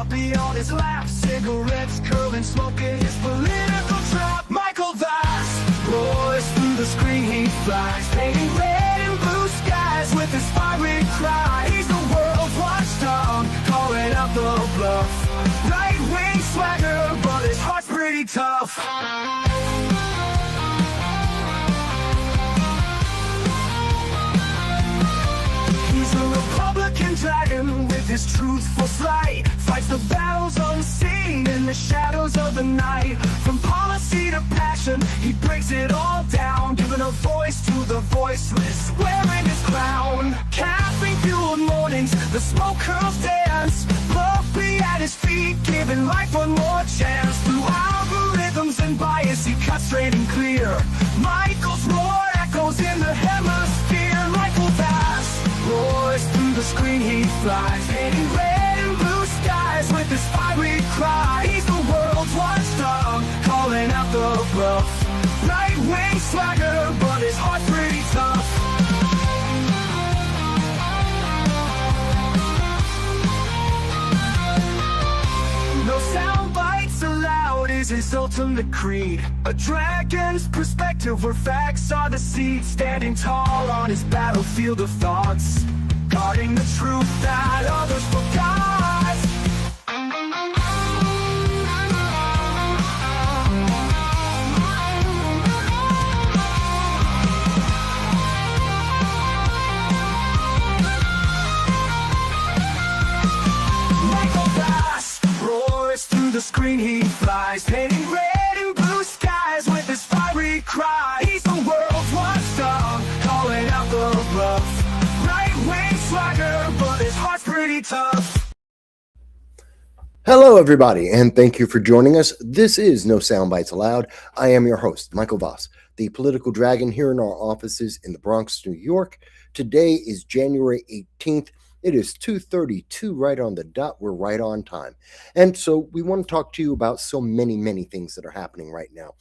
coffee on his lap, cigarettes curling, smoking his political trap. Michael Vass roars through the screen, he flies, painting red and blue skies with his fiery cry. He's the world's watchdog, calling out the bluff. Right-wing swagger, but his heart's pretty tough. He's a Republican dragon with his truthful slight, fights the battles unseen in the shadows of the night. From policy to passion, he breaks it all down, giving a voice to the voiceless, wearing his crown. Caffeine-fueled mornings, the smoke curls dance, Fluffy at his feet, giving life one more chance. Through algorithms and bias, he cuts straight and clear. Michael's roar echoes in the hemisphere. Michael Vass roars through the screen, he flies, painting red and blue skies with his fiery cry. He's the world's watchdog, calling out the bluff. Right-wing swagger, but his heart's pretty tough. No sound bites allowed is his ultimate creed. A dragon's perspective where facts are the seed. Standing tall on his battlefield of thoughts, guarding the truth that others forgot. Michael Vass roars through the screen, he flies, painting red and blue skies with his fiery cry. He's the world's watchdog, calling out the bluff. Right-wing swagger, but his heart's pretty tough. Hello, everybody, and thank you for joining us. This is No Soundbites Allowed. I am your host, Michael Voss, the political dragon here in our offices in the Bronx, New York. Today is January 18th. It is 2:32 right on the dot. We're right on time. And so we want to talk to you about so many things that are happening right now.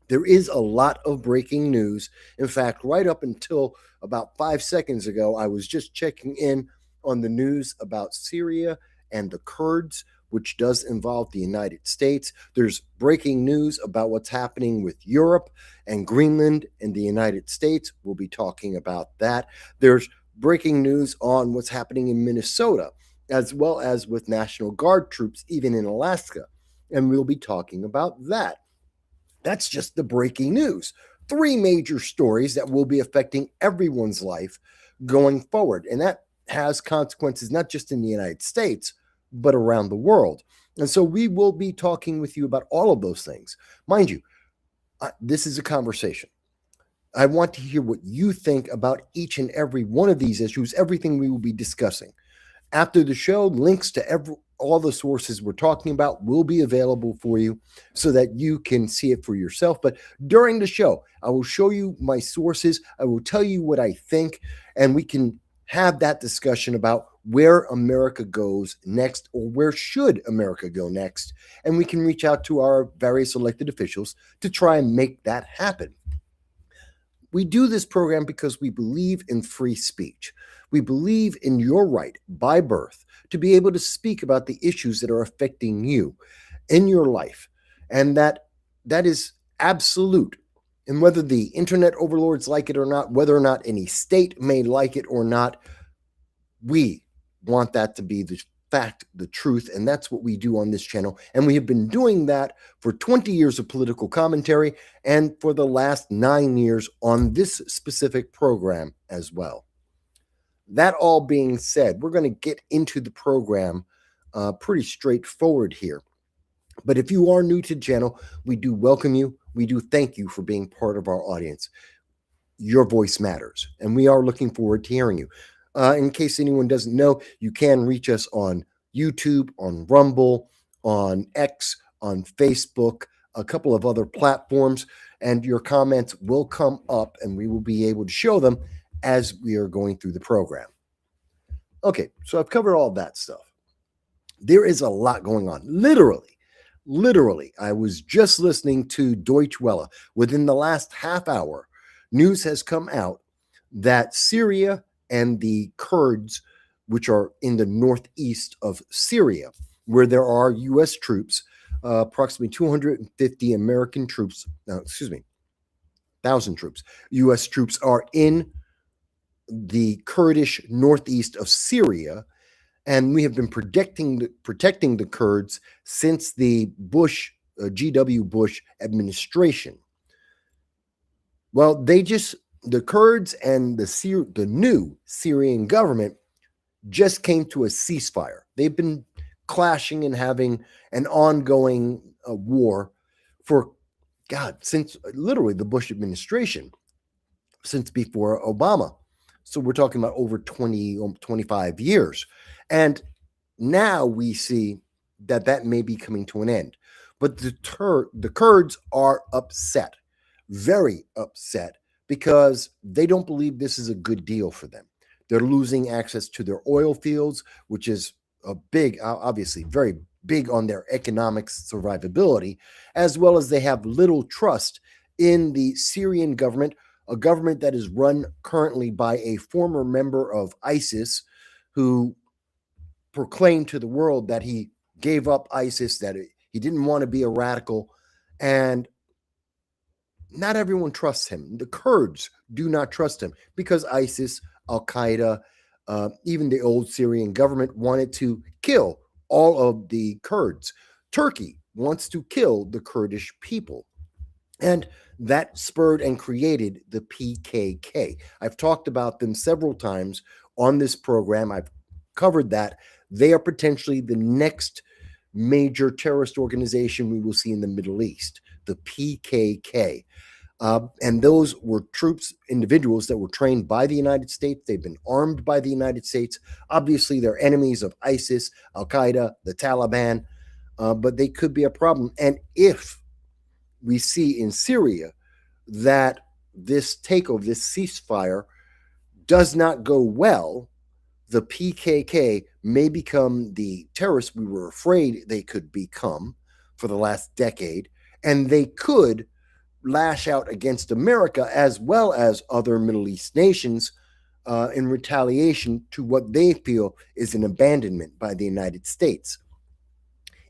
There is a lot of breaking news. In fact, right up until about 5 seconds ago, I was just checking in on the news about Syria and the Kurds, which does involve the United States. There's breaking news about what's happening with Europe and Greenland and the United States. We'll be talking about that. There's breaking news on what's happening in Minnesota, as well as with National Guard troops, even in Alaska. And we'll be talking about that. That's just the breaking news. 3 major stories that will be affecting everyone's life going forward. And that has consequences not just in the United States, but around the world. And so we will be talking with you about all of those things. Mind you, this is a conversation. I want to hear what you think about each and every one of these issues, everything we will be discussing. After the show, links to all the sources we're talking about will be available for you so that you can see it for yourself. But during the show, I will show you my sources. I will tell you what I think, and we can have that discussion about where America goes next, or where should America go next. And we can reach out to our various elected officials to try and make that happen. We do this program because we believe in free speech. We believe in your right by birth to be able to speak about the issues that are affecting you in your life. And that is absolute. And whether the internet overlords like it or not, whether or not any state may like it or not, we want that to be the fact, the truth, and that's what we do on this channel. And we have been doing that for 20 years of political commentary and for the last 9 years on this specific program as well. That all being said, we're going to get into the program pretty straightforward here. But if you are new to the channel, we do welcome you. We do thank you for being part of our audience. Your voice matters, and we are looking forward to hearing you. In case anyone doesn't know, you can reach us on YouTube, on Rumble, on X, on Facebook, a couple of other platforms, and your comments will come up and we will be able to show them as we are going through the program. Okay, so I've covered all that stuff. There is a lot going on. Literally, I was just listening to Deutsche Welle. Within the last half hour, news has come out that Syria and the Kurds, which are in the northeast of Syria, where there are U.S. troops, approximately 250 American troops, 1,000 troops, U.S. troops are in the Kurdish northeast of Syria, and we have been protecting the Kurds since the G.W. Bush administration. Well, the Kurds and the new Syrian government just came to a ceasefire. They've been clashing and having an ongoing war for, since literally the Bush administration, since before Obama. So we're talking about over 25 years. And now we see that may be coming to an end. But the Kurds are upset, very upset, because they don't believe this is a good deal for them. They're losing access to their oil fields, which is a big, obviously very big on their economic survivability, as well as they have little trust in the Syrian government, a government that is run currently by a former member of ISIS who proclaimed to the world that he gave up ISIS, that he didn't want to be a radical, and not everyone trusts him. The Kurds do not trust him because ISIS, Al-Qaeda, even the old Syrian government wanted to kill all of the Kurds. Turkey wants to kill the Kurdish people. And that spurred and created the PKK. I've talked about them several times on this program. I've covered that. They are potentially the next major terrorist organization we will see in the Middle East, the PKK. And those were individuals that were trained by the United States. They've been armed by the United States. Obviously, they're enemies of ISIS, Al-Qaeda, the Taliban, but they could be a problem. And if we see in Syria that this takeover, this ceasefire does not go well, the PKK may become the terrorists we were afraid they could become for the last decade, and they could lash out against America as well as other Middle East nations in retaliation to what they feel is an abandonment by the United States.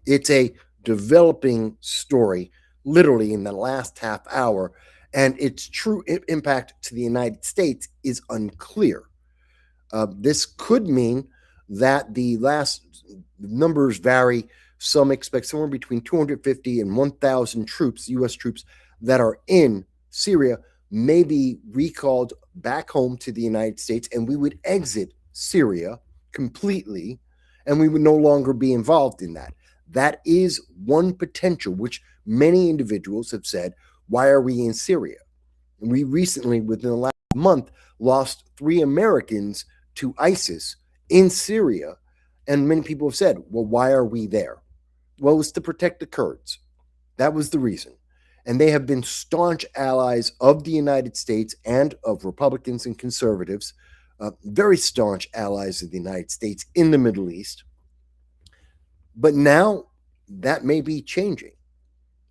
It's a developing story, literally in the last half hour, and its true impact to the United States is unclear. This could mean that the last numbers vary. Some expect somewhere between 250 and 1,000 troops, U.S. troops, that are in Syria may be recalled back home to the United States, and we would exit Syria completely, and we would no longer be involved in that. That is one potential, which many individuals have said, why are we in Syria? And we recently, within the last month, lost 3 Americans to ISIS in Syria, and many people have said, well, why are we there? Well, it was to protect the Kurds. That was the reason. And they have been staunch allies of the United States and of Republicans and conservatives, very staunch allies of the United States in the Middle East. But now that may be changing.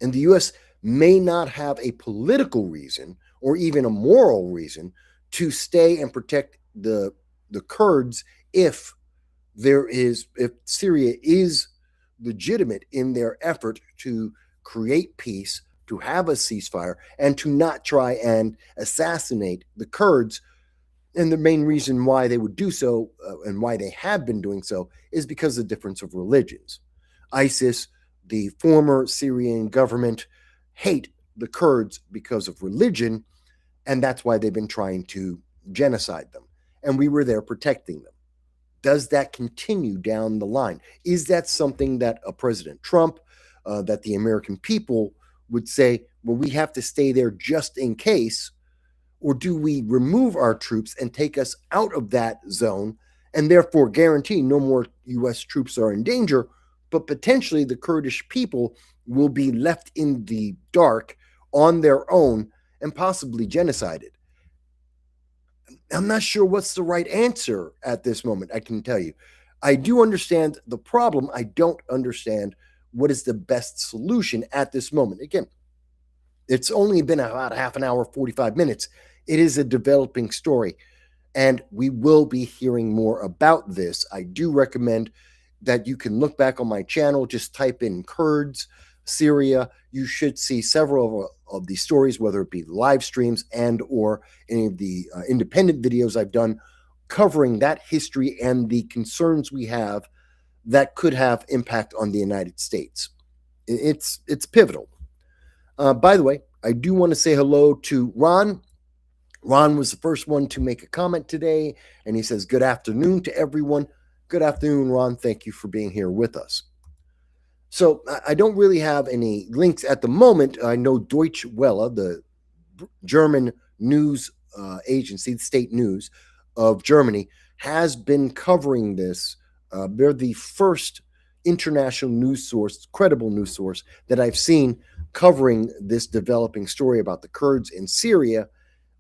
And the U.S. may not have a political reason or even a moral reason to stay and protect the Kurds if Syria is legitimate in their effort to create peace, to have a ceasefire, and to not try and assassinate the Kurds. And the main reason why they would do so and why they have been doing so is because of the difference of religions. ISIS, the former Syrian government, hate the Kurds because of religion, and that's why they've been trying to genocide them. And we were there protecting them. Does that continue down the line? Is that something that a President Trump, that the American people would say, well, we have to stay there just in case? Or do we remove our troops and take us out of that zone and therefore guarantee no more U.S. troops are in danger, but potentially the Kurdish people will be left in the dark on their own and possibly genocided? I'm not sure what's the right answer at this moment, I can tell you. I do understand the problem. I don't understand what is the best solution at this moment. Again, it's only been about half an hour, 45 minutes. It is a developing story, and we will be hearing more about this. I do recommend that you can look back on my channel, just type in Kurds, Syria. You should see several of these stories, whether it be live streams and or any of the independent videos I've done covering that history and the concerns we have that could have impact on the United States. It's pivotal. By the way, I do want to say hello to Ron. Ron was the first one to make a comment today, and he says, good afternoon to everyone. Good afternoon, Ron. Thank you for being here with us. So I don't really have any links at the moment. I know Deutsche Welle, the German news agency, the state news of Germany, has been covering this. They're the first international news source, credible news source that I've seen covering this developing story about the Kurds in Syria.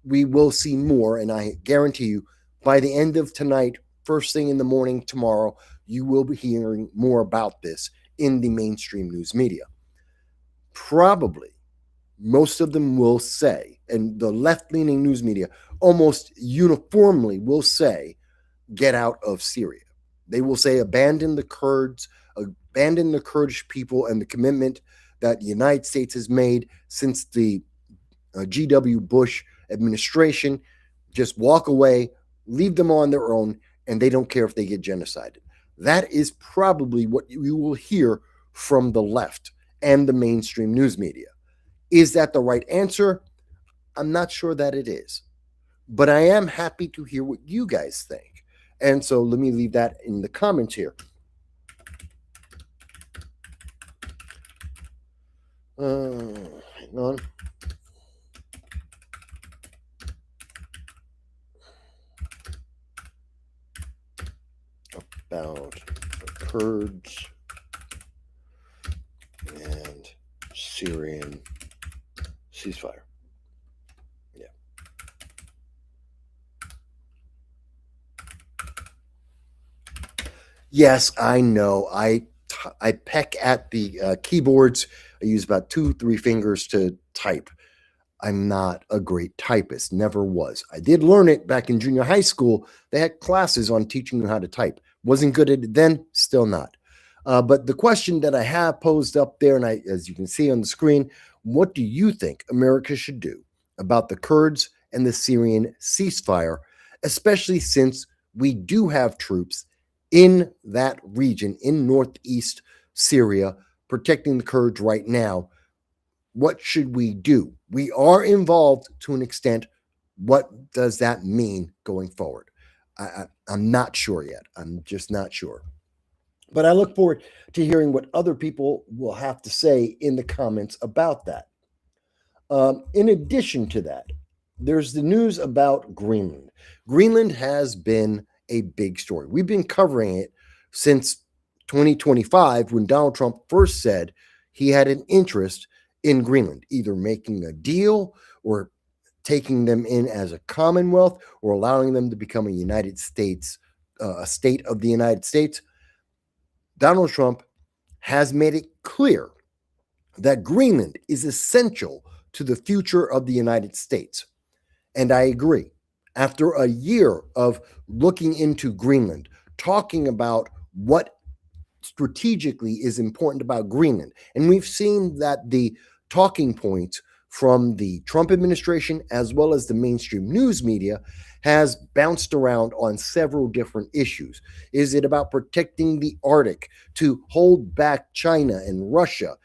We will see more, and I guarantee you, by the end of tonight, first thing in the morning tomorrow, you will be hearing more about this in the mainstream news media. Probably most of them will say, and the left-leaning news media almost uniformly will say, get out of Syria. They will say, abandon the Kurds, abandon the Kurdish people and the commitment that the United States has made since the G.W. Bush administration. Just walk away, leave them on their own, and they don't care if they get genocided. That is probably what you will hear from the left and the mainstream news media. Is that the right answer? I'm not sure that it is, but I am happy to hear what you guys think. And so let me leave that in the comments here. Hang on. About the Kurds and Syrian ceasefire. Yeah. Yes, I know. I peck at the keyboards. I use about 2-3 fingers to type. I'm not a great typist, never was. I did learn it back in junior high school. They had classes on teaching you how to type. Wasn't good at it then, still not. But the question that I have posed up there, and as you can see on the screen, what do you think America should do about the Kurds and the Syrian ceasefire, especially since we do have troops in that region, in northeast Syria, protecting the Kurds right now? What should we do? We are involved to an extent. What does that mean going forward? I'm not sure yet. I'm just not sure. But I look forward to hearing what other people will have to say in the comments about that. In addition to that, there's the news about Greenland. Greenland has been a big story. We've been covering it since 2025 when Donald Trump first said he had an interest in Greenland, either making a deal or taking them in as a commonwealth or allowing them to become a United States, a state of the United States. Donald Trump has made it clear that Greenland is essential to the future of the United States. And I agree. After a year of looking into Greenland, talking about what strategically is important about Greenland, and we've seen that the talking points from the Trump administration as well as the mainstream news media has bounced around on several different issues. Is it about protecting the Arctic to hold back China and Russia?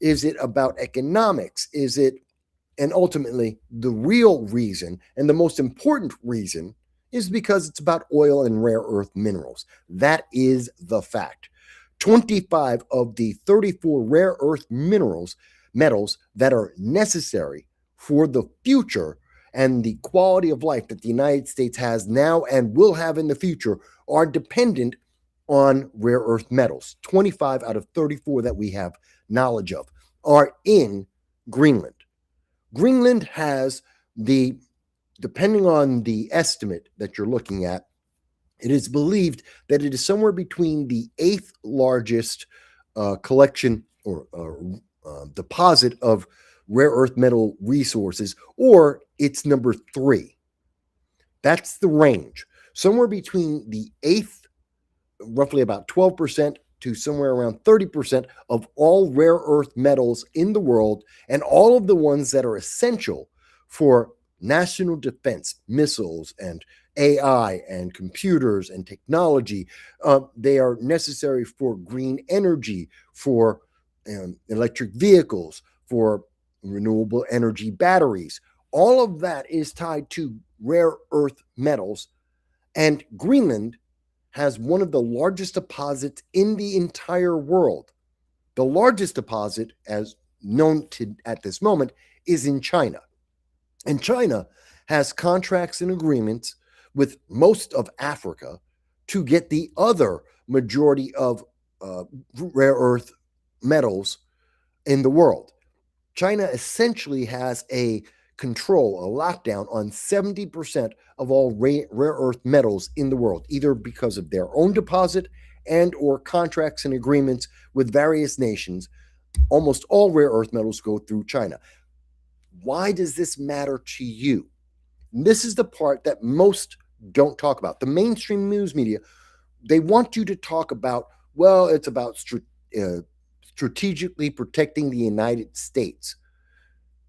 Is it about economics? Is it, and ultimately the real reason and the most important reason is because it's about oil and rare earth minerals. That is the fact. 25 of the 34 rare earth metals that are necessary for the future and the quality of life that the United States has now and will have in the future are dependent on rare earth metals. 25 out of 34 that we have knowledge of are in Greenland. Greenland has depending on the estimate that you're looking at, it is believed that it is somewhere between the 8th largest collection or deposit of rare earth metal resources, or it's number 3. That's the range. Somewhere between the 8th roughly about 12% to somewhere around 30% of all rare earth metals in the world, and all of the ones that are essential for national defense, missiles and AI and computers and technology. They are necessary for green energy, for electric vehicles, for renewable energy batteries. All of that is tied to rare earth metals. And Greenland has one of the largest deposits in the entire world. The largest deposit, as known to at this moment, is in China. And China has contracts and agreements with most of Africa to get the other majority of rare earth metals in the world. China essentially has a control, a lockdown on 70% of all rare earth metals in the world, either because of their own deposit and or contracts and agreements with various nations. Almost all rare earth metals go through China. Why does this matter to you? And this is the part that most don't talk about. The mainstream news media, they want you to talk about, well, it's about strategically protecting the United States.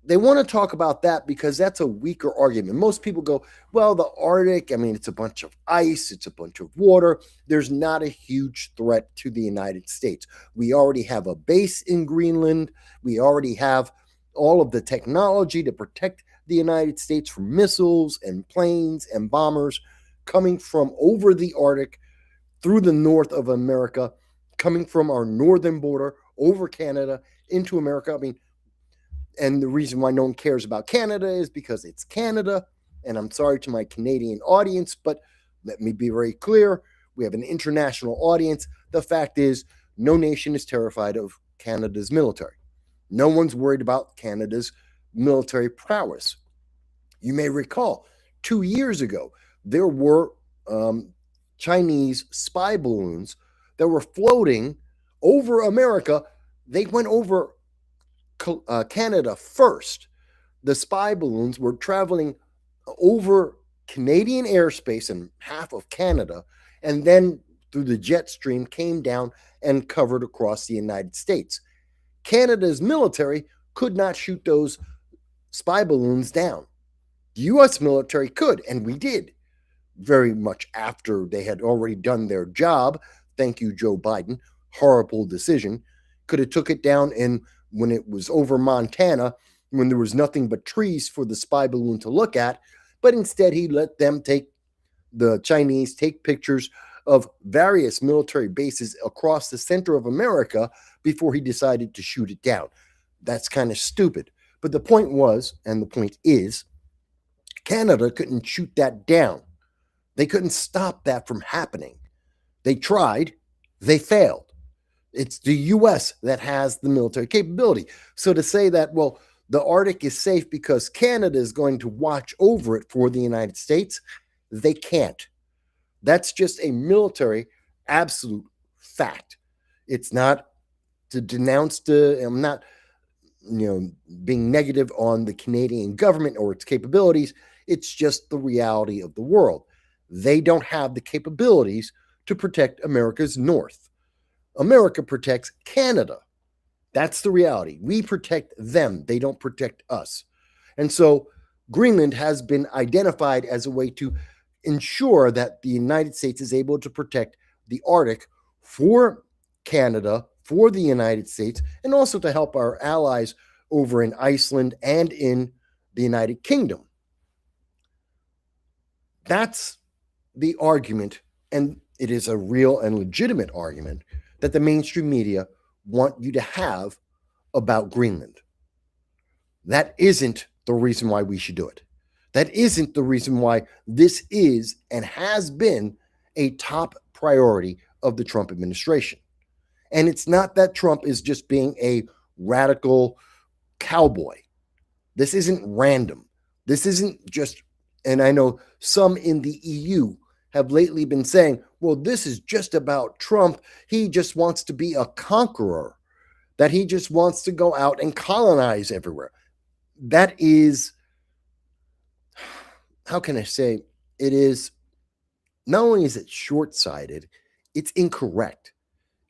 They want to talk about that because that's a weaker argument. Most people go, well, the Arctic, I mean, it's a bunch of ice, it's a bunch of water. There's not a huge threat to the United States. We already have a base in Greenland. We already have all of the technology to protect the United States from missiles and planes and bombers coming from over the Arctic through the north of America, coming from our northern border over Canada into America. I mean, and the reason why no one cares about Canada is because it's Canada. And I'm sorry to my Canadian audience, but let me be very clear. We have an international audience. The fact is, no nation is terrified of Canada's military. No one's worried about Canada's military prowess. You may recall 2 years ago, there were Chinese spy balloons that were floating over America. They went over Canada first. The spy balloons were traveling over Canadian airspace and half of Canada, and then through the jet stream came down and covered across the United States. Canada's military could not shoot those spy balloons down. The U.S. military could, and we did, very much after they had already done their job. Thank you, Joe Biden. Horrible decision. Could have took it down in when it was over Montana, when there was nothing but trees for the spy balloon to look at, but instead he let them the Chinese take pictures of various military bases across the center of America before he decided to shoot it down. That's kind of stupid. But the point was, and the point is, Canada couldn't shoot that down. They couldn't stop that from happening. They tried, they failed. It's the U.S. that has the military capability. So to say that, well, the Arctic is safe because Canada is going to watch over it for the United States, they can't. That's just a military absolute fact. It's not to denounce I'm not, being negative on the Canadian government or its capabilities. It's just the reality of the world. They don't have the capabilities to protect America's north. America protects Canada. That's the reality. We protect them. They don't protect us. And so Greenland has been identified as a way to ensure that the United States is able to protect the Arctic for Canada, for the United States, and also to help our allies over in Iceland and in the United Kingdom. That's the argument, and it is a real and legitimate argument that the mainstream media want you to have about Greenland. That isn't the reason why we should do it. That isn't the reason why this is and has been a top priority of the Trump administration. And it's not that Trump is just being a radical cowboy. This isn't random. This isn't just, and I know some in the EU have lately been saying, well, this is just about Trump. He just wants to be a conqueror, that he just wants to go out and colonize everywhere. That is, how can I say, it is, not only is it short-sighted, It's incorrect.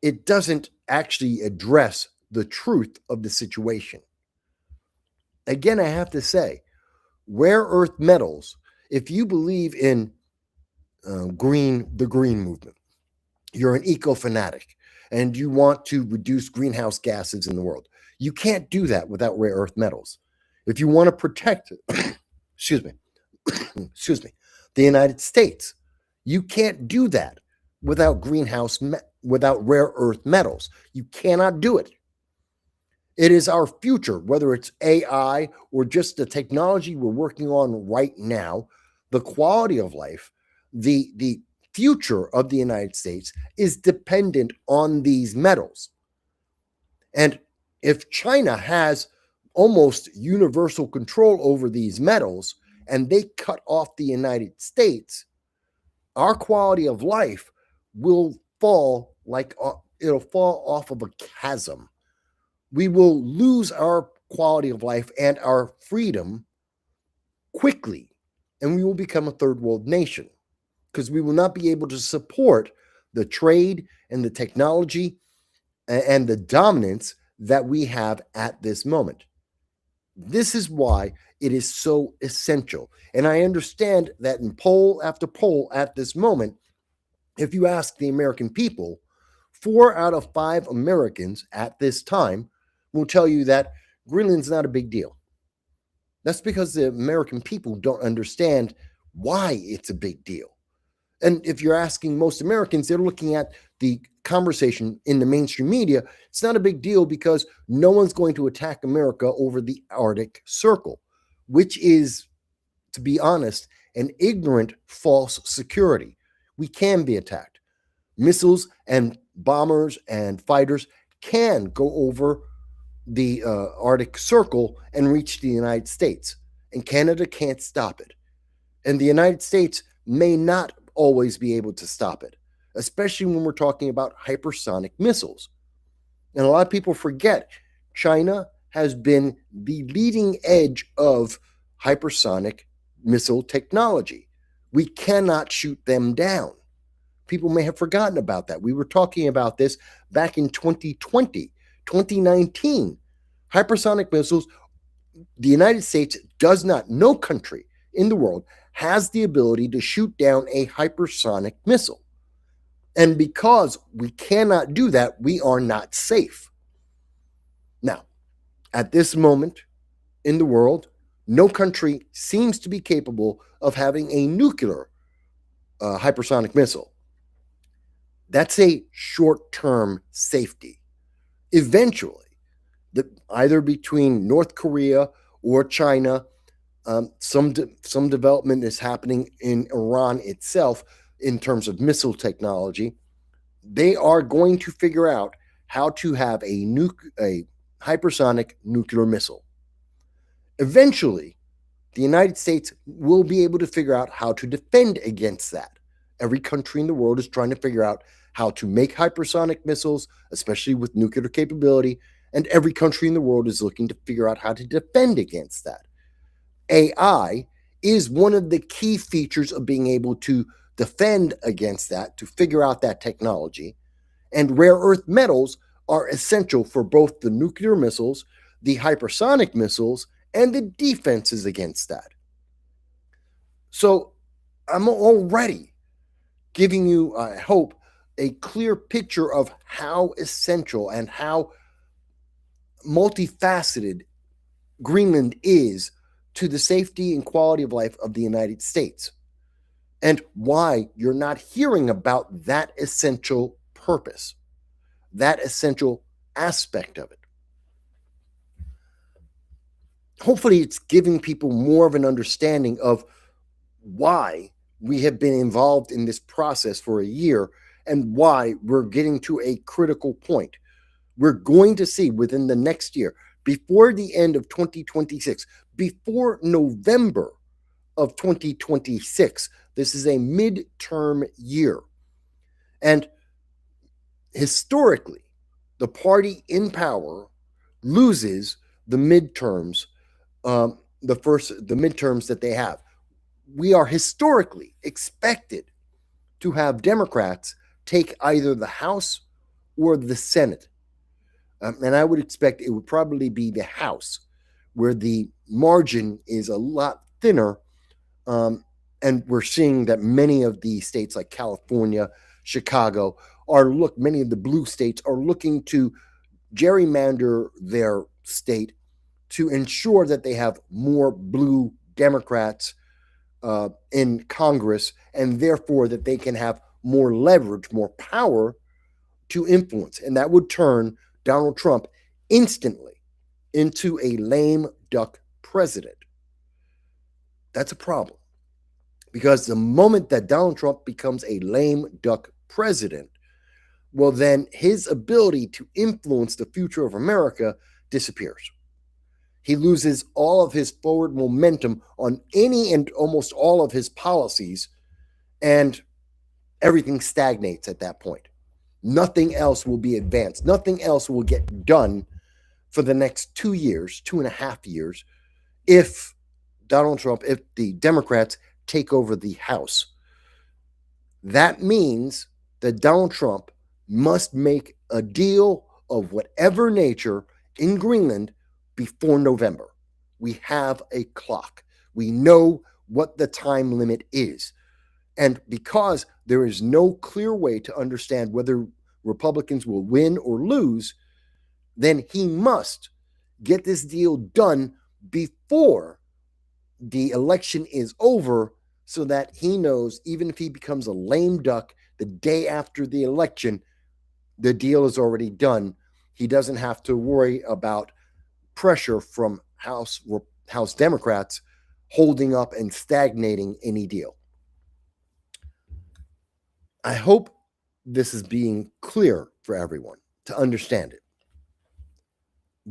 It doesn't actually address the truth of the situation. Again, I have to say, rare earth metals, if you believe in the green movement, you're an eco fanatic and you want to reduce greenhouse gases in the world, you can't do that without rare earth metals. If you want to protect, excuse me, the United States, you can't do that without without rare earth metals. You cannot do it. It is our future, whether it's AI or just the technology we're working on right now, the quality of life, the future of the United States is dependent on these metals. And if China has almost universal control over these metals and they cut off the United States, our quality of life will fall like it'll fall off of a chasm. We will lose our quality of life and our freedom quickly, and we will become a third world nation because we will not be able to support the trade and the technology and the dominance that we have at this moment. This is why it is so essential. And I understand that in poll after poll at this moment, if you ask the American people, 4 out of 5 Americans at this time will tell you that Greenland's not a big deal. That's because the American people don't understand why it's a big deal. And if you're asking most Americans, they're looking at the conversation in the mainstream media. It's not a big deal because no one's going to attack America over the Arctic Circle, which is, to be honest, an ignorant false security. We can be attacked. Missiles and bombers and fighters can go over the Arctic Circle and reach the United States, and Canada can't stop it. And the United States may not always be able to stop it, especially when we're talking about hypersonic missiles. And a lot of people forget China has been the leading edge of hypersonic missile technology. We cannot shoot them down. People may have forgotten about that. We were talking about this back in 2020, 2019. Hypersonic missiles, the United States does not, no country in the world has the ability to shoot down a hypersonic missile. And because we cannot do that, we are not safe. Now, at this moment in the world, no country seems to be capable of having a nuclear hypersonic missile. That's a short-term safety. Eventually, either between North Korea or China, some development is happening in Iran itself in terms of missile technology. They are going to figure out how to have a hypersonic nuclear missile. Eventually, the United States will be able to figure out how to defend against that. Every country in the world is trying to figure out how to make hypersonic missiles, especially with nuclear capability, and every country in the world is looking to figure out how to defend against that. AI is one of the key features of being able to defend against that, to figure out that technology. And rare earth metals are essential for both the nuclear missiles, the hypersonic missiles, and the defenses against that. So I'm already giving you, I hope, a clear picture of how essential and how multifaceted Greenland is to the safety and quality of life of the United States, and why you're not hearing about that essential purpose, that essential aspect of it. Hopefully, it's giving people more of an understanding of why we have been involved in this process for a year and why we're getting to a critical point. We're going to see within the next year, before the end of 2026, before November of 2026, this is a midterm year. And historically, the party in power loses the midterms, the midterms that they have. We are historically expected to have Democrats take either the House or the Senate. And I would expect it would probably be the House, where the margin is a lot thinner. And we're seeing that many of the states like California, Chicago, many of the blue states are looking to gerrymander their state to ensure that they have more blue Democrats in Congress, and therefore that they can have more leverage, more power to influence. And that would turn Donald Trump instantly into a lame duck president. That's a problem. Because the moment that Donald Trump becomes a lame duck president, well, then his ability to influence the future of America disappears. He loses all of his forward momentum on any and almost all of his policies, and everything stagnates at that point. Nothing else will be advanced. Nothing else will get done for the next 2 years, 2.5 years, if the Democrats take over the House. That means that Donald Trump must make a deal of whatever nature in Greenland before November. We have a clock. We know what the time limit is. And because there is no clear way to understand whether Republicans will win or lose, then he must get this deal done before the election is over, so that he knows even if he becomes a lame duck the day after the election, the deal is already done. He doesn't have to worry about pressure from House Democrats holding up and stagnating any deal. I hope this is being clear for everyone to understand it.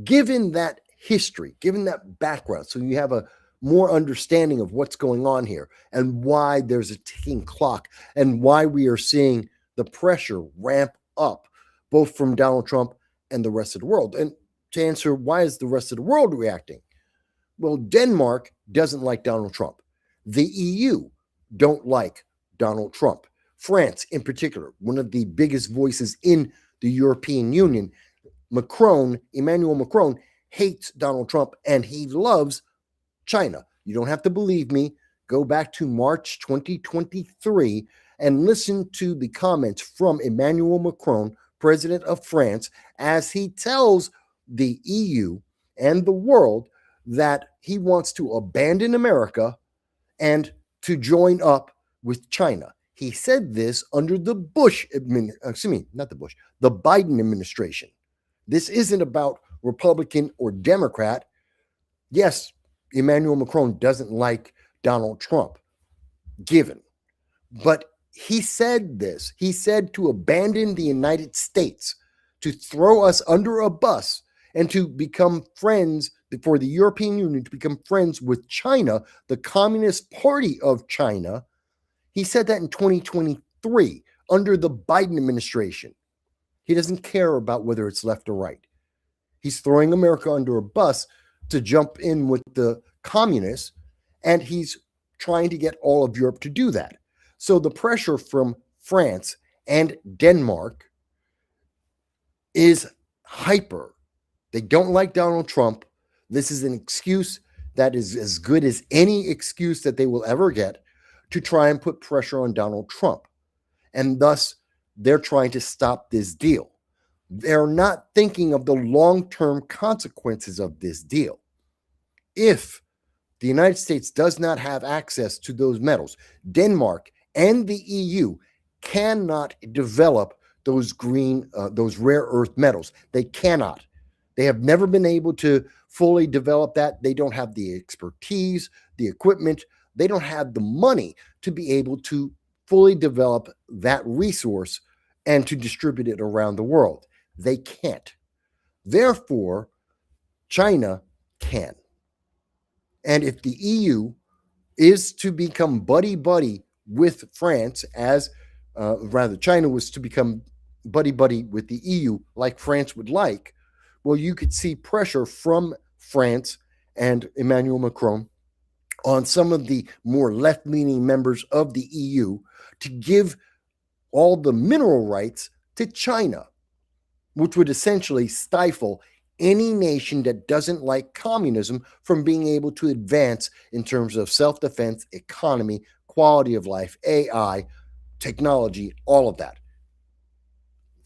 Given that history, given that background, so you have a more understanding of what's going on here and why there's a ticking clock and why we are seeing the pressure ramp up, both from Donald Trump and the rest of the world. And to answer, why is the rest of the world reacting? Well, Denmark doesn't like Donald Trump. The EU don't like Donald Trump. France, in particular, one of the biggest voices in the European Union, Emmanuel Macron, hates Donald Trump, and he loves China. You don't have to believe me. Go back to March 2023 and listen to the comments from Emmanuel Macron, president of France, as he tells the EU and the world that he wants to abandon America and to join up with China. He said this under the the Biden administration. This isn't about Republican or Democrat. Yes, Emmanuel Macron doesn't like Donald Trump, given. But he said this. He said to abandon the United States, to throw us under a bus, and to become friends, for the European Union to become friends with China, the Communist Party of China. He said that in 2023 under the Biden administration. He doesn't care about whether it's left or right. He's throwing America under a bus to jump in with the communists, and he's trying to get all of Europe to do that. So the pressure from France and Denmark is hyper. They don't like Donald Trump. This is an excuse that is as good as any excuse that they will ever get to try and put pressure on Donald Trump. And thus, they're trying to stop this deal. They're not thinking of the long-term consequences of this deal. If the United States does not have access to those metals, Denmark and the EU cannot develop those rare earth metals. They cannot. They have never been able to fully develop that. They don't have the expertise, the equipment. They don't have the money to be able to fully develop that resource and to distribute it around the world. They can't. Therefore, China can. And if the EU is to become buddy-buddy with France, China was to become buddy-buddy with the EU like France would like, well, you could see pressure from France and Emmanuel Macron on some of the more left-leaning members of the EU to give all the mineral rights to China, which would essentially stifle any nation that doesn't like communism from being able to advance in terms of self-defense, economy, quality of life, AI, technology, all of that.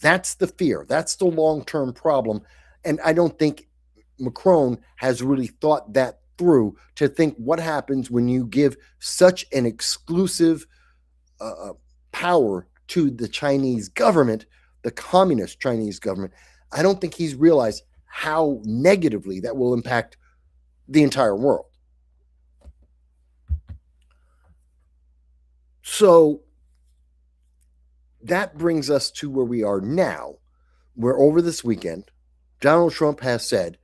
That's the fear. That's the long-term problem. And I don't think Macron has really thought that through to think what happens when you give such an exclusive power to the Chinese government, the communist Chinese government. I don't think he's realized how negatively that will impact the entire world. So that brings us to where we are now, where over this weekend, Donald Trump has said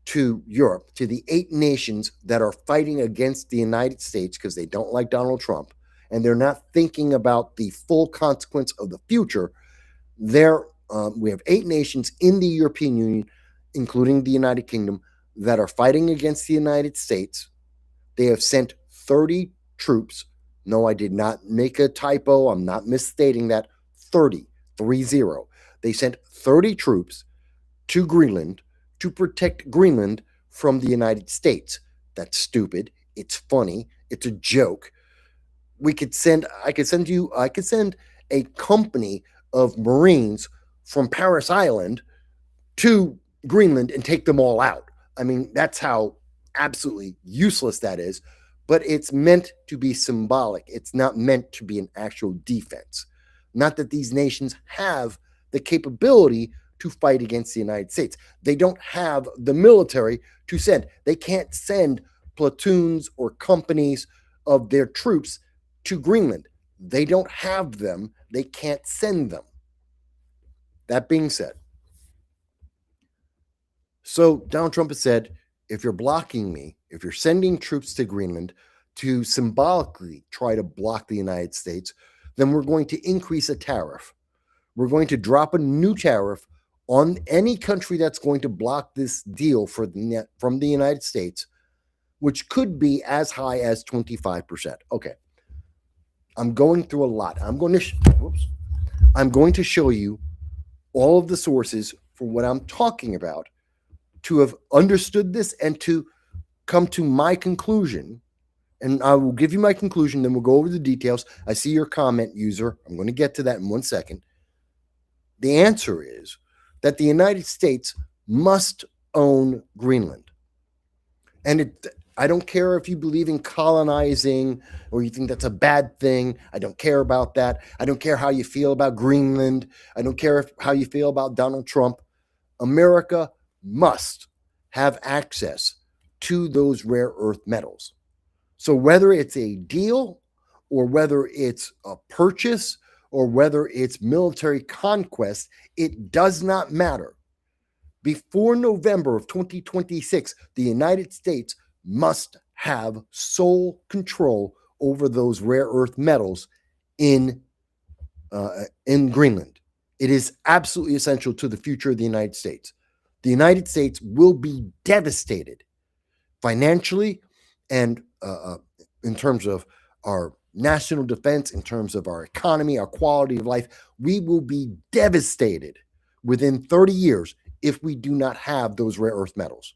to Europe, to the 8 nations that are fighting against the United States because they don't like Donald Trump, and they're not thinking about the full consequence of the future. We have 8 nations in the European Union, including the United Kingdom, that are fighting against the United States. They have sent 30 troops. No, I did not make a typo. I'm not misstating that. 30. They sent 30 troops to Greenland to protect Greenland from the United States. That's stupid. It's funny. It's a joke. I could send a company of Marines from Paris Island to Greenland and take them all out. I mean, that's how absolutely useless that is. But it's meant to be symbolic. It's not meant to be an actual defense. Not that these nations have the capability to fight against the United States. They don't have the military to send. They can't send platoons or companies of their troops to Greenland. They don't have them. They can't send them. That being said, so Donald Trump has said, if you're blocking me, if you're sending troops to Greenland to symbolically try to block the United States, then we're going to increase a tariff. We're going to drop a new tariff on any country that's going to block this deal from the United States, which could be as high as 25%. Okay. I'm going through a lot. I'm going to show you all of the sources for what I'm talking about to have understood this and to come to my conclusion. And I will give you my conclusion, then we'll go over the details. I see your comment, user. I'm going to get to that in 1 second. The answer is that the United States must own Greenland. And I don't care if you believe in colonizing or you think that's a bad thing. I don't care about that. I don't care how you feel about Greenland. I don't care how you feel about Donald Trump. America must have access to those rare earth metals. So whether it's a deal or whether it's a purchase or whether it's military conquest, it does not matter. Before November of 2026, the United States must have sole control over those rare earth metals in Greenland. It is absolutely essential to the future of the United States. The United States will be devastated financially and in terms of our national defense, in terms of our economy, our quality of life. We will be devastated within 30 years if we do not have those rare earth metals.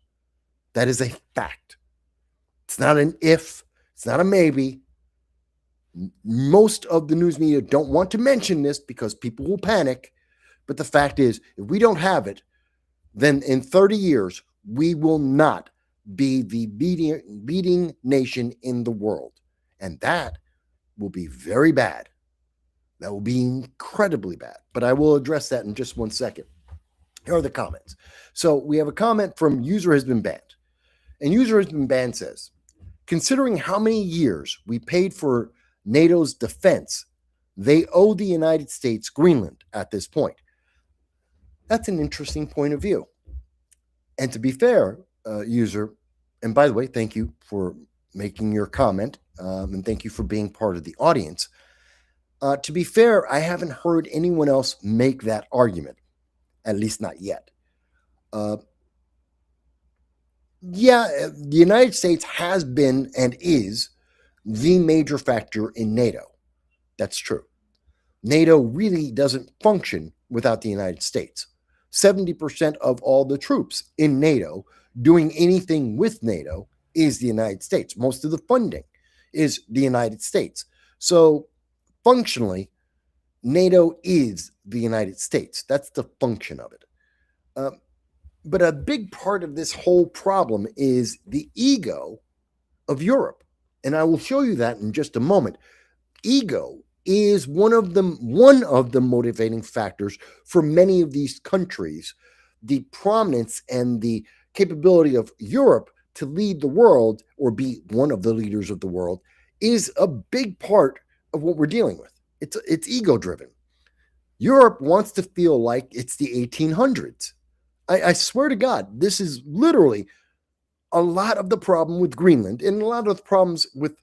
That is a fact. It's not an if, it's not a maybe. Most of the news media don't want to mention this because people will panic. But the fact is, if we don't have it, then in 30 years, we will not be the leading nation in the world. And that will be very bad. That will be incredibly bad. But I will address that in just 1 second. Here are the comments. So we have a comment from User Has Been Banned. And User Has Been Banned says, considering how many years we paid for NATO's defense, they owe the United States Greenland at this point. That's an interesting point of view. And to be fair, user, and by the way, thank you for making your comment, and thank you for being part of the audience. To be fair, I haven't heard anyone else make that argument, at least not yet. The United States has been and is the major factor in NATO. That's true. NATO really doesn't function without the United States. 70% of all the troops in NATO doing anything with NATO is the United States. Most of the funding is the United States. So functionally, NATO is the United States. That's the function of it. But a big part of this whole problem is the ego of Europe. And I will show you that in just a moment. Ego is one of the motivating factors for many of these countries. The prominence and the capability of Europe to lead the world or be one of the leaders of the world is a big part of what we're dealing with. It's ego driven. Europe wants to feel like it's the 1800s. I swear to God, this is literally a lot of the problem with Greenland and a lot of the problems with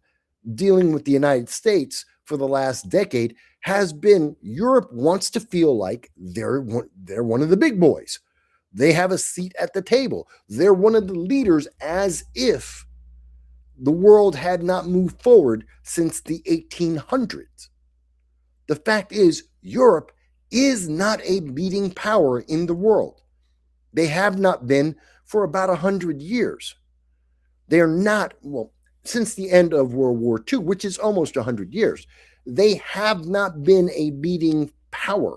dealing with the United States for the last decade has been Europe wants to feel like they're one of the big boys. They have a seat at the table. They're one of the leaders, as if the world had not moved forward since the 1800s. The fact is, Europe is not a leading power in the world. They have not been for about 100 years. They're not, well, since the end of World War II, which is almost 100 years, they have not been a leading power.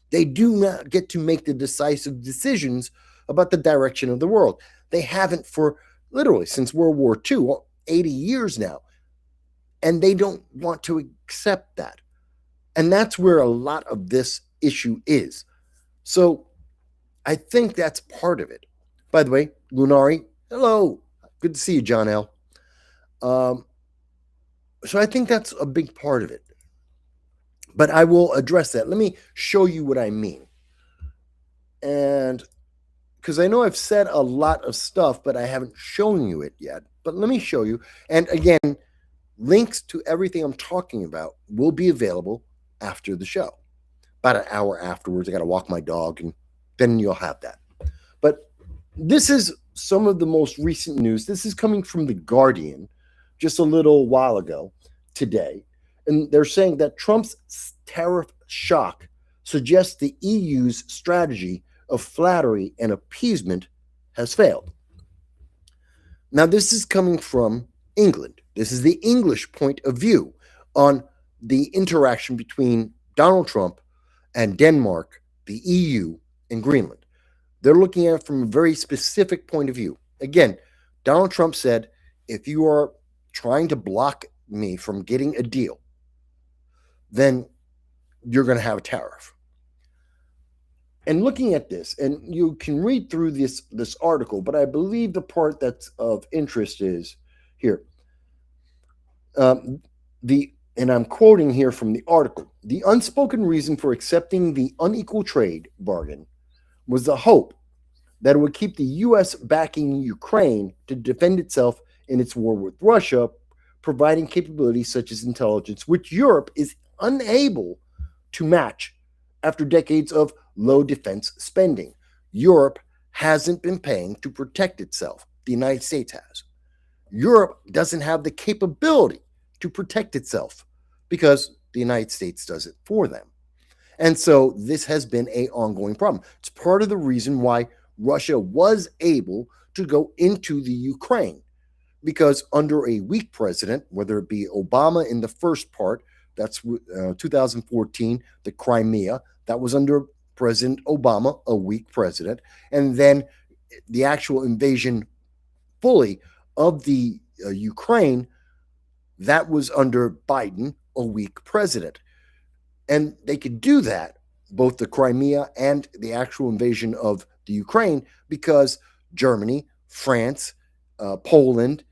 They do not get to make the decisive decisions about the direction of the world. They haven't for literally since World War II, 80 years now. And they don't want to accept that. And that's where a lot of this issue is. So I think that's part of it. By the way, Lunari, hello. Good to see you, John L. So I think that's a big part of it. But I will address that. Let me show you what I mean. And because I know I've said a lot of stuff, but I haven't shown you it yet. But let me show you. And again, links to everything I'm talking about will be available after the show. About an hour afterwards, I got to walk my dog, and then you'll have that. But this is some of the most recent news. This is coming from The Guardian just a little while ago today. And they're saying that Trump's tariff shock suggests the EU's strategy of flattery and appeasement has failed. Now, this is coming from England. This is the English point of view on the interaction between Donald Trump and Denmark, the EU, and Greenland. They're looking at it from a very specific point of view. Again, Donald Trump said, if you are trying to block me from getting a deal, then you're going to have a tariff. And looking at this, and you can read through this article, but I believe the part that's of interest is here. And I'm quoting here from the article. The unspoken reason for accepting the unequal trade bargain was the hope that it would keep the U.S. backing Ukraine to defend itself in its war with Russia, providing capabilities such as intelligence, which Europe is unable to match after decades of low defense spending. Europe hasn't been paying to protect itself. The United States has. Europe doesn't have the capability to protect itself because the United States does it for them. And so this has been an ongoing problem. It's part of the reason why Russia was able to go into the Ukraine, because under a weak president, whether it be Obama in the first part, that's 2014, the Crimea, that was under President Obama, a weak president, and then the actual invasion fully of the Ukraine, that was under Biden, a weak president. And they could do that, both the Crimea and the actual invasion of the Ukraine, because Germany, France, Poland,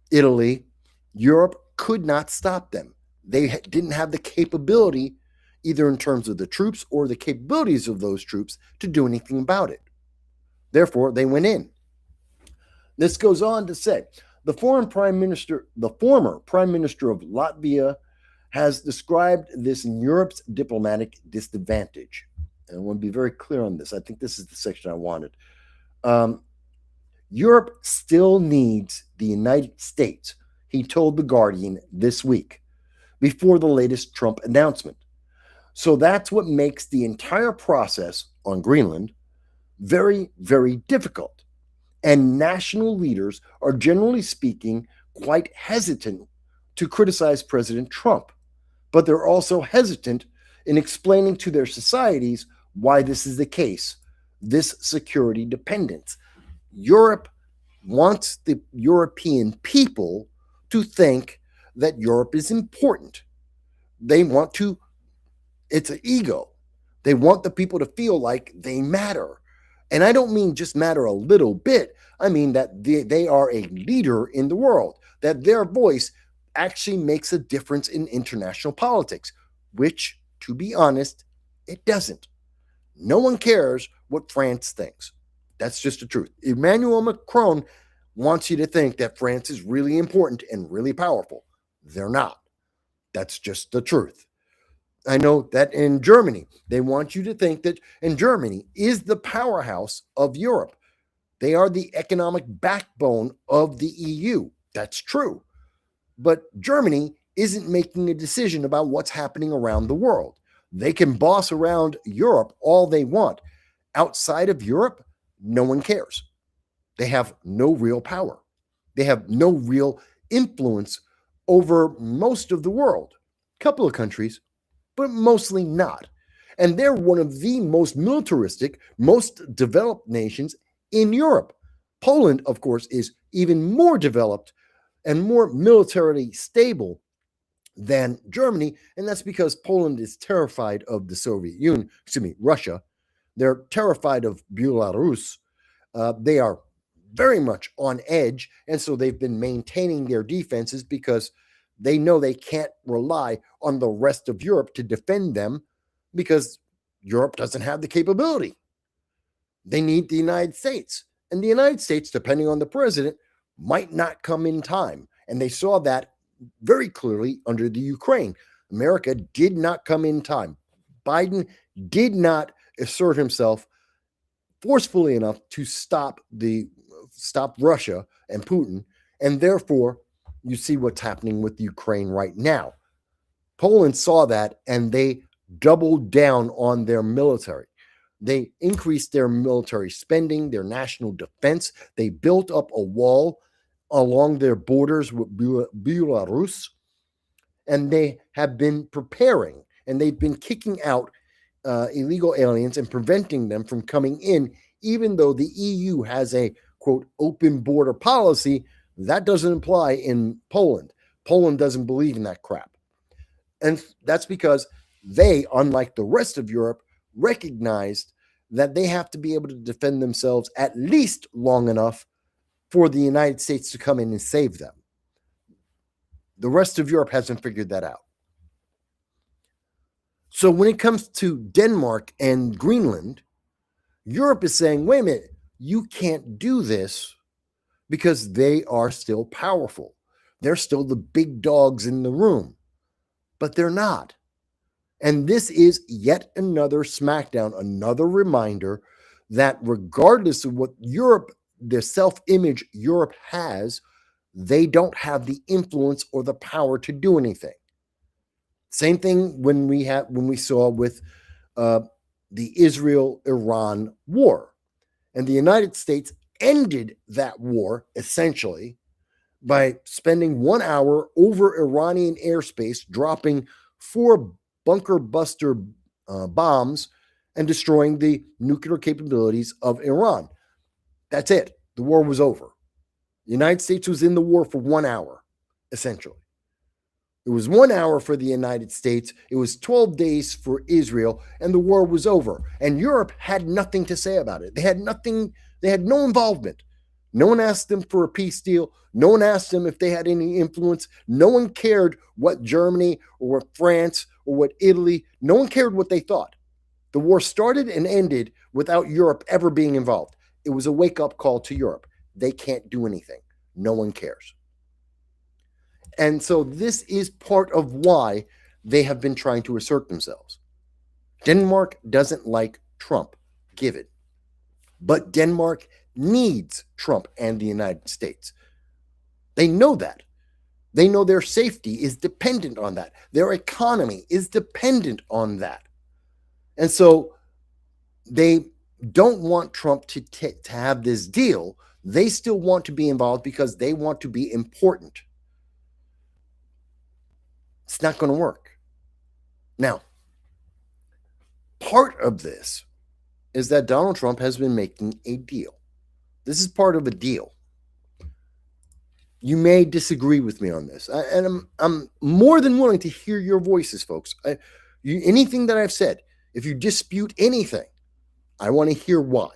Italy, Europe could not stop them. They didn't have the capability, either in terms of the troops or the capabilities of those troops, to do anything about it. Therefore, they went in. This goes on to say, the former prime minister of Latvia has described this in Europe's diplomatic disadvantage. And I want to be very clear on this. I think this is the section I wanted. Europe still needs the United States, he told The Guardian this week, before the latest Trump announcement. So that's what makes the entire process on Greenland very, very difficult. And national leaders are generally speaking quite hesitant to criticize President Trump, but they're also hesitant in explaining to their societies why this is the case, this security dependence. Europe wants the European people to think that Europe is important. They want to, it's an ego. They want the people to feel like they matter. And I don't mean just matter a little bit. I mean that they are a leader in the world, that their voice actually makes a difference in international politics, which, to be honest, it doesn't. No one cares what France thinks. That's just the truth. Emmanuel Macron wants you to think that France is really important and really powerful. They're not. That's just the truth. I know that in Germany, they want you to think that in Germany is the powerhouse of Europe. They are the economic backbone of the EU. That's true. But Germany isn't making a decision about what's happening around the world. They can boss around Europe all they want. Outside of Europe, no one cares. They have no real power. They have no real influence over most of the world. A couple of countries, but mostly not. And they're one of the most militaristic, most developed nations in Europe. Poland, of course, is even more developed and more militarily stable than Germany, and that's because Poland is terrified of the Soviet Union, Russia. They're terrified of Belarus. They are very much on edge, and so they've been maintaining their defenses because they know they can't rely on the rest of Europe to defend them because Europe doesn't have the capability. They need the United States. And the United States, depending on the president, might not come in time. And they saw that very clearly under the Ukraine. America did not come in time. Biden did not assert himself forcefully enough to stop Russia and Putin. And therefore, you see what's happening with Ukraine right now. Poland saw that and they doubled down on their military. They increased their military spending, their national defense. They built up a wall along their borders with Belarus. And they have been preparing and they've been kicking out illegal aliens and preventing them from coming in, even though the EU has a, quote, open border policy. That doesn't apply in Poland. Poland doesn't believe in that crap. And that's because they, unlike the rest of Europe, recognized that they have to be able to defend themselves at least long enough for the United States to come in and save them. The rest of Europe hasn't figured that out. So when it comes to Denmark and Greenland, Europe is saying, wait a minute, you can't do this because they are still powerful. They're still the big dogs in the room, but they're not. And this is yet another smackdown, another reminder that regardless of what Europe, the self-image Europe has, they don't have the influence or the power to do anything. Same thing when we saw with the Israel-Iran war. And the United States ended that war essentially by spending 1 hour over Iranian airspace, dropping 4 bunker buster bombs and destroying the nuclear capabilities of Iran. That's it. The war was over. The United States was in the war for 1 hour, essentially. It was 1 hour for the United States. It was 12 days for Israel, and the war was over. And Europe had nothing to say about it. They had nothing. They had no involvement. No one asked them for a peace deal. No one asked them if they had any influence. No one cared what Germany or what France or what Italy, no one cared what they thought. The war started and ended without Europe ever being involved. It was a wake-up call to Europe. They can't do anything. No one cares. And so this is part of why they have been trying to assert themselves. Denmark doesn't like Trump, give it. But Denmark needs Trump and the United States. They know that. They know their safety is dependent on that. Their economy is dependent on that. And so they don't want Trump to have this deal. They still want to be involved because they want to be important. It's not going to work. Now, part of this is that Donald Trump has been making a deal. This is part of a deal. You may disagree with me on this, and I'm more than willing to hear your voices, folks. Anything that I've said, if you dispute anything, I want to hear why.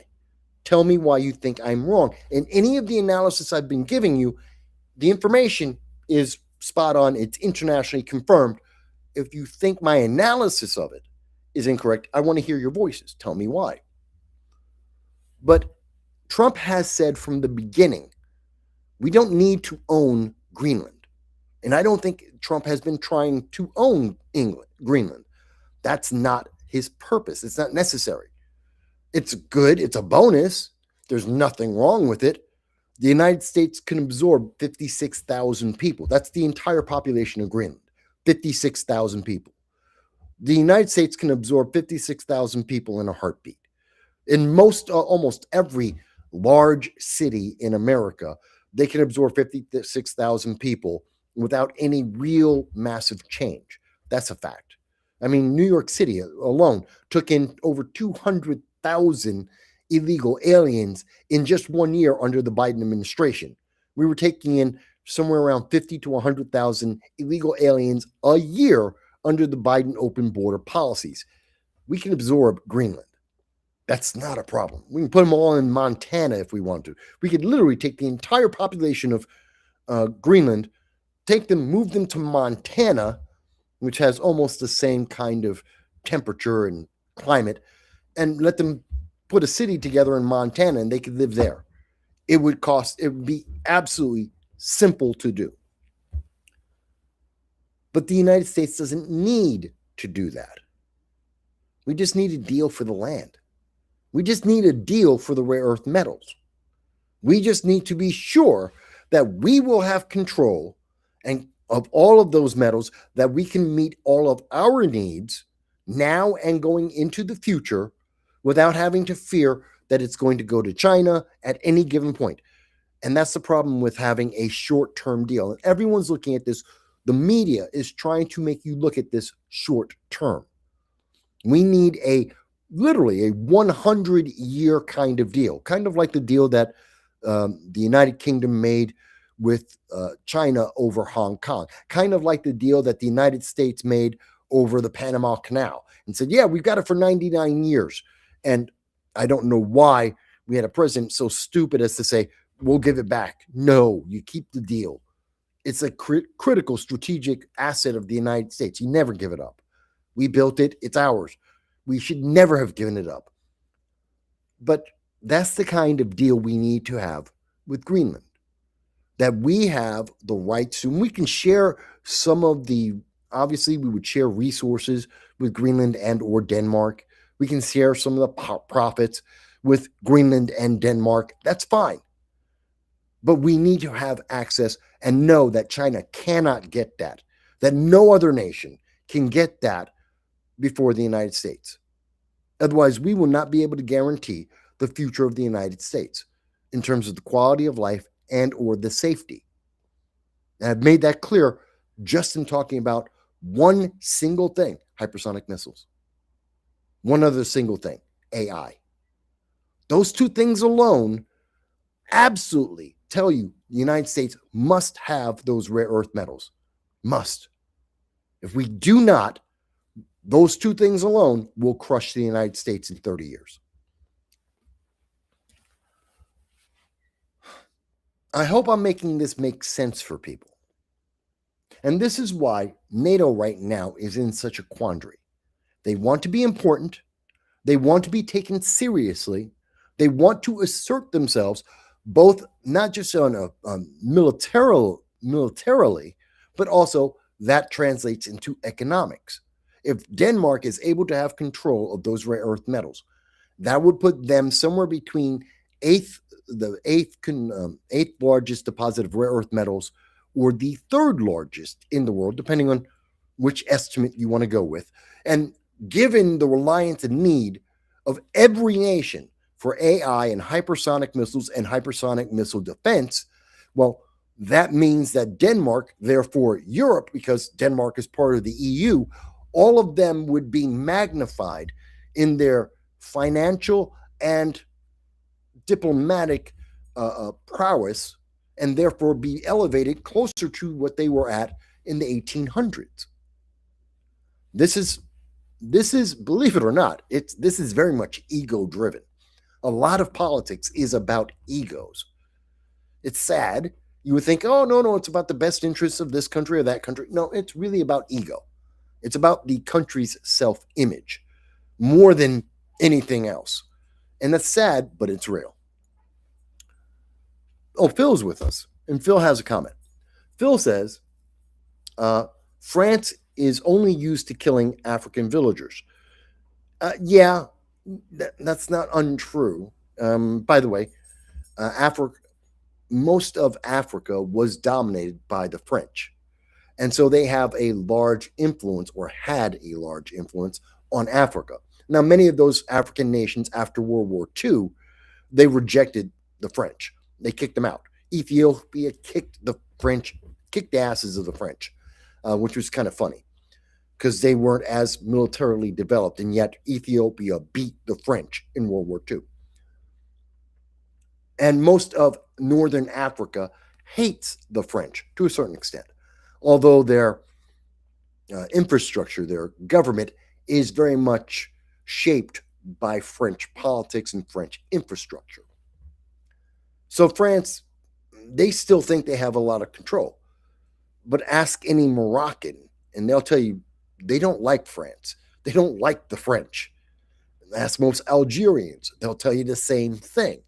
Tell me why you think I'm wrong. And any of the analysis I've been giving you, the information is spot on. It's internationally confirmed. If you think my analysis of it is incorrect, I want to hear your voices. Tell me why. But Trump has said from the beginning, we don't need to own Greenland. And I don't think Trump has been trying to own Greenland. That's not his purpose. It's not necessary. It's good. It's a bonus. There's nothing wrong with it. The United States can absorb 56,000 people. That's the entire population of Greenland, 56,000 people. The United States can absorb 56,000 people in a heartbeat. In almost every large city in America, they can absorb 56,000 people without any real massive change. That's a fact. I mean, New York City alone took in over 200,000 illegal aliens in just 1 year under the Biden administration. We were taking in somewhere around 50 to 100,000 illegal aliens a year under the Biden open border policies. We can absorb Greenland. That's not a problem. We can put them all in Montana if we want to. We could literally take the entire population of Greenland, move them to Montana, which has almost the same kind of temperature and climate, and let them put a city together in Montana and they could live there. It would be absolutely simple to do. But the United States doesn't need to do that. We just need a deal for the land. We just need a deal for the rare earth metals. We just need to be sure that we will have control and of all of those metals, that we can meet all of our needs now and going into the future without having to fear that it's going to go to China at any given point. And that's the problem with having a short-term deal. And everyone's looking at this. The media is trying to make you look at this short term. We need literally a 100-year kind of deal, kind of like the deal that the United Kingdom made with China over Hong Kong, kind of like the deal that the United States made over the Panama Canal and said, yeah, we've got it for 99 years. And I don't know why we had a president so stupid as to say, we'll give it back. No, you keep the deal. It's a critical strategic asset of the United States. You never give it up. We built it. It's ours. We should never have given it up. But that's the kind of deal we need to have with Greenland, that we have the rights to, and we can share some of obviously we would share resources with Greenland and or Denmark. We can share some of the profits with Greenland and Denmark. That's fine. But we need to have access and know that China cannot get that no other nation can get that before the United States. Otherwise, we will not be able to guarantee the future of the United States in terms of the quality of life and or the safety. And I've made that clear just in talking about one single thing, hypersonic missiles. One other single thing, AI. Those two things alone absolutely tell you the United States must have those rare earth metals. Must. If we do not, those two things alone will crush the United States in 30 years. I hope I'm making this make sense for people. And this is why NATO right now is in such a quandary. They want to be important. They want to be taken seriously. They want to assert themselves, both not just on a militarily, but also that translates into economics. If Denmark is able to have control of those rare earth metals, that would put them somewhere between the eighth largest deposit of rare earth metals or the third largest in the world, depending on which estimate you want to go with. And given the reliance and need of every nation for AI and hypersonic missiles and hypersonic missile defense, well, that means that Denmark, therefore Europe, because Denmark is part of the EU, all of them would be magnified in their financial and diplomatic prowess, and therefore be elevated closer to what they were at in the 1800s. This is, believe it or not, this is very much ego-driven. A lot of politics is about egos. It's sad. You would think, oh, no, it's about the best interests of this country or that country. No, it's really about ego. It's about the country's self-image more than anything else. And that's sad, but it's real. Oh, Phil's with us, and Phil has a comment. Phil says, France is only used to killing African villagers. Yeah, that's not untrue. By the way, most of Africa was dominated by the French. And so they have a large influence, or had a large influence, on Africa. Now, many of those African nations after World War II, they rejected the French. They kicked them out. Ethiopia kicked the asses of the French, which was kind of funny because they weren't as militarily developed, and yet Ethiopia beat the French in World War II. And most of Northern Africa hates the French to a certain extent, although their infrastructure, their government, is very much shaped by French politics and French infrastructure. So France, they still think they have a lot of control. But ask any Moroccan, and they'll tell you they don't like France. They don't like the French. Ask most Algerians, they'll tell you the same thing.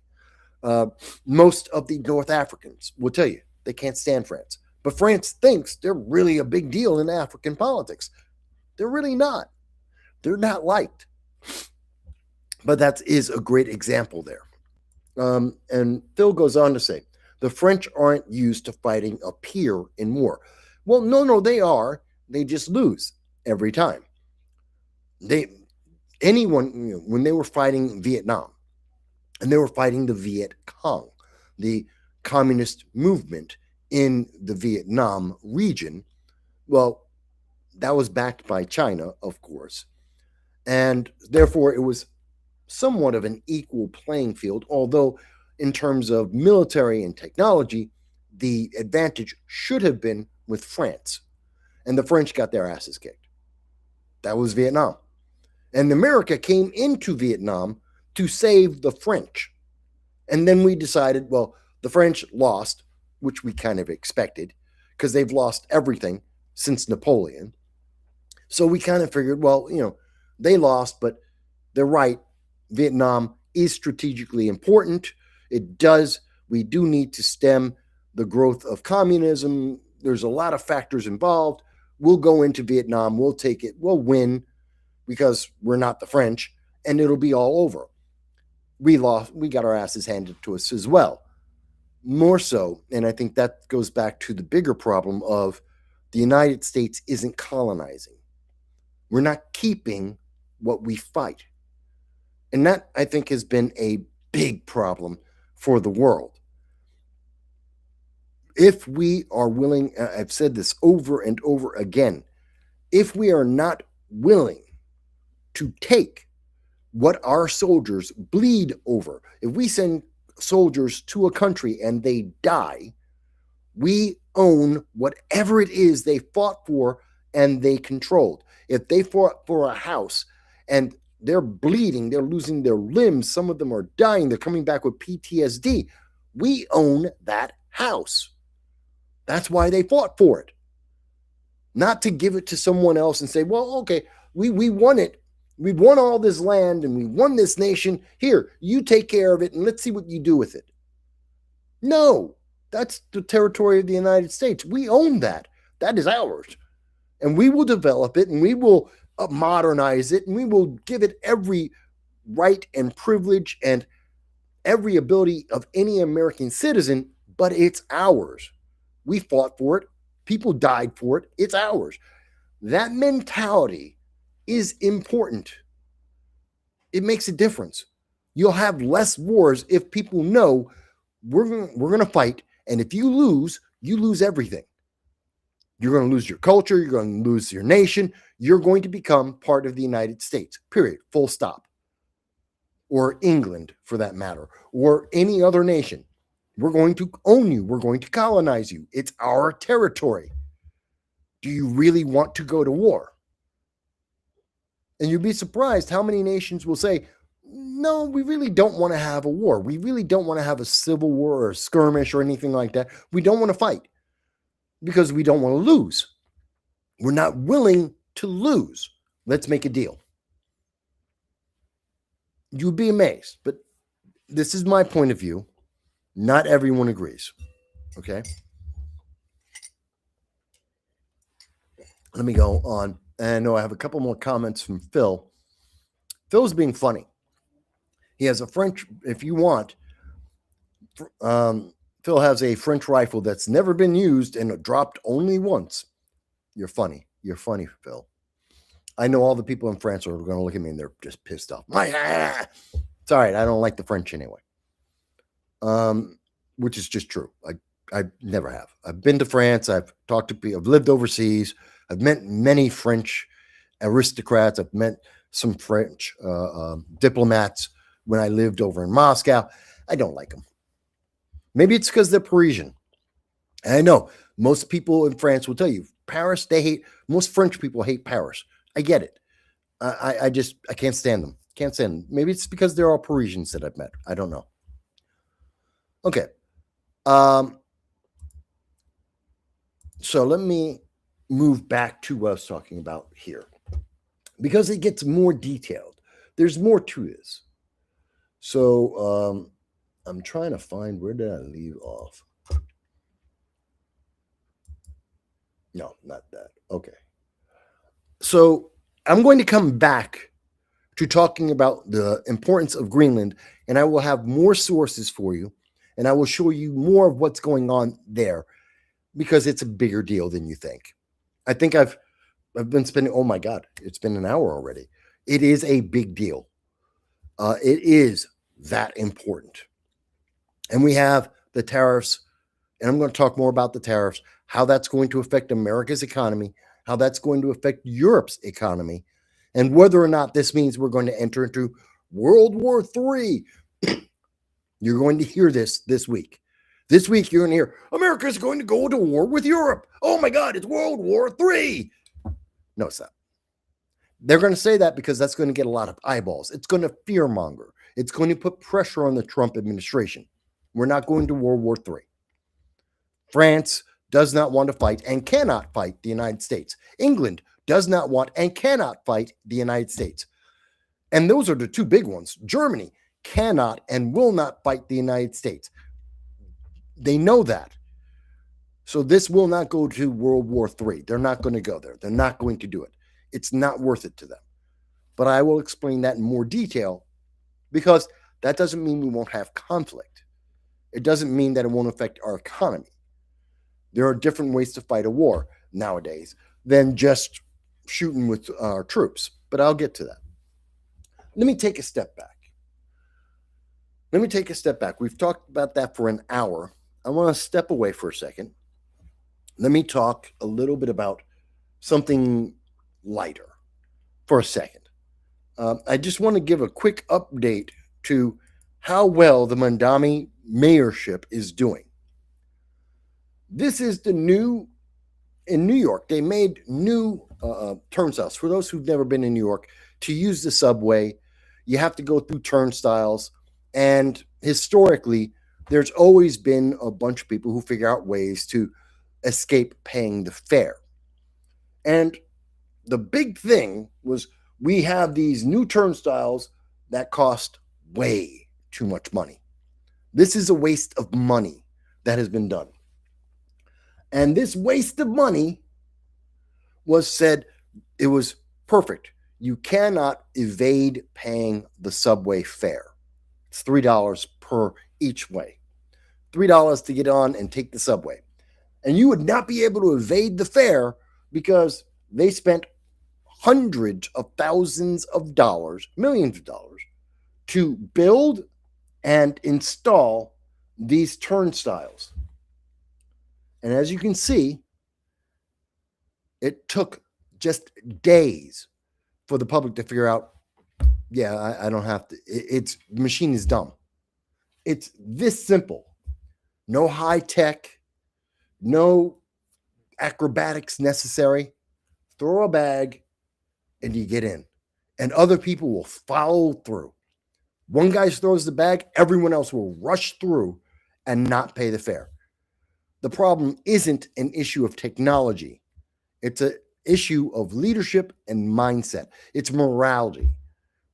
Most of the North Africans will tell you they can't stand France. But France thinks they're really a big deal in African politics. They're really not. They're not liked. But that is a great example there. And Phil goes on to say, the French aren't used to fighting a peer in war. Well, no, they are. They just lose every time. When they were fighting Vietnam, and they were fighting the Viet Cong, the communist movement in the Vietnam region, well, that was backed by China, of course. And therefore, it was somewhat of an equal playing field, although in terms of military and technology, the advantage should have been with France. And the French got their asses kicked. That was Vietnam. And America came into Vietnam to save the French. And then we decided, well, the French lost, which we kind of expected, because they've lost everything since Napoleon. So we kind of figured, well, they lost, but they're right. Vietnam is strategically important. We do need to stem the growth of communism. There's a lot of factors involved. We'll go into Vietnam. We'll take it. We'll win because we're not the French, and it'll be all over. We lost. We got our asses handed to us as well. More so, and I think that goes back to the bigger problem of the United States isn't colonizing. We're not keeping what we fight. And that, I think, has been a big problem for the world. If we are willing, I've said this over and over again, if we are not willing to take what our soldiers bleed over, if we send soldiers to a country and they die, we own whatever it is they fought for and they controlled. If they fought for a house and they're bleeding, they're losing their limbs, some of them are dying, they're coming back with PTSD, we own that house. That's why they fought for it. Not to give it to someone else and say, well, okay, we won it. We won all this land and we won this nation. Here, you take care of it and let's see what you do with it. No, that's the territory of the United States. We own that. That is ours. And we will develop it and we will modernize it and we will give it every right and privilege and every ability of any American citizen, but it's ours. We fought for it. People died for it. It's ours. That mentality is important. It makes a difference. You'll have less wars if people know we're going to fight, and if you lose everything. You're going to lose your culture. You're going to lose your nation. You're going to become part of the United States, period, full stop. Or England, for that matter, or any other nation. We're going to own you. We're going to colonize you. It's our territory. Do you really want to go to war? And you'd be surprised how many nations will say, no, we really don't want to have a war. We really don't want to have a civil war or a skirmish or anything like that. We don't want to fight because we don't want to lose. We're not willing to lose. Let's make a deal. You'd be amazed, but this is my point of view. Not everyone agrees. Okay. Let me go on. And I know I have a couple more comments from Phil. Phil's being funny. He has a French, if you want, Phil has a French rifle that's never been used and dropped only once. You're funny. You're funny, Phil. I know all the people in France are going to look at me and they're just pissed off. It's all right. I don't like the French anyway. Which is just true. I never have. I've been to France. I've talked to people. I've lived overseas. I've met many French aristocrats. I've met some French diplomats when I lived over in Moscow. I don't like them. Maybe it's because they're Parisian. And I know most people in France will tell you, Paris, most French people hate Paris. I get it. I can't stand them. Can't stand them. Maybe it's because they're all Parisians that I've met. I don't know. Okay. So let me move back to what I was talking about here because it gets more detailed. There's more to this. So I'm trying to find, where did I leave off? No, not that. Okay. So I'm going to come back to talking about the importance of Greenland, and I will have more sources for you, and I will show you more of what's going on there because it's a bigger deal than you think. I think I've been spending, oh my God, it's been an hour already. It is a big deal. It is that important. And we have the tariffs, and I'm going to talk more about the tariffs, how that's going to affect America's economy, how that's going to affect Europe's economy, and whether or not this means we're going to enter into World War III. You're going to hear this week. This week, you're going to hear, America's going to go to war with Europe. Oh my God, it's World War III. No, it's not. They're going to say that because that's going to get a lot of eyeballs. It's going to fearmonger. It's going to put pressure on the Trump administration. We're not going to World War III. France does not want to fight and cannot fight the United States. England does not want and cannot fight the United States. And those are the two big ones. Germany cannot and will not fight the United States. They know that. So this will not go to World War III. They're not going to go there. They're not going to do it. It's not worth it to them. But I will explain that in more detail because that doesn't mean we won't have conflict. It doesn't mean that it won't affect our economy. There are different ways to fight a war nowadays than just shooting with our troops. But I'll get to that. Let me take a step back. We've talked about that for an hour. I want to step away for a second. Let me talk a little bit about something lighter for a second. I just want to give a quick update to how well the Mandami mayorship is doing. This is the new, in New York, they made new turnstiles. For those who've never been in New York, to use the subway, you have to go through turnstiles. And historically, there's always been a bunch of people who figure out ways to escape paying the fare. And the big thing was we have these new turnstiles that cost way too much money. This is a waste of money that has been done. And this waste of money was said, it was perfect. You cannot evade paying the subway fare. It's $3 per each way. $3 to get on and take the subway. And you would not be able to evade the fare because they spent hundreds of thousands of dollars, millions of dollars, to build and install these turnstiles. And as you can see, it took just days for the public to figure out, yeah, I don't have to. It's the machine is dumb. It's this simple. No high tech, no acrobatics necessary. Throw a bag and you get in. And other people will follow through. One guy throws the bag, everyone else will rush through and not pay the fare. The problem isn't an issue of technology. It's an issue of leadership and mindset. It's morality.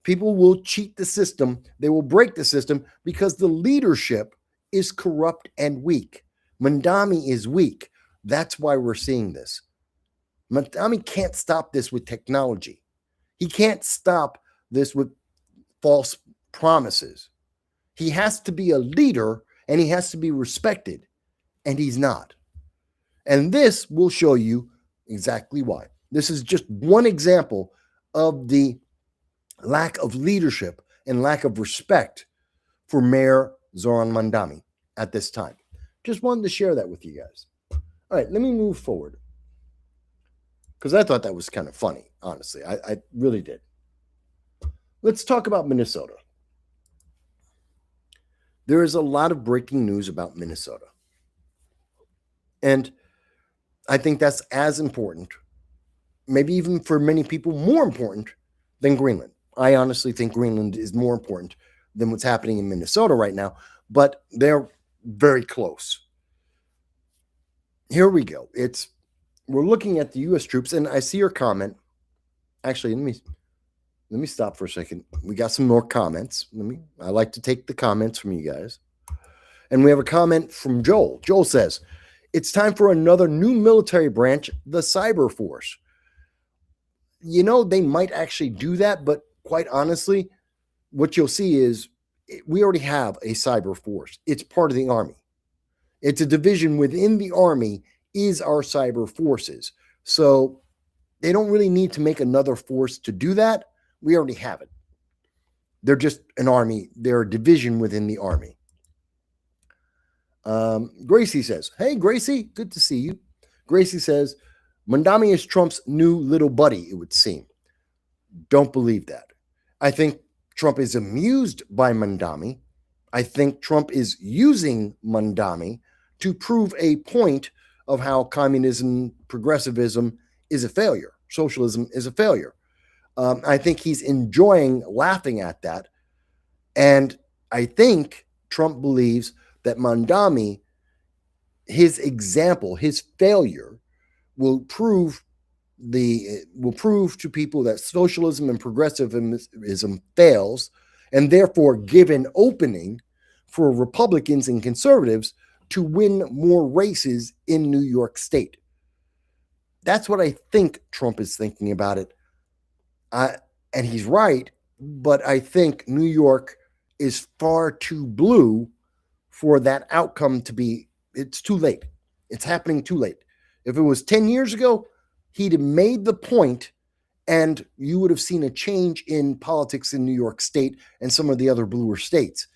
People will cheat the system. They will break the system because the leadership is corrupt and weak. Mandami is weak. That's why we're seeing this. Mandami can't stop this with technology. He can't stop this with false promises. He has to be a leader and he has to be respected, and he's not. And this will show you exactly why. This is just one example of the lack of leadership and lack of respect for Mayor Zoran Mandami at this time. Just wanted to share that with you guys. All right, let me move forward because I thought that was kind of funny, honestly. I really did. Let's talk about Minnesota. There is a lot of breaking news about Minnesota. And I think that's as important, maybe even for many people more important than Greenland. I honestly think Greenland is more important than what's happening in Minnesota right now, but they're very close. Here we go. We're looking at the U.S. troops, and I see your comment. Actually, let me stop for a second. We got some more comments. I like to take the comments from you guys. And we have a comment from Joel. Joel says, it's time for another new military branch, the Cyber Force. You know, they might actually do that, but quite honestly, what you'll see is we already have a Cyber Force. It's part of the Army. It's a division within the Army is our cyber forces. So they don't really need to make another force to do that. We already have it. They're just an army. They're a division within the Army. Gracie says, hey, Gracie, good to see you. Gracie says, Mandami is Trump's new little buddy, it would seem. Don't believe that. I think Trump is amused by Mandami. I think Trump is using Mandami to prove a point of how communism, progressivism is a failure. Socialism is a failure. I think he's enjoying laughing at that. And I think Trump believes that Mandami, his example, his failure, will prove to people that socialism and progressivism fails, and therefore give an opening for Republicans and conservatives to win more races in New York State. That's what I think Trump is thinking about it. And he's right, but I think New York is far too blue for that outcome to be, it's too late. It's happening too late. If it was 10 years ago, he'd have made the point and you would have seen a change in politics in New York State and some of the other bluer states.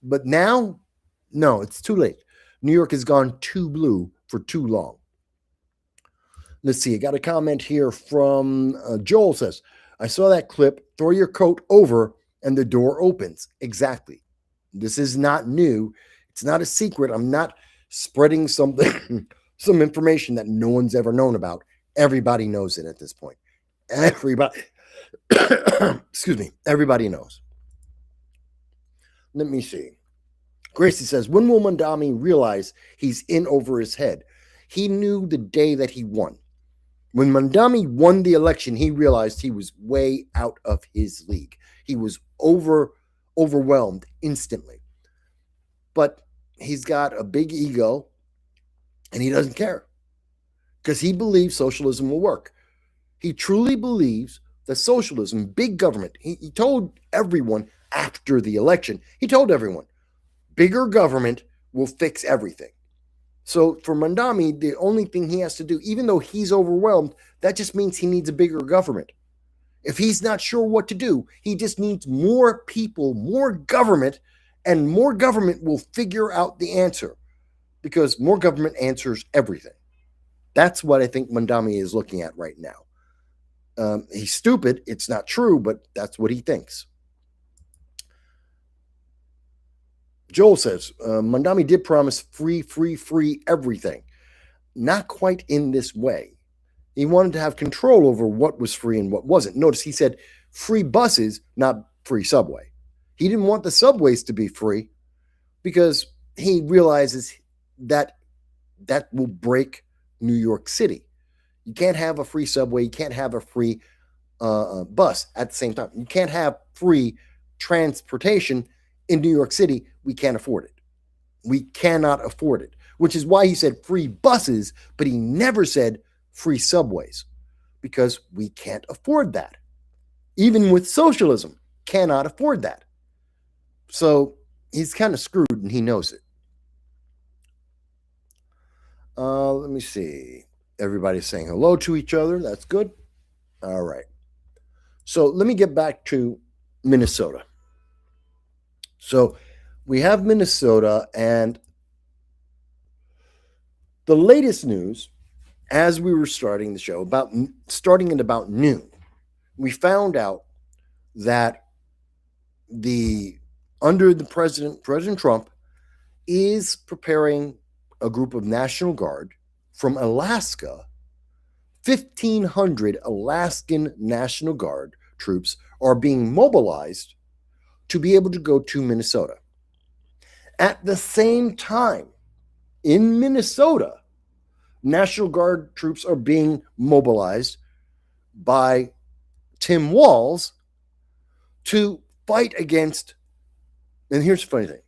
But now, no, it's too late. New York has gone too blue for too long. Let's see. I got a comment here from Joel says, I saw that clip. Throw your coat over and the door opens. Exactly. This is not new. It's not a secret. I'm not spreading something, some information that no one's ever known about. Everybody knows it at this point. Everybody, excuse me, everybody knows. Let me see. Gracie says, when will Mandami realize he's in over his head? He knew the day that he won. When Mandami won the election, he realized he was way out of his league. He was overwhelmed instantly. But he's got a big ego, and he doesn't care because he believes socialism will work. He truly believes that socialism, big government, he told everyone after the election, he told everyone, bigger government will fix everything. So for Mandami, the only thing he has to do, even though he's overwhelmed, that just means he needs a bigger government. If he's not sure what to do, he just needs more people, more government, and more government will figure out the answer, because more government answers everything. That's what I think Mandami is looking at right now. He's stupid. It's not true, but that's what he thinks. Joel says, Mandami did promise free everything. Not quite in this way. He wanted to have control over what was free and what wasn't. Notice he said free buses, not free subway. He didn't want the subways to be free because he realizes that that will break New York City. You can't have a free subway. You can't have a free bus at the same time. You can't have free transportation in New York City. We can't afford it. We cannot afford it, which is why he said free buses, but he never said free subways, because we can't afford that. Even with socialism, cannot afford that. So he's kind of screwed, and he knows it. Let me see. Everybody's saying hello to each other. That's good. All right. So let me get back to Minnesota. So we have Minnesota, and the latest news, as we were starting the show, starting at about noon, we found out that under the President Trump is preparing a group of National Guard from Alaska. 1,500 Alaskan National Guard troops are being mobilized to be able to go to Minnesota. At the same time, in Minnesota, National Guard troops are being mobilized by Tim Walz to fight against, and here's the funny thing.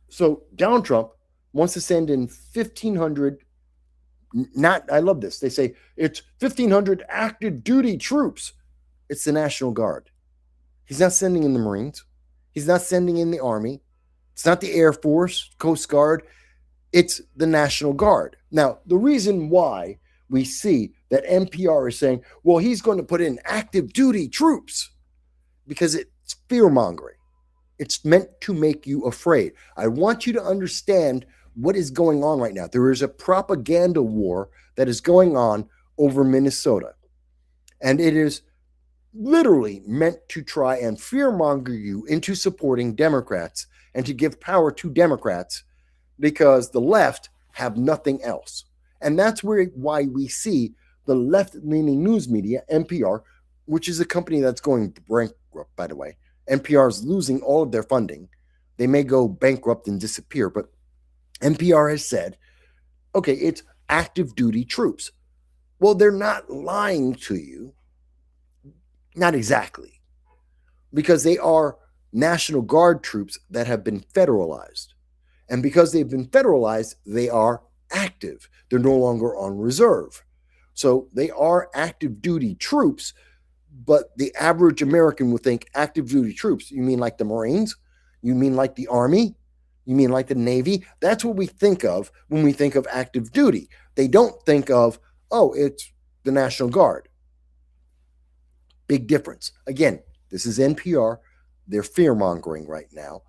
So Donald Trump wants to send in 1,500, I love this. They say it's 1,500 active duty troops. It's the National Guard. He's not sending in the Marines. He's not sending in the Army. It's not the Air Force, Coast Guard. It's the National Guard. Now, the reason why we see that NPR is saying, well, he's going to put in active duty troops, because it's fear-mongering. It's meant to make you afraid. I want you to understand what is going on right now. There is a propaganda war that is going on over Minnesota, and it is literally meant to try and fear-monger you into supporting Democrats and to give power to Democrats, because the left have nothing else. And that's why we see the left-leaning news media, NPR, which is a company that's going bankrupt, by the way. NPR is losing all of their funding. They may go bankrupt and disappear, but NPR has said, okay, it's active duty troops. Well, they're not lying to you. Not exactly. Because they are National Guard troops that have been federalized. And because they've been federalized, they are active. They're no longer on reserve. So they are active duty troops, but the average American would think active duty troops. You mean like the Marines? You mean like the Army? You mean like the Navy? That's what we think of when we think of active duty. They don't think of, oh, it's the National Guard. Big difference. Again, this is NPR. They're fear-mongering right now,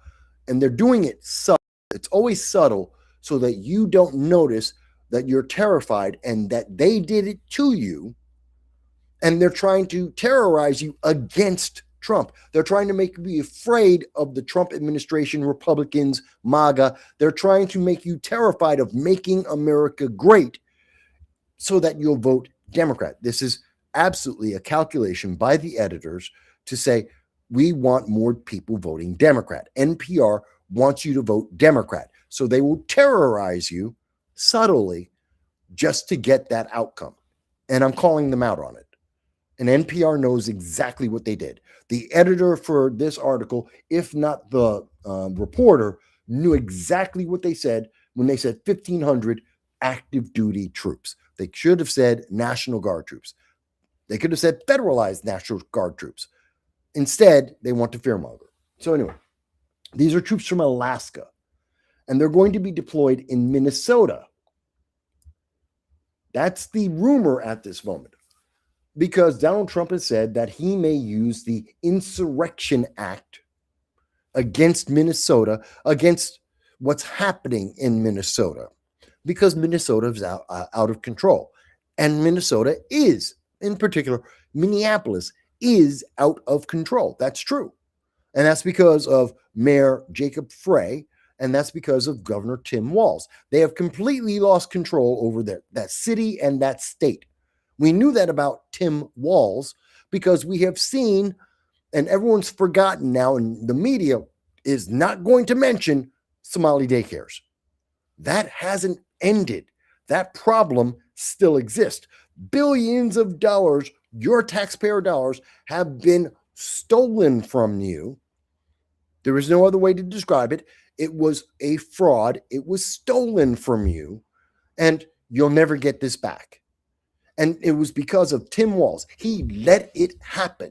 and they're doing it subtle. It's always subtle so that you don't notice that you're terrified and that they did it to you, and they're trying to terrorize you against Trump. They're trying to make you be afraid of the Trump administration, Republicans, MAGA. They're trying to make you terrified of making America great so that you'll vote Democrat. This is absolutely a calculation by the editors to say, we want more people voting Democrat. NPR wants you to vote Democrat. So they will terrorize you subtly just to get that outcome. And I'm calling them out on it. And NPR knows exactly what they did. The editor for this article, if not the reporter, knew exactly what they said when they said 1,500 active duty troops. They should have said National Guard troops. They could have said federalized National Guard troops. Instead, they want to fearmonger. So anyway, these are troops from Alaska, and they're going to be deployed in Minnesota. That's the rumor at this moment, because Donald Trump has said that he may use the Insurrection Act against Minnesota, against what's happening in Minnesota, because Minnesota is out of control. And Minnesota is, in particular, Minneapolis is out of control. That's true. And that's because of Mayor Jacob Frey, and that's because of Governor Tim Walz. They have completely lost control over that city and that state. We knew that about Tim Walz because we have seen, and everyone's forgotten now, and the media is not going to mention Somali daycares. That hasn't ended. That problem still exists. Billions of dollars, your taxpayer dollars, have been stolen from you. There is no other way to describe it. It was a fraud. It was stolen from you, and you'll never get this back. And it was because of Tim Walz. He let it happen.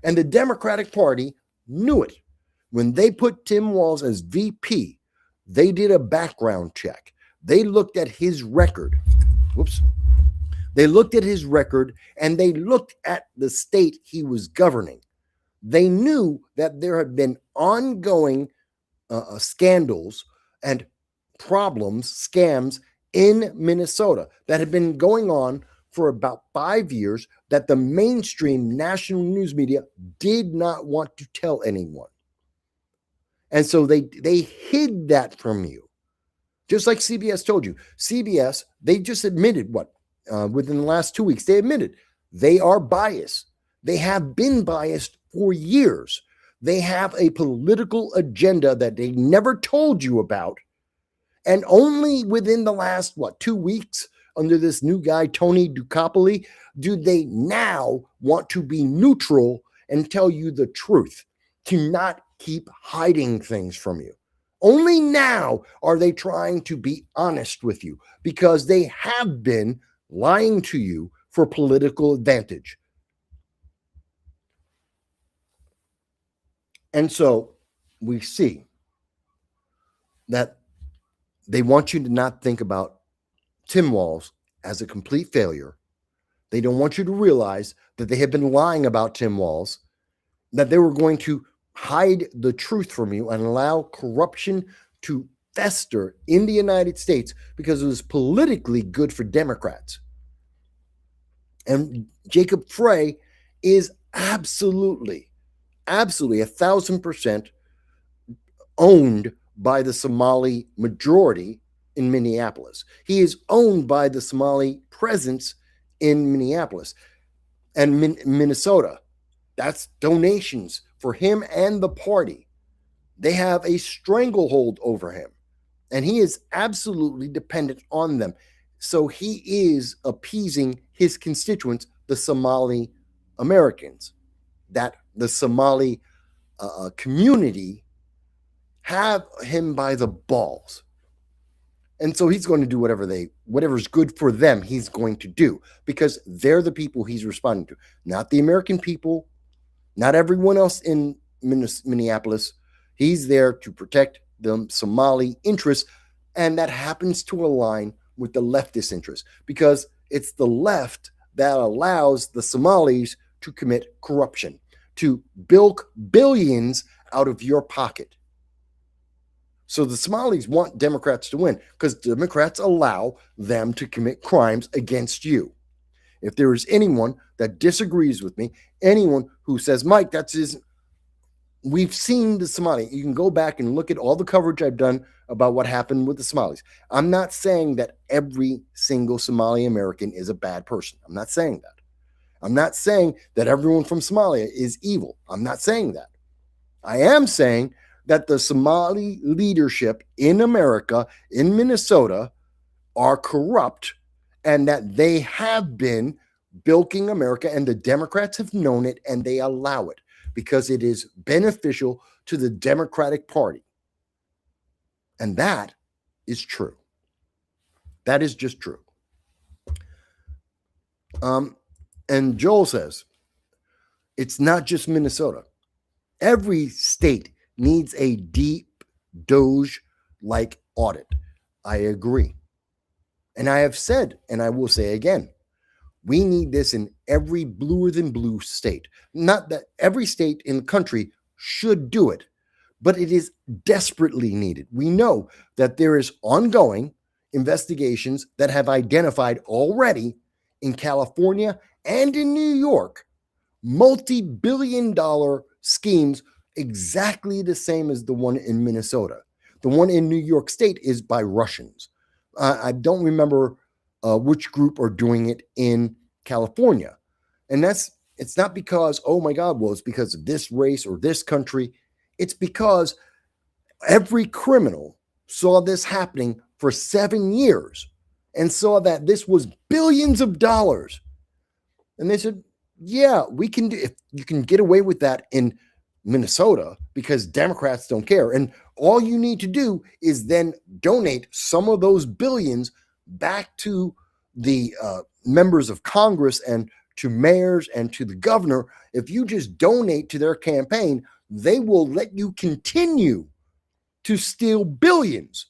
And the Democratic Party knew it. When they put Tim Walz as VP, they did a background check. They looked at his record. Whoops. They looked at his record, and they looked at the state he was governing. They knew that there had been ongoing scandals and problems, scams in Minnesota that had been going on for about 5 years that the mainstream national news media did not want to tell anyone. And so they hid that from you. Just like CBS told you. CBS, they just admitted within the last 2 weeks, they admitted they are biased. They have been biased for years. They have a political agenda that they never told you about. And only within the last, 2 weeks, under this new guy, Tony Ducapoli, do they now want to be neutral and tell you the truth, to not keep hiding things from you. Only now are they trying to be honest with you, because they have been lying to you for political advantage. And so we see that they want you to not think about Tim Walz as a complete failure. They don't want you to realize that they have been lying about Tim Walz, that they were going to hide the truth from you and allow corruption to fester in the United States because it was politically good for Democrats. And Jacob Frey is absolutely 1,000% owned by the Somali majority in Minneapolis. He is owned by the Somali presence in Minneapolis and Minnesota. That's donations for him and the party. They have a stranglehold over him, and he is absolutely dependent on them. So he is appeasing his constituents, the Somali Americans, that the Somali community have him by the balls. And so he's going to do whatever's good for them, he's going to do, because they're the people he's responding to, not the American people, not everyone else in Minneapolis. He's there to protect the Somali interests, and that happens to align with the leftist interests, because it's the left that allows the Somalis to commit corruption, to bilk billions out of your pocket. So the Somalis want Democrats to win because Democrats allow them to commit crimes against you. If there is anyone that disagrees with me, anyone who says, Mike, we've seen the Somali. You can go back and look at all the coverage I've done about what happened with the Somalis. I'm not saying that every single Somali American is a bad person. I'm not saying that. I'm not saying that everyone from Somalia is evil. I'm not saying that. I am saying that the Somali leadership in America, in Minnesota, are corrupt, and that they have been bilking America, and the Democrats have known it, and they allow it because it is beneficial to the Democratic Party. And that is true. That is just true. And Joel says, it's not just Minnesota. Every state needs a deep Doge-like audit. I agree. And I have said, and I will say again, we need this in every bluer than blue state. Not that every state in the country should do it, but it is desperately needed. We know that there is ongoing investigations that have identified already in California and in New York multi-billion-dollar schemes exactly the same as the one in Minnesota. The one in New York State is by Russians. I don't remember which group are doing it in California. And it's not because, oh my God, well, it's because of this race or this country. It's because every criminal saw this happening for 7 years and saw that this was billions of dollars. And they said, yeah, we can do, if you can get away with that in Minnesota because Democrats don't care. And all you need to do is then donate some of those billions back to the members of Congress and to mayors and to the governor. If you just donate to their campaign, they will let you continue to steal billions.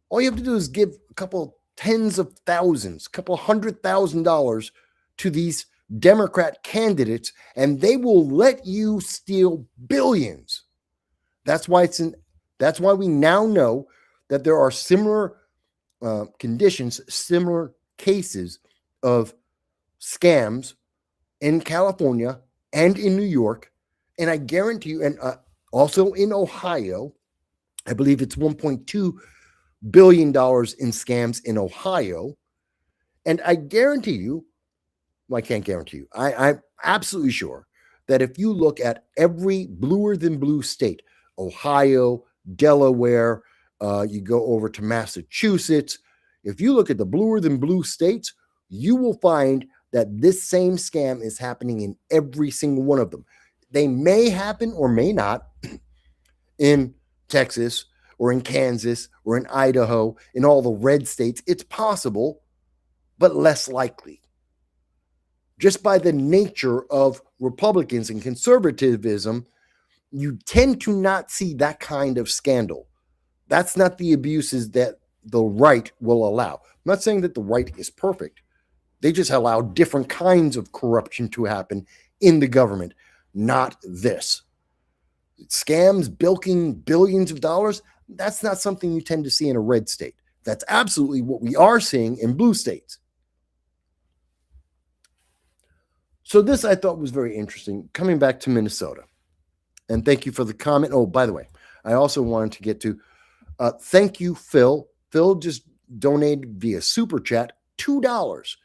All you have to do is give a couple tens of thousands, a couple $100,000 to these Democrat candidates, and they will let you steal billions. That's why we now know that there are similar conditions, similar cases of scams in California and in New York. And I guarantee you, and also in Ohio, I believe it's $1.2 billion in scams in Ohio. And I guarantee you, well, I can't guarantee you, I'm absolutely sure that if you look at every bluer than blue state, Ohio, Delaware, you go over to Massachusetts, if you look at the bluer than blue states, you will find that this same scam is happening in every single one of them. They may happen or may not in Texas or in Kansas or in Idaho, in all the red states. It's possible, but less likely. Just by the nature of Republicans and conservatism, you tend to not see that kind of scandal. That's not the abuses that the right will allow. I'm not saying that the right is perfect. They just allow different kinds of corruption to happen in the government, not this. Scams bilking billions of dollars, that's not something you tend to see in a red state. That's absolutely what we are seeing in blue states. So this I thought was very interesting. Coming back to Minnesota. And thank you for the comment. Oh, by the way, I also wanted to get to thank you, Phil. Phil just donated via Super Chat $2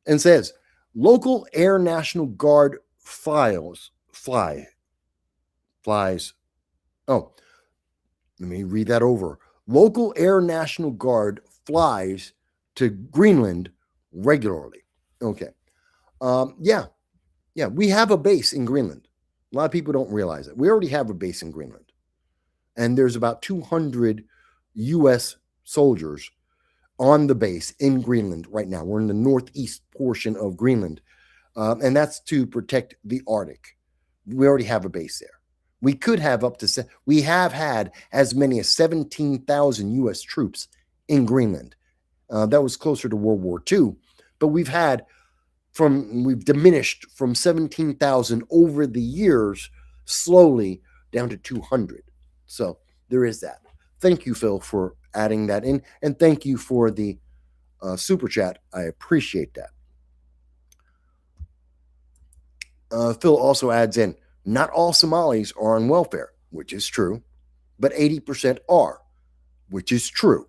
and says, local Air National Guard flies. Oh, let me read that over. Local Air National Guard flies to Greenland regularly. Okay. Yeah, we have a base in Greenland. A lot of people don't realize it. We already have a base in Greenland. And there's about 200 U.S. soldiers on the base in Greenland right now. We're in the northeast portion of Greenland. And that's to protect the Arctic. We already have a base there. We could have we have had as many as 17,000 U.S. troops in Greenland. That was closer to World War II. But we've diminished from 17,000 over the years slowly down to 200. So there is that. Thank you, Phil, for adding that in. And thank you for the Super Chat. I appreciate that. Phil also adds in, not all Somalis are on welfare, which is true, but 80% are, which is true.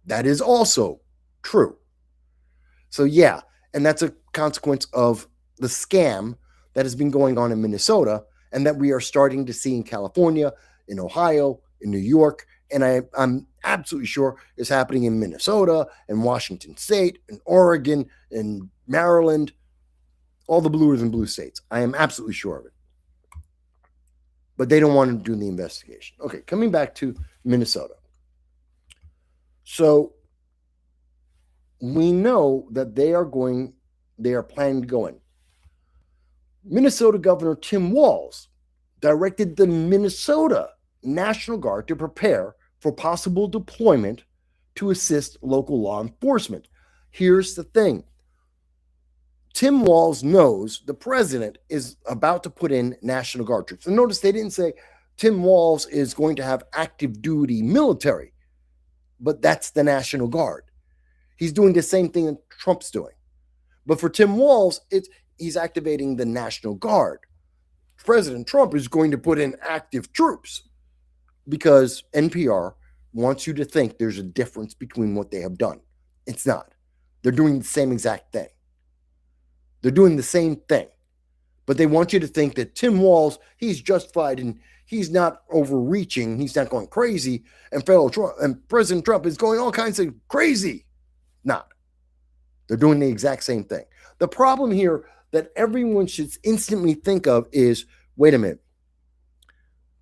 That is also true. So yeah, and that's a consequence of the scam that has been going on in Minnesota and that we are starting to see in California, in Ohio, in New York, and I'm absolutely sure is happening in Minnesota and Washington State and Oregon and Maryland, all the bluer than blue states. I am absolutely sure of it. But they don't want to do the investigation. Okay, coming back to Minnesota. So we know that they are planning to go in. Minnesota Governor Tim Walz directed the Minnesota National Guard to prepare for possible deployment to assist local law enforcement. Here's the thing. Tim Walz knows the president is about to put in National Guard troops. And notice they didn't say Tim Walz is going to have active duty military, but that's the National Guard. He's doing the same thing that Trump's doing. But for Tim Walz, he's activating the National Guard. President Trump is going to put in active troops because NPR wants you to think there's a difference between what they have done. It's not. They're doing the same exact thing. They're doing the same thing. But they want you to think that Tim Walz, he's justified and he's not overreaching. He's not going crazy. And President Trump is going all kinds of crazy. Not. They're doing the exact same thing. The problem here that everyone should instantly think of is, wait a minute.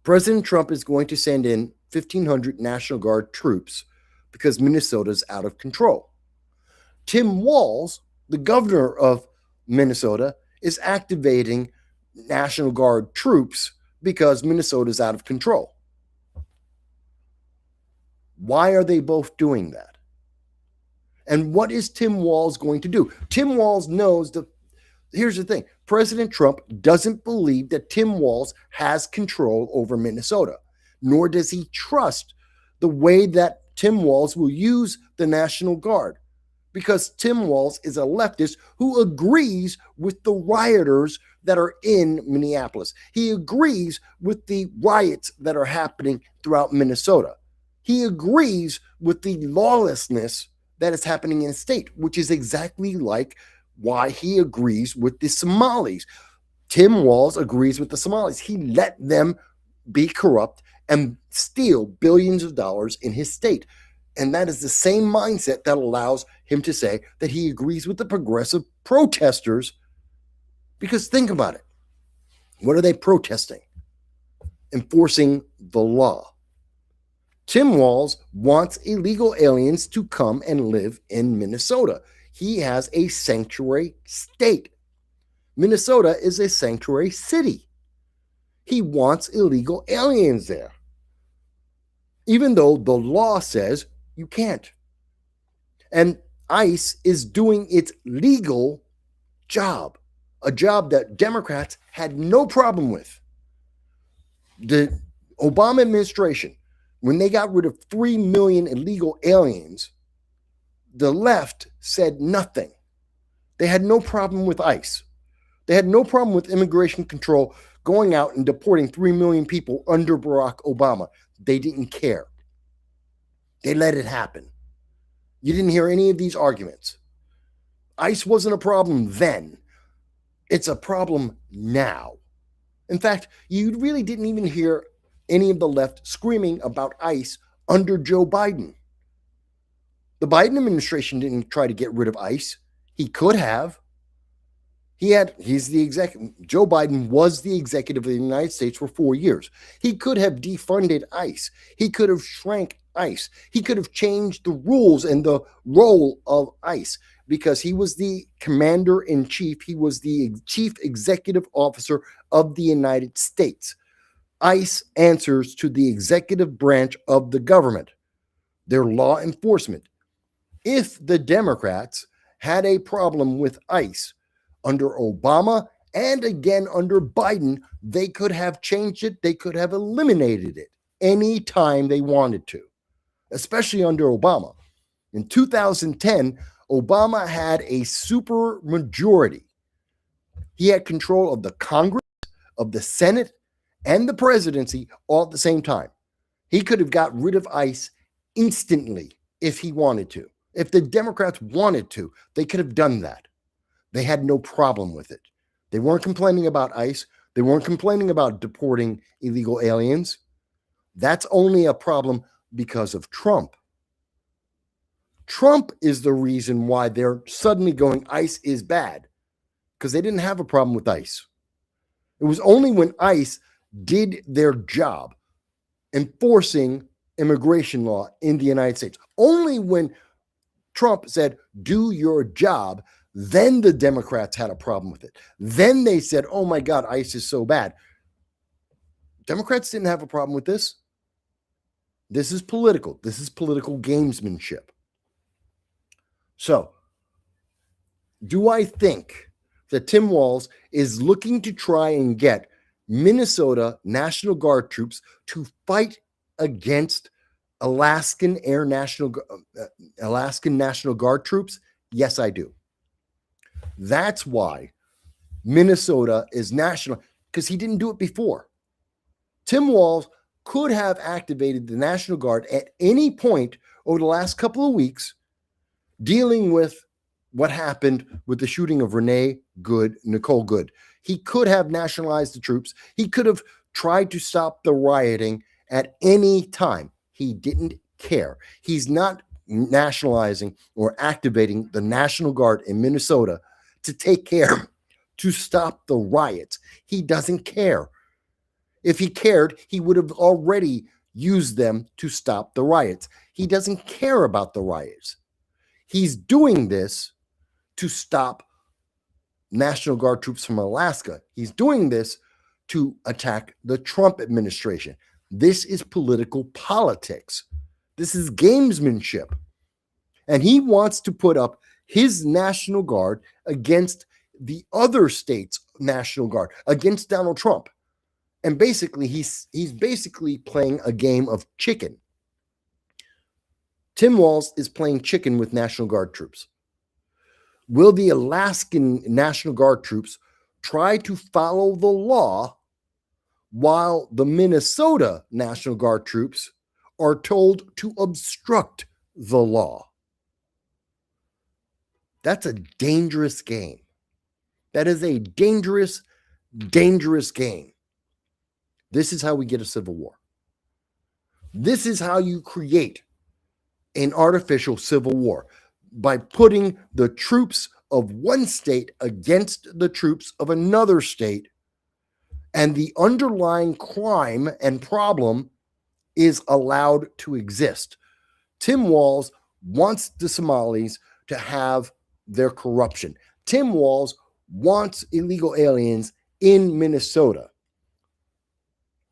President Trump is going to send in 1,500 National Guard troops because Minnesota's out of control. Tim Walz, the governor of Minnesota, is activating National Guard troops because Minnesota's out of control. Why are they both doing that? And what is Tim Walz going to do? Tim Walz knows that, here's the thing, President Trump doesn't believe that Tim Walz has control over Minnesota, nor does he trust the way that Tim Walz will use the National Guard, because Tim Walz is a leftist who agrees with the rioters that are in Minneapolis. He agrees with the riots that are happening throughout Minnesota. He agrees with the lawlessness that is happening in the state, which is exactly like why he agrees with the Somalis. Tim Walz agrees with the Somalis. He let them be corrupt and steal billions of dollars in his state. And that is the same mindset that allows him to say that he agrees with the progressive protesters. Because think about it. What are they protesting? Enforcing the law. Tim Walz wants illegal aliens to come and live in Minnesota. He has a sanctuary state. Minnesota is a sanctuary city. He wants illegal aliens there, even though the law says you can't. And ICE is doing its legal job, a job that Democrats had no problem with. The Obama administration, when they got rid of 3 million illegal aliens, the left said nothing. They had no problem with ICE. They had no problem with immigration control going out and deporting 3 million people under Barack Obama. They didn't care. They let it happen. You didn't hear any of these arguments. ICE wasn't a problem then. It's a problem now. In fact, you really didn't even hear any of the left screaming about ICE under Joe Biden. The Biden administration didn't try to get rid of ICE. He could have. He's the executive. Joe Biden was the executive of the United States for 4 years. He could have defunded ICE. He could have shrank ICE. He could have changed the rules and the role of ICE because he was the commander-in-chief. He was the chief executive officer of the United States. ICE answers to the executive branch of the government. They're law enforcement. If the Democrats had a problem with ICE under Obama and again under Biden, they could have changed it. They could have eliminated it anytime they wanted to, especially under Obama. In 2010, Obama had a super majority. He had control of the Congress, of the Senate, and the presidency all at the same time. He could have got rid of ICE instantly if he wanted to. If the Democrats wanted to, they could have done that. They had no problem with it. They weren't complaining about ICE. They weren't complaining about deporting illegal aliens. That's only a problem because of Trump. Trump is the reason why they're suddenly going, ICE is bad, because they didn't have a problem with ICE. It was only when ICE did their job enforcing immigration law in the United States. Only when Trump said, do your job, then the Democrats had a problem with it. Then they said, oh my God, ICE is so bad. Democrats didn't have a problem with this. This is political. This is political gamesmanship. So, do I think that Tim Walz is looking to try and get Minnesota National Guard troops to fight against Alaskan National Guard troops? Yes, I do. That's why Minnesota is national, because he didn't do it before. Tim Walz could have activated the National Guard at any point over the last couple of weeks, dealing with what happened with the shooting of Nicole Good. He could have nationalized the troops. He could have tried to stop the rioting at any time. He didn't care. He's not nationalizing or activating the National Guard in Minnesota to take care, to stop the riots. He doesn't care. If he cared, he would have already used them to stop the riots. He doesn't care about the riots. He's doing this to stop National Guard troops from Alaska. He's doing this to attack the Trump administration. This is political politics. This is gamesmanship. And he wants to put up his National Guard against the other states' National Guard, against Donald Trump. And basically, he's basically playing a game of chicken. Tim Walz is playing chicken with National Guard troops. Will the Alaskan National Guard troops try to follow the law while the Minnesota National Guard troops are told to obstruct the law? That's a dangerous game. That is a dangerous, dangerous game. This is how we get a civil war. This is how you create an artificial civil war, by putting the troops of one state against the troops of another state, and the underlying crime and problem is allowed to exist. Tim Walz wants the Somalis to have their corruption. Tim Walz wants illegal aliens in Minnesota.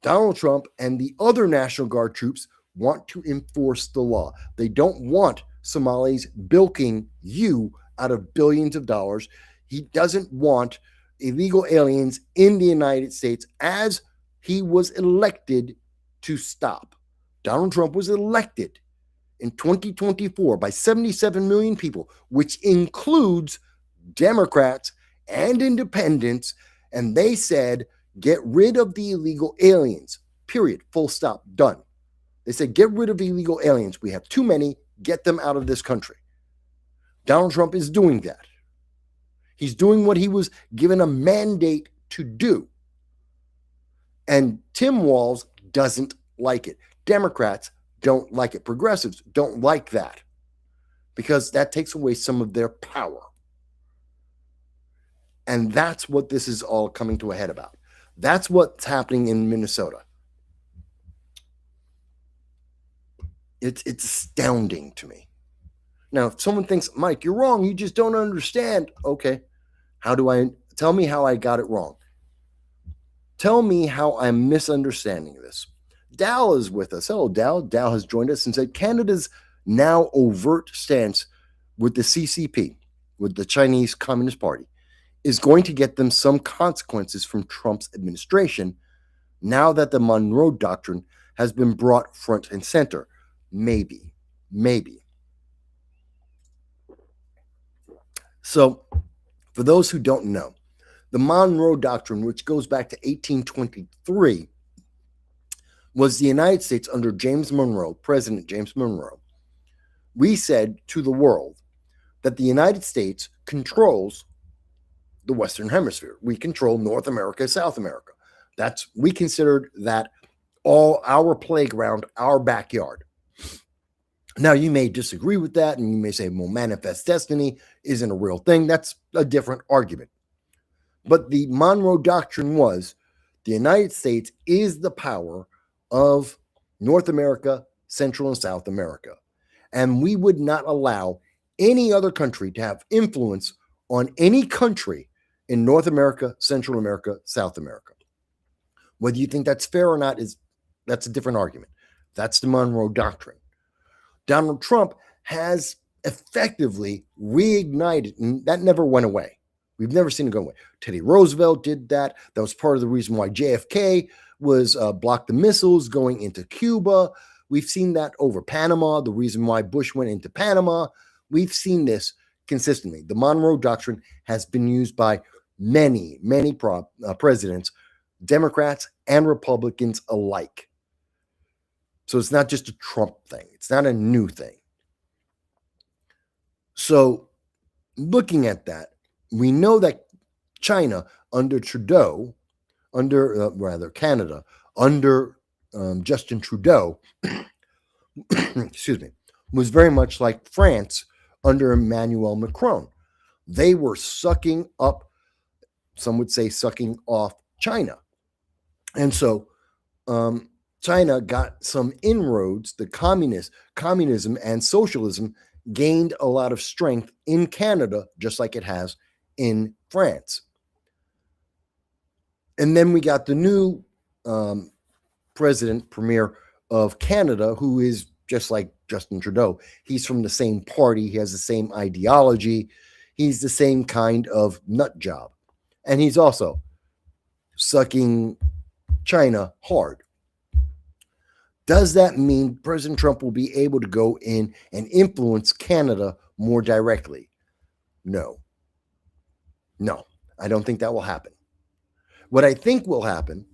Donald Trump and the other National Guard troops want to enforce the law. They don't want Somalis bilking you out of billions of dollars. He doesn't want illegal aliens in the United States, as he was elected to stop. Donald Trump was elected in 2024 by 77 million people, which includes Democrats and independents, and they said, get rid of the illegal aliens, period, full stop, done. They said, get rid of illegal aliens. We have too many. Get them out of this country. Donald Trump is doing that. He's doing what he was given a mandate to do. And Tim Walz doesn't like it. Democrats don't like it. Progressives don't like that, because that takes away some of their power. And that's what this is all coming to a head about. That's what's happening in Minnesota. It's astounding to me. Now, if someone thinks, Mike, you're wrong, you just don't understand. Okay, tell me how I got it wrong. Tell me how I'm misunderstanding this. Dal is with us. Hello, Dal. Dal has joined us and said Canada's now overt stance with the CCP, with the Chinese Communist Party, is going to get them some consequences from Trump's administration now that the Monroe Doctrine has been brought front and center. Maybe. So, for those who don't know, the Monroe Doctrine, which goes back to 1823, was the United States under James Monroe, President James Monroe. We said to the world that the United States controls the Western Hemisphere. We control North America, South America. We considered that all our playground, our backyard. Now, you may disagree with that, and you may say, well, manifest destiny isn't a real thing. That's a different argument. But the Monroe Doctrine was the United States is the power of North America, Central and South America. And we would not allow any other country to have influence on any country in North America, Central America, South America. Whether you think that's fair or not, that's a different argument. That's the Monroe Doctrine. Donald Trump has effectively reignited, and that never went away. We've never seen it go away. Teddy Roosevelt did that. That was part of the reason why JFK was blocked the missiles going into Cuba. We've seen that over Panama, the reason why Bush went into Panama. We've seen this consistently. The Monroe Doctrine has been used by many presidents, Democrats and Republicans alike. So it's not just a Trump thing. It's not a new thing. So looking at that, we know that China under Trudeau, Canada, under Justin Trudeau, excuse me, was very much like France under Emmanuel Macron. They were sucking up, some would say sucking off China. And so China got some inroads. The communism and socialism gained a lot of strength in Canada, just like it has in France. And then we got the new premier of Canada, who is just like Justin Trudeau. He's from the same party. He has the same ideology. He's the same kind of nut job. And he's also sucking China hard. Does that mean President Trump will be able to go in and influence Canada more directly? No. No, I don't think that will happen. What I think will happen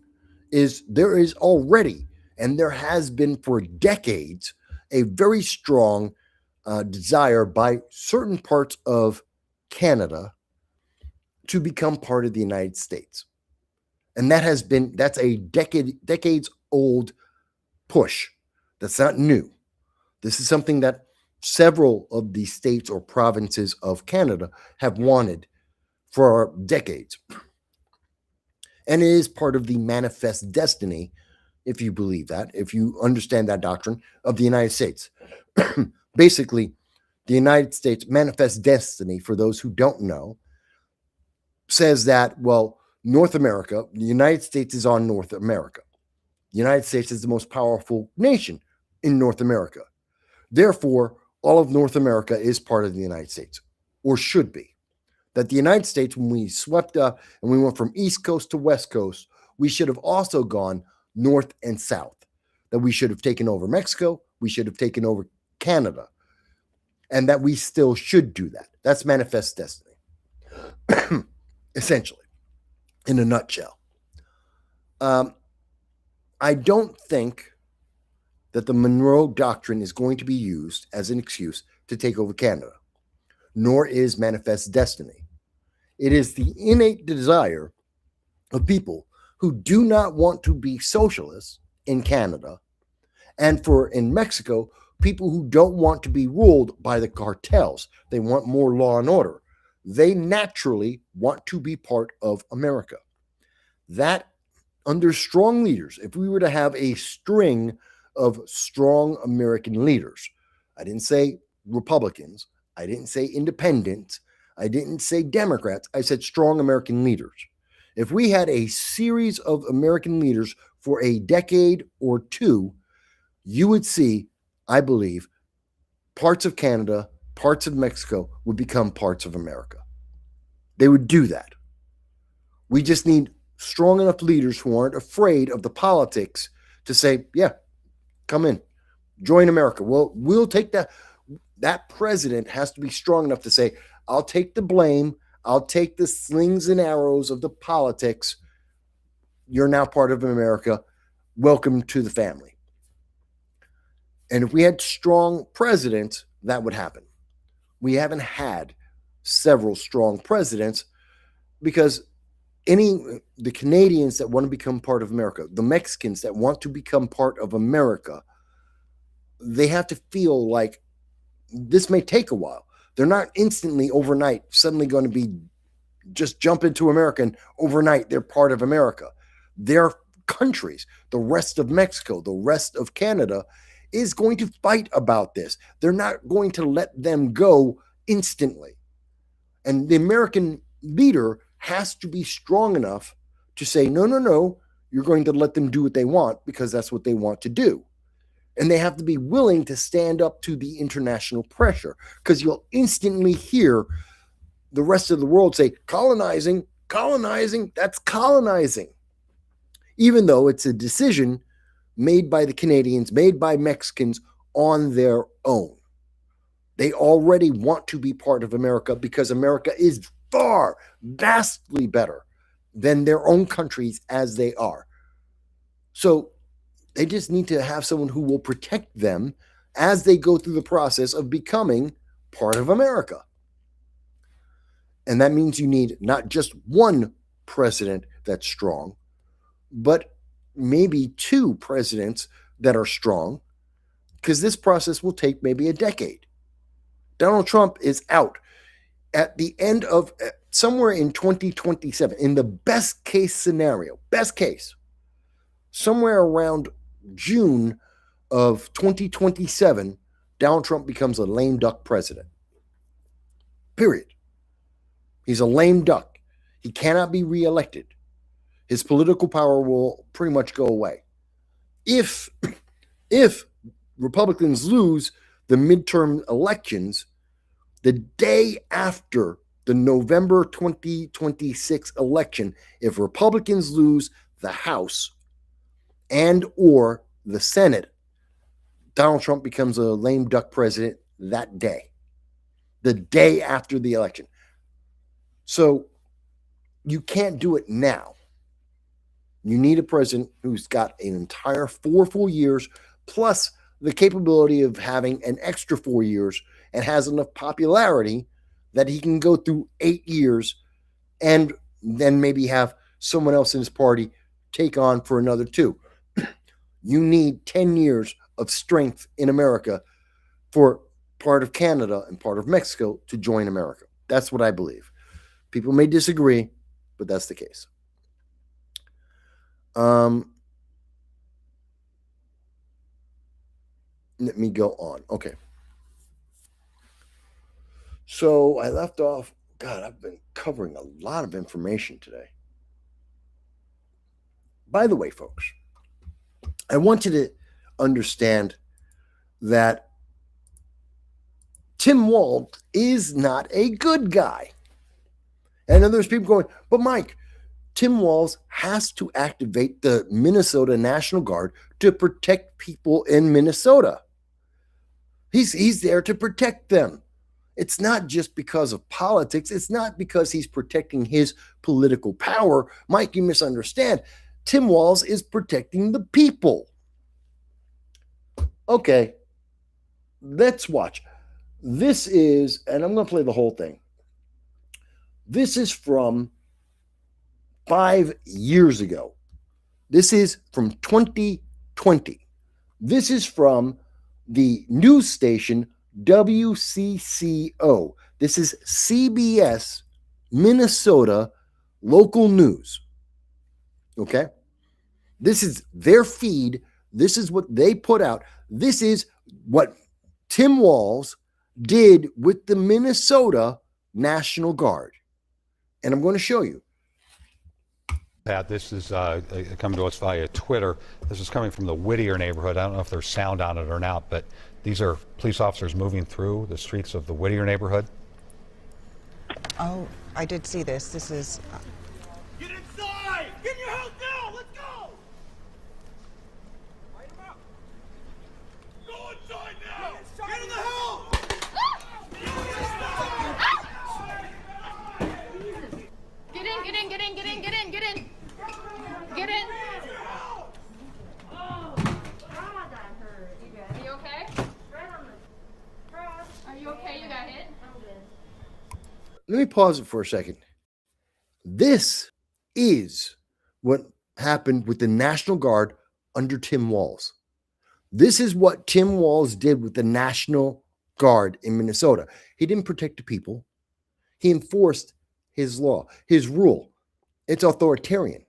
is there is already, and there has been for decades, a very strong desire by certain parts of Canada to become part of the United States. And that's a decades old push. That's not new. This is something that several of the states or provinces of Canada have wanted for decades. And it is part of the manifest destiny, if you believe that, if you understand that doctrine, of the United States. Basically, the United States manifest destiny, for those who don't know, says that, well, North America, the United States is on North America. The United States is the most powerful nation in North America. Therefore, all of North America is part of the United States, or should be. That the United States, when we swept up and we went from East Coast to West Coast, we should have also gone north and south. That we should have taken over Mexico, we should have taken over Canada, and that we still should do that. That's manifest destiny, essentially, in a nutshell. I don't think that the Monroe Doctrine is going to be used as an excuse to take over Canada, nor is manifest destiny. It is the innate desire of people who do not want to be socialists in Canada, and in Mexico, people who don't want to be ruled by the cartels. They want more law and order. They naturally want to be part of America. That, under strong leaders, if we were to have a string of strong American leaders, I didn't say Republicans, I didn't say independents, I didn't say Democrats, I said strong American leaders. If we had a series of American leaders for a decade or two, you would see, I believe, parts of Canada, parts of Mexico would become parts of America. They would do that. We just need strong enough leaders who aren't afraid of the politics to say, yeah, come in, join America. Well, we'll take that. That president has to be strong enough to say, I'll take the blame. I'll take the slings and arrows of the politics. You're now part of America. Welcome to the family. And if we had strong presidents, that would happen. We haven't had several strong presidents because the Canadians that want to become part of America, the Mexicans that want to become part of America, they have to feel like this may take a while. They're not instantly overnight suddenly going to be just jump into America and overnight they're part of America. Their countries, the rest of Mexico, the rest of Canada, is going to fight about this. They're not going to let them go instantly. And the American leader has to be strong enough to say, no, you're going to let them do what they want because that's what they want to do. And they have to be willing to stand up to the international pressure, because you'll instantly hear the rest of the world say, colonizing, colonizing, that's colonizing. Even though it's a decision made by the Canadians, made by Mexicans on their own. They already want to be part of America because America is far, vastly better than their own countries as they are. So they just need to have someone who will protect them as they go through the process of becoming part of America. And that means you need not just one president that's strong, but maybe two presidents that are strong, because this process will take maybe a decade. Donald Trump is out at the end of somewhere in 2027, in the best case scenario, best case, somewhere around June of 2027, Donald Trump becomes a lame duck president. Period. He's a lame duck. He cannot be reelected. His political power will pretty much go away. If Republicans lose the midterm elections, the day after the November 2026 election, if Republicans lose the House and or the Senate, Donald Trump becomes a lame duck president that day, the day after the election. So you can't do it now. You need a president who's got an entire 4 full years, plus the capability of having an extra 4 years, and has enough popularity that he can go through 8 years and then maybe have someone else in his party take on for another 2. You need 10 years of strength in America for part of Canada and part of Mexico to join America. That's what I believe. People may disagree, but that's the case. Let me go on. Okay. So I left off. God, I've been covering a lot of information today. By the way, folks, I want you to understand that Tim Walz is not a good guy. And then there's people going, but Mike, Tim Walz has to activate the Minnesota National Guard to protect people in Minnesota. He's there to protect them. It's not just because of politics. It's not because he's protecting his political power. Mike, you misunderstand. Tim Walz is protecting the people. Okay, let's watch. This is, and I'm going to play the whole thing. This is from 5 years ago. This is from 2020. This is from the news station WCCO. This is CBS Minnesota local news. Okay? This is their feed. This is what they put out. This is what Tim Walz did with the Minnesota National Guard. And I'm going to show you. Pat, this is coming to us via Twitter. This is coming from the Whittier neighborhood. I don't know if there's sound on it or not, but these are police officers moving through the streets of the Whittier neighborhood. Oh, I did see this. This is... Get inside! Get in your house now! Let's go! Light him up! Go inside now! Get in the house! Get in, get in, get in, get in, get in, get in. Get in. Oh, God, that hurt. You good? Are you okay? Right on the cross. Are you okay? You got hit? I'm good. Let me pause it for a second. This is what happened with the National Guard under Tim Walz. This is what Tim Walz did with the National Guard in Minnesota. He didn't protect the people. He enforced his law, his rule. It's authoritarian.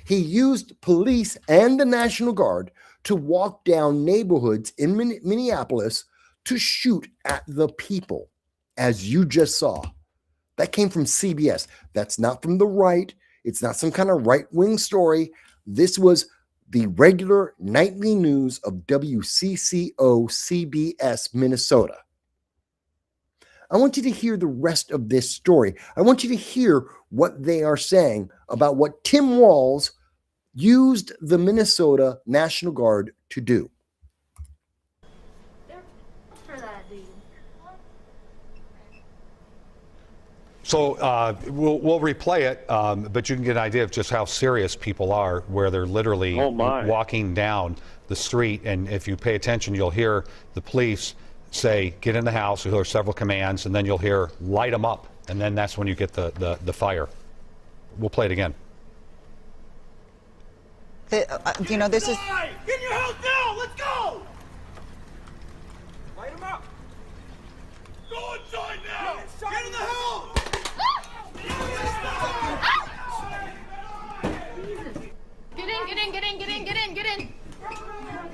He used police and the National Guard to walk down neighborhoods in Minneapolis to shoot at the people, as you just saw. That came from CBS. That's not from the right. It's not some kind of right-wing story. This was the regular nightly news of WCCO CBS Minnesota. I want you to hear the rest of this story. I want you to hear what they are saying about what Tim Walz used the Minnesota National Guard to do. So we'll replay it, but you can get an idea of just how serious people are, where they're literally walking down the street. And if you pay attention, you'll hear the police say, get in the house. You'll hear several commands, and then you'll hear, light them up. And then that's when you get the fire. We'll play it again. You know, this is... Get in your house now! Let's go! Light them up! Go inside now! Get in the house!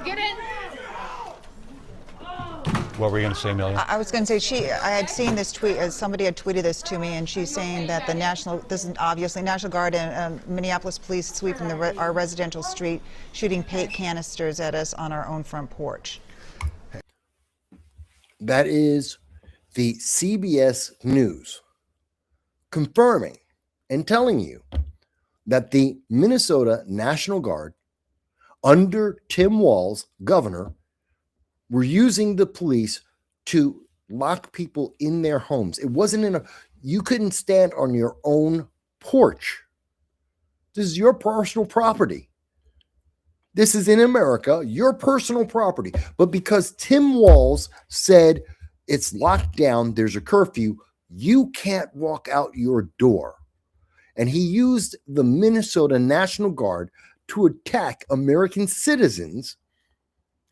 Get in. What were you going to say, Amelia? I was going to say, I had seen this tweet, somebody had tweeted this to me, and she's saying that this is obviously National Guard and Minneapolis police sweeping our residential street, shooting paint canisters at us on our own front porch. That is the CBS News confirming and telling you that the Minnesota National Guard, under Tim Walz, governor, were using the police to lock people in their homes. It wasn't you couldn't stand on your own porch. This is your personal property. This is in America, your personal property. But because Tim Walz said it's locked down, there's a curfew, you can't walk out your door. And he used the Minnesota National Guard to attack American citizens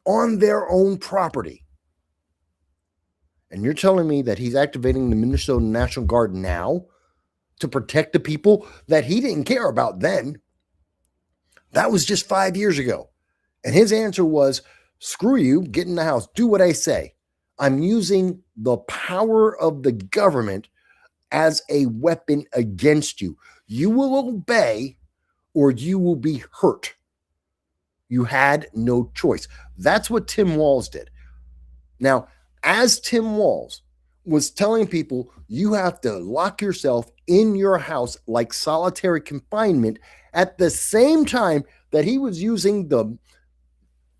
on their own property. And you're telling me that he's activating the Minnesota National Guard now to protect the people that he didn't care about then? That was just 5 years ago. And his answer was, screw you, get in the house, do what I say. I'm using the power of the government as a weapon against you. You will obey or you will be hurt. You had no choice. That's what Tim Walz did. Now, as Tim Walz was telling people, you have to lock yourself in your house like solitary confinement, at the same time that he was using the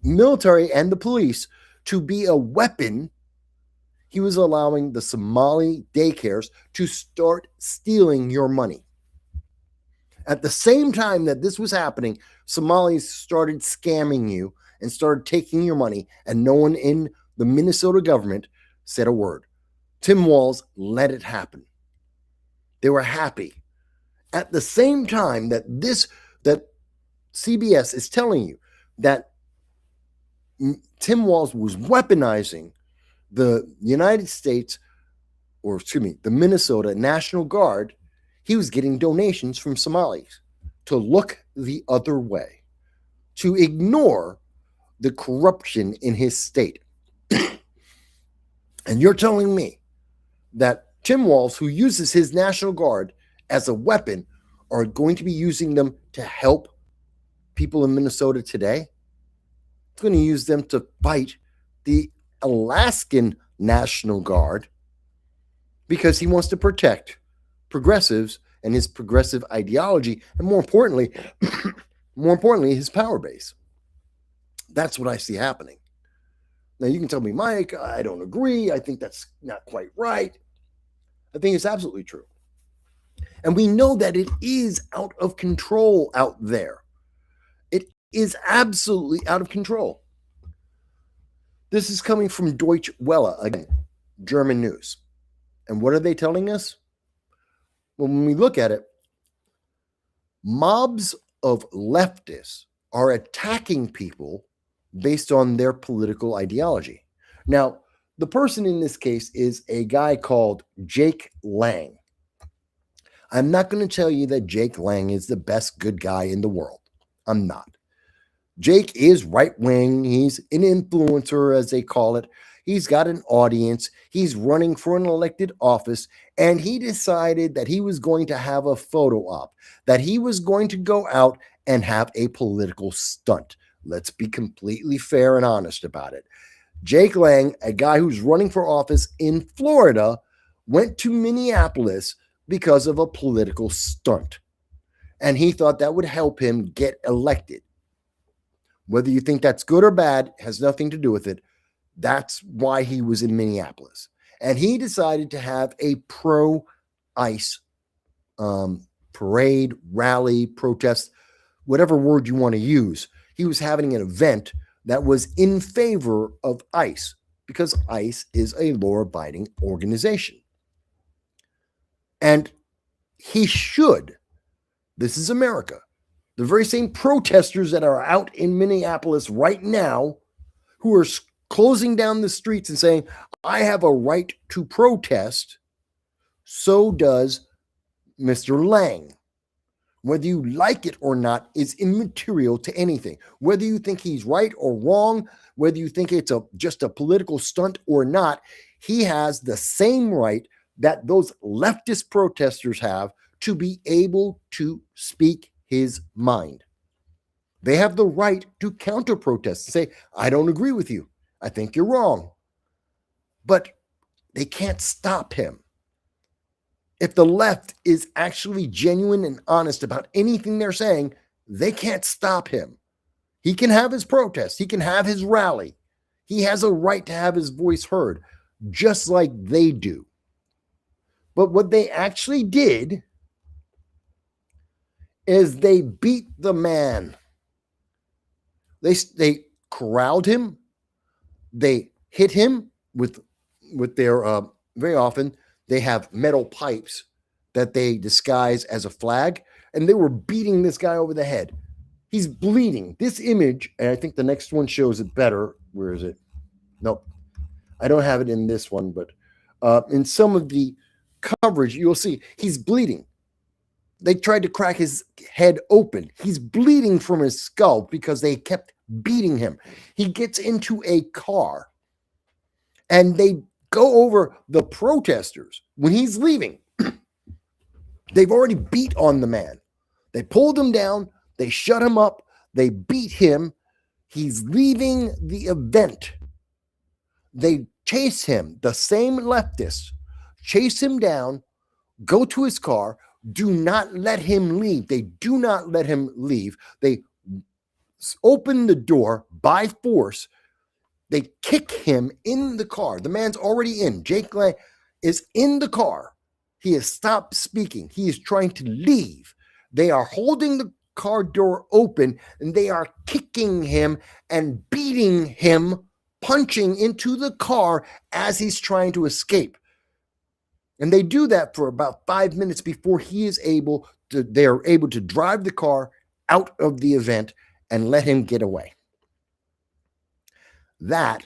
military and the police to be a weapon, he was allowing the Somali daycares to start stealing your money. At the same time that this was happening, Somalis started scamming you and started taking your money, and no one in the Minnesota government said a word. Tim Walz let it happen. They were happy. At the same time that CBS is telling you that Tim Walz was weaponizing the United States, or excuse me, the Minnesota National Guard, he was getting donations from Somalis to look the other way, to ignore the corruption in his state. And you're telling me that Tim Walz, who uses his National Guard as a weapon, are going to be using them to help people in Minnesota today? It's going to use them to fight the Alaskan National Guard because he wants to protect progressives and his progressive ideology, and more importantly, his power base. That's what I see happening. Now, you can tell me, Mike, I don't agree. I think that's not quite right. I think it's absolutely true. And we know that it is out of control out there. It is absolutely out of control. This is coming from Deutsche Welle, again, German news. And what are they telling us? Well, when we look at it, mobs of leftists are attacking people based on their political ideology. Now, the person in this case is a guy called Jake Lang. I'm not going to tell you that Jake Lang is the best good guy in the world. I'm not. Jake is right-wing. He's an influencer, as they call it. He's got an audience. He's running for an elected office, and he decided that he was going to have a photo op, that he was going to go out and have a political stunt. Let's be completely fair and honest about it. Jake Lang, a guy who's running for office in Florida, went to Minneapolis because of a political stunt. And he thought that would help him get elected. Whether you think that's good or bad has nothing to do with it. That's why he was in Minneapolis. And he decided to have a pro-ICE parade, rally, protest, whatever word you want to use. He was having an event that was in favor of ICE because ICE is a law-abiding organization. And he should. This is America. The very same protesters that are out in Minneapolis right now who are closing down the streets and saying, I have a right to protest, so does Mr. Lang. Whether you like it or not is immaterial to anything. Whether you think he's right or wrong, whether you think it's just a political stunt or not, he has the same right that those leftist protesters have to be able to speak his mind. They have the right to counter protest and say, I don't agree with you. I think you're wrong. But they can't stop him. If the left is actually genuine and honest about anything they're saying, they can't stop him. He can have his protest. He can have his rally. He has a right to have his voice heard, just like they do. But what they actually did is they beat the man. They corralled him. They hit him with their, very often, they have metal pipes that they disguise as a flag, and they were beating this guy over the head. He's bleeding. This image, and I think the next one shows it better. Where is it? Nope. I don't have it in this one, but in some of the coverage, you'll see he's bleeding. They tried to crack his head open. He's bleeding from his skull because they kept beating him. He gets into a car, and they go over the protesters when he's leaving. They've already beat on the man. They pulled him down. They shut him up. They beat him. He's leaving the event. They chase him. The same leftists chase him down, go to his car, do not let him leave. They do not let him leave. They open the door by force. They kick him in the car. The man's already in. Jake Lang is in the car. He has stopped speaking. He is trying to leave. They are holding the car door open, and they are kicking him and beating him, punching into the car as he's trying to escape. And they do that for about 5 minutes before they are able to drive the car out of the event and let him get away. That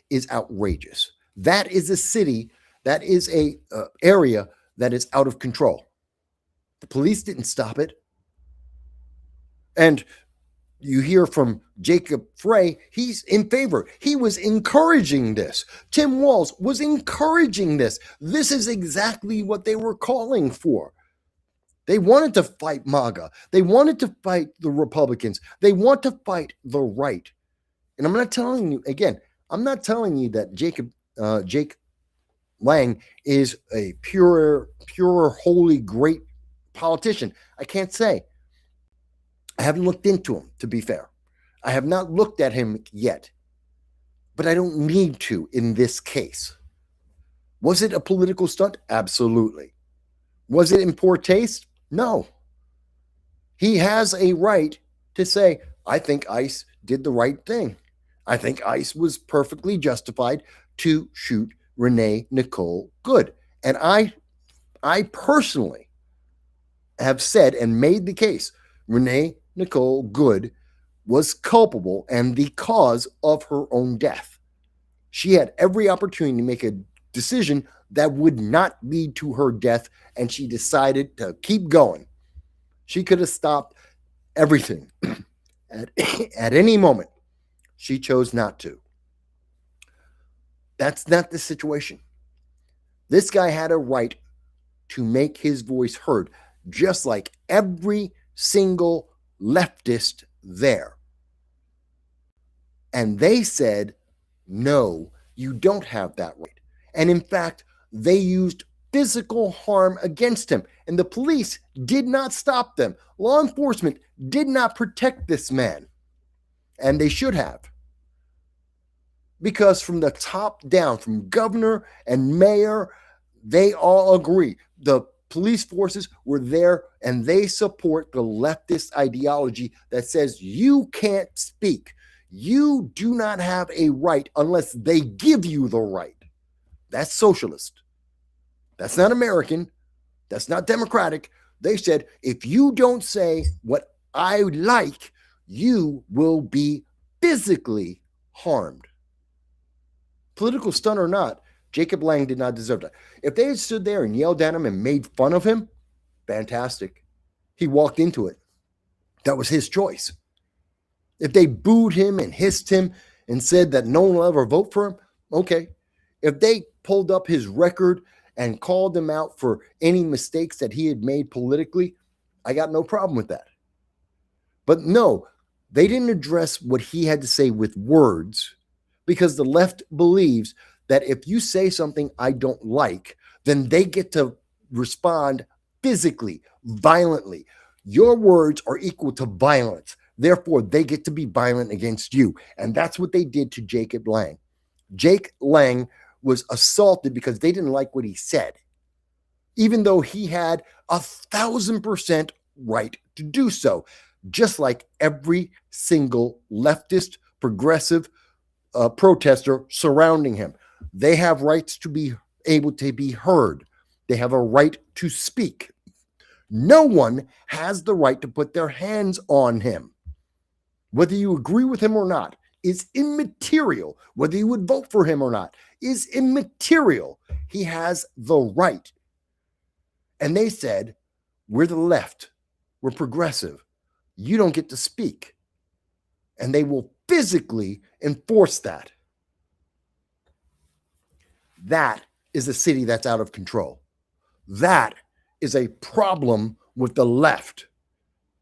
is outrageous. That is a city, that is a area that is out of control. The police didn't stop it. And you hear from Jacob Frey, he's in favor. He was encouraging this. Tim Walz was encouraging this. This is exactly what they were calling for. They wanted to fight MAGA. They wanted to fight the Republicans. They want to fight the right. And I'm not telling you, again, I'm not telling you that Jake Lang is a pure, holy, great politician. I can't say. I haven't looked into him, to be fair. I have not looked at him yet. But I don't need to in this case. Was it a political stunt? Absolutely. Was it in poor taste? No. He has a right to say, I think ICE did the right thing. I think ICE was perfectly justified to shoot Renee Nicole Good. And I personally have said and made the case, Renee Nicole Good was culpable and the cause of her own death. She had every opportunity to make a decision that would not lead to her death, and she decided to keep going. She could have stopped everything at any moment. She chose not to. That's not the situation. This guy had a right to make his voice heard, just like every single leftist there. And they said, no, you don't have that right. And in fact, they used physical harm against him. And the police did not stop them. Law enforcement did not protect this man. And they should have. Because from the top down, from governor and mayor, they all agree. The police forces were there and they support the leftist ideology that says you can't speak. You do not have a right unless they give you the right. That's socialist. That's not American. That's not democratic. They said, if you don't say what I like, you will be physically harmed. Political stunt or not, Jacob Lang did not deserve that. If they had stood there and yelled at him and made fun of him, fantastic. He walked into it. That was his choice. If they booed him and hissed him and said that no one will ever vote for him, okay. If they pulled up his record and called him out for any mistakes that he had made politically, I got no problem with that. But no, they didn't address what he had to say with words, because the left believes that if you say something I don't like, then they get to respond physically, violently. Your words are equal to violence. Therefore, they get to be violent against you. And that's what they did to Jacob Lang. Jake Lang was assaulted because they didn't like what he said, even though he had 1,000% right to do so, just like every single leftist, progressive protester surrounding him. They have rights to be able to be heard. They have a right to speak. No one has the right to put their hands on him. Whether you agree with him or not is immaterial. Whether you would vote for him or not is immaterial. He has the right. And they said, we're the left. We're progressive. You don't get to speak. And they will physically enforce that. That is a city that's out of control. That is a problem with the left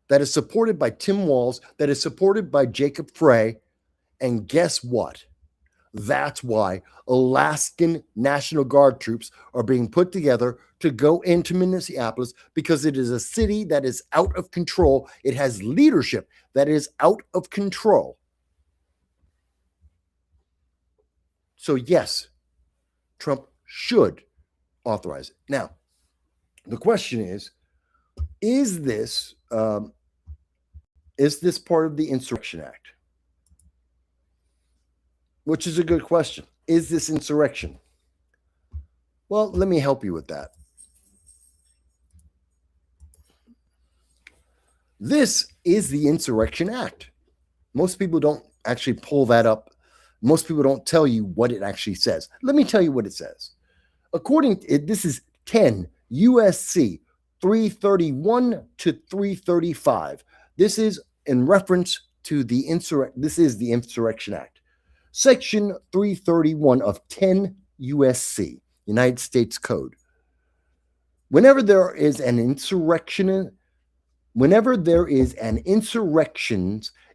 that is supported by Tim Walz, that is supported by Jacob Frey. And guess what? That's why Alaskan National Guard troops are being put together to go into Minneapolis, because it is a city that is out of control. It has leadership that is out of control. So yes, Trump should authorize it. Now, the question is this part of the Insurrection Act? Which is a good question. Is this insurrection? Well, let me help you with that. This is the Insurrection Act. Most people don't actually pull that up. Most people don't tell you what it actually says. Let me tell you what it says. This is 10 USC 331 to 335. This is in reference to the Insurrection Act. Section 331 of 10 USC, United States Code. Whenever there is an insurrection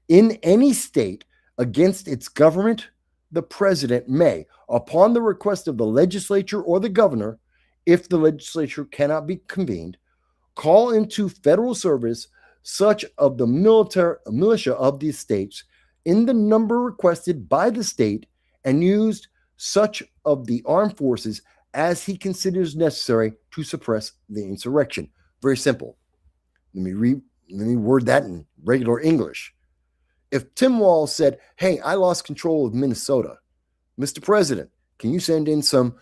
in any state against its government, the president may, upon the request of the legislature or the governor, if the legislature cannot be convened, call into federal service such of the militia of the states in the number requested by the state, and used such of the armed forces as he considers necessary to suppress the insurrection. Very simple. Let me word that in regular English. If Tim Walz said, hey, I lost control of Minnesota, Mr. President, can you send in some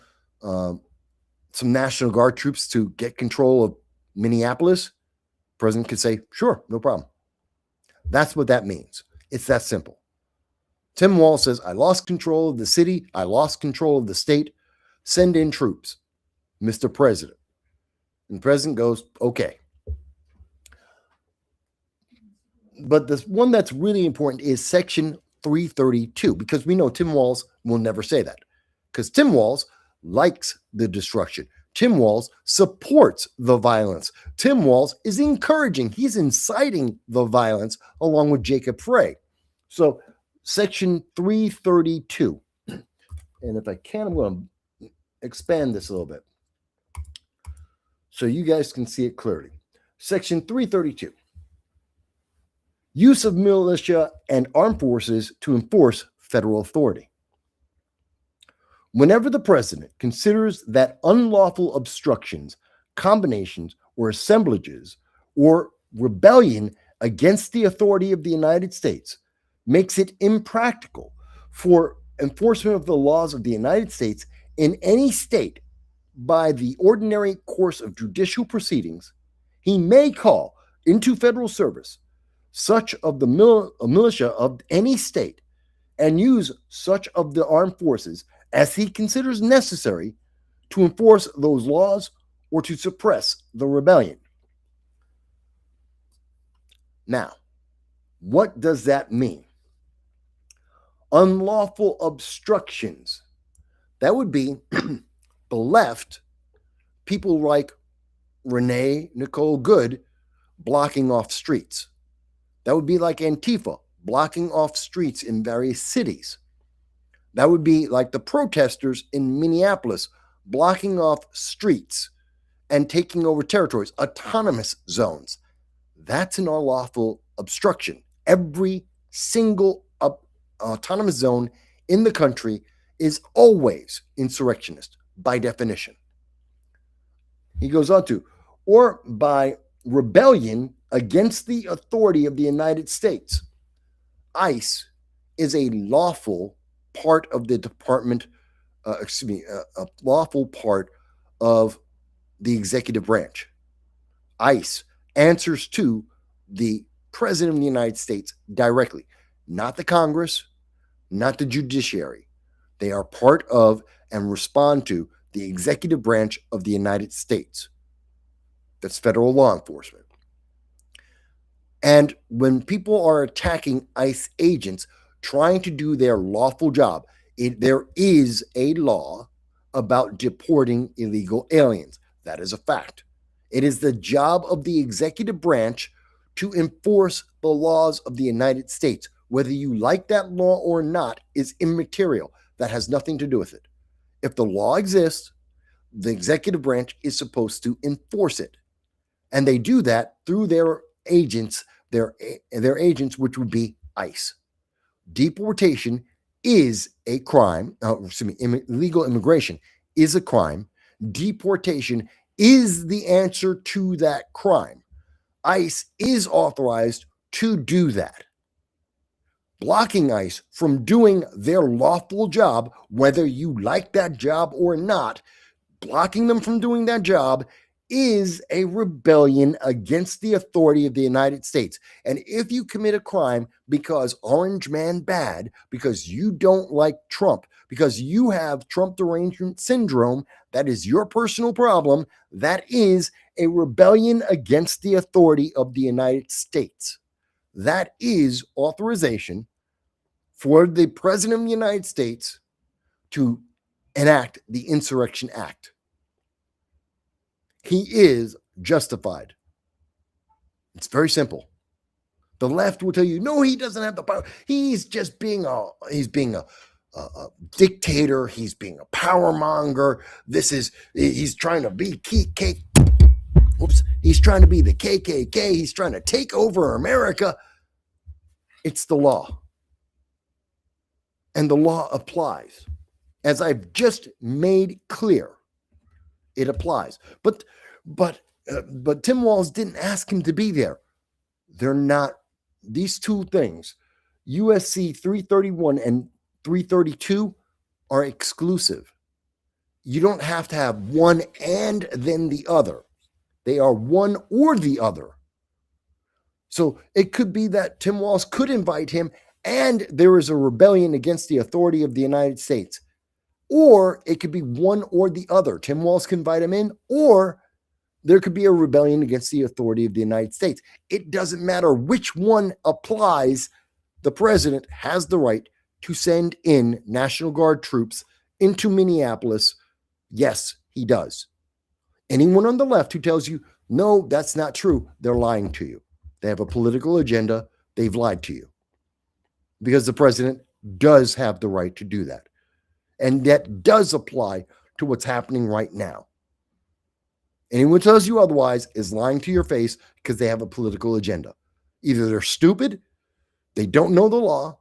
National Guard troops to get control of Minneapolis? The president could say, sure, no problem. That's what that means. It's that simple. Tim Walz says, I lost control of the city. I lost control of the state. Send in troops, Mr. President. And the president goes, okay. But the one that's really important is Section 332, because we know Tim Walz will never say that, because Tim Walz likes the destruction. Tim Walz supports the violence. Tim Walz is encouraging, he's inciting the violence along with Jacob Frey. So, Section 332. And if I can, I'm going to expand this a little bit so you guys can see it clearly. Section 332. Use of militia and armed forces to enforce federal authority. Whenever the president considers that unlawful obstructions, combinations, or assemblages, or rebellion against the authority of the United States makes it impractical for enforcement of the laws of the United States in any state by the ordinary course of judicial proceedings, he may call into federal service such of the militia of any state and use such of the armed forces as he considers necessary to enforce those laws or to suppress the rebellion. Now, what does that mean? Unlawful obstructions. That would be the left, people like Renee Nicole Good blocking off streets. That would be like Antifa blocking off streets in various cities. That would be like the protesters in Minneapolis blocking off streets and taking over territories, autonomous zones. That's an unlawful obstruction. Every single autonomous zone in the country is always insurrectionist by definition. He goes on to, or by rebellion against the authority of the United States. ICE is a lawful part of the department, a lawful part of the executive branch. ICE answers to the President of the United States directly, not the Congress, not the judiciary. They are part of and respond to the executive branch of the United States. That's federal law enforcement. And when people are attacking ICE agents trying to do their lawful job, there is a law about deporting illegal aliens. That is a fact. It is the job of the executive branch to enforce the laws of the United States. Whether you like that law or not is immaterial. That has nothing to do with it. If the law exists, the executive branch is supposed to enforce it. And they do that through their agents, their agents, which would be ICE. Deportation is a crime. Illegal immigration is a crime. Deportation is the answer to that crime. ICE is authorized to do that. Blocking ICE from doing their lawful job, whether you like that job or not, blocking them from doing that job is a rebellion against the authority of the United States. And if you commit a crime because orange man bad, because you don't like Trump, because you have Trump derangement syndrome, that is your personal problem. That is a rebellion against the authority of the United States. That is authorization for the President of the United States to enact the Insurrection Act. He is justified. It's very simple. The left will tell you, no, he doesn't have the power. He's just being a dictator. He's being a power monger. He's trying to be he's trying to be the KKK. He's trying to take over America. It's the law. And the law applies. As I've just made clear, it applies. But Tim Walz didn't ask him to be there. They're not. These two things, USC 331 and 332, are exclusive. You don't have to have one and then the other. They are one or the other. So it could be that Tim Walz could invite him and there is a rebellion against the authority of the United States. Or it could be one or the other. Tim Walz can invite him in, or there could be a rebellion against the authority of the United States. It doesn't matter which one applies. The president has the right to send in National Guard troops into Minneapolis. Yes, he does. Anyone on the left who tells you, no, that's not true, they're lying to you. They have a political agenda. They've lied to you. Because the president does have the right to do that. And that does apply to what's happening right now. Anyone who tells you otherwise is lying to your face because they have a political agenda. Either they're stupid, they don't know the law,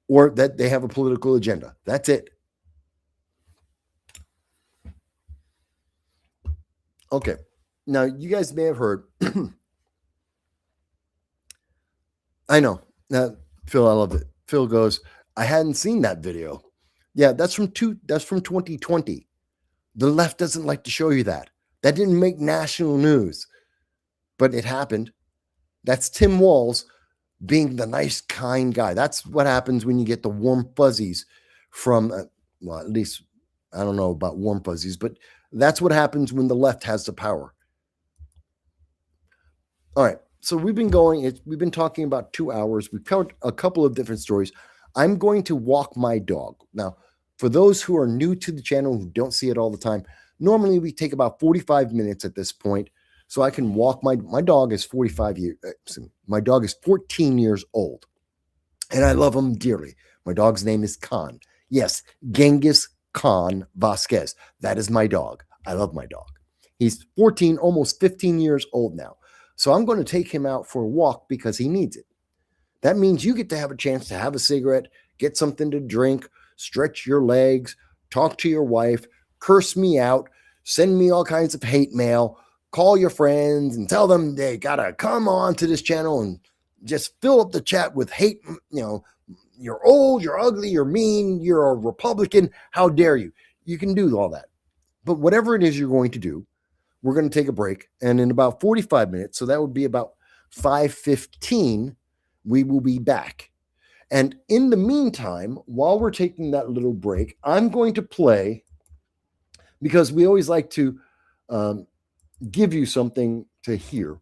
or that they have a political agenda. That's it. Okay. Now, you guys may have heard. I know. Phil, I love it. Phil goes, I hadn't seen that video. Yeah, that's from 2020. The left doesn't like to show you that. That didn't make national news, but it happened. That's Tim Walz being the nice, kind guy. That's what happens when you get the warm fuzzies from, well, at least I don't know about warm fuzzies, but that's what happens when the left has the power. All right. So we've been talking about 2 hours. We've covered a couple of different stories. I'm going to walk my dog. Now, for those who are new to the channel, who don't see it all the time, normally we take about 45 minutes at this point. So I can walk my dog is 45 years. My dog is 14 years old. And I love him dearly. My dog's name is Khan. Yes, Genghis Khan Vasquez. That is my dog. I love my dog. He's 14, almost 15 years old now. So I'm going to take him out for a walk because he needs it. That means you get to have a chance to have a cigarette, get something to drink, stretch your legs, talk to your wife, curse me out, send me all kinds of hate mail, call your friends and tell them they got to come on to this channel and just fill up the chat with hate. You know, you're old, you're ugly, you're mean, you're a Republican. How dare you? You can do all that. But whatever it is you're going to do, we're going to take a break. And in about 45 minutes, so that would be about 5:15, we will be back. And in the meantime, while we're taking that little break, I'm going to play, because we always like to give you something to hear.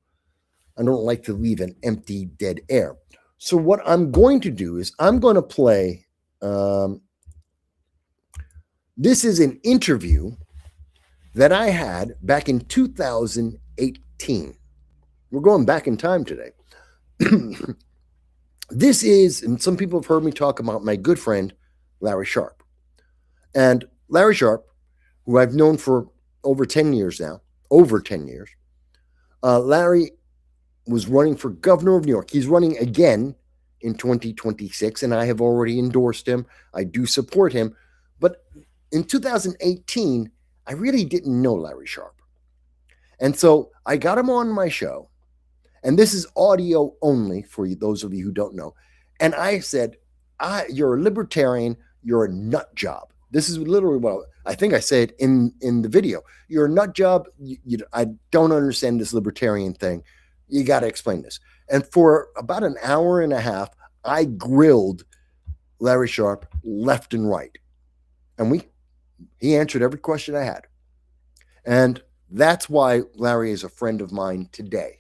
I don't like to leave an empty, dead air. So what I'm going to do is I'm going to play, this is an interview that I had back in 2018. We're going back in time today. This is, and some people have heard me talk about my good friend, Larry Sharpe. And Larry Sharpe, who I've known for over 10 years now, Larry was running for governor of New York. He's running again in 2026, and I have already endorsed him. I do support him. But in 2018, I really didn't know Larry Sharpe. And so I got him on my show, and this is audio only for those of you who don't know. And I said, you're a libertarian, you're a nut job. This is literally what I think I said in the video. You're a nut job. I don't understand this libertarian thing. You got to explain this. And for about an hour and a half, I grilled Larry Sharpe left and right. And he answered every question I had. And that's why Larry is a friend of mine today.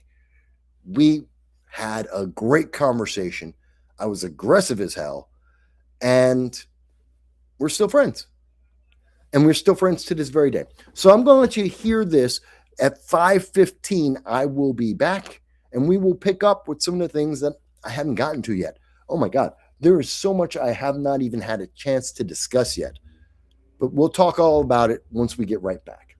We had a great conversation. I was aggressive as hell. And we're still friends. And we're still friends to this very day. So I'm going to let you hear this. At 5:15, I will be back. And we will pick up with some of the things that I haven't gotten to yet. Oh my God. There is so much I have not even had a chance to discuss yet. But we'll talk all about it once we get right back.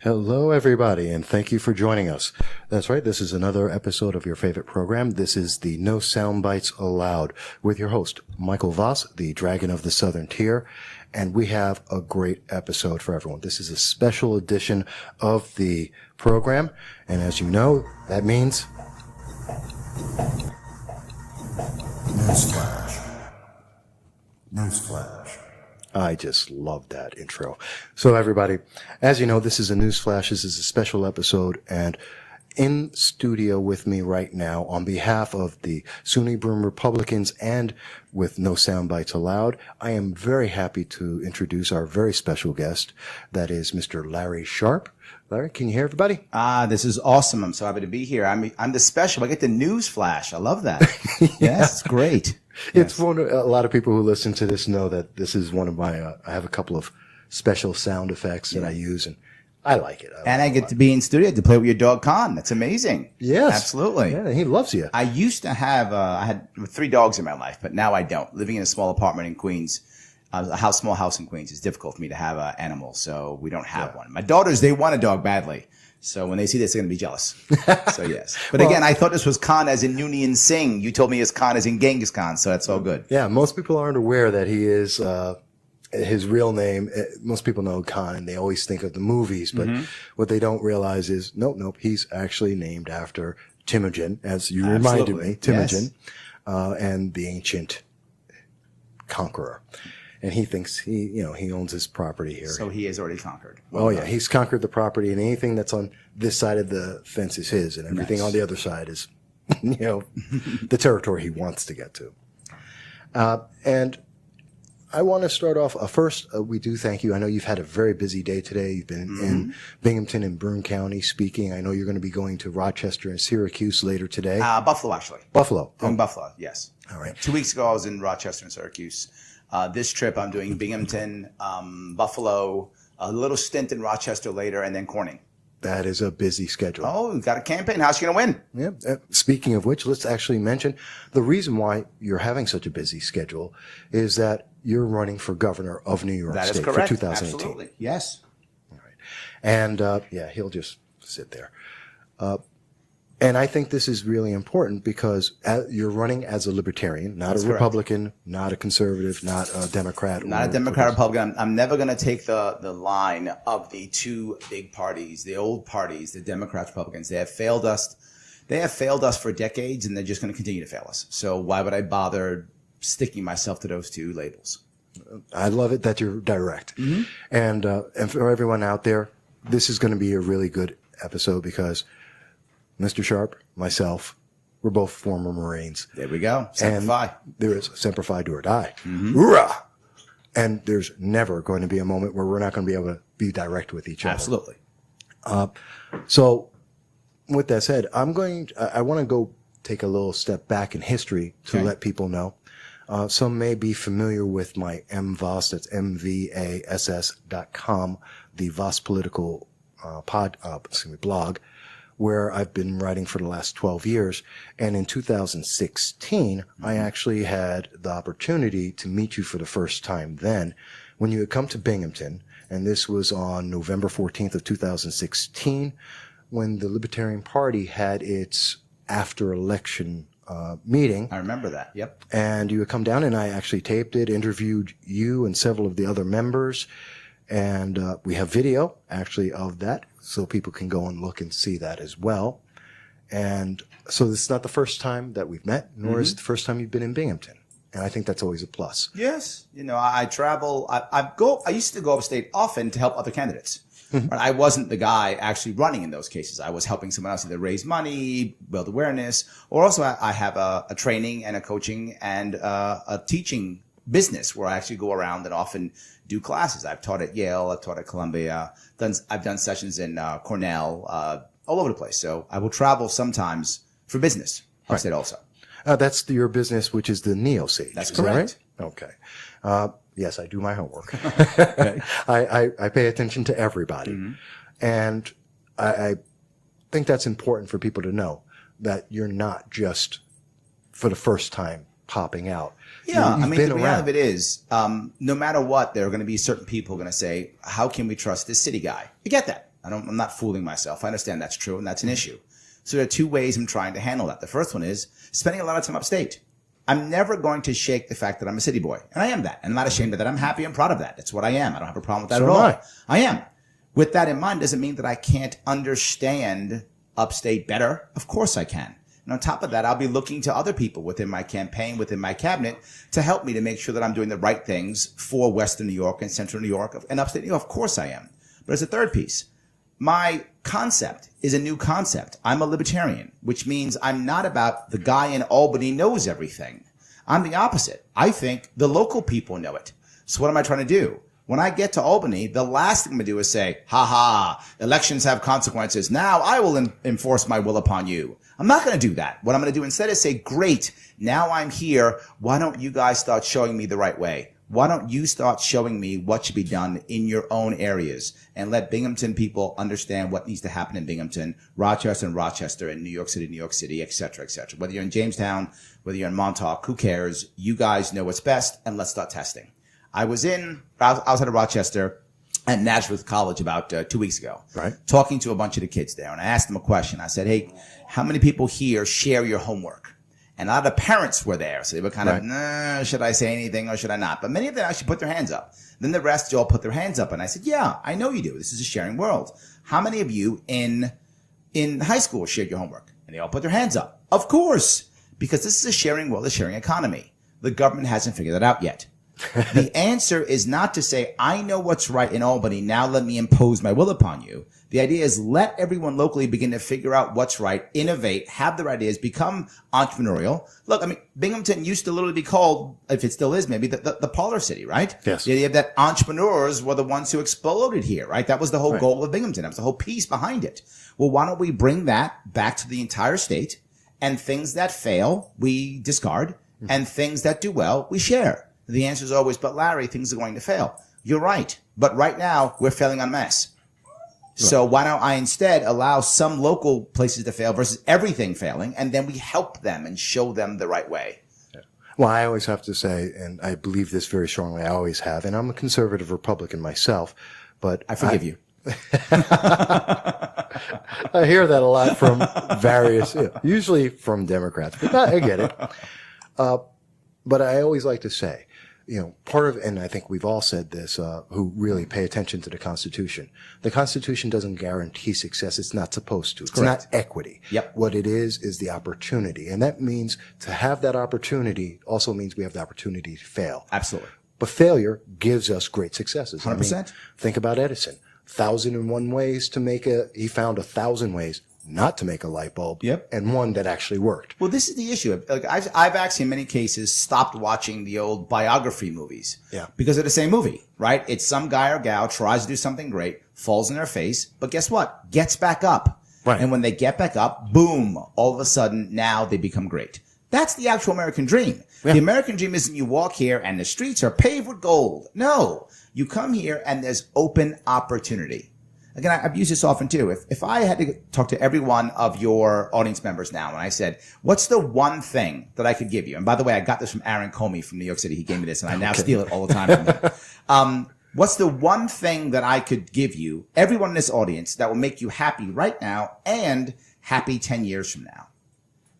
Hello, everybody, and thank you for joining us. That's right. This is another episode of your favorite program. This is the No Soundbites Allowed with your host, Michael Voss, the Dragon of the Southern Tier. And we have a great episode for everyone. This is a special edition of the program. And as you know, that means Newsflash. Newsflash. I just love that intro. So everybody, as you know, this is a Newsflash. This is a special episode. And in studio with me right now, on behalf of the SUNY Broome Republicans and with No Soundbites Allowed, I am very happy to introduce our very special guest. That is Mr. Larry Sharpe. Larry, can you hear everybody? This is awesome. I'm so happy to be here. I'm the special. I get the news flash. I love that. Yes, it's great. It's a lot of people who listen to this know that this is one of my, I have a couple of special sound effects that I use, and I like it. And I get to be in studio to play with your dog, Khan. That's amazing. Yes. Absolutely. Yeah, he loves you. I used to have, I had 3 dogs in my life, but now I don't. Living in a small apartment in Queens, small house in Queens, it's difficult for me to have an animal, so we don't have one. My daughters, they want a dog badly. So when they see this, they're going to be jealous. So yes. But again, I thought this was Khan as in Noonien Singh. You told me it's Khan as in Genghis Khan, so that's all good. Yeah, most people aren't aware that he is, his real name. Most people know Khan, and they always think of the movies, but what they don't realize is, nope, he's actually named after Temujin, as you reminded me, Temujin, and the ancient conqueror. And he thinks he owns his property here. So he has already conquered. He's conquered the property, and anything that's on this side of the fence is his, and everything on the other side is, the territory he wants to get to. And I want to start off, first, we do thank you. I know you've had a very busy day today. You've been in Binghamton and Broome County speaking. I know you're going to be going to Rochester and Syracuse later today. Buffalo, actually. Buffalo. Doing Buffalo, yes. All right. 2 weeks ago, I was in Rochester and Syracuse. This trip, I'm doing Binghamton, Buffalo, a little stint in Rochester later, and then Corning. That is a busy schedule. Oh, we've got a campaign. How's she going to win? Yeah. Speaking of which, let's actually mention the reason why you're having such a busy schedule is that you're running for governor of New York State for 2018. Absolutely. Yes. All right. And, he'll just sit there. And I think this is really important because you're running as a libertarian, not a Republican, not a conservative, not a Democrat. Not a Democrat or Republican. I'm never going to take the line of the 2 big parties, the old parties, the Democrats, Republicans. They have failed us. They have failed us for decades, and they're just going to continue to fail us. So why would I bother sticking myself to those 2 labels? I love it that you're direct. And for everyone out there, this is going to be a really good episode because Mr. Sharp, myself, we're both former Marines. There we go. Semper Fi. There is Semper Fi, do or die. Hoorah! And there's never going to be a moment where we're not going to be able to be direct with each other. Absolutely. So with that said, I want to go take a little step back in history to let people know. Some may be familiar with my MVAS, that's MVASS.com, the Voss political blog, where I've been writing for the last 12 years. And in 2016, I actually had the opportunity to meet you for the first time then when you had come to Binghamton. And this was on November 14th of 2016 when the Libertarian Party had its after-election meeting. I remember that. Yep. And you had come down and I actually taped it, interviewed you and several of the other members. And we have video actually of that, so people can go and look and see that as well. And so this is not the first time that we've met, nor is it the first time you've been in Binghamton. And I think that's always a plus. Yes. I travel. I used to go upstate often to help other candidates. But I wasn't the guy actually running in those cases. I was helping someone else either raise money, build awareness, or also I have a training and a coaching and a teaching business where I actually go around and often do classes. I've taught at Yale, I've taught at Columbia, I've done sessions in Cornell, all over the place. So I will travel sometimes for business upstate also. That's your business, which is the Neo-Siege. That's correct. Right? Okay. Yes, I do my homework. I pay attention to everybody. And I think that's important for people to know that you're not just for the first time popping out. Yeah, the reality of it is, no matter what, there are going to be certain people going to say, how can we trust this city guy? I get that. I'm not fooling myself. I understand that's true, and that's an issue. So there are 2 ways I'm trying to handle that. The first one is spending a lot of time upstate. I'm never going to shake the fact that I'm a city boy. And I am that. And I'm not ashamed of that. I'm happy and proud of that. That's what I am. I don't have a problem with that at all. I am. With that in mind, doesn't mean that I can't understand upstate better. Of course I can. And on top of that, I'll be looking to other people within my campaign, within my cabinet, to help me to make sure that I'm doing the right things for Western New York and Central New York and upstate New York. Of course I am. But there's a third piece. My concept is a new concept. I'm a libertarian, which means I'm not about the guy in Albany knows everything. I'm the opposite. I think the local people know it. So what am I trying to do? When I get to Albany, the last thing I'm going to do is say, ha ha, elections have consequences. Now I will enforce my will upon you. I'm not going to do that. What I'm going to do instead is say, great, now I'm here. Why don't you guys start showing me the right way? Why don't you start showing me what should be done in your own areas and let Binghamton people understand what needs to happen in Binghamton, Rochester, and New York City, et cetera, et cetera. Whether you're in Jamestown, whether you're in Montauk, who cares? You guys know what's best, and let's start testing. I was outside of Rochester at Nazareth College about 2 weeks ago, right, talking to a bunch of the kids there, and I asked them a question. I said, hey, how many people here share your homework? And a lot of the parents were there, so they were kind of, nah, should I say anything or should I not? But many of them actually put their hands up. Then the rest all put their hands up, and I said, yeah, I know you do. This is a sharing world. How many of you in high school shared your homework? And they all put their hands up. Of course, because this is a sharing world, a sharing economy. The government hasn't figured that out yet. The answer is not to say, I know what's right in Albany, now let me impose my will upon you. The idea is let everyone locally begin to figure out what's right, innovate, have their ideas, become entrepreneurial. Look, I mean, Binghamton used to literally be called, if it still is maybe, the parlor city, right? Yes. The idea that entrepreneurs were the ones who exploded here, right? That was the whole goal of Binghamton. That was the whole piece behind it. Well, why don't we bring that back to the entire state, and things that fail, we discard, and things that do well, we share. The answer is always, but Larry, things are going to fail. You're right. But right now, we're failing en masse. So why don't I instead allow some local places to fail versus everything failing, and then we help them and show them the right way. Well, I always have to say, and I believe this very strongly, I always have, and I'm a conservative Republican myself, but I forgive you. I hear that a lot from various, usually from Democrats, but I get it. But I always like to say, part of, and I think we've all said this, who really pay attention to the Constitution. The Constitution doesn't guarantee success. It's not supposed to. It's not equity. Yep. What it is the opportunity. And that means to have that opportunity also means we have the opportunity to fail. Absolutely. But failure gives us great successes. 100%. I mean, think about Edison. 1,001 ways to make he found 1,000 ways not to make a light bulb. Yep. And one that actually worked. Well, this is the issue. Like I've actually in many cases stopped watching the old biography movies. Yeah. Because they're the same movie, right? It's some guy or gal tries to do something great, falls in their face, but guess what? Gets back up. Right. And when they get back up, boom, all of a sudden now they become great. That's the actual American dream. Yeah. The American dream isn't you walk here and the streets are paved with gold. No. You come here and there's open opportunity. Again, I've used this often too. If I had to talk to every one of your audience members now and I said, what's the one thing that I could give you? And by the way, I got this from Aaron Comey from New York City. He gave me this and I now steal it all the time from him. What's the one thing that I could give you, everyone in this audience, that will make you happy right now and happy 10 years from now?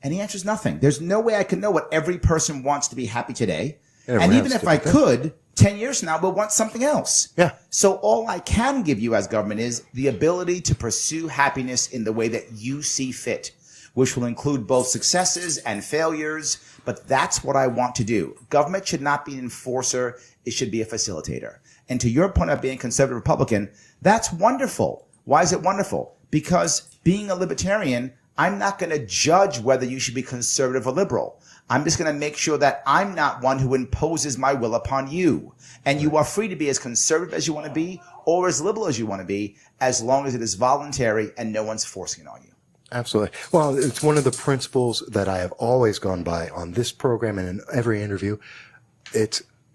And the answer is nothing. There's no way I can know what every person wants to be happy today. And even if I could, 10 years from now, we'll want something else. Yeah. So all I can give you as government is the ability to pursue happiness in the way that you see fit, which will include both successes and failures. But that's what I want to do. Government should not be an enforcer. It should be a facilitator. And to your point of being conservative Republican, that's wonderful. Why is it wonderful? Because being a libertarian, I'm not going to judge whether you should be conservative or liberal. I'm just going to make sure that I'm not one who imposes my will upon you. And you are free to be as conservative as you want to be or as liberal as you want to be, as long as it is voluntary and no one's forcing it on you. Absolutely. Well, it's one of the principles that I have always gone by on this program and in every interview.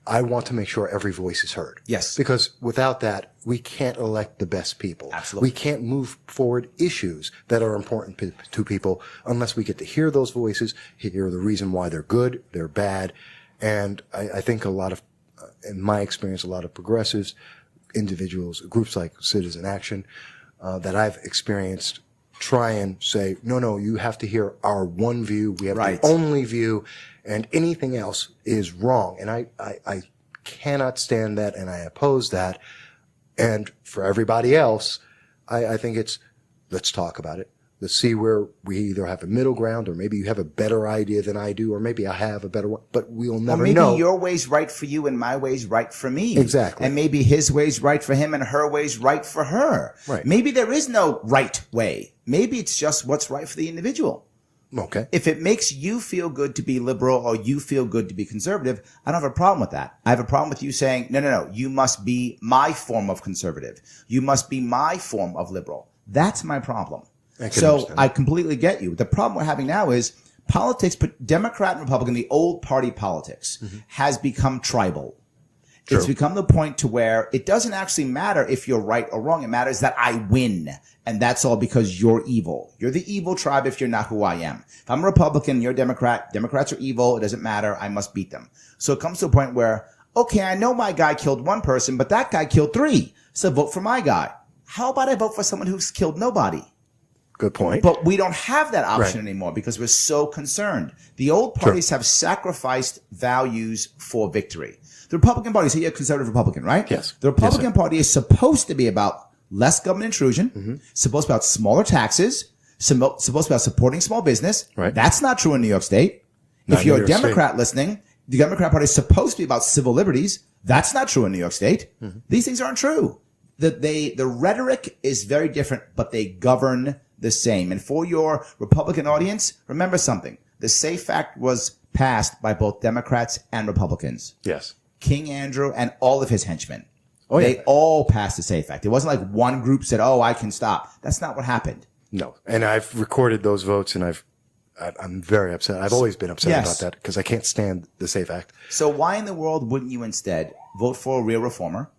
I want to make sure every voice is heard. Yes. Because without that, we can't elect the best people. Absolutely. We can't move forward issues that are important to people unless we get to hear those voices, hear the reason why they're good, they're bad. And I think a lot of, in my experience, a lot of progressives, individuals, groups like Citizen Action, that I've experienced try and say, no, you have to hear our one view. We have the only view. And anything else is wrong. And I cannot stand that, and I oppose that. And for everybody else, I think let's talk about it. Let's see where we either have a middle ground, or maybe you have a better idea than I do, or maybe I have a better one, but we'll never know. Maybe your way's right for you and my way's right for me. Exactly. And maybe his way's right for him and her way's right for her. Right. Maybe there is no right way. Maybe it's just what's right for the individual. Okay. If it makes you feel good to be liberal or you feel good to be conservative, I don't have a problem with that. I have a problem with you saying, no, you must be my form of conservative. You must be my form of liberal. That's my problem. So I completely get you. The problem we're having now is politics, Democrat and Republican, the old party politics has become tribal. True. It's become the point to where it doesn't actually matter if you're right or wrong. It matters that I win. And that's all because you're evil. You're the evil tribe if you're not who I am. If I'm a Republican, you're a Democrat. Democrats are evil. It doesn't matter. I must beat them. So it comes to a point where, okay, I know my guy killed one person, but that guy killed 3. So vote for my guy. How about I vote for someone who's killed nobody? Good point. But we don't have that option anymore because we're so concerned. The old parties have sacrificed values for victory. The Republican Party, so you're a conservative Republican, right? Yes. The Republican Party is supposed to be about less government intrusion, supposed to be about smaller taxes, supposed to be about supporting small business. Right. That's not true in New York State. If you're a Democrat listening, the Democrat Party is supposed to be about civil liberties. That's not true in New York State. These things aren't true. The rhetoric is very different, but they govern the same. And for your Republican audience, remember something. The SAFE Act was passed by both Democrats and Republicans. Yes. King Andrew and all of his henchmen. Oh, yeah. They all passed the SAFE Act. It wasn't like one group said, oh, I can stop. That's not what happened. No. And I've recorded those votes, and I'm very upset. I've always been upset about that because I can't stand the SAFE Act. So why in the world wouldn't you instead vote for a real reformer,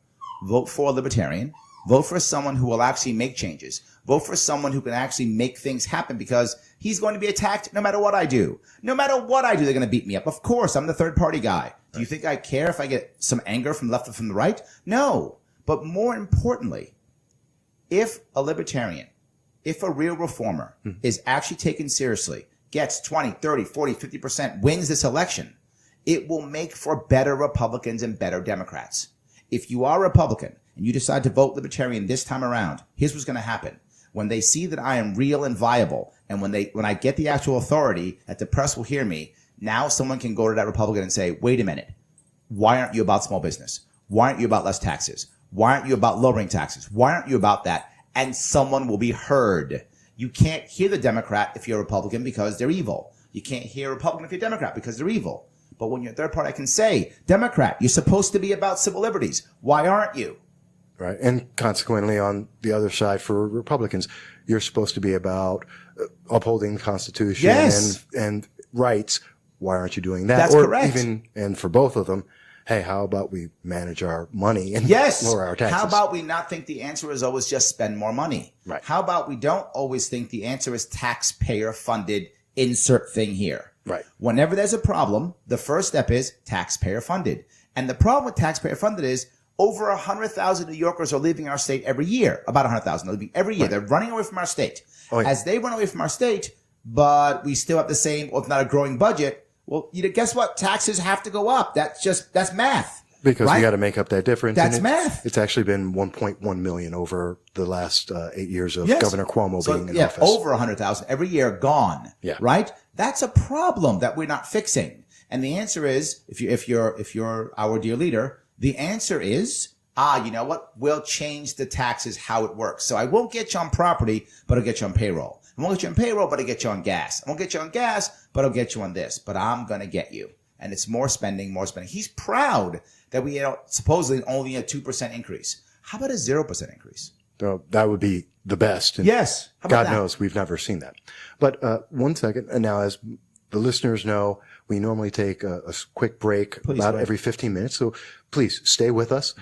vote for a libertarian, vote for someone who will actually make changes, vote for someone who can actually make things happen, because he's going to be attacked no matter what I do. No matter what I do, they're going to beat me up. Of course, I'm the third party guy. Do you think I care if I get some anger from the left or from the right? No. But more importantly, if a libertarian, if a real reformer is actually taken seriously, gets 20, 30, 40, 50%, wins this election, it will make for better Republicans and better Democrats. If you are a Republican and you decide to vote libertarian this time around, here's what's going to happen. When they see that I am real and viable, and when I get the actual authority that the press will hear me, now someone can go to that Republican and say, wait a minute, why aren't you about small business? Why aren't you about less taxes? Why aren't you about lowering taxes? Why aren't you about that? And someone will be heard. You can't hear the Democrat if you're a Republican because they're evil. You can't hear a Republican if you're a Democrat because they're evil. But when you're a third party, I can say, Democrat, you're supposed to be about civil liberties. Why aren't you? Right. And consequently, on the other side for Republicans, you're supposed to be about upholding the Constitution and rights. Why aren't you doing that? That's correct. And for both of them, hey, how about we manage our money and lower our taxes? How about we not think the answer is always just spend more money? Right. How about we don't always think the answer is taxpayer funded, insert thing here? Right. Whenever there's a problem, the first step is taxpayer funded. And the problem with taxpayer funded is over 100,000 New Yorkers are leaving our state every year. About 100,000 are leaving every year. Right. They're running away from our state. Oh, yeah. As they run away from our state, but we still have the same, or if not a growing budget, well, guess what? Taxes have to go up. That's math. Because we got to make up that difference. That's math. It's actually been 1.1 million over the last 8 years of Governor Cuomo being in office. Over 100,000 every year gone. Yeah. Right? That's a problem that we're not fixing. And the answer is, if you're our dear leader, the answer is, you know what? We'll change the taxes how it works. So I won't get you on property, but I'll get you on payroll. I won't get you on payroll, but I'll get you on gas. I won't get you on gas, but I'll get you on this. But I'm going to get you. And it's more spending, more spending. He's proud that we supposedly only a 2% increase. How about a 0% increase? So that would be the best. And yes. God knows we've never seen that. But 1 second. And now, as the listeners know, we normally take a quick break every 15 minutes. So please stay with us.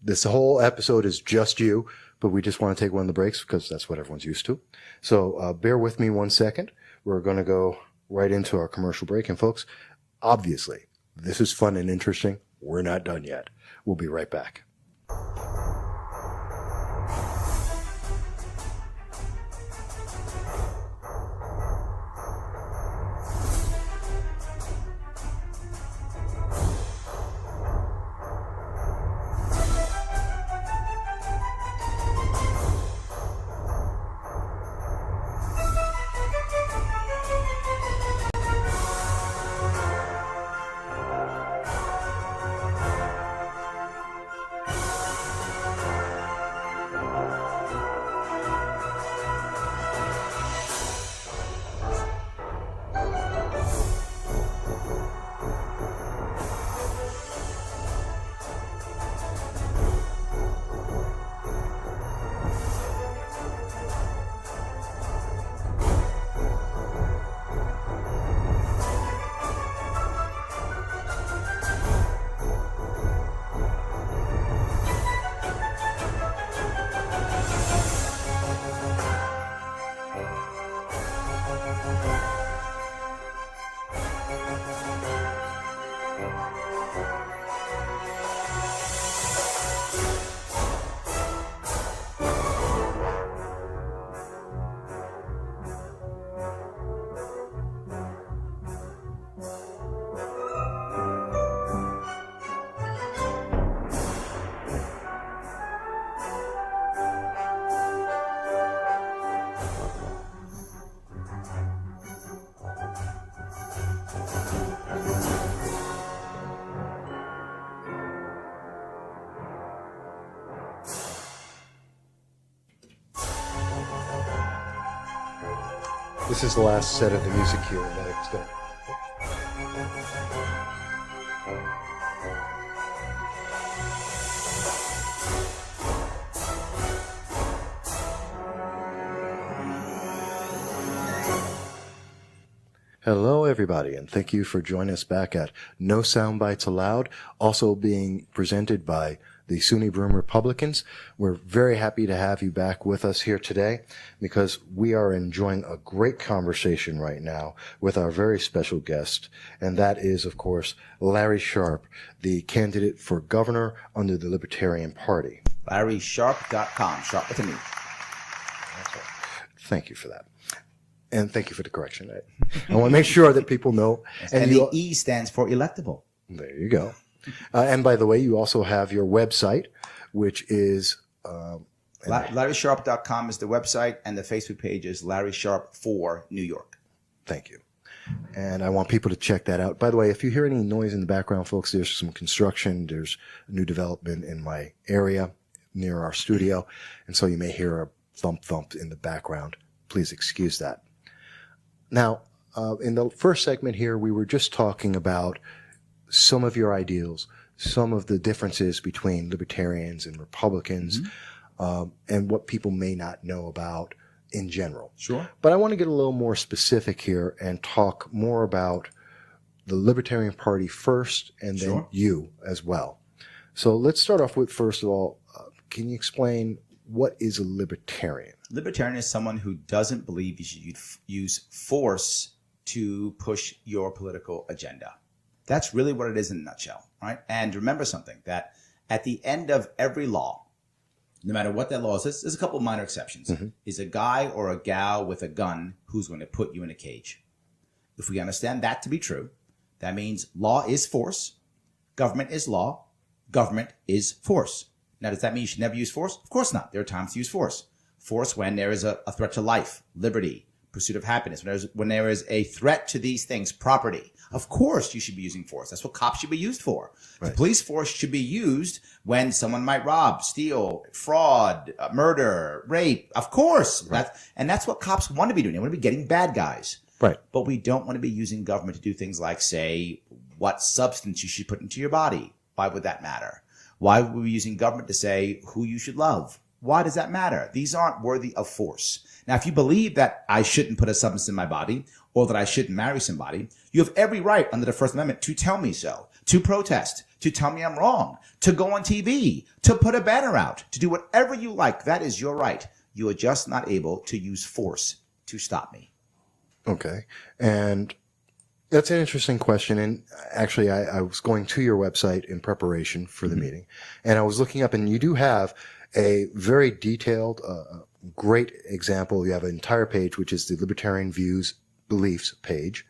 This whole episode is just you, but we just want to take one of the breaks because that's what everyone's used to. So bear with me 1 second. We're going to go right into our commercial break. And folks, obviously, this is fun and interesting. We're not done yet. We'll be right back. This is the last set of the music here. That's good. Hello, everybody, and thank you for joining us back at No Soundbites Allowed, also being presented by the Sunni Broom Republicans. We're very happy to have you back with us here today because we are enjoying a great conversation right now with our very special guest, and that is, of course, Larry Sharpe, the candidate for governor under the Libertarian Party. LarrySharpe.com, Sharp with an E. Thank you for that. And thank you for the correction. I want to make sure that people know. And the E stands for electable. There you go. And by the way, you also have your website, which is... LarrySharpe.com is the website, and the Facebook page is Larry Sharpe for New York. Thank you. And I want people to check that out. By the way, if you hear any noise in the background, folks, there's some construction. There's a new development in my area near our studio. And so you may hear a thump in the background. Please excuse that. Now, in the first segment here, we were just talking about some of your ideals, some of the differences between libertarians and Republicans, and what people may not know about in general. Sure. But I want to get a little more specific here and talk more about the Libertarian Party first, and then you as well. So let's start off with, first of all, can you explain what is a libertarian? Libertarian is someone who doesn't believe you should use force to push your political agenda. That's really what it is in a nutshell, right? And remember something, that at the end of every law, no matter what that law is, there's a couple of minor exceptions, is a guy or a gal with a gun who's going to put you in a cage. If we understand that to be true, that means law is force, government is law, government is force. Now, does that mean you should never use force? Of course not. There are times to use force. Force when there is a threat to life, liberty, pursuit of happiness, when there is a threat to these things, property. Of course you should be using force. That's what cops should be used for. Right. The police force should be used when someone might rob, steal, fraud, murder, rape. Of course. Right. That's what cops want to be doing. They want to be getting bad guys. Right. But we don't want to be using government to do things like, say, what substance you should put into your body. Why would that matter? Why would we be using government to say who you should love? Why does that matter? These aren't worthy of force. Now, if you believe that I shouldn't put a substance in my body or that I shouldn't marry somebody, you have every right under the First Amendment to tell me so, to protest, to tell me I'm wrong, to go on TV, to put a banner out, to do whatever you like. That is your right. You are just not able to use force to stop me. Okay. And that's an interesting question. And actually, I was going to your website in preparation for the meeting, and I was looking up, and you do have a very detailed, great example. You have an entire page, which is the Libertarian Views Beliefs page.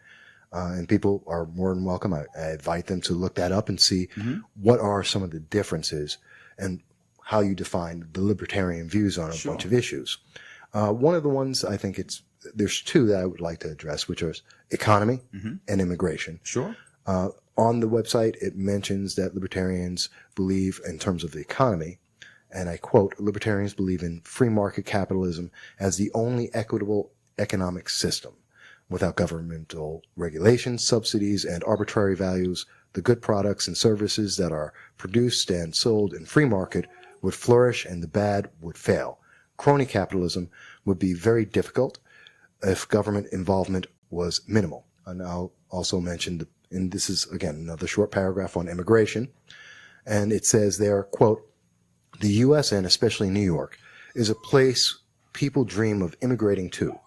And people are more than welcome. I invite them to look that up and see what are some of the differences and how you define the libertarian views on a bunch of issues. One of the ones I think there's two that I would like to address, which are economy and immigration. Sure. On the website, it mentions that libertarians believe in terms of the economy, and I quote, libertarians believe in free market capitalism as the only equitable economic system. Without governmental regulations, subsidies, and arbitrary values, the good products and services that are produced and sold in free market would flourish and the bad would fail. Crony capitalism would be very difficult if government involvement was minimal. And I'll also mention, and this is, again, another short paragraph on immigration, and it says there, quote, the U.S. and especially New York is a place people dream of immigrating to.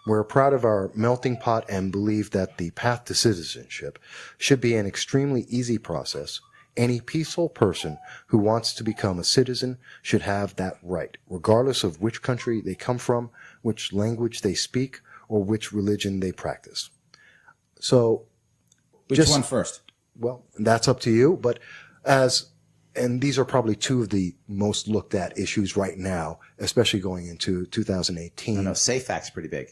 We're proud of our melting pot and believe that the path to citizenship should be an extremely easy process. Any peaceful person who wants to become a citizen should have that right, regardless of which country they come from, which language they speak, or which religion they practice. So, Which one first? well, that's up to you, but and these are probably two of the most looked at issues right now, especially going into 2018. No, SAFE-Act's pretty big.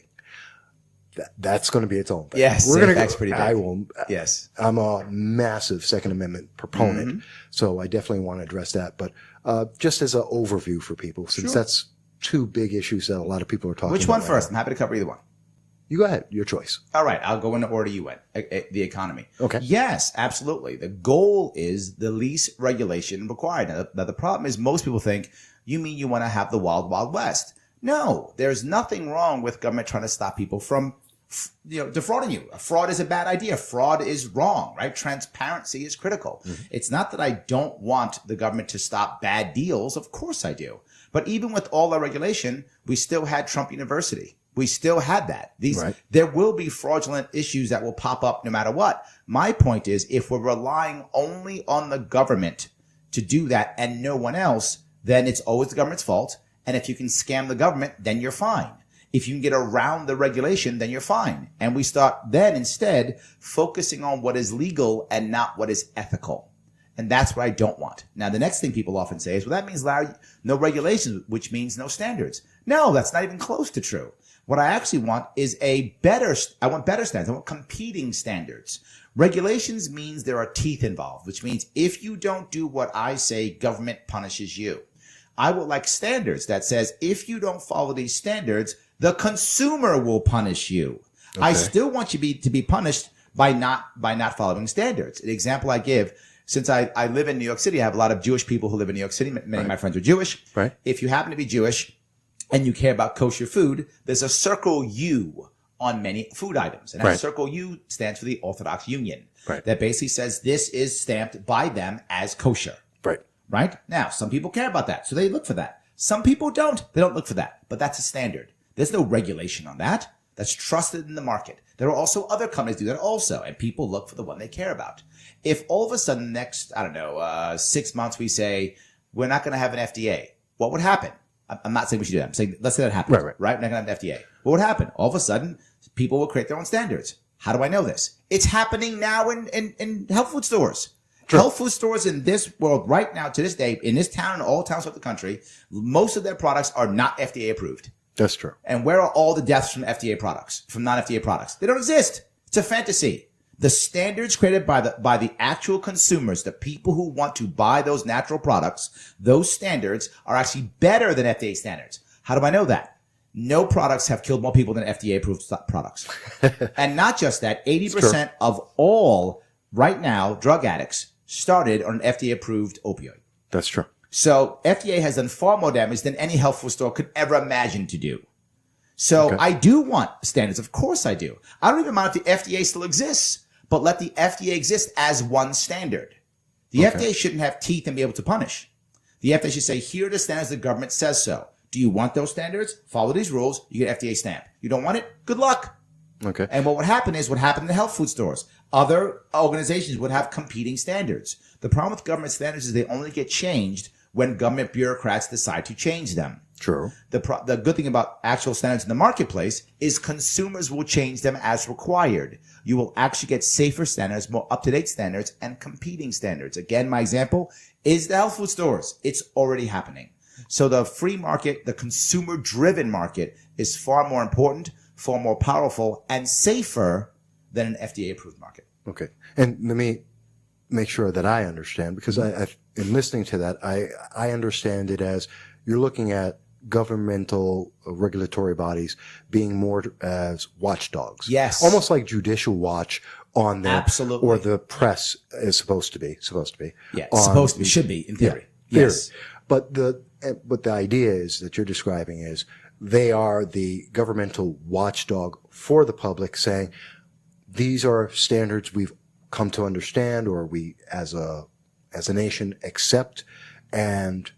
That's going to be its own thing. Yes, SAFE-Act's pretty big. I will. Yes. I'm a massive Second Amendment proponent, so I definitely want to address that. But just as an overview for people, since that's two big issues that a lot of people are talking about. Which one right first? now. I'm happy to cover either one. You go ahead. Your choice. All right, I'll go in the order you went. The economy. Okay. Yes, absolutely. The goal is the least regulation required. Now, the problem is most people think, you mean you want to have the wild, wild west. No, there's nothing wrong with government trying to stop people from defrauding you. Fraud is a bad idea. Fraud is wrong, right? Transparency is critical. It's not that I don't want the government to stop bad deals. Of course I do. But even with all our regulation, we still had Trump University. We still had that. There will be fraudulent issues that will pop up no matter what. My point is, if we're relying only on the government to do that and no one else, then it's always the government's fault. And if you can scam the government, then you're fine. If you can get around the regulation, then you're fine. And we start then instead focusing on what is legal and not what is ethical. And that's what I don't want. Now, the next thing people often say is, well, that means, Larry, no regulations, which means no standards. No, that's not even close to true. What I actually want is I want better standards. I want competing standards. Regulations means there are teeth involved, which means if you don't do what I say, government punishes you. I would like standards that says if you don't follow these standards, the consumer will punish you. Okay. I still want you to be punished by not following standards. An example I give, since I live in New York City, I have a lot of Jewish people who live in New York City. Many of my friends are Jewish. Right. If you happen to be Jewish and you care about kosher food, there's a circle U on many food items. And that circle U stands for the Orthodox Union. Right. That basically says this is stamped by them as kosher. Right? Now, some people care about that, so they look for that. Some people don't. They don't look for that. But that's a standard. There's no regulation on that. That's trusted in the market. There are also other companies do that also, and people look for the one they care about. If all of a sudden next, 6 months we say, we're not going to have an FDA, what would happen? I'm not saying we should do that. I'm saying, let's say that happens. Right? We're not going to have an FDA. What would happen? All of a sudden, people will create their own standards. How do I know this? It's happening now in health food stores. True. Health food stores in this world right now, to this day, in this town and all towns of the country, most of their products are not FDA approved. That's true. And where are all the deaths from FDA products, from non-FDA products? They don't exist. It's a fantasy. The standards created by the actual consumers, the people who want to buy those natural products, those standards are actually better than FDA standards. How do I know that? No products have killed more people than FDA approved products. And not just that, 80% of all right now drug addicts started on an FDA-approved opioid. That's true. So FDA has done far more damage than any health food store could ever imagine to do. So I do want standards. Of course I do. I don't even mind if the FDA still exists, but let the FDA exist as one standard. The FDA shouldn't have teeth and be able to punish. The FDA should say, here are the standards the government says so. Do you want those standards? Follow these rules. You get FDA stamp. You don't want it? Good luck. Okay. And what would happen is what happened in the health food stores. Other organizations would have competing standards. The problem with government standards is they only get changed when government bureaucrats decide to change them. True. The good thing about actual standards in the marketplace is consumers will change them as required. You will actually get safer standards, more up-to-date standards, and competing standards. Again, my example is the health food stores. It's already happening. So the free market, the consumer-driven market, is far more important, far more powerful, and safer than an FDA-approved market. Okay. And let me make sure that I understand, because in listening to that, I understand it as you're looking at governmental regulatory bodies being more as watchdogs. Yes. Almost like judicial watch on them. Absolutely. Or the press is supposed to be. Yeah, supposed to be. Should be, in theory. Yeah, yes. But the idea is that you're describing is they are the governmental watchdog for the public, saying these are standards we've come to understand, or we as a nation accept, and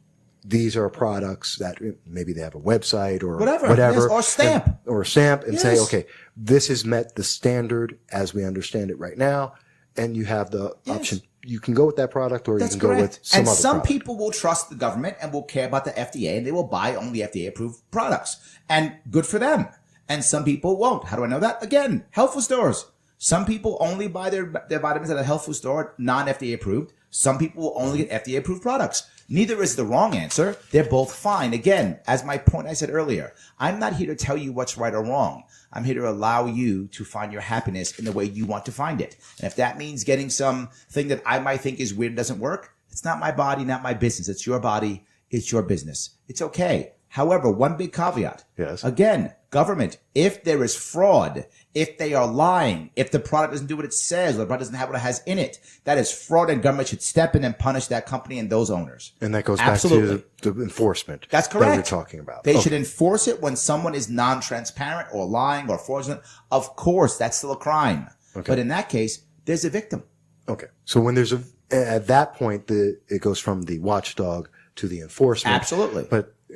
these are products that maybe they have a website or Whatever. whatever, Yes, or stamp. or stamp, and say, Yes. okay, this has met the standard as we understand it right now, and you have the option. You can go with that product, or That's you can correct. go with some and other some product. people will trust the government and will care about the FDA, and they will buy only FDA-approved products. And good for them. And some people won't. How do I know that? Again, health food stores. Some people only buy their vitamins at a health food store, non-FDA approved. Some people will only get FDA approved products. Neither is the wrong answer. They're both fine. Again, as my point I said earlier, I'm not here to tell you what's right or wrong. I'm here to allow you to find your happiness in the way you want to find it. And if that means getting something that I might think is weird and doesn't work, it's not my body, not my business. It's your body. It's your business. It's okay. However, one big caveat. Yes. Again, government, if there is fraud, if they are lying, if the product doesn't do what it says, or the product doesn't have what it has in it, that is fraud, and government should step in and punish that company and those owners. And that goes Absolutely. back to the enforcement. That's correct. That we're talking about. They Okay. should enforce it when someone is non-transparent or lying or fraudulent. Of course, that's still a crime. Okay. But in that case, there's a victim. Okay. So when there's at that point, it goes from the watchdog to the enforcement. Absolutely.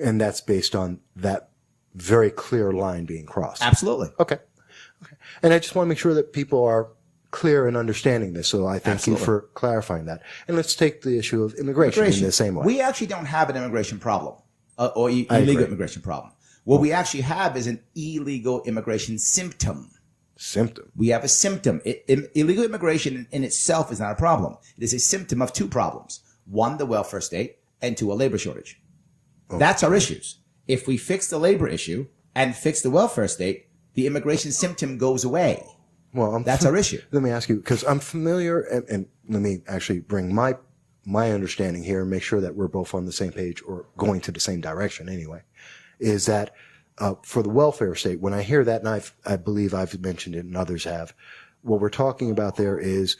And that's based on that very clear line being crossed. Absolutely. Okay. And I just want to make sure that people are clear in understanding this. So I thank you for clarifying that. And let's take the issue of immigration in the same way. We actually don't have an immigration problem or I illegal agree. immigration problem. What we actually have is an illegal immigration symptom. Symptom. We have a symptom. Illegal immigration in itself is not a problem. It is a symptom of two problems. One, the welfare state, and two, a labor shortage. That's our issues. If we fix the labor issue and fix the welfare state, the immigration symptom goes away. Well, That's our issue. Let me ask you, because I'm familiar, and let me actually bring my understanding here and make sure that we're both on the same page or going to the same direction anyway, is that for the welfare state, when I hear that, and I believe I've mentioned it and others have, what we're talking about there is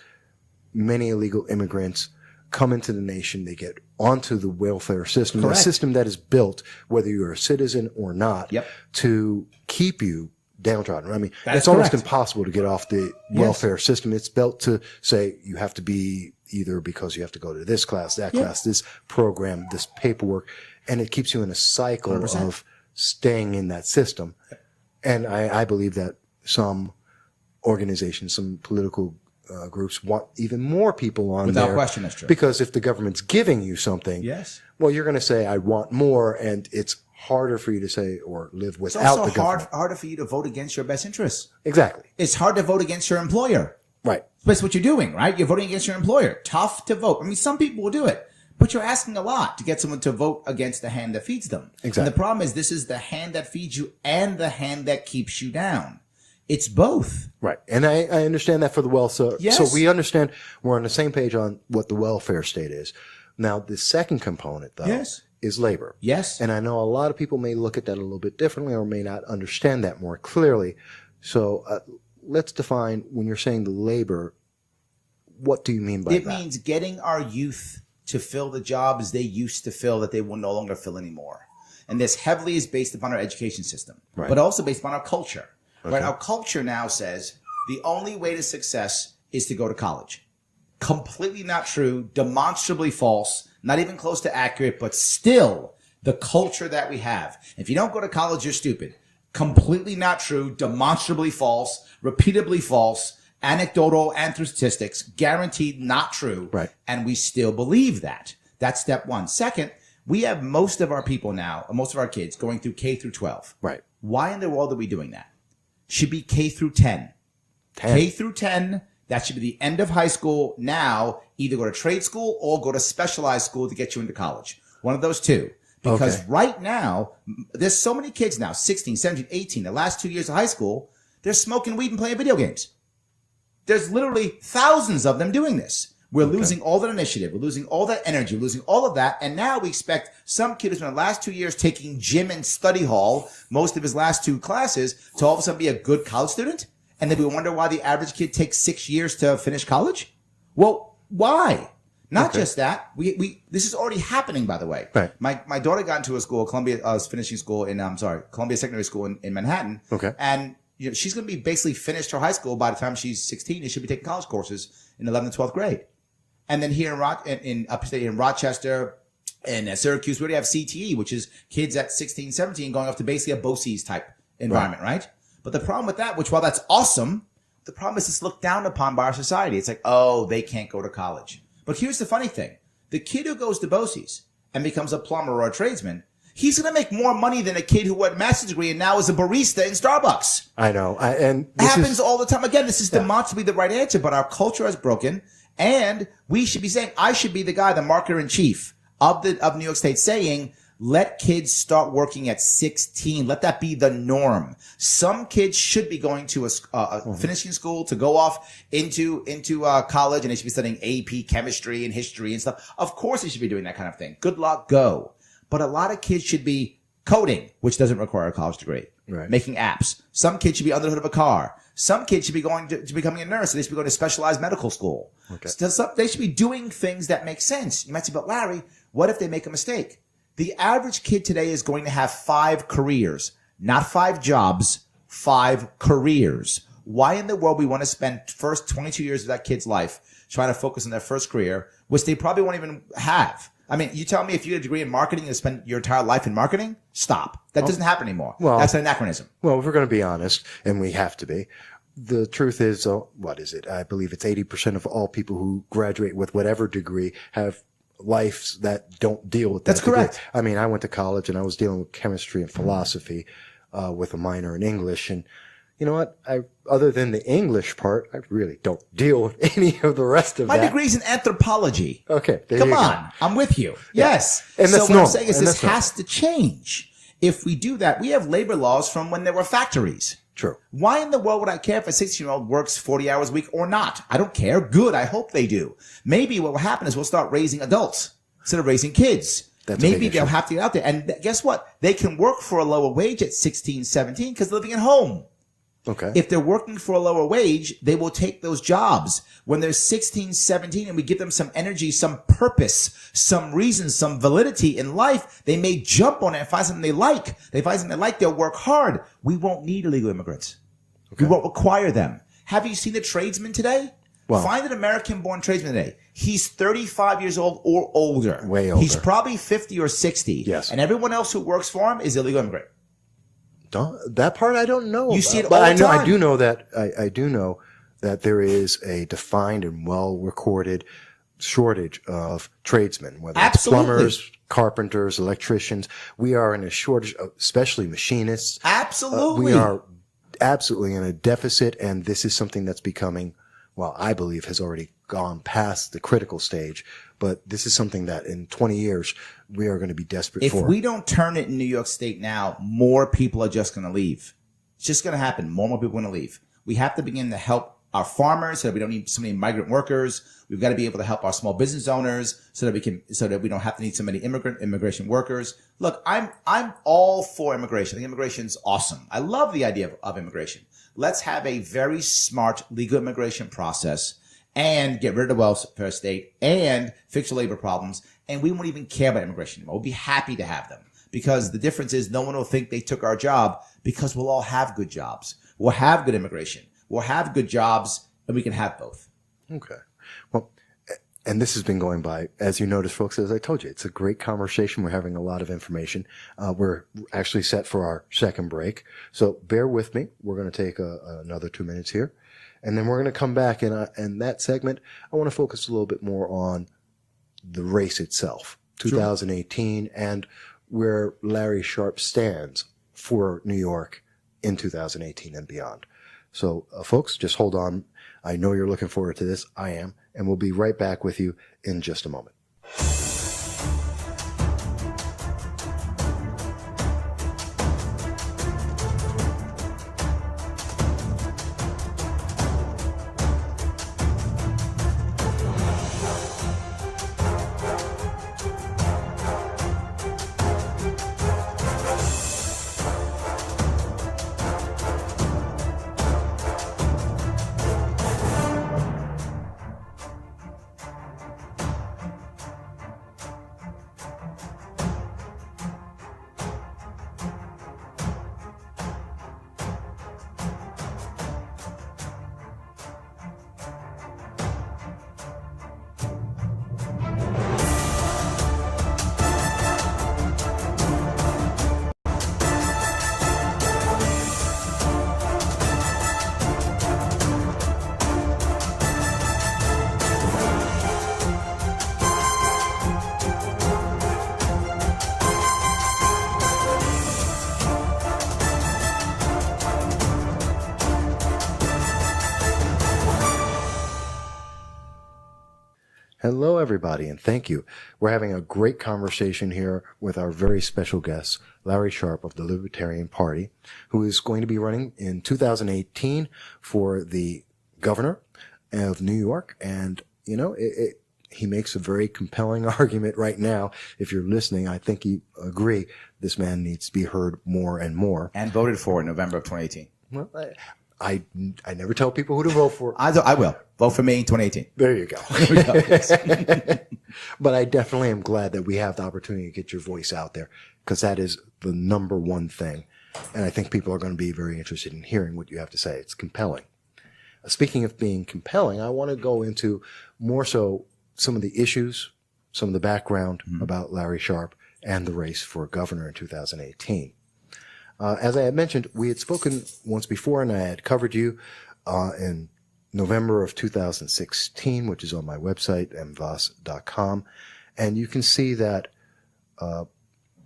many illegal immigrants come into the nation, they get onto the welfare system, Correct. a system that is built, whether you're a citizen or not, Yep. to keep you downtrodden. I mean, That's it's almost correct. impossible to get off the welfare system. It's built to say you have to be either because you have to go to this class, that class, this program, this paperwork, and it keeps you in a cycle 100%. of staying in that system. And I believe that some organizations, some political groups want even more people on Without there. question, that's true. Because if the government's giving you something, Yes. well, you're going to say, I want more, and it's harder for you to say or live It's without also the government. harder for you to vote against your best interests. Exactly. It's hard to vote against your employer. Right. That's what you're doing, right? You're voting against your employer. Tough to vote. I mean, some people will do it, but you're asking a lot to get someone to vote against the hand that feeds them. Exactly. And the problem is this is the hand that feeds you and the hand that keeps you down. It's both. Right. And I understand that for the welfare. Yes. So we understand we're on the same page on what the welfare state is. Now, the second component, though, Yes. is labor. Yes. And I know a lot of people may look at that a little bit differently or may not understand that more clearly. So let's define, when you're saying the labor, what do you mean by It that? means getting our youth to fill the jobs they used to fill that they will no longer fill anymore. And this heavily is based upon our education system, Right. but also based upon our culture. Okay. Right? Our culture now says the only way to success is to go to college. Completely not true, demonstrably false, not even close to accurate, but still the culture that we have. If you don't go to college, you're stupid. Completely not true, demonstrably false, repeatably false, anecdotal and through statistics, guaranteed not true. Right. And we still believe that. That's step one. Second, we have most of our people now, most of our kids going through K through 12. Right. Why in the world are we doing that? Should be K through 10. 10. K through 10, that should be the end of high school. Now, either go to trade school or go to specialized school to get you into college. One of those two. Because Okay. right now, there's so many kids now, 16, 17, 18, the last 2 years of high school, they're smoking weed and playing video games. There's literally thousands of them doing this. We're losing all that initiative. We're losing all that energy. We're losing all of that. And now we expect some kid who's in the last 2 years taking gym and study hall, most of his last 2 classes, to all of a sudden be a good college student? And then we wonder why the average kid takes 6 years to finish college? Well, why? Not just that. This is already happening, by the way. Right. My daughter got into a school, Columbia, was finishing school in, Columbia Secondary School in Manhattan. Okay. And she's going to be basically finished her high school by the time she's 16. And she'll be taking college courses in 11th and 12th grade. And then here in upstate in Rochester, And at Syracuse, we already have CTE, which is kids at 16, 17 going off to basically a BOCES type environment, right? But the problem with that, which while that's awesome, the problem is it's looked down upon by our society. It's like, oh, they can't go to college. But here's the funny thing. The kid who goes to BOCES and becomes a plumber or a tradesman, he's going to make more money than a kid who had a master's degree and now is a barista in Starbucks. I know. And It happens all the time. Again, this is demonstrably the right answer, but our culture is broken. And we should be saying, I should be the guy, the marketer in chief of New York State saying, let kids start working at 16. Let that be the norm. Some kids should be going to finishing school to go off into college, and they should be studying AP chemistry and history and stuff. Of course they should be doing that kind of thing. Good luck, go. But a lot of kids should be coding, which doesn't require a college degree. Right. Making apps. Some kids should be under the hood of a car. Some kids should be going to becoming a nurse. They should be going to specialized medical school. Okay. So they should be doing things that make sense. You might say, but Larry, what if they make a mistake? The average kid today is going to have 5 careers, not 5 jobs, 5 careers. Why in the world we want to spend first 22 years of that kid's life trying to focus on their first career, which they probably won't even have? I mean, you tell me if you get a degree in marketing and spend your entire life in marketing? Stop. That doesn't happen anymore. Well, that's an anachronism. Well, if we're going to be honest, and we have to be, the truth is, what is it? I believe it's 80% of all people who graduate with whatever degree have lives that don't deal with that. That's correct. Degree. I mean, I went to college and I was dealing with chemistry and philosophy with a minor in English. And you know what? Other than the English part, I really don't deal with any of the rest of My that. degree's in anthropology. Okay. Come on. I'm with you. Yes. And that's so what I'm normal. saying is And this that's has to change. If we do that, we have labor laws from when there were factories. True. Why in the world would I care if a 16-year-old works 40 hours a week or not? I don't care. Good. I hope they do. Maybe what will happen is we'll start raising adults instead of raising kids. That's a big Maybe they'll issue. have to get out there. And guess what? They can work for a lower wage at 16, 17 because they're living at home. Okay. If they're working for a lower wage, they will take those jobs. When they're 16, 17, and we give them some energy, some purpose, some reason, some validity in life, they may jump on it and find something they like. They find something they like, they'll work hard. We won't need illegal immigrants. Okay. We won't require them. Have you seen the tradesman today? Well, find an American-born tradesman today. He's 35 years old or older. Way older. He's probably 50 or 60. Yes. And everyone else who works for him is illegal immigrant. That part I don't know. You see it but all the I time. do know that I do know that there is a defined and well recorded shortage of tradesmen, whether Absolutely. it's plumbers, carpenters, electricians. We are in a shortage of, especially machinists. Absolutely. We are absolutely in a deficit, and this is something that's becoming, well, I believe has already gone past the critical stage. But this is something that in 20 years, we are going to be desperate If for. we don't turn it in New York State now, more people are just going to leave. It's just going to happen. More and more people are going to leave. We have to begin to help our farmers so that we don't need so many migrant workers. We've got to be able to help our small business owners so that we don't have to need so many immigration workers. Look, I'm all for immigration. I think immigration's awesome. I love the idea of immigration. Let's have a very smart legal immigration process and get rid of the welfare state and fix the labor problems. And we won't even care about immigration anymore. We'll be happy to have them because the difference is no one will think they took our job because we'll all have good jobs. We'll have good immigration. We'll have good jobs and we can have both. Okay. Well, and this has been going by, as you notice, folks, as I told you, it's a great conversation. We're having a lot of information. We're actually set for our second break. So bear with me. We're going to take another 2 minutes here. And then we're going to come back in that segment. I want to focus a little bit more on the race itself, 2018, and where Larry Sharpe stands for New York in 2018 and beyond. So, folks, just hold on. I know you're looking forward to this. I am. And we'll be right back with you in just a moment. Hello, everybody, and thank you. We're having a great conversation here with our very special guest, Larry Sharpe of the Libertarian Party, who is going to be running in 2018 for the governor of New York. And, you know, he makes a very compelling argument right now. If you're listening, I think you agree this man needs to be heard more and more. And voted for in November of 2018. Well, I never tell people who to vote for. I will. Vote for me in 2018. There you go. But I definitely am glad that we have the opportunity to get your voice out there, because that is the number one thing. And I think people are going to be very interested in hearing what you have to say. It's compelling. Speaking of being compelling, I want to go into more so some of the issues, some of the background about Larry Sharpe and the race for governor in 2018. As I had mentioned, we had spoken once before, and I had covered you in November of 2016, which is on my website, mvos.com. And you can see that at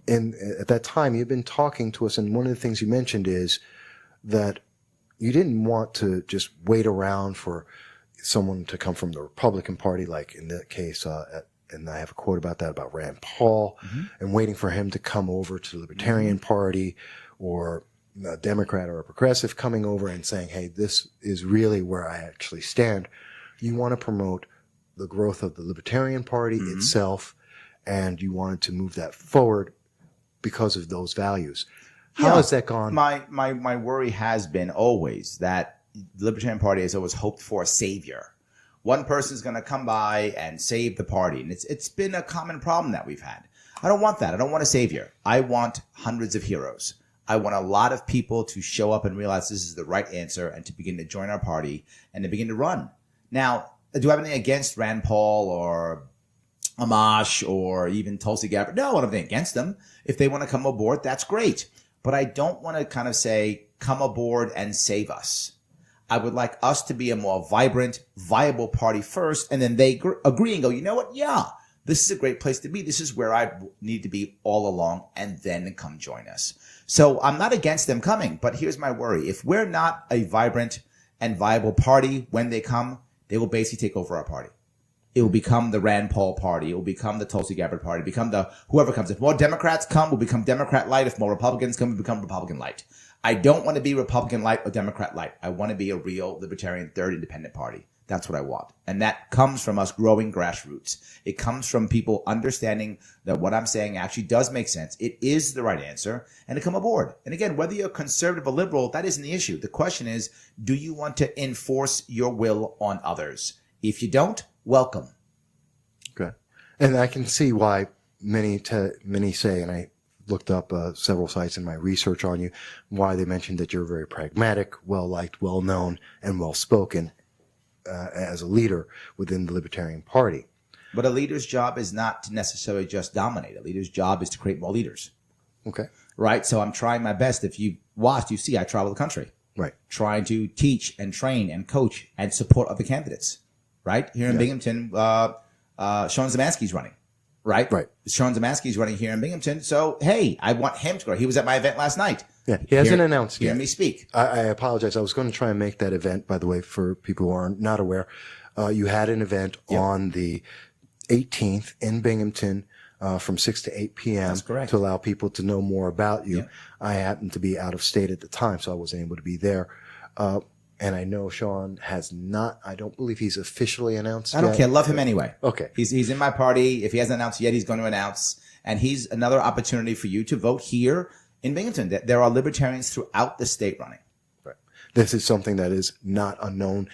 that time, you've been talking to us, and one of the things you mentioned is that you didn't want to just wait around for someone to come from the Republican Party, like in that case, and I have a quote about that, about Rand Paul, and waiting for him to come over to the Libertarian Party, or a Democrat or a progressive coming over and saying, hey, this is really where I actually stand. You want to promote the growth of the Libertarian Party itself, and you wanted to move that forward because of those values. How has that gone? My worry has been always that the Libertarian Party has always hoped for a savior. One person's going to come by and save the party. And it's been a common problem that we've had. I don't want that. I don't want a savior. I want hundreds of heroes. I want a lot of people to show up and realize this is the right answer and to begin to join our party and to begin to run. Now, do I have anything against Rand Paul or Amash or even Tulsi Gabbard? No, I don't have anything against them. If they want to come aboard, that's great. But I don't want to kind of say, come aboard and save us. I would like us to be a more vibrant, viable party first, and then they agree and go, you know what? Yeah, this is a great place to be. This is where I need to be all along, and then come join us. So I'm not against them coming, but here's my worry. If we're not a vibrant and viable party when they come, they will basically take over our party. It will become the Rand Paul party. It will become the Tulsi Gabbard party. Become the whoever comes. If more Democrats come, we'll become Democrat light. If more Republicans come, we'll become Republican light. I don't want to be Republican light or Democrat light. I want to be a real libertarian third independent party. That's what I want. And that comes from us growing grassroots. It comes from people understanding that what I'm saying actually does make sense. It is the right answer, and to come aboard. And again, whether you're conservative or liberal, that isn't the issue. The question is, do you want to enforce your will on others? If you don't, welcome. Okay. And I can see why many say, and I looked up several sites in my research on you, why they mentioned that you're very pragmatic, well-liked, well-known, and well-spoken as a leader within the Libertarian Party. But a leader's job is not to necessarily just dominate. A leader's job is to create more leaders. Okay. Right? So I'm trying my best. If you watched, you see I travel the country. Right. Trying to teach and train and coach and support other candidates. Right? Here in Binghamton, Sean Zemansky's running. Right? Right. Sean Zemansky's running here in Binghamton. So, hey, I want him to go. He was at my event last night. Yeah, he hasn't announced yet. Hear me speak. I apologize. I was going to try and make that event, by the way, for people who are not aware. You had an event on the 18th in Binghamton from 6 to 8 p.m. That's correct. To allow people to know more about you. Yeah. I happened to be out of state at the time, so I wasn't able to be there. And I know Sean has not, I don't believe he's officially announced I don't yet. care. Love him anyway. Okay. He's in my party. If he hasn't announced yet, he's going to announce. And he's another opportunity for you to vote here in Binghamton. There are libertarians throughout the state running. Right. This is something that is not unknown.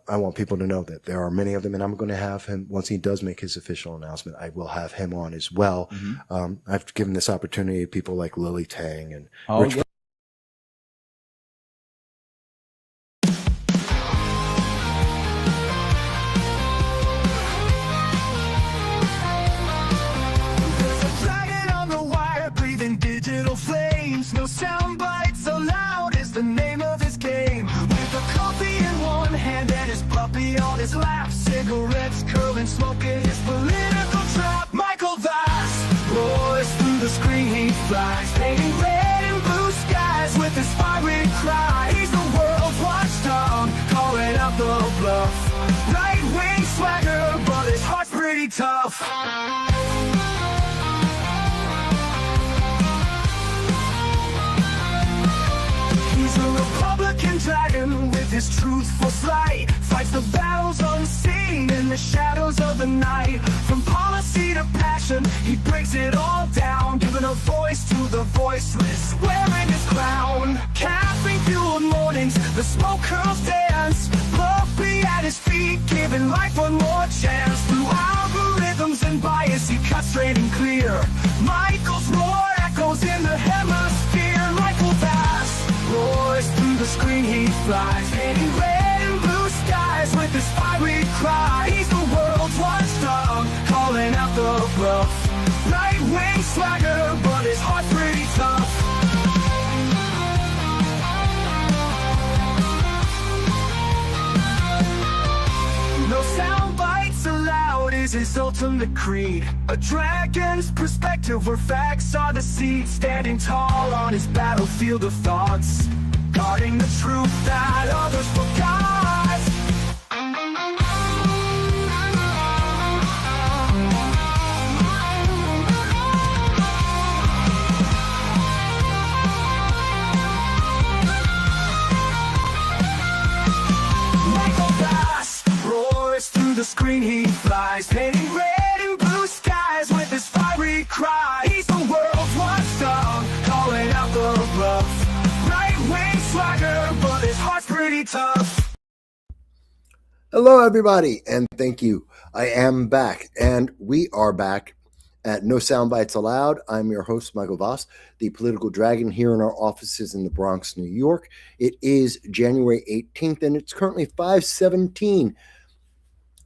I want people to know that there are many of them, and I'm going to have him, once he does make his official announcement, I will have him on as well. I've given this opportunity to people like Lily Tang and Rich. Yeah. There's a dragon on the wire, breathing digital flames. No sound bites allowed is the name of his game. With a coffee in one hand and his puppy on his lap, cigarettes curling, smoking his political trap. Michael Vass roars through the screen, he flies, painting red and blue skies with his fiery cry. He's the world's watchdog, calling out the bluff. Right-wing swagger, but his heart tough. He's a Republican dragon with his truthful slight. Fights the battles unseen in the shadows of the night. From policy to passion, he breaks it all down, giving a voice to the voiceless, wearing his crown. Caffeine-fueled mornings, the smoke curls dance. Love be at his feet, giving life one more chance. Through algorithms and bias, he cuts straight and clear. Michael's roar echoes in the hemisphere. Michael Bass roars through the screen, he flies, painting red and blue skies with his fiery cry. He's the world's watchdog, calling out the bluff. Right-wing swagger, but his heart's pretty tough. No sound bites allowed is his ultimate creed. A dragon's perspective where facts are the seed. Standing tall on his battlefield of thoughts, guarding the truth that others forgot. Michael Bass roars through the screen, he flies, painting red and blue skies with his fiery cry. He's the world's watchdog, calling out the bluff. Right-wing swagger, but his heart's pretty tough. Hello, everybody, and thank you. I am back, and we are back at No Soundbites Allowed. I'm your host, Michael Voss, the political dragon here in our offices in the Bronx, New York. It is January 18th, and it's currently 5:17.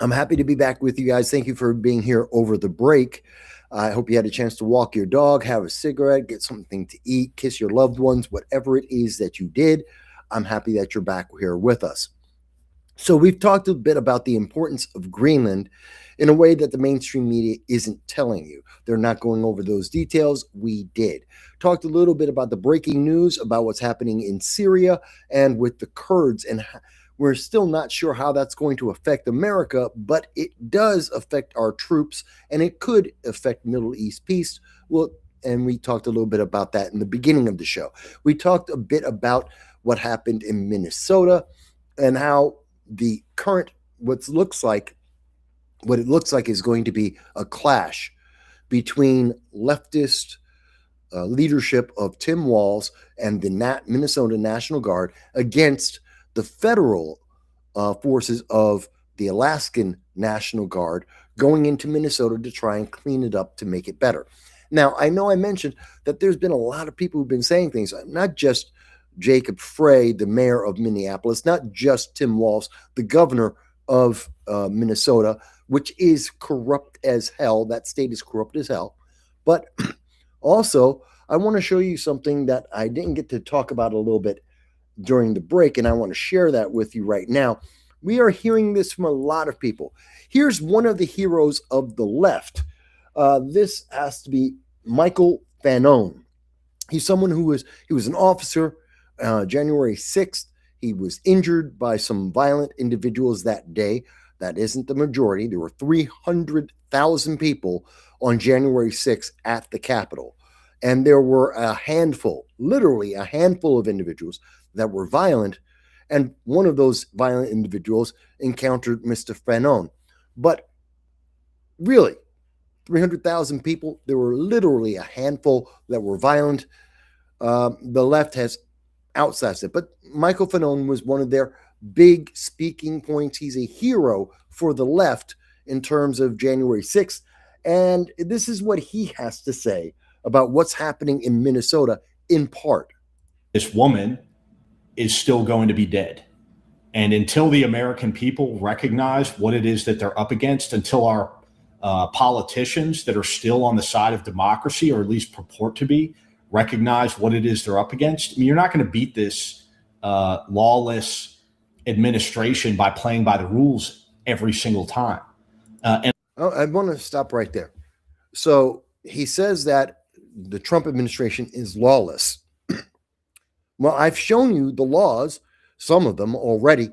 I'm happy to be back with you guys. Thank you for being here over the break. I hope you had a chance to walk your dog, have a cigarette, get something to eat, kiss your loved ones, whatever it is that you did. I'm happy that you're back here with us. So we've talked a bit about the importance of Greenland in a way that the mainstream media isn't telling you. They're not going over those details. We did. Talked a little bit about the breaking news about what's happening in Syria and with the Kurds, and we're still not sure how that's going to affect America, but it does affect our troops, and it could affect Middle East peace. Well, and we talked a little bit about that in the beginning of the show. We talked a bit about what happened in Minnesota and how the current, what it looks like is going to be a clash between leftist leadership of Tim Walz and the Minnesota National Guard against the federal forces of the Alaskan National Guard going into Minnesota to try and clean it up to make it better. Now, I know I mentioned that there's been a lot of people who've been saying things, not just Jacob Frey, the mayor of Minneapolis, not just Tim Walz, the governor of Minnesota, which is corrupt as hell. That state is corrupt as hell. But also, I want to show you something that I didn't get to talk about a little bit during the break, and I want to share that with you right now. We are hearing this from a lot of people. Here's one of the heroes of the left. This has to be Michael Fanone. He's someone he was an officer. January 6th, he was injured by some violent individuals that day. That isn't the majority. There were 300,000 people on January 6th at the Capitol. And there were a handful, literally a handful of individuals that were violent. And one of those violent individuals encountered Mr. Fanone. But really, 300,000 people, there were literally a handful that were violent. The left has outsized it. But Michael Fanone was one of their big speaking points. He's a hero for the left in terms of January 6th. And this is what he has to say about what's happening in Minnesota in part. This woman is still going to be dead. And until the American people recognize what it is that they're up against, until our politicians that are still on the side of democracy, or at least purport to be, recognize what it is they're up against. I mean, you're not going to beat this lawless administration by playing by the rules every single time. I want to stop right there. So he says that the Trump administration is lawless. Well, I've shown you the laws, some of them already,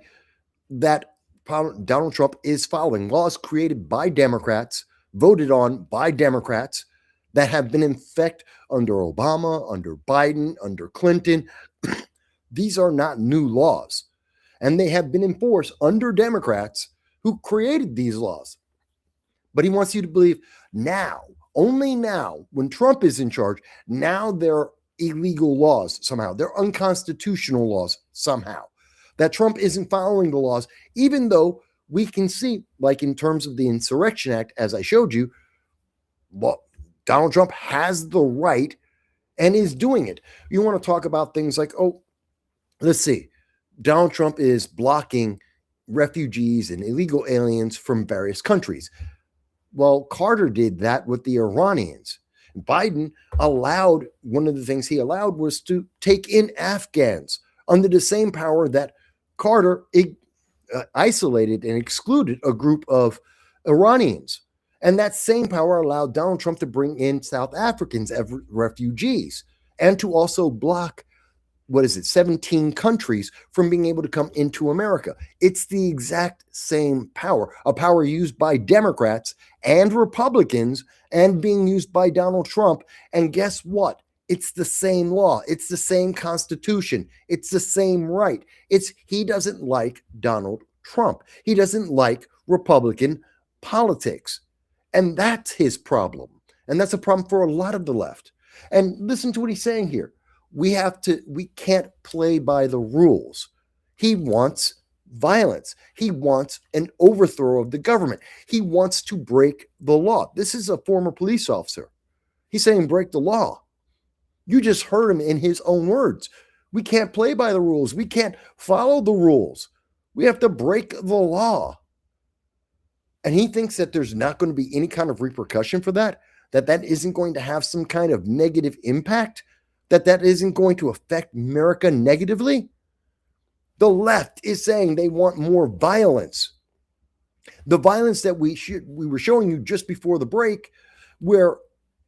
that Donald Trump is following. Laws created by Democrats, voted on by Democrats that have been in effect under Obama, under Biden, under Clinton. These are not new laws, and they have been enforced under Democrats who created these laws. But he wants you to believe now, only now, when Trump is in charge, now they're illegal laws somehow. They're unconstitutional laws somehow. That Trump isn't following the laws, even though we can see, like in terms of the Insurrection Act, as I showed you, well, Donald Trump has the right and is doing it. You want to talk about things like, oh, let's see, Donald Trump is blocking refugees and illegal aliens from various countries. Well, Carter did that with the Iranians. Biden allowed, one of the things he allowed was to take in Afghans under the same power that Carter isolated and excluded a group of Iranians. And that same power allowed Donald Trump to bring in South Africans as refugees and to also block, 17 countries from being able to come into America. It's the exact same power, a power used by Democrats and Republicans and being used by Donald Trump. And guess what? It's the same law. It's the same Constitution. It's the same right. He doesn't like Donald Trump. He doesn't like Republican politics. And that's his problem. And that's a problem for a lot of the left. And listen to what he's saying here. We can't play by the rules. He wants violence. He wants an overthrow of the government. He wants to break the law. This is a former police officer. He's saying break the law. You just heard him in his own words. We can't play by the rules. We can't follow the rules. We have to break the law. And he thinks that there's not going to be any kind of repercussion for that isn't going to have some kind of negative impact, that isn't going to affect America negatively. The left is saying they want more violence. The violence that we were showing you just before the break, where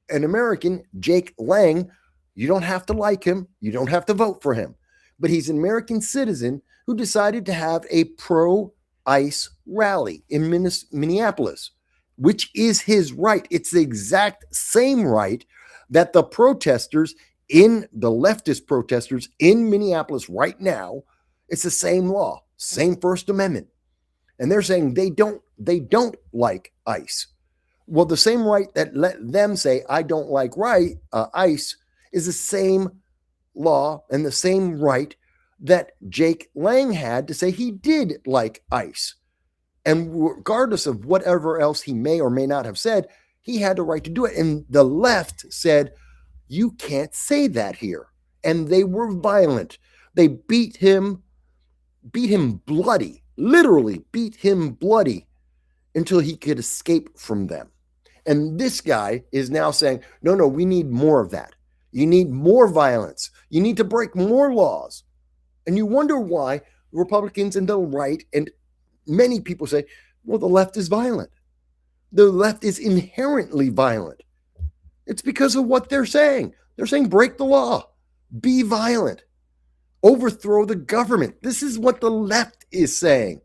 an American, Jake Lang, you don't have to like him, you don't have to vote for him, but he's an American citizen who decided to have a pro-ICE rally in Minneapolis, which is his right. It's the exact same right that the protesters the leftist protesters in Minneapolis right now, it's the same law, same First Amendment. And they're saying they don't like ICE. Well, the same right that let them say, I don't like ICE is the same law and the same right that Jake Lang had to say he did like ICE. And regardless of whatever else he may or may not have said, he had the right to do it. And the left said, you can't say that here. And they were violent. They beat him bloody, literally beat him bloody until he could escape from them. And this guy is now saying, no, we need more of that. You need more violence. You need to break more laws. And you wonder why Republicans and the right and many people say, well, the left is violent. The left is inherently violent. It's because of what they're saying. They're saying break the law, be violent, overthrow the government. This is what the left is saying.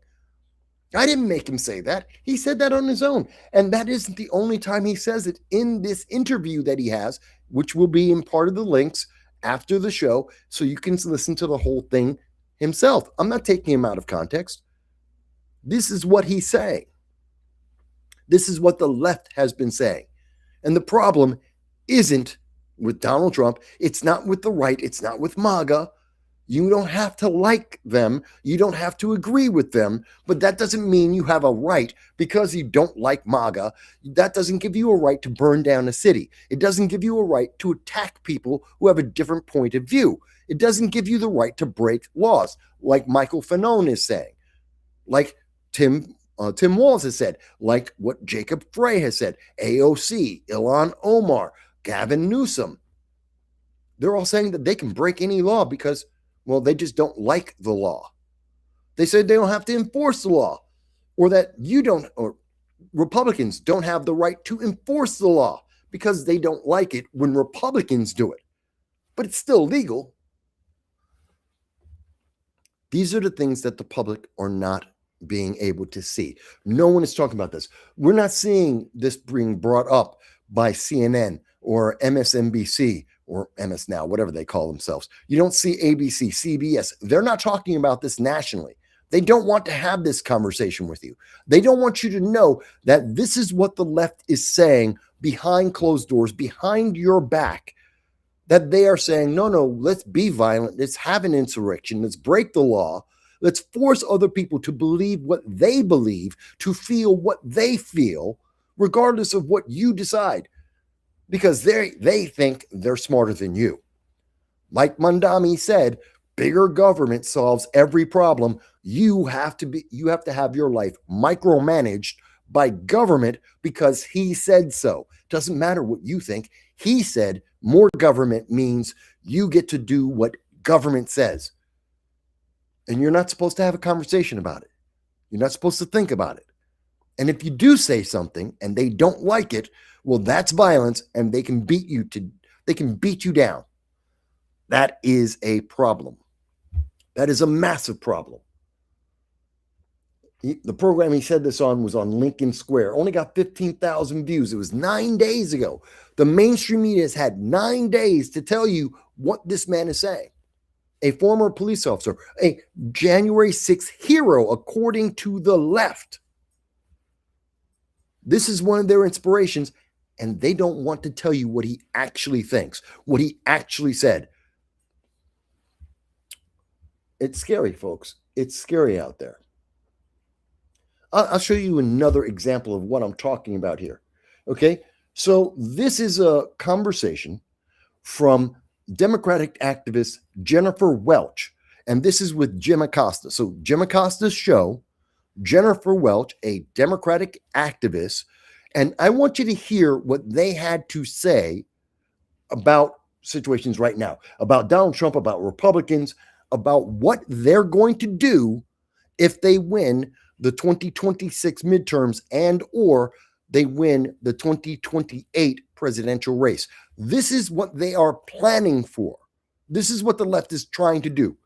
I didn't make him say that. He said that on his own. And that isn't the only time he says it in this interview that he has, which will be in part of the links after the show, so you can listen to the whole thing himself. I'm not taking him out of context. This is what he's saying. This is what the left has been saying. And the problem isn't with Donald Trump. It's not with the right. It's not with MAGA. You don't have to like them. You don't have to agree with them. But that doesn't mean you have a right because you don't like MAGA. That doesn't give you a right to burn down a city. It doesn't give you a right to attack people who have a different point of view. It doesn't give you the right to break laws, like Michael Fanone is saying, like Tim Walz has said, like what Jacob Frey has said, AOC, Ilhan Omar, Gavin Newsom. They're all saying that they can break any law because, well, they just don't like the law. They said they don't have to enforce the law, or that or Republicans don't have the right to enforce the law because they don't like it when Republicans do it. But it's still legal. These are the things that the public are not being able to see. No one is talking about this. We're not seeing this being brought up by CNN or MSNBC or MS Now, whatever they call themselves. You don't see ABC, CBS. They're not talking about this nationally. They don't want to have this conversation with you. They don't want you to know that this is what the left is saying behind closed doors, behind your back, that they are saying, no, let's be violent. Let's have an insurrection. Let's break the law. Let's force other people to believe what they believe, to feel what they feel, regardless of what you decide, because they think they're smarter than you. Like Mandami said, bigger government solves every problem. You have to have your life micromanaged by government because he said so. Doesn't matter what you think. He said more government means you get to do what government says. And you're not supposed to have a conversation about it. You're not supposed to think about it. And if you do say something and they don't like it, well, that's violence, and they can beat you down. That is a problem. That is a massive problem. The program he said this on was on Lincoln Square. Only got 15,000 views. It was 9 days ago. The mainstream media has had 9 days to tell you what this man is saying. A former police officer, a January 6th hero, according to the left. This is one of their inspirations, and they don't want to tell you what he actually thinks, what he actually said. It's scary, folks. It's scary out there. I'll show you another example of what I'm talking about here. Okay, so this is a conversation from Democratic activist Jennifer Welch, and this is with Jim Acosta. So Jim Acosta's show, Jennifer Welch, a Democratic activist, and I want you to hear what they had to say about situations right now, about Donald Trump, about Republicans, about what they're going to do if they win the 2026 midterms and or they win the 2028 presidential race. This is what they are planning for. This is what the left is trying to do.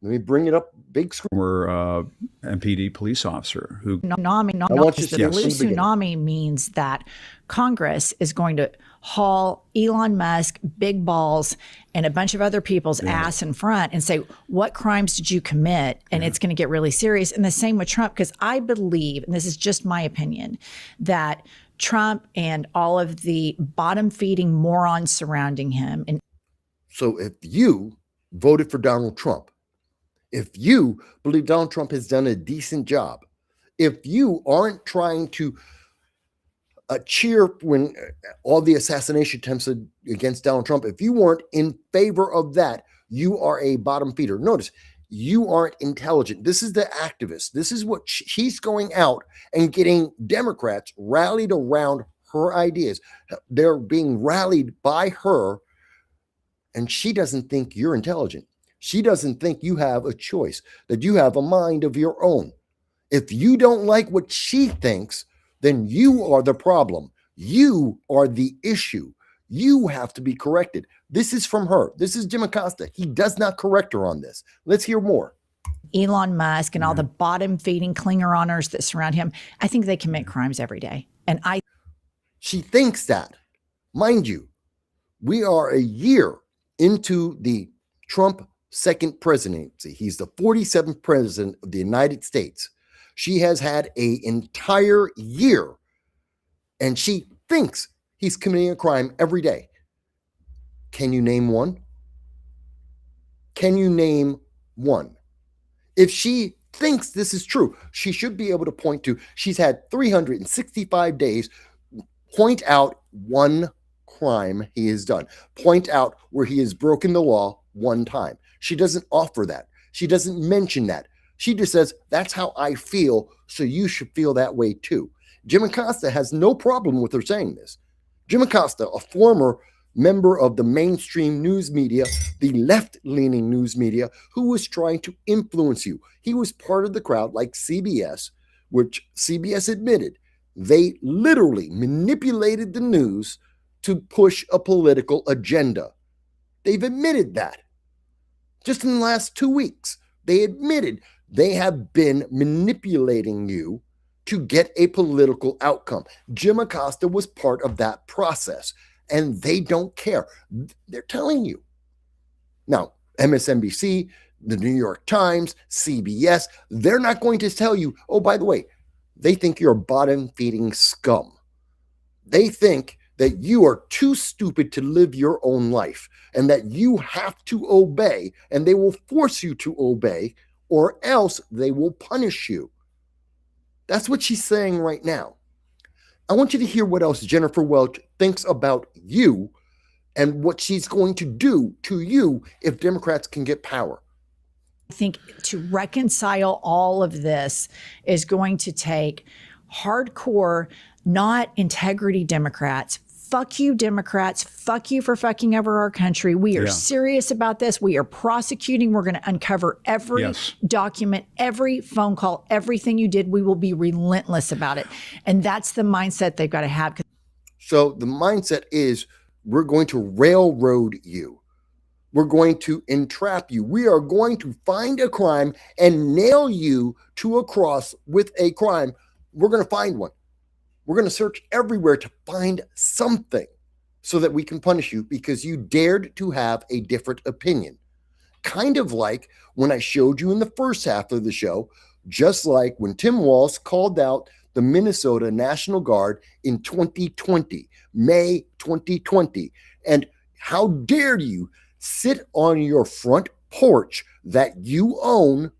Let me bring it up big screen. Former MPD police officer who tsunami means that Congress is going to haul Elon Musk, big balls, and a bunch of other people's ass in front and say, what crimes did you commit? And it's going to get really serious. And the same with Trump, because I believe, and this is just my opinion, that Trump and all of the bottom-feeding morons surrounding him. And so if you voted for Donald Trump, if you believe Donald Trump has done a decent job, if you aren't trying to cheer when all the assassination attempts against Donald Trump, if you weren't in favor of that, you are a bottom feeder. Notice, you aren't intelligent. This is the activist. This is what she's going out and getting Democrats rallied around her ideas. They're being rallied by her, and she doesn't think you're intelligent. She doesn't think you have a choice, that you have a mind of your own. If you don't like what she thinks, then you are the problem. You are the issue. You have to be corrected. This is from her. This is Jim Acosta. He does not correct her on this. Let's hear more. Elon Musk and all the bottom-feeding Klingeroners that surround him, I think they commit crimes every day. And she thinks that. Mind you, we are a year into the Trump second presidency. He's the 47th president of the United States. She has had an entire year, and she thinks he's committing a crime every day. Can you name one? Can you name one? If she thinks this is true, she should be able to point to, she's had 365 days, point out one crime he has done, point out where he has broken the law one time. She doesn't offer that. She doesn't mention that. She just says, that's how I feel, so you should feel that way too. Jim Acosta has no problem with her saying this. Jim Acosta, a former member of the mainstream news media, the left-leaning news media, who was trying to influence you. He was part of the crowd like CBS, which CBS admitted they literally manipulated the news to push a political agenda. They've admitted that. Just in the last 2 weeks, they admitted They have been manipulating you to get a political outcome. Jim Acosta was part of that process, and they don't care. They're telling you. Now, MSNBC, the New York Times, CBS, they're not going to tell you, oh, by the way, they think you're bottom-feeding scum. They think that you are too stupid to live your own life and that you have to obey, and they will force you to obey, or else they will punish you. That's what she's saying right now. I want you to hear what else Jennifer Welch thinks about you and what she's going to do to you if Democrats can get power. I think to reconcile all of this is going to take hardcore, not integrity Democrats. Fuck you, Democrats. Fuck you for fucking over our country. We are serious about this. We are prosecuting. We're going to uncover every document, every phone call, everything you did. We will be relentless about it. And that's the mindset they've got to have. So the mindset is we're going to railroad you. We're going to entrap you. We are going to find a crime and nail you to a cross with a crime. We're going to find one. We're going to search everywhere to find something so that we can punish you because you dared to have a different opinion. Kind of like when I showed you in the first half of the show, just like when Tim Walz called out the Minnesota National Guard in 2020, May 2020. And how dare you sit on your front porch that you own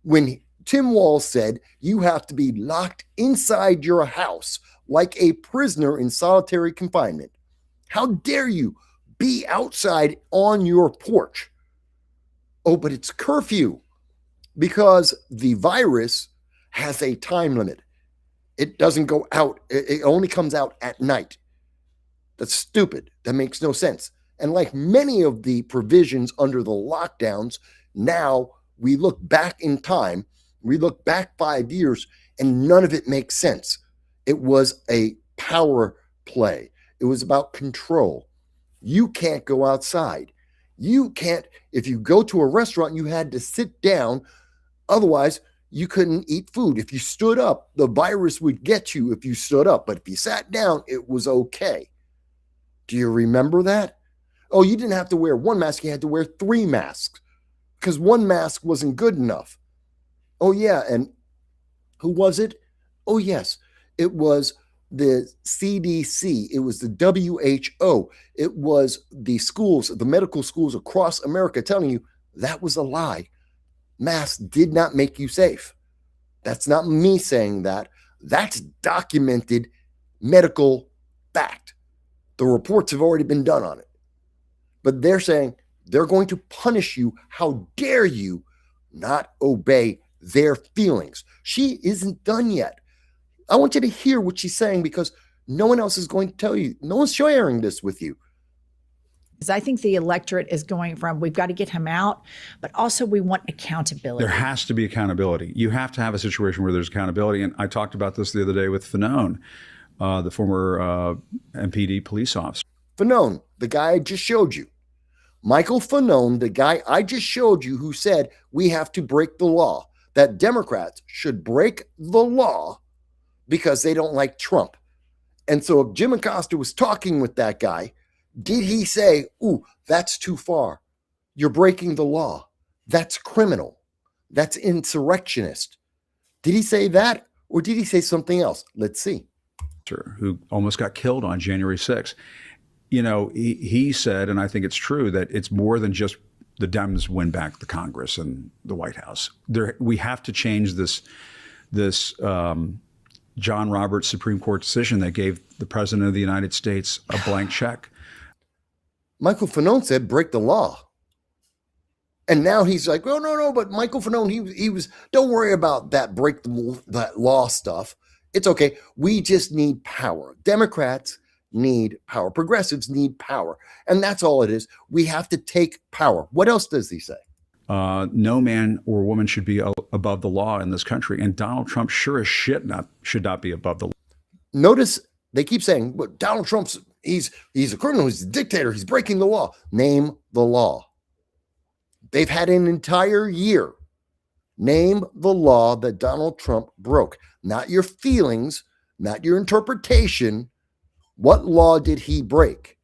when Tim Walz said you have to be locked inside your house like a prisoner in solitary confinement. How dare you be outside on your porch? Oh, but it's curfew because the virus has a time limit. It doesn't go out. It only comes out at night. That's stupid. That makes no sense. And like many of the provisions under the lockdowns, now we look back in time. We look back 5 years and none of it makes sense. It was a power play. It was about control. You can't go outside. You can't, if you go to a restaurant, you had to sit down. Otherwise, you couldn't eat food. If you stood up, the virus would get you if you stood up. But if you sat down, it was okay. Do you remember that? Oh, you didn't have to wear one mask. You had to wear 3 masks because one mask wasn't good enough. Oh, yeah. And who was it? Oh, yes. It was the CDC. It was the WHO. It was the schools, the medical schools across America telling you that was a lie. Masks did not make you safe. That's not me saying that. That's documented medical fact. The reports have already been done on it. But they're saying they're going to punish you. How dare you not obey their feelings? She isn't done yet. I want you to hear what she's saying because no one else is going to tell you. No one's sharing this with you. Because I think the electorate is going from, we've got to get him out, but also we want accountability. There has to be accountability. You have to have a situation where there's accountability. And I talked about this the other day with Fanone, the former MPD police officer. Fanone, the guy I just showed you. Michael Fanone, the guy I just showed you who said we have to break the law, that Democrats should break the law because they don't like Trump. And so if Jim Acosta was talking with that guy, did he say, ooh, that's too far. You're breaking the law. That's criminal. That's insurrectionist. Did he say that or did he say something else? Let's see. Who almost got killed on January 6th. You know, he said, and I think it's true, that it's more than just the Dems win back the Congress and the White House. We have to change this John Roberts Supreme Court decision that gave the President of the United States a blank check. Michael Fanone said, break the law. And now he's like, oh, no, but Michael Fanone, he was, don't worry about that that law stuff. It's okay. We just need power. Democrats need power. Progressives need power. And that's all it is. We have to take power. What else does he say? No man or woman should be above the law in this country. And Donald Trump sure as shit should not be above the law. Notice they keep saying, well, Donald Trump's, he's a criminal, he's a dictator, he's breaking the law. Name the law. They've had an entire year Name the law that Donald Trump broke. Not your feelings, not your interpretation. What law did he break?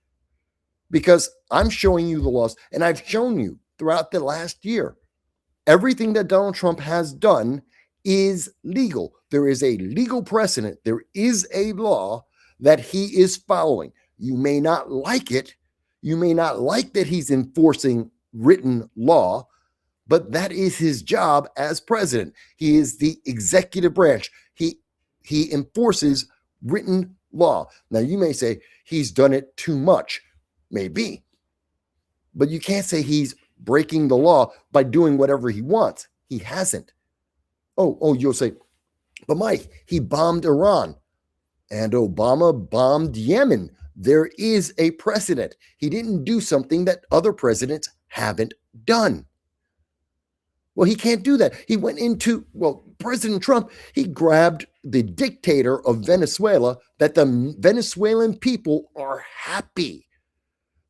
Because I'm showing you the laws, and I've shown you throughout the last year. Everything that Donald Trump has done is legal. There is a legal precedent. There is a law that he is following. You may not like it. You may not like that he's enforcing written law, but that is his job as president. He is the executive branch. He enforces written law. Now, you may say he's done it too much. Maybe. But you can't say he's breaking the law by doing whatever he wants. He hasn't. Oh, you'll say, but Mike, he bombed Iran and Obama bombed Yemen. There is a precedent. He didn't do something that other presidents haven't done. Well, he can't do that. He went into, President Trump, he grabbed the dictator of Venezuela that the Venezuelan people are happy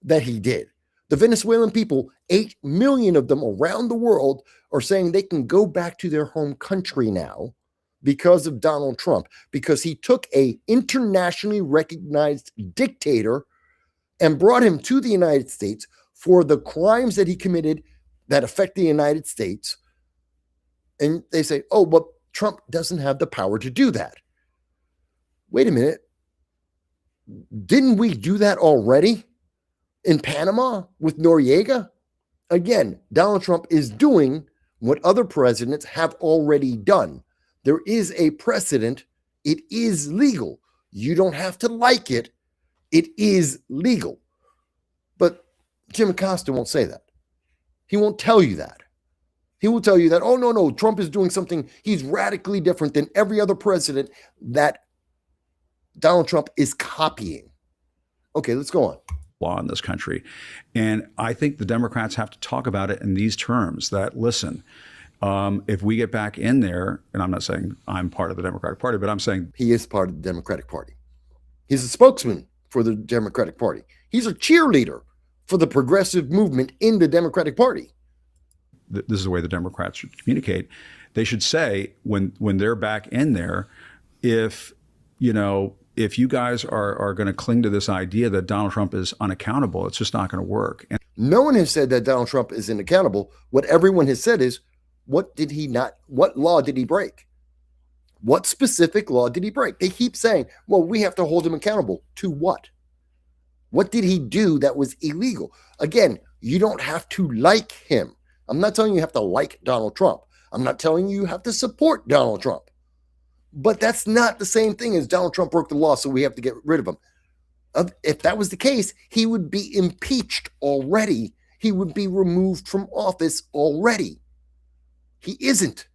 that he did. The Venezuelan people, 8 million of them around the world, are saying they can go back to their home country now because of Donald Trump, because he took a internationally recognized dictator and brought him to the United States for the crimes that he committed that affect the United States. And they say, oh, but Trump doesn't have the power to do that. Wait a minute. Didn't we do that already in Panama with Noriega? Again, Donald Trump is doing what other presidents have already done. There is a precedent. It is legal. You don't have to like it. It is legal. But Jim Acosta won't say that. He won't tell you that. He will tell you that, oh, no, Trump is doing something. He's radically different than every other president that Donald Trump is copying. Okay, let's go on. Law in this country. And I think the Democrats have to talk about it in these terms that, listen, if we get back in there, and I'm not saying I'm part of the Democratic Party, but I'm saying he is part of the Democratic Party. He's a spokesman for the Democratic Party. He's a cheerleader for the progressive movement in the Democratic Party. This is the way the Democrats should communicate. They should say when they're back in there, if you guys are going to cling to this idea that Donald Trump is unaccountable, it's just not going to work. And no one has said that Donald Trump is unaccountable. What everyone has said is, what law did he break? What specific law did he break? They keep saying, well, we have to hold him accountable. To what? What did he do that was illegal? Again, you don't have to like him. I'm not telling you have to like Donald Trump. I'm not telling you have to support Donald Trump. But that's not the same thing as Donald Trump broke the law, so we have to get rid of him. If that was the case, he would be impeached already. He would be removed from office already. He isn't,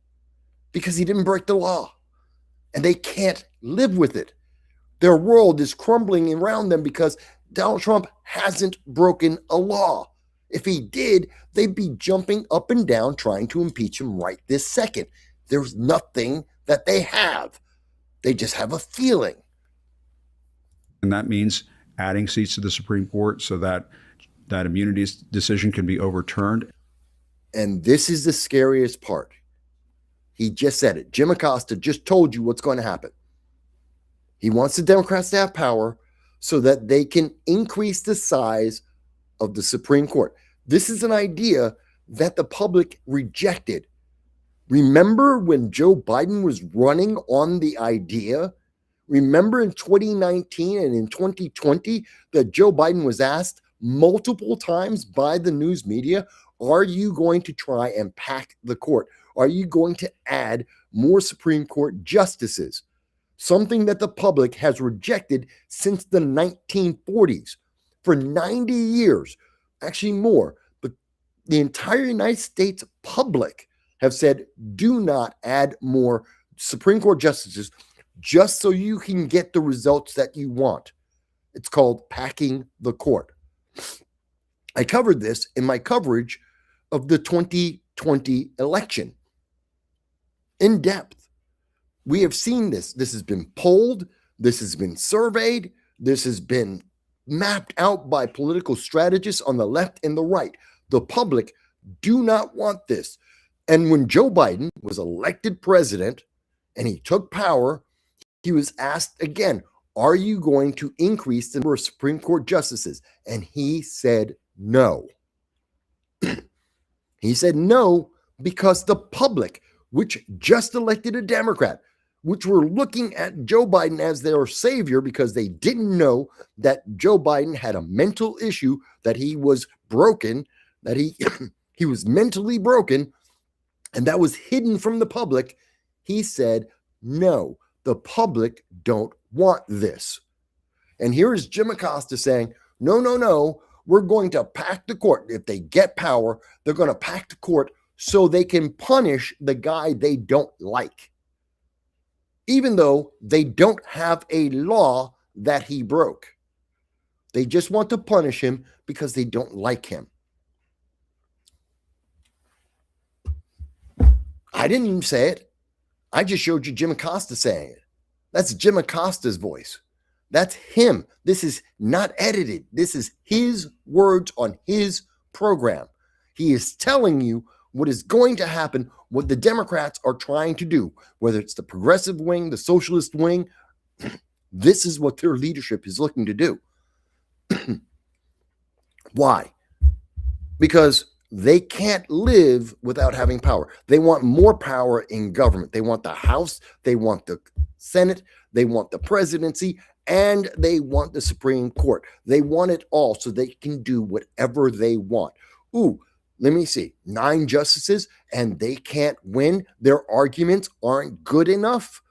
because he didn't break the law. And they can't live with it. Their world is crumbling around them because Donald Trump hasn't broken a law. If he did, they'd be jumping up and down trying to impeach him right this second. There's nothing that they have. They just have a feeling. And that means adding seats to the Supreme Court so that that immunity decision can be overturned. And this is the scariest part. He just said it. Jim Acosta just told you what's going to happen. He wants the Democrats to have power so that they can increase the size of the Supreme Court. This is an idea that the public rejected. Remember when Joe Biden was running on the idea? Remember in 2019 and in 2020 that Joe Biden was asked multiple times by the news media, are you going to try and pack the court? Are you going to add more Supreme Court justices? Something that the public has rejected since the 1940s. For 90 years, actually more, but the entire United States public have said, do not add more Supreme Court justices just so you can get the results that you want. It's called packing the court. I covered this in my coverage of the 2020 election in depth. We have seen this. This has been polled. This has been surveyed. This has been mapped out by political strategists on the left and the right. The public do not want this. And when Joe Biden was elected president and he took power, he was asked again, are you going to increase the number of Supreme Court justices? And he said no. He said no because the public, which just elected a Democrat, which were looking at Joe Biden as their savior because they didn't know that Joe Biden had a mental issue, that he was broken, that he was mentally broken, and that was hidden from the public. He said, no, the public don't want this. And here is Jim Acosta saying, no, we're going to pack the court. If they get power, they're going to pack the court so they can punish the guy they don't like, even though they don't have a law that he broke. They just want to punish him because they don't like him. I didn't even say it. I just showed you Jim Acosta saying it. That's Jim Acosta's voice. That's him. This is not edited. This is his words on his program. He is telling you what is going to happen, what the Democrats are trying to do, whether it's the progressive wing, the socialist wing. This is what their leadership is looking to do. Why? Because they can't live without having power. They want more power in government. They want the House, they want the Senate, they want the presidency, and they want the Supreme Court. They want it all so they can do whatever they want. Ooh, let me see, 9 justices, and they can't win. Their arguments aren't good enough.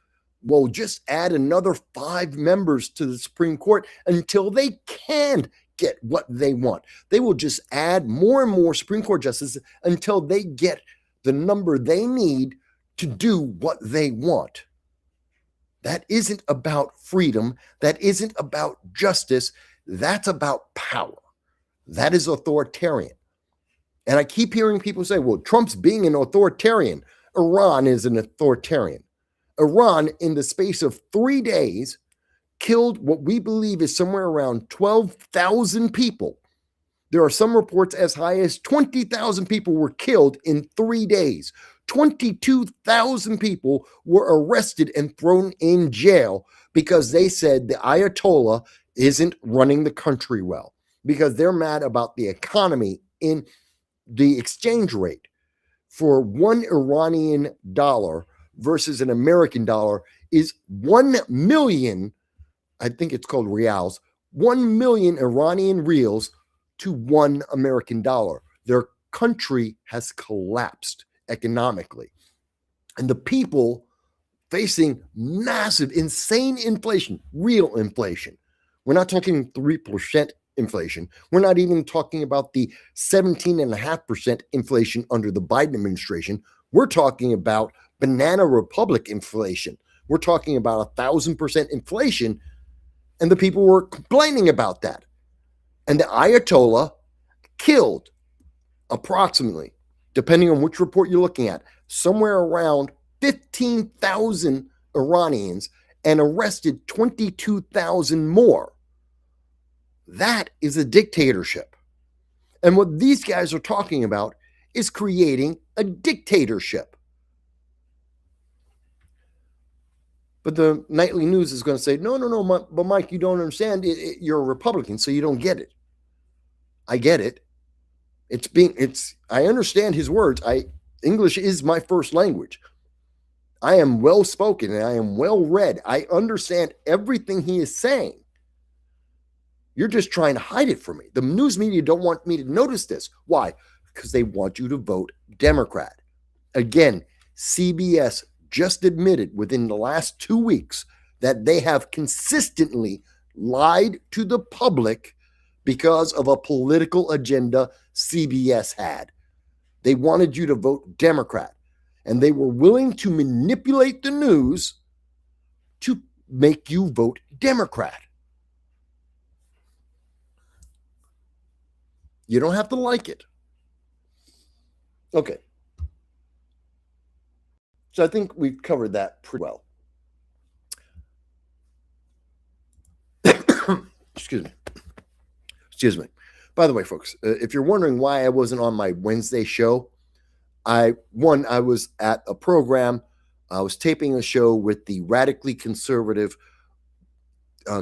Well, just add another 5 members to the Supreme Court until they can get what they want. They will just add more and more Supreme Court justices until they get the number they need to do what they want. That isn't about freedom. That isn't about justice. That's about power. That is authoritarian. And I keep hearing people say, well, Trump's being an authoritarian. Iran is an authoritarian. Iran, in the space of 3 days, killed what we believe is somewhere around 12,000 people. There are some reports as high as 20,000 people were killed in 3 days. 22,000 people were arrested and thrown in jail because they said the Ayatollah isn't running the country well, because they're mad about the economy. In the exchange rate for one Iranian dollar versus an American dollar is 1 million, I think it's called reals, 1 million Iranian reals to 1 American dollar. Their country has collapsed economically. And the people facing massive, insane inflation, real inflation. We're not talking 3% inflation. We're not even talking about the 17.5% inflation under the Biden administration. We're talking about banana republic inflation. We're talking about 1,000% inflation, and the people were complaining about that. And the Ayatollah killed approximately, depending on which report you're looking at, somewhere around 15,000 Iranians and arrested 22,000 more. That is a dictatorship. And what these guys are talking about is creating a dictatorship. But the nightly news is going to say, no, but Mike, you don't understand. You're a Republican, so you don't get it. I get it. I understand his words. English is my first language. I am well spoken and I am well read. I understand everything he is saying. You're just trying to hide it from me. The news media don't want me to notice this. Why? Because they want you to vote Democrat. Again, CBS just admitted within the last 2 weeks that they have consistently lied to the public because of a political agenda CBS had. They wanted you to vote Democrat, and they were willing to manipulate the news to make you vote Democrat. You don't have to like it. Okay. So I think we've covered that pretty well. Excuse me. By the way, folks, if you're wondering why I wasn't on my Wednesday show, I was at a program. I was taping a show with the radically conservative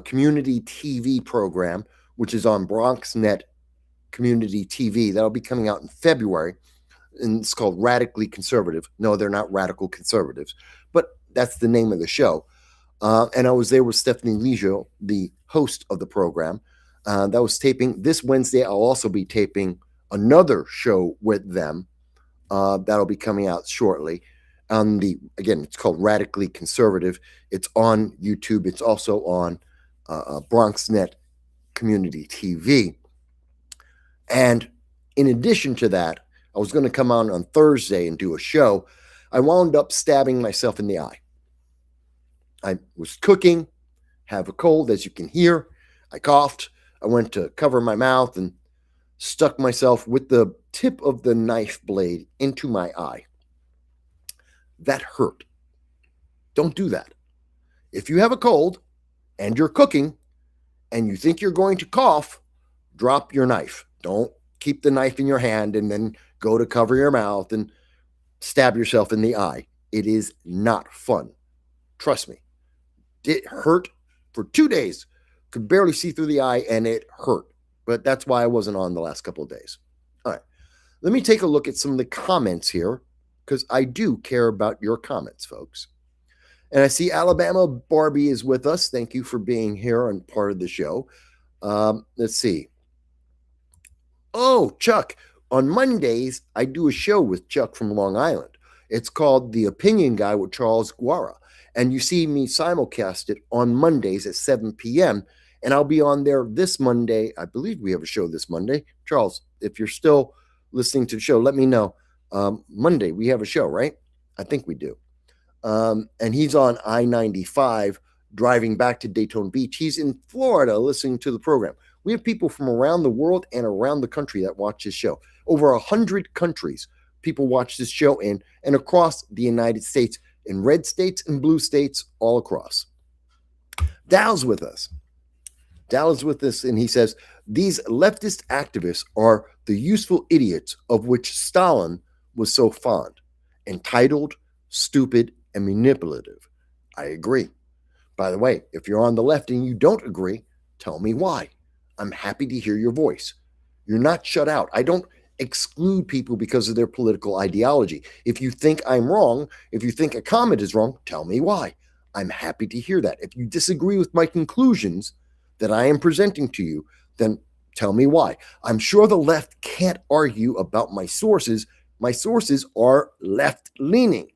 community TV program, which is on BronxNet Community TV. That'll be coming out in February, and it's called Radically Conservative. No, they're not radical conservatives, but that's the name of the show. And I was there with Stephanie Lijo, the host of the program. That was taping this Wednesday. I'll also be taping another show with them. That'll be coming out shortly. Again, it's called Radically Conservative. It's on YouTube. It's also on BronxNet Community TV. And in addition to that, I was going to come on Thursday and do a show. I wound up stabbing myself in the eye. I was cooking, have a cold, as you can hear. I coughed. I went to cover my mouth and stuck myself with the tip of the knife blade into my eye. That hurt. Don't do that. If you have a cold and you're cooking and you think you're going to cough, drop your knife. Don't keep the knife in your hand and then go to cover your mouth and stab yourself in the eye. It is not fun. Trust me. It hurt for 2 days. Could barely see through the eye and it hurt. But that's why I wasn't on the last couple of days. All right. Let me take a look at some of the comments here, because I do care about your comments, folks. And I see Alabama Barbie is with us. Thank you for being here and part of the show. Let's see. Oh, Chuck. On Mondays, I do a show with Chuck from Long Island. It's called The Opinion Guy with Charles Guara. And you see me simulcast it on Mondays at 7 p.m. And I'll be on there this Monday. I believe we have a show this Monday. Charles, if you're still listening to the show, let me know. Monday, we have a show, right? I think we do. And he's on I-95 driving back to Daytona Beach. He's in Florida listening to the program. We have people from around the world and around the country that watch this show. Over 100 countries, people watch this show in and across the United States, in red states and blue states, all across. Dow's with us. Dow is with us, and he says, these leftist activists are the useful idiots of which Stalin was so fond. Entitled, stupid, and manipulative. I agree. By the way, if you're on the left and you don't agree, tell me why. I'm happy to hear your voice. You're not shut out. I don't exclude people because of their political ideology. If you think I'm wrong, if you think a comment is wrong, tell me why. I'm happy to hear that. If you disagree with my conclusions that I am presenting to you, then tell me why. I'm sure the left can't argue about my sources. My sources are left-leaning.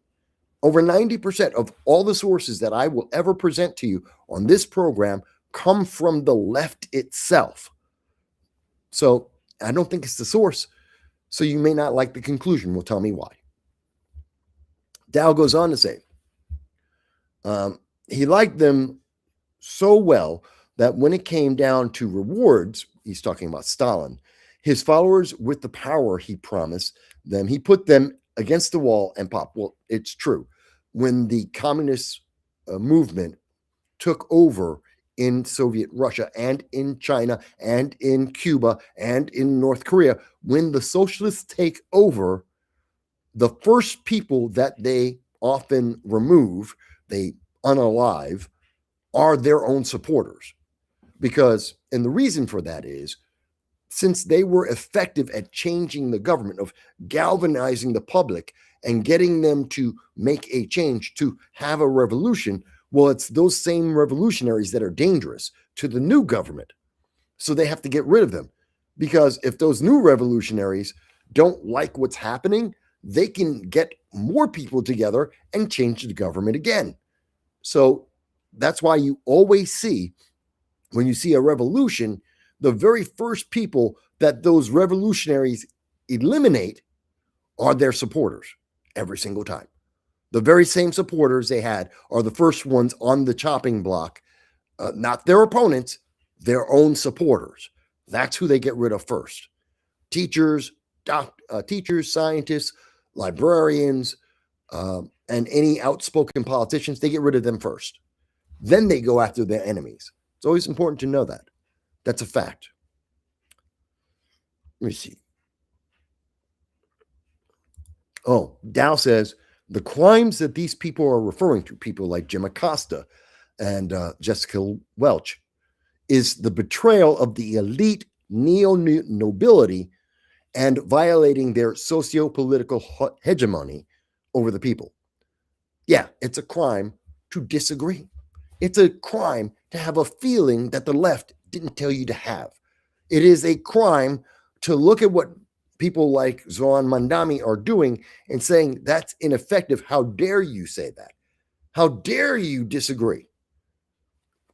Over 90% of all the sources that I will ever present to you on this program come from the left itself. So I don't think it's the source. So you may not like the conclusion. Well, tell me why. Dow goes on to say, he liked them so well that when it came down to rewards, he's talking about Stalin, his followers with the power he promised them, he put them against the wall and popped. Well, it's true. When the communist movement took over in Soviet Russia and in China and in Cuba and in North Korea, when the socialists take over, the first people that they often remove, they unalive, are their own supporters. Because, and the reason for that is, since they were effective at changing the government, of galvanizing the public and getting them to make a change, to have a revolution, well, it's those same revolutionaries that are dangerous to the new government. So they have to get rid of them. Because if those new revolutionaries don't like what's happening, they can get more people together and change the government again. So that's why you always see, when you see a revolution, the very first people that those revolutionaries eliminate are their supporters every single time. The very same supporters they had are the first ones on the chopping block, not their opponents, their own supporters. That's who they get rid of first. Teachers, scientists, librarians, and any outspoken politicians, they get rid of them first. Then they go after their enemies. It's always important to know that. That's a fact. Let me see. Oh, Dow says the crimes that these people are referring to, people like Jim Acosta and Jessica Welch, is the betrayal of the elite neo-nobility and violating their socio-political hegemony over the people. Yeah, it's a crime to disagree. It's a crime to have a feeling that the left didn't tell you to have. It is a crime to look at what people like Zoran Mandami are doing and saying that's ineffective. How dare you say that? How dare you disagree?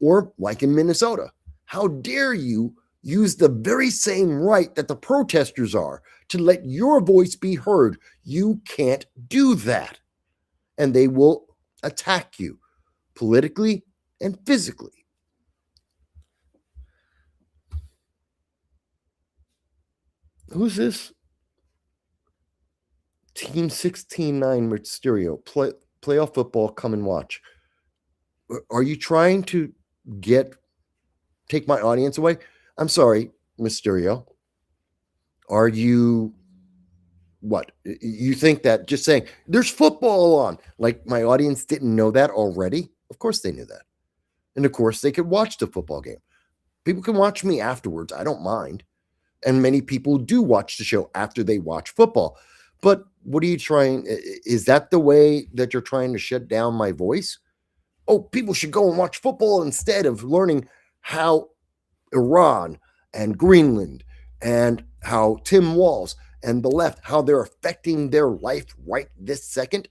Or like in Minnesota, how dare you use the very same right that the protesters are to let your voice be heard? You can't do that. And they will attack you politically and physically. Who's this? Team 16-9 Mysterio. Playoff football, come and watch. Are you trying to take my audience away? I'm sorry, Mysterio. Are you what? You think that just saying there's football on, like my audience didn't know that already? Of course they knew that. And of course they could watch the football game. People can watch me afterwards. I don't mind. And many people do watch the show after they watch football. But what are you trying? Is that the way that you're trying to shut down my voice? Oh, people should go and watch football instead of learning how Iran and Greenland and how Tim Walz and the left, how they're affecting their life right this second.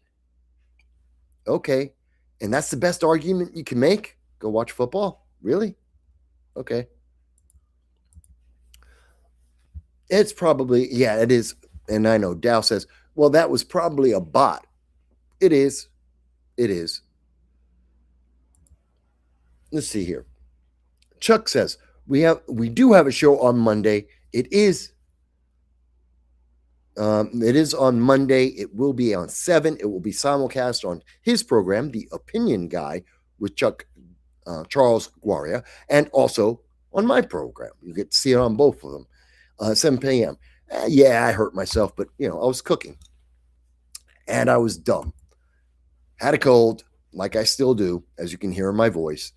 Okay. And that's the best argument you can make? Go watch football? Really? Okay. It's probably, yeah, it is. And I know Dow says, well, that was probably a bot. It is. It is. Let's see here. Chuck says, we do have a show on Monday. It is on Monday. It will be on 7. It will be simulcast on his program, The Opinion Guy, with Chuck Charles Guaria, and also on my program. You get to see it on both of them. 7 p.m. Yeah, I hurt myself, but I was cooking and I was dumb. Had a cold, like I still do, as you can hear in my voice.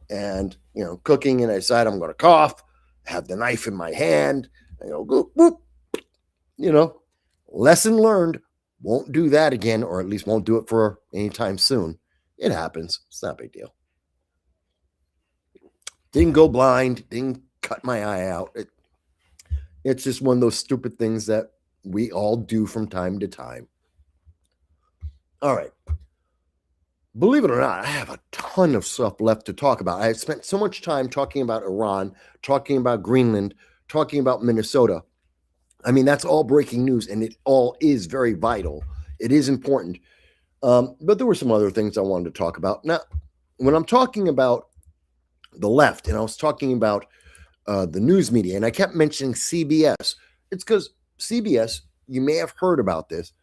And cooking, and I decided I'm going to cough, have the knife in my hand, and go boop, boop. Lesson learned. Won't do that again, or at least won't do it for any time soon. It happens. It's not a big deal. Didn't go blind. Didn't cut my eye out. It's just one of those stupid things that we all do from time to time. All right. Believe it or not, I have a ton of stuff left to talk about. I've spent so much time talking about Iran, talking about Greenland, talking about Minnesota. I mean, that's all breaking news, and it all is very vital. It is important. But there were some other things I wanted to talk about. Now, when I'm talking about the left, and I was talking about the news media, and I kept mentioning CBS, it's because CBS, you may have heard about this,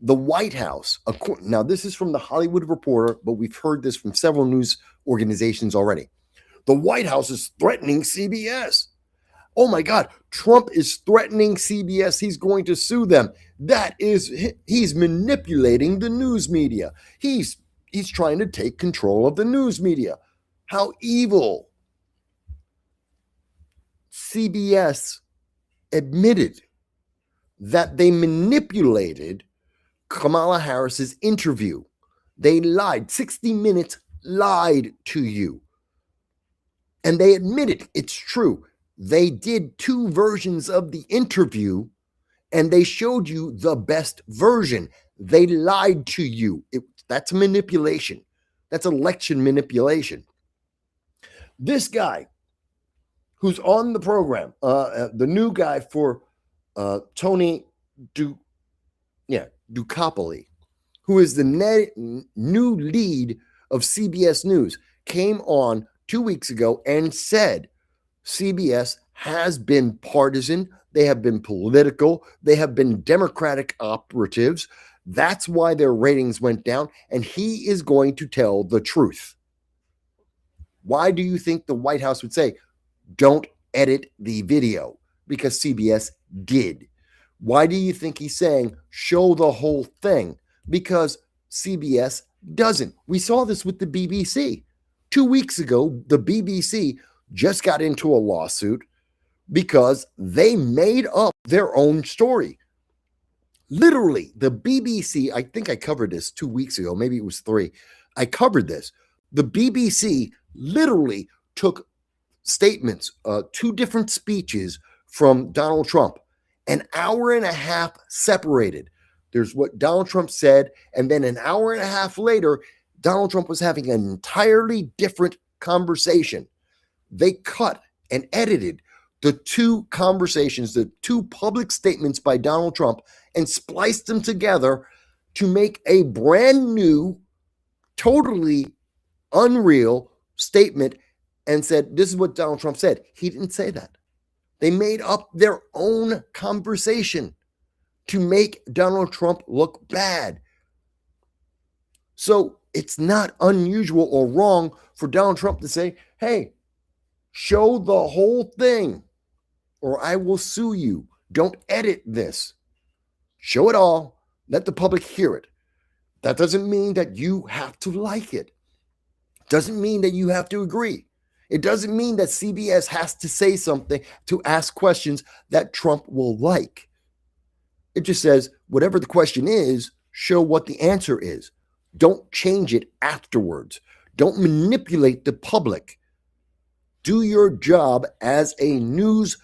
the White House, now this is from the Hollywood Reporter, but we've heard this from several news organizations already. The White House is threatening CBS. Oh my God, Trump is threatening CBS. He's going to sue them. He's manipulating the news media. He's trying to take control of the news media. How evil. CBS admitted that they manipulated Kamala Harris's interview. They lied. 60 Minutes lied to you. And they admitted it's true. They did 2 versions of the interview and they showed you the best version. They lied to you. That's manipulation. That's election manipulation. This guy who's on the program, the new guy for Tony Ducopoli, who is the new lead of CBS News, came on 2 weeks ago and said CBS has been partisan. They have been political. They have been Democratic operatives. That's why their ratings went down. And he is going to tell the truth. Why do you think the White House would say, don't edit the video? Because CBS did. Why do you think he's saying show the whole thing? Because CBS doesn't. We saw this with the BBC. 2 weeks ago, the BBC just got into a lawsuit because they made up their own story. Literally, the BBC, I think I covered this 2 weeks ago, maybe it was 3. I covered this. The BBC literally took statements, 2 different speeches from Donald Trump, an hour and a half separated. There's what Donald Trump said, and then an hour and a half later, Donald Trump was having an entirely different conversation. They cut and edited the 2 conversations, the 2 public statements by Donald Trump, and spliced them together to make a brand new, totally unreal statement and said, this is what Donald Trump said. He didn't say that. They made up their own conversation to make Donald Trump look bad. So it's not unusual or wrong for Donald Trump to say, hey, show the whole thing or I will sue you. Don't edit this. Show it all. Let the public hear it. That doesn't mean that you have to like it. Doesn't mean that you have to agree. It doesn't mean that CBS has to say something to ask questions that Trump will like. It just says, whatever the question is, show what the answer is. Don't change it afterwards. Don't manipulate the public. Do your job as a news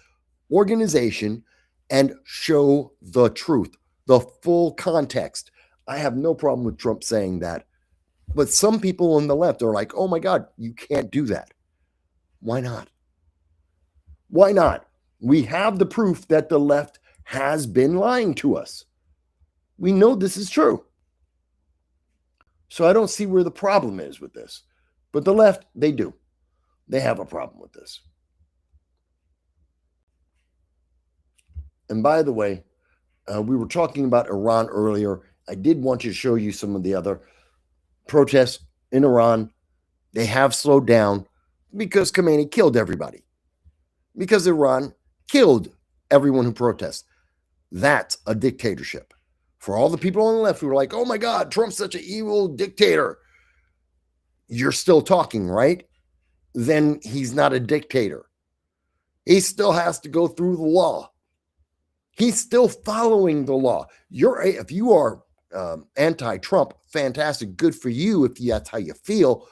organization and show the truth, the full context. I have no problem with Trump saying that. But some people on the left are like, oh my God, you can't do that. Why not? Why not? We have the proof that the left has been lying to us. We know this is true. So I don't see where the problem is with this. But the left, they do. They have a problem with this. And by the way, we were talking about Iran earlier. I did want to show you some of the other protests in Iran. They have slowed down because Khomeini killed everybody. Because Iran killed everyone who protests. That's a dictatorship. For all the people on the left who are like, oh my God, Trump's such an evil dictator. You're still talking, right? Then he's not a dictator. He still has to go through the law. He's still following the law. If you are anti-Trump, fantastic, good for you if that's how you feel.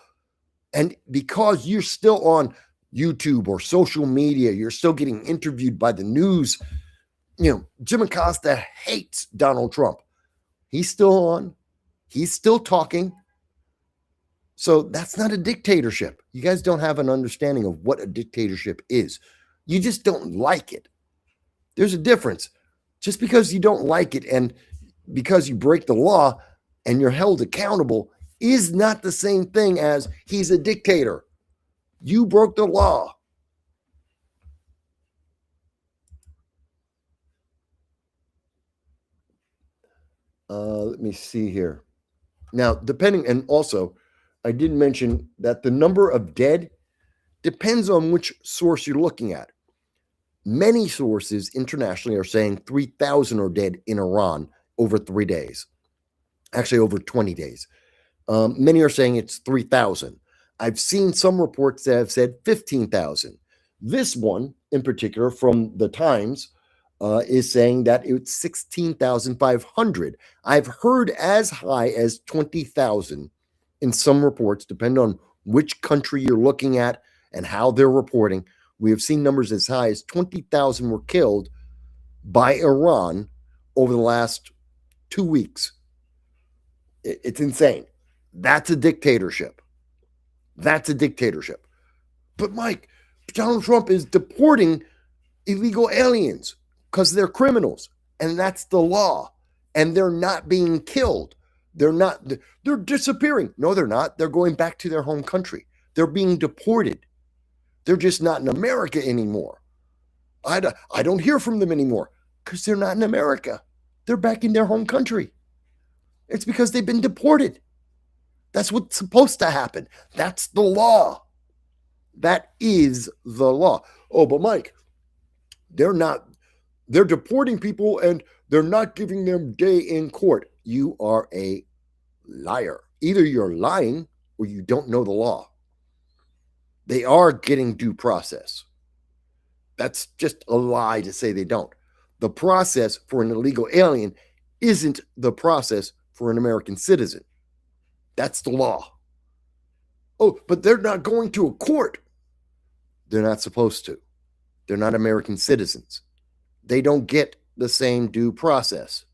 And because you're still on YouTube or social media, you're still getting interviewed by the news. Jim Acosta hates Donald Trump. He's still on. He's still talking. So that's not a dictatorship. You guys don't have an understanding of what a dictatorship is. You just don't like it. There's a difference. Just because you don't like it and because you break the law and you're held accountable is not the same thing as he's a dictator. You broke the law. Let me see here. Now, and also, I did mention that the number of dead depends on which source you're looking at. Many sources internationally are saying 3,000 are dead in Iran over 3 days. Actually, over 20 days. Many are saying it's 3,000. I've seen some reports that have said 15,000. This one, in particular, from the Times, is saying that it's 16,500. I've heard as high as 20,000 in some reports, depending on which country you're looking at and how they're reporting. We have seen numbers as high as 20,000 were killed by Iran over the last 2 weeks. It's insane. That's a dictatorship. That's a dictatorship. But Mike, Donald Trump is deporting illegal aliens because they're criminals, and that's the law. And they're not being killed. They're disappearing. No, they're not. They're going back to their home country. They're being deported. They're just not in America anymore. I don't hear from them anymore because they're not in America. They're back in their home country. It's because they've been deported. That's what's supposed to happen. That's the law. That is the law. Oh, but Mike, they're not they're deporting people and they're not giving them day in court. You are a liar. Either you're lying or you don't know the law. They are getting due process. That's just a lie to say they don't. The process for an illegal alien isn't the process for an American citizen. That's the law. Oh, but they're not going to a court. They're not supposed to. They're not American citizens. They don't get the same due process.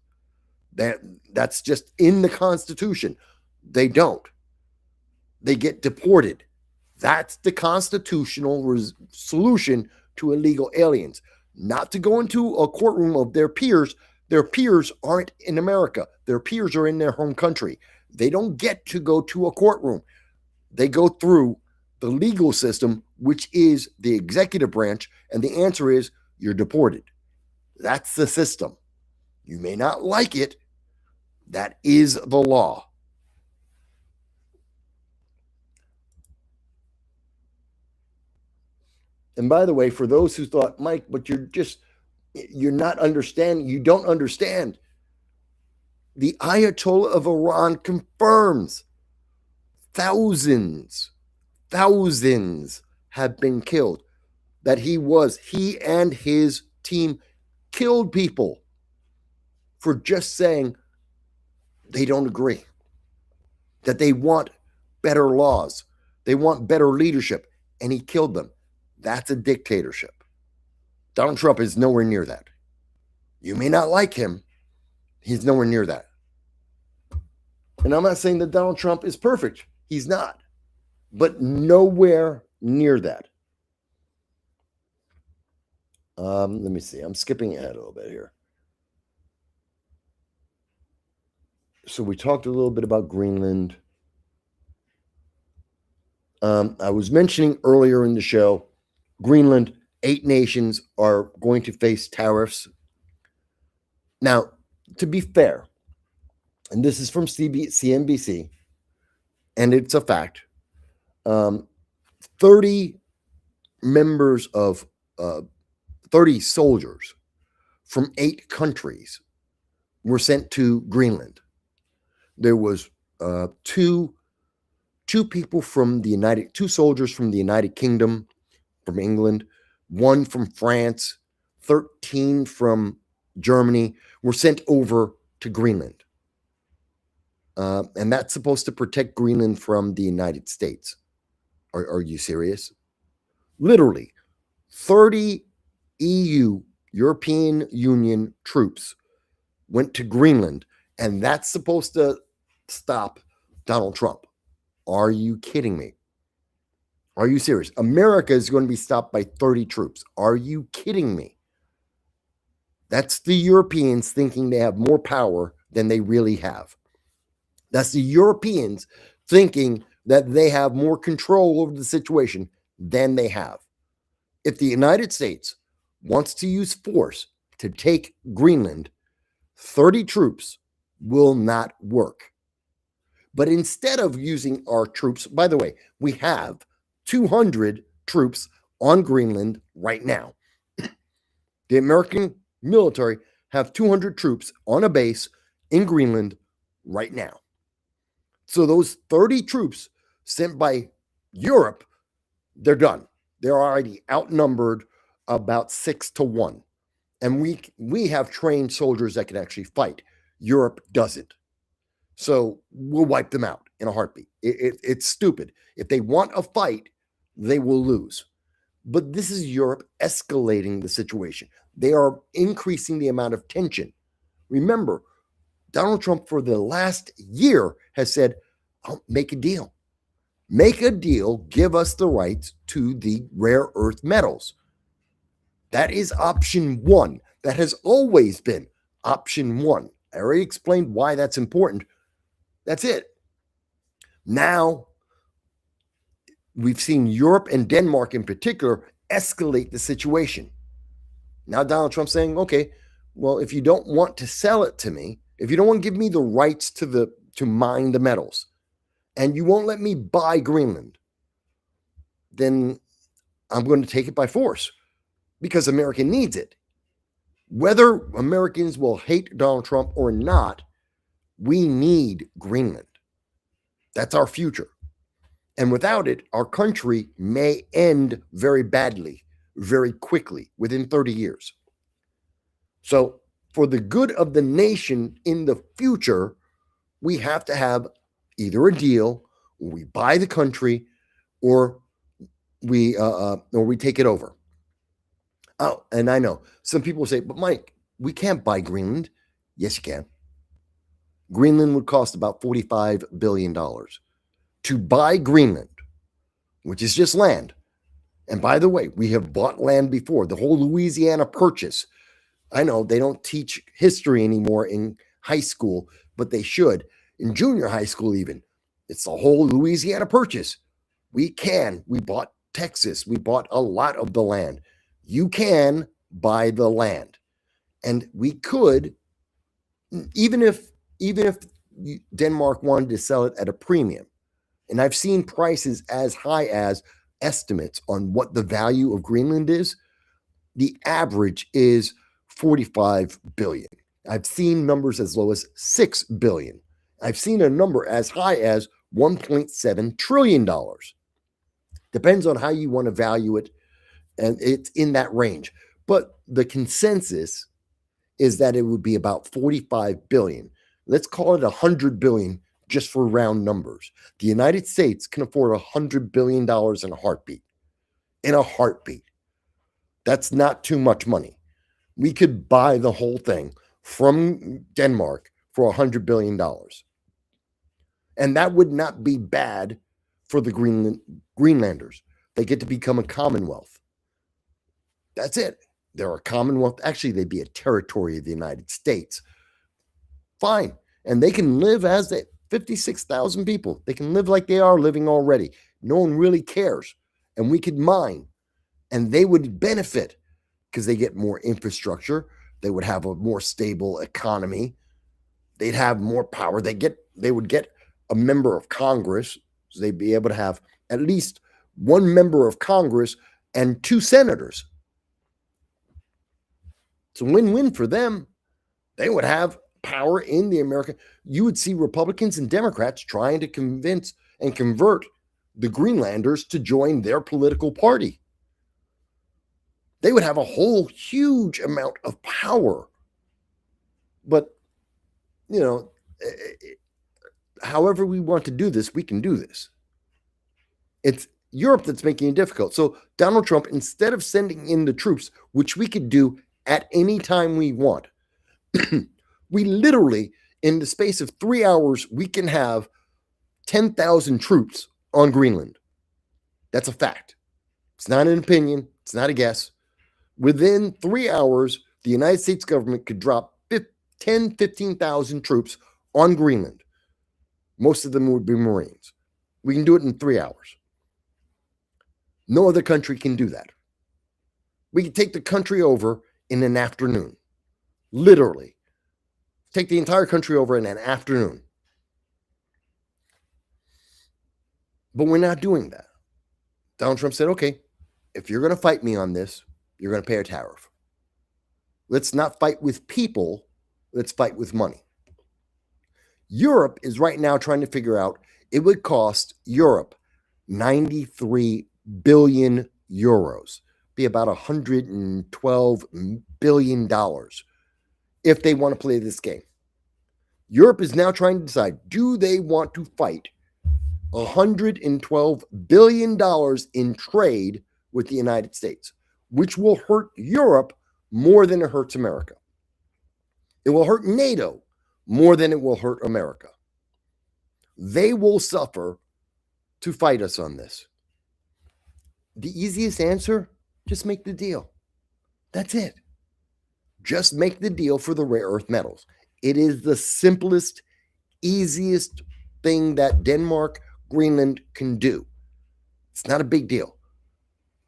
That's just in the Constitution. They don't. They get deported. That's the constitutional solution to illegal aliens. Not to go into a courtroom of their peers. Their peers aren't in America. Their peers are in their home country. They don't get to go to a courtroom. They go through the legal system, which is the executive branch, and the answer is you're deported. That's the system. You may not like it. That is the law. And by the way, for those who thought, Mike, but you're not understanding, you don't understand. The Ayatollah of Iran confirms thousands have been killed. That he and his team killed people for just saying they don't agree. That they want better laws. They want better leadership. And he killed them. That's a dictatorship. Donald Trump is nowhere near that. You may not like him. He's nowhere near that. And I'm not saying that Donald Trump is perfect. He's not. But nowhere near that. Let me see. I'm skipping ahead a little bit here. So we talked a little bit about Greenland. I was mentioning earlier in the show, Greenland, 8 nations are going to face tariffs. Now, to be fair, and this is from CNBC, and it's a fact, 30 members of 30 soldiers from 8 countries were sent to Greenland. There was two people from the 2 soldiers from the United Kingdom, from England, 1 from France, 13 from Germany were sent over to Greenland. And that's supposed to protect Greenland from the United States. Are you serious? Literally, 30 EU, European Union troops went to Greenland, and that's supposed to stop Donald Trump. Are you kidding me? Are you serious? America is going to be stopped by 30 troops. Are you kidding me? That's the Europeans thinking they have more power than they really have. That's the Europeans thinking that they have more control over the situation than they have. If the United States wants to use force to take Greenland, 30 troops will not work. But instead of using our troops, by the way, we have 200 troops on Greenland right now. The American military have 200 troops on a base in Greenland right now. So those 30 troops sent by Europe, they're done. They're already outnumbered about 6-1. And we have trained soldiers that can actually fight. Europe doesn't. So we'll wipe them out in a heartbeat. It's stupid. If they want a fight, they will lose. But this is Europe escalating the situation. They are increasing the amount of tension. Remember, Donald Trump for the last year has said, oh, make a deal. Make a deal, give us the rights to the rare earth metals. That is option 1. That has always been option 1. I already explained why that's important. That's it. Now, we've seen Europe and Denmark in particular escalate the situation. Now Donald Trump's saying, okay, well, if you don't want to sell it to me, if you don't want to give me the rights to mine the metals, and you won't let me buy Greenland, then I'm going to take it by force because America needs it. Whether Americans will hate Donald Trump or not, we need Greenland. That's our future. And without it, our country may end very badly, very quickly, within 30 years. So, for the good of the nation in the future, we have to have either a deal, or we buy the country, or we take it over. Oh, and I know some people say, but Mike, we can't buy Greenland. Yes, you can. Greenland would cost about $45 billion to buy Greenland, which is just land. And by the way, we have bought land before. The whole Louisiana Purchase. I know they don't teach history anymore in high school, but they should. In junior high school even. It's the whole Louisiana Purchase. We bought Texas. We bought a lot of the land. You can buy the land. And we could, even if Denmark wanted to sell it at a premium, and I've seen prices as high as estimates on what the value of Greenland is, the average is 45 billion. I've seen numbers as low as 6 billion. I've seen a number as high as $1.7 trillion. Depends on how you want to value it, and it's in that range. But the consensus is that it would be about 45 billion. Let's call it 100 billion just for round numbers. The United States can afford $100 billion in a heartbeat. In a heartbeat. That's not too much money. We could buy the whole thing from Denmark for $100 billion. And that would not be bad for the Greenlanders. They get to become a commonwealth. That's it. They're a commonwealth. Actually, they'd be a territory of the United States. Fine. And they can live as 56,000 people. They can live like they are living already. No one really cares. And we could mine. And they would benefit because they get more infrastructure. They would have a more stable economy. They'd have more power. They would get a member of Congress. So they'd be able to have at least one member of Congress and 2 senators. It's a win-win for them. They would have power in the American. You would see Republicans and Democrats trying to convince and convert the Greenlanders to join their political party. They would have a whole huge amount of power. But, however we want to do this, we can do this. It's Europe that's making it difficult. So Donald Trump, instead of sending in the troops, which we could do at any time we want, we literally, in the space of 3 hours, we can have 10,000 troops on Greenland. That's a fact. It's not an opinion. It's not a guess. Within 3 hours, the United States government could drop 15,000 troops on Greenland. Most of them would be Marines. We can do it in 3 hours. No other country can do that. We can take the country over in an afternoon. Literally. Take the entire country over in an afternoon. But we're not doing that. Donald Trump said, okay, if you're going to fight me on this, you're going to pay a tariff. Let's not fight with people. Let's fight with money. Europe is right now trying to figure out it would cost Europe 93 billion euros, be about $112 billion if they want to play this game. Europe is now trying to decide, do they want to fight $112 billion in trade with the United States, which will hurt Europe more than it hurts America. It will hurt NATO more than it will hurt America. They will suffer to fight us on this. The easiest answer, just make the deal. That's it. Just make the deal for the rare earth metals. It is the simplest, easiest thing that Denmark, Greenland can do. It's not a big deal.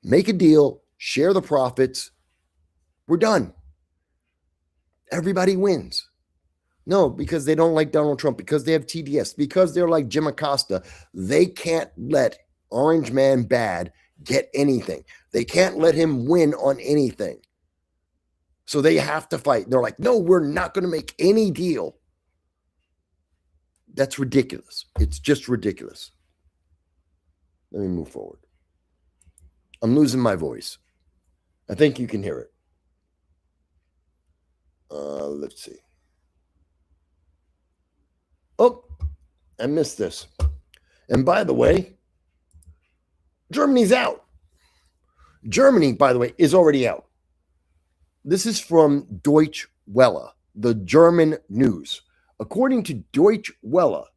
Make a deal, share the profits. We're done. Everybody wins. No, because they don't like Donald Trump, because they have TDS, because they're like Jim Acosta. They can't let Orange Man Bad get anything. They can't let him win on anything. So they have to fight. They're like, no, we're not going to make any deal. That's ridiculous. It's just ridiculous. Let me move forward. I'm losing my voice. I think you can hear it. Let's see. Oh, I missed this. And by the way, Germany's out. Germany, by the way, is already out. This is from Deutsche Welle, the German news. According to Deutsche Welle,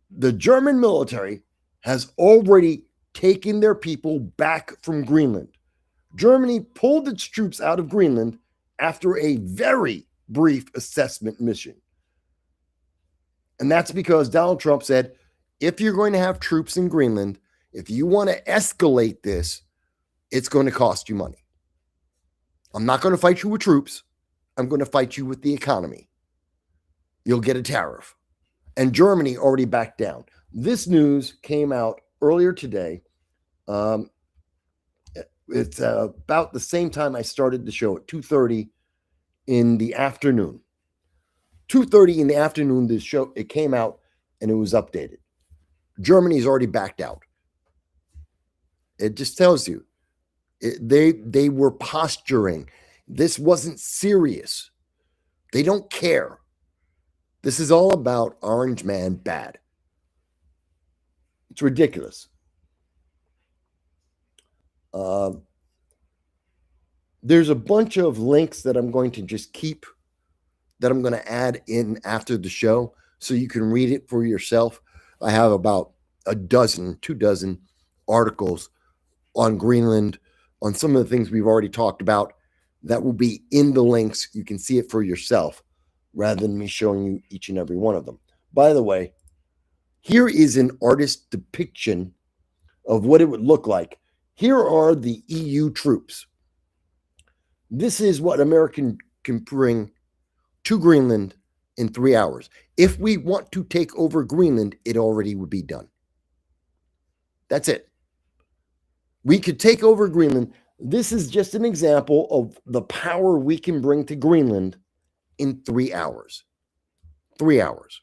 the German military has already taken their people back from Greenland. Germany pulled its troops out of Greenland after a very brief assessment mission. And that's because Donald Trump said, if you're going to have troops in Greenland, if you want to escalate this, it's going to cost you money. I'm not going to fight you with troops. I'm going to fight you with the economy. You'll get a tariff. And Germany already backed down. This news came out earlier today. It's about the same time I started the show at 2:30 in the afternoon. 2:30 in the afternoon, this show, it came out and it was updated. Germany's already backed out. It just tells you. They were posturing. This wasn't serious. They don't care. This is all about Orange Man bad. It's ridiculous. There's a bunch of links that I'm going to just keep, that I'm going to add in after the show so you can read it for yourself. I have about 2 dozen articles on Greenland, on some of the things we've already talked about, that will be in the links. You can see it for yourself rather than me showing you each and every one of them. By the way, here is an artist depiction of what it would look like. Here are the EU troops. This is what America can bring to Greenland in 3 hours. If we want to take over Greenland, it already would be done. That's it. We could take over Greenland. This is just an example of the power we can bring to Greenland in 3 hours. 3 hours.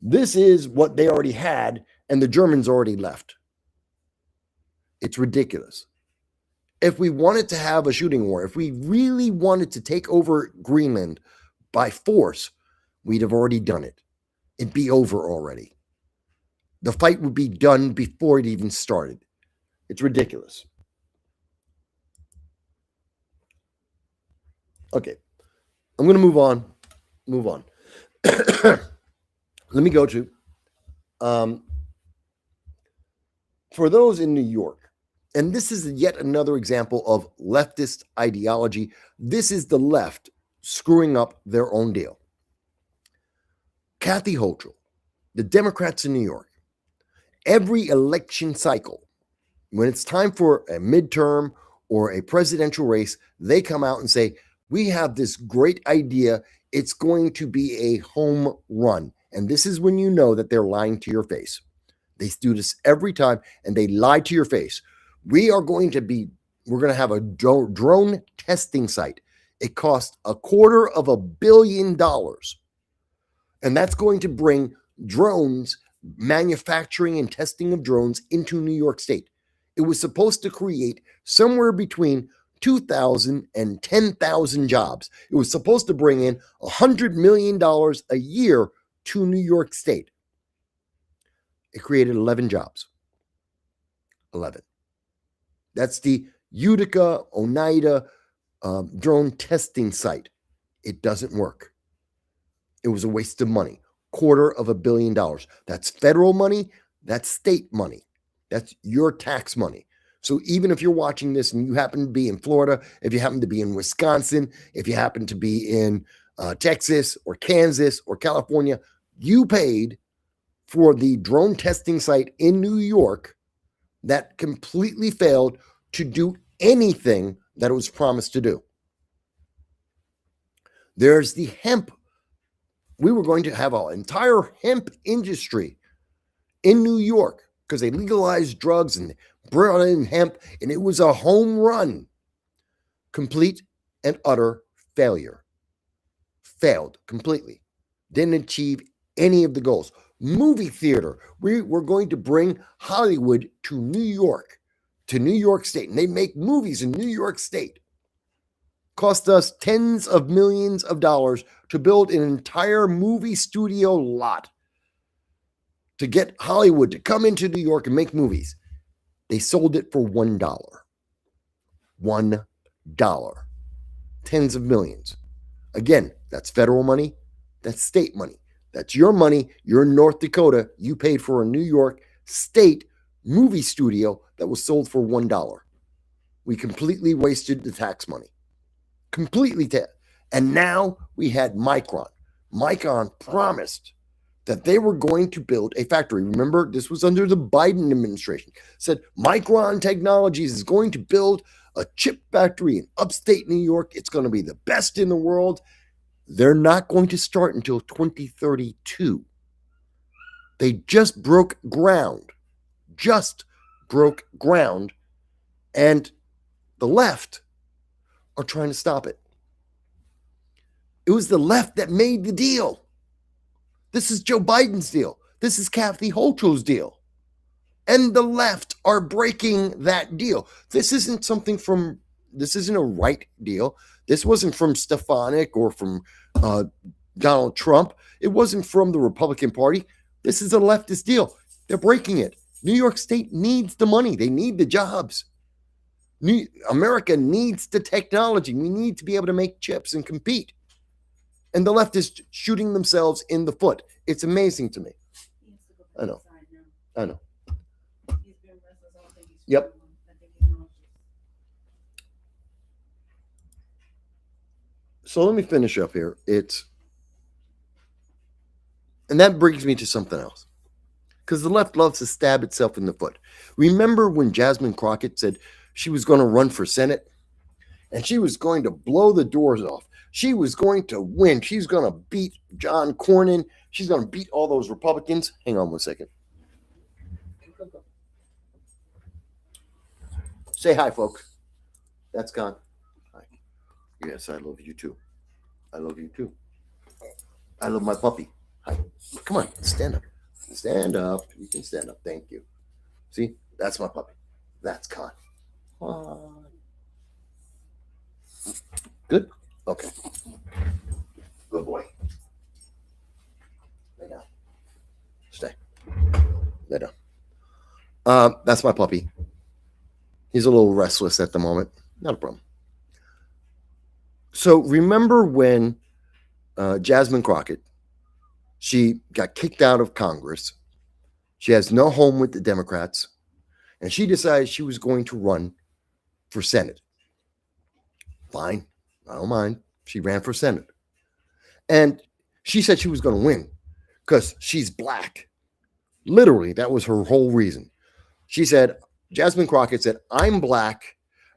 This is what they already had, and the Germans already left. It's ridiculous. If we wanted to have a shooting war, if we really wanted to take over Greenland by force, we'd have already done it. It'd be over already. The fight would be done before it even started. It's ridiculous. Okay. I'm going to move on. Let me go to, for those in New York, and this is yet another example of leftist ideology. This is the left screwing up their own deal. Kathy Hochul, the Democrats in New York, every election cycle, when it's time for a midterm or a presidential race, they come out and say, we have this great idea. It's going to be a home run. And this is when you know that they're lying to your face. They do this every time, and they lie to your face. We're going to have a drone testing site. It costs $250 million. And that's going to bring drones, manufacturing and testing of drones into New York State. It was supposed to create somewhere between 2,000 and 10,000 jobs. It was supposed to bring in $100 million a year to New York State. It created 11 jobs. 11. That's the Utica, Oneida drone testing site. It doesn't work. It was a waste of money. $250 million. That's federal money. That's state money. That's your tax money. So even if you're watching this and you happen to be in Florida, if you happen to be in Wisconsin, if you happen to be in Texas or Kansas or California, you paid for the drone testing site in New York that completely failed to do anything that it was promised to do. There's the hemp. We were going to have an entire hemp industry in New York because they legalized drugs and brought in hemp, and it was a home run. Complete and utter failure. Failed completely. Didn't achieve any of the goals. Movie theater. We were going to bring Hollywood to New York State. And they make movies in New York State. Cost us tens of millions of dollars to build an entire movie studio lot to get Hollywood to come into New York and make movies. They sold it for $1. $1. Tens of millions. Again, that's federal money. That's state money. That's your money. You're in North Dakota. You paid for a New York State movie studio that was sold for $1. We completely wasted the tax money. Completely. And now we had Micron. Micron promised that they were going to build a factory. Remember, this was under the Biden administration. Said Micron Technologies is going to build a chip factory in upstate New York. It's going to be the best in the world. They're not going to start until 2032. They just broke ground. And the left are trying to stop it. It was the left that made the deal. This is Joe Biden's deal. This is Kathy Hochul's deal. And the left are breaking that deal. This isn't a right deal. This wasn't from Stefanik or from Donald Trump. It wasn't from the Republican Party. This is a leftist deal. They're breaking it. New York State needs the money. They need the jobs. America needs the technology. We need to be able to make chips and compete. And the left is shooting themselves in the foot. It's amazing to me. I know. Yep. So let me finish up here. And that brings me to something else. Because the left loves to stab itself in the foot. Remember when Jasmine Crockett said she was going to run for Senate? And she was going to blow the doors off. She was going to win. She's going to beat John Cornyn. She's going to beat all those Republicans. Hang on one second. Say hi, folks. That's Con. Hi. Yes, I love you too. I love you too. I love my puppy. Hi. Come on, stand up. Stand up. You can stand up. Thank you. See, that's my puppy. That's Con. Good? Okay. Good boy. Lay down. Stay. Lay down. That's my puppy. He's a little restless at the moment. Not a problem. So remember when Jasmine Crockett, she got kicked out of Congress. She has no home with the Democrats. And she decided she was going to run for Senate. Fine. I don't mind. She ran for Senate. And she said she was going to win because she's black. Literally, that was her whole reason. She said, Jasmine Crockett said, I'm black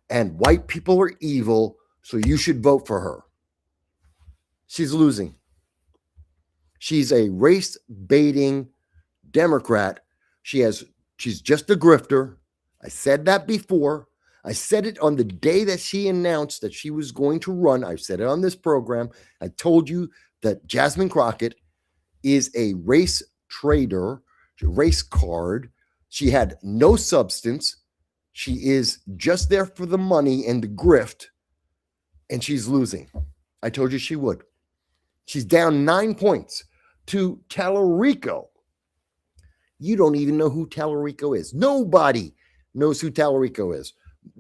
and white people are evil, so you should vote for her. She's losing. She's a race-baiting Democrat. She's just a grifter. I said that before. I said it on the day that she announced that she was going to run. I said it on this program. I told you that Jasmine Crockett is a race trader, race card. She had no substance. She is just there for the money and the grift, and she's losing. I told you she would. She's down 9 points to Tallarico. You don't even know who Tallarico is. Nobody knows who Tallarico is.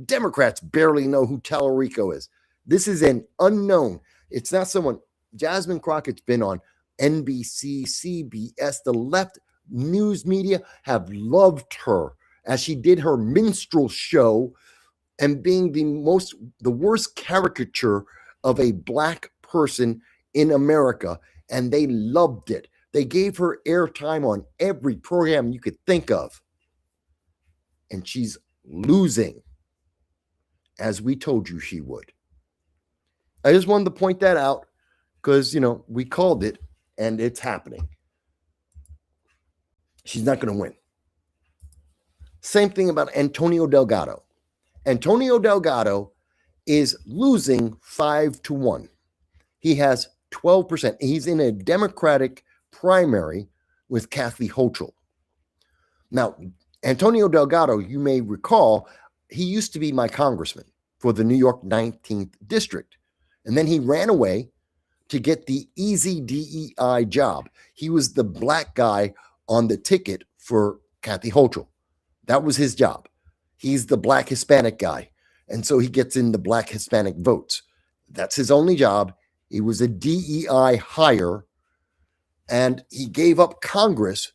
Democrats barely know who Tallarico is. This is an unknown. It's not someone. Jasmine Crockett's been on NBC, CBS. The left news media have loved her as she did her minstrel show and being the worst caricature of a black person in America. And they loved it. They gave her airtime on every program you could think of. And she's losing, as we told you she would. I just wanted to point that out because, we called it and it's happening. She's not going to win. Same thing about Antonio Delgado. Antonio Delgado is losing 5-1. He has 12%. He's in a Democratic primary with Kathy Hochul. Now, Antonio Delgado, you may recall, he used to be my congressman for the New York 19th district. And then he ran away to get the easy DEI job. He was the black guy on the ticket for Kathy Hochul. That was his job. He's the black Hispanic guy. And so he gets in the black Hispanic votes. That's his only job. He was a DEI hire, and he gave up Congress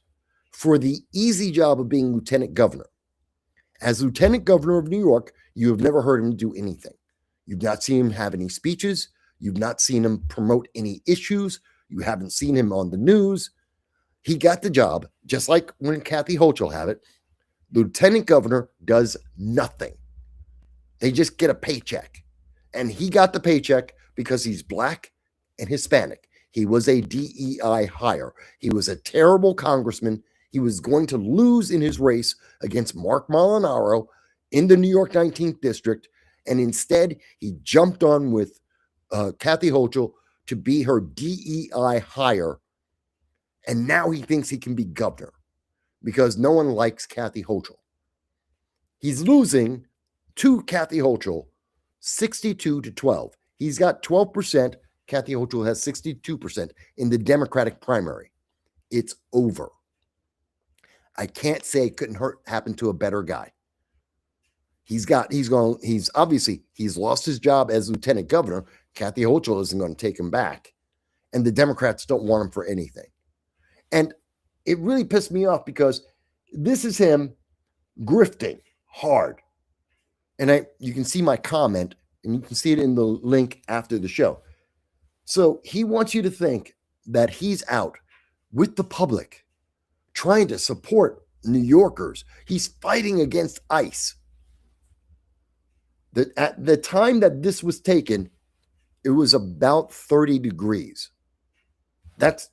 for the easy job of being lieutenant governor. As lieutenant governor of New York, you have never heard him do anything. You've not seen him have any speeches. You've not seen him promote any issues. You haven't seen him on the news. He got the job, just like when Kathy Hochul had it. Lieutenant governor does nothing. They just get a paycheck. And he got the paycheck because he's black and Hispanic. He was a DEI hire. He was a terrible congressman. He was going to lose in his race against Mark Molinaro in the New York 19th district. And instead, he jumped on with Kathy Hochul to be her DEI hire. And now he thinks he can be governor because no one likes Kathy Hochul. He's losing to Kathy Hochul 62-12. He's got 12%. Kathy Hochul has 62% in the Democratic primary. It's over. I can't say it couldn't happen to a better guy. He's lost his job as lieutenant governor. Kathy Hochul isn't going to take him back. And the Democrats don't want him for anything. And it really pissed me off because this is him grifting hard. And you can see my comment, and you can see it in the link after the show. So he wants you to think that he's out with the public trying to support New Yorkers. He's fighting against ICE. At the time that this was taken, it was about 30 degrees. That's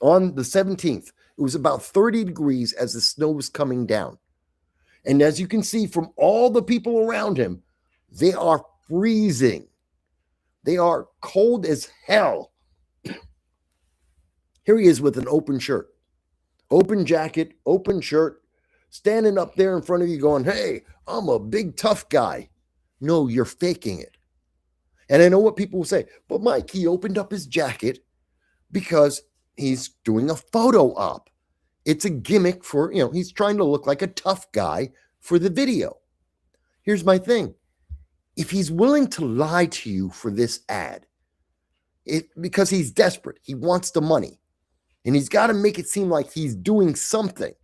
on the 17th. It was about 30 degrees as the snow was coming down. And as you can see from all the people around him, they are freezing. They are cold as hell. Here he is with an open shirt, open jacket, open shirt, standing up there in front of you going, hey, I'm a big tough guy. No, you're faking it. And I know what people will say, but Mike, he opened up his jacket because he's doing a photo op. It's a gimmick for, he's trying to look like a tough guy for the video. Here's my thing. If he's willing to lie to you for this ad, because he's desperate, he wants the money, and he's got to make it seem like he's doing something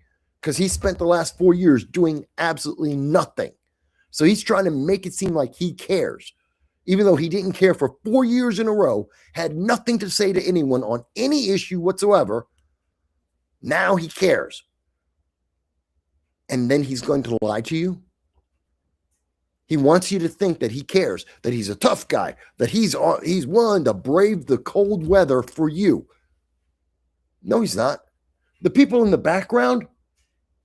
because he spent the last 4 years doing absolutely nothing. So he's trying to make it seem like he cares, even though he didn't care for 4 years in a row, had nothing to say to anyone on any issue whatsoever. Now he cares. And then he's going to lie to you. He wants you to think that he cares, that he's a tough guy, that he's willing to brave the cold weather for you. No, he's not. The people in the background,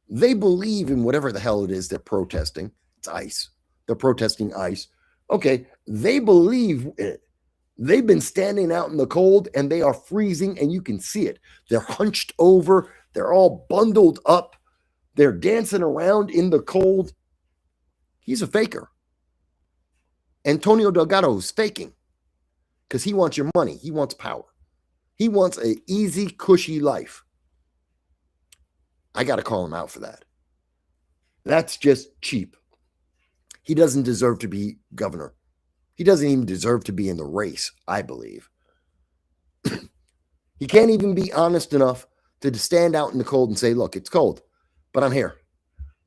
they believe in whatever the hell it is they're protesting. It's ICE. They're protesting ICE. Okay, they believe it. They've been standing out in the cold and they are freezing and you can see it. They're hunched over. They're all bundled up. They're dancing around in the cold. He's a faker. Antonio Delgado is faking because he wants your money. He wants power. He wants an easy, cushy life. I got to call him out for that. That's just cheap. He doesn't deserve to be governor. He doesn't even deserve to be in the race, I believe. He can't even be honest enough to stand out in the cold and say, look, it's cold, but I'm here.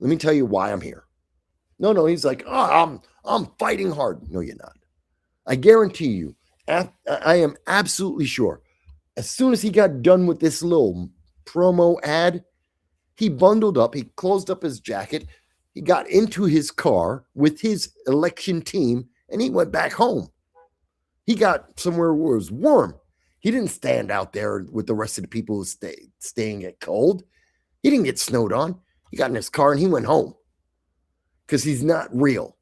Let me tell you why I'm here. No, he's like, I'm fighting hard. No, you're not. I guarantee you, I am absolutely sure, as soon as he got done with this little promo ad, he bundled up, he closed up his jacket, he got into his car with his election team, and he went back home. He got somewhere where it was warm. He didn't stand out there with the rest of the people who staying at cold. He didn't get snowed on. He got in his car and he went home because he's not real.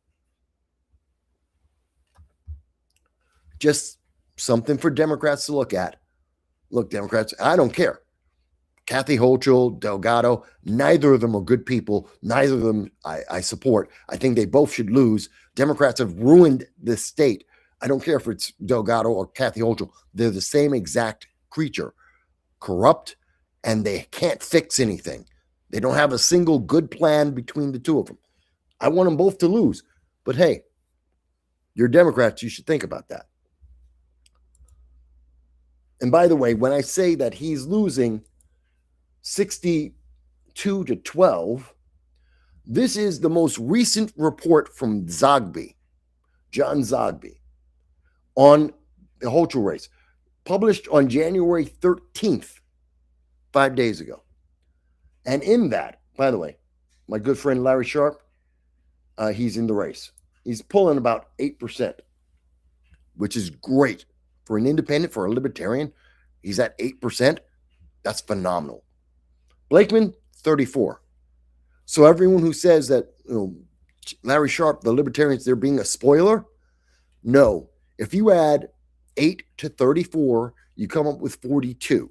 Just something for Democrats to look at. Look, Democrats, I don't care. Kathy Hochul, Delgado, neither of them are good people. Neither of them I support. I think they both should lose. Democrats have ruined this state. I don't care if it's Delgado or Kathy Hochul. They're the same exact creature. Corrupt, and they can't fix anything. They don't have a single good plan between the two of them. I want them both to lose. But hey, you're Democrats. You should think about that. And by the way, when I say that he's losing 62 to 12, this is the most recent report from Zogby, John Zogby, on the Hochul race, published on January 13th, 5 days ago. And in that, by the way, my good friend Larry Sharp, he's in the race. He's pulling about 8%, which is great. For an independent, for a libertarian, he's at 8%. That's phenomenal. Blakeman, 34. So everyone who says that, Larry Sharp, the libertarians, they're being a spoiler, no. If you add 8 to 34, you come up with 42.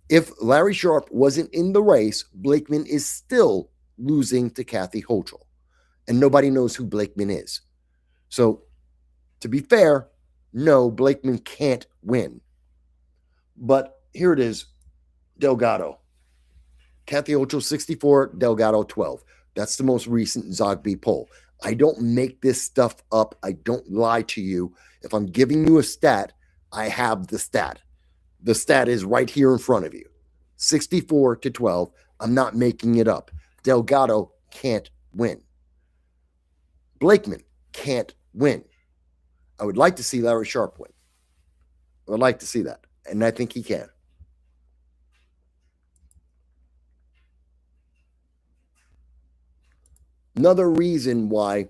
If Larry Sharp wasn't in the race, Blakeman is still losing to Kathy Hochul. And nobody knows who Blakeman is. So, to be fair, no, Blakeman can't win. But here it is, Delgado. Kathy Hochul, 64, Delgado, 12. That's the most recent Zogby poll. I don't make this stuff up. I don't lie to you. If I'm giving you a stat, I have the stat. The stat is right here in front of you. 64 to 12. I'm not making it up. Delgado can't win. Blakeman can't win. I would like to see Larry Sharp win. I would like to see that. And I think he can. Another reason why,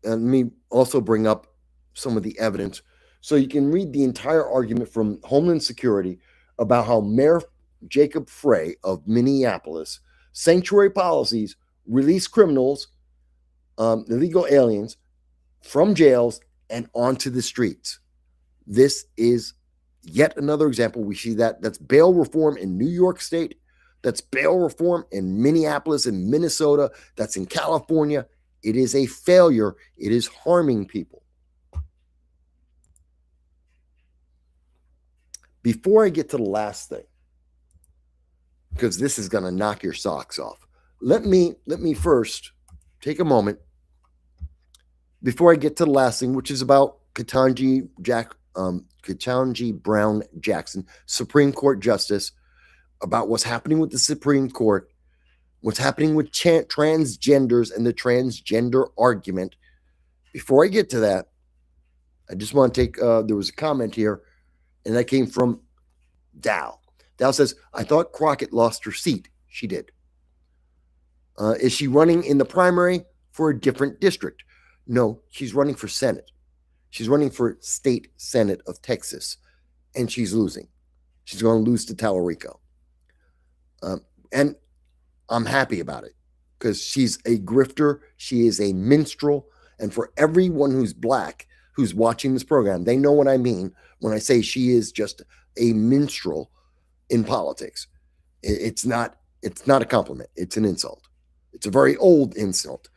and let me also bring up some of the evidence. So you can read the entire argument from Homeland Security about how Mayor Jacob Frey of Minneapolis, sanctuary policies release criminals, illegal aliens from jails and onto the streets. This is yet another example. We see that. That's bail reform in New York State. That's bail reform in Minneapolis and Minnesota. That's in California. It is a failure. It is harming people. Before I get to the last thing, because this is going to knock your socks off, let me first take a moment before I get to the last thing, which is about Ketanji Brown Jackson, Supreme Court Justice, about what's happening with the Supreme Court, what's happening with transgenders and the transgender argument. Before I get to that, I just want to take, there was a comment here, and that came from Dow. Dow says, I thought Crockett lost her seat. She did. Is she running in the primary for a different district? No, she's running for Senate. She's running for state Senate of Texas, and she's losing. She's going to lose to Tallarico. And I'm happy about it because she's a grifter. She is a minstrel. And for everyone who's black, who's watching this program, they know what I mean when I say she is just a minstrel in politics. It's not a compliment. It's an insult. It's a very old insult.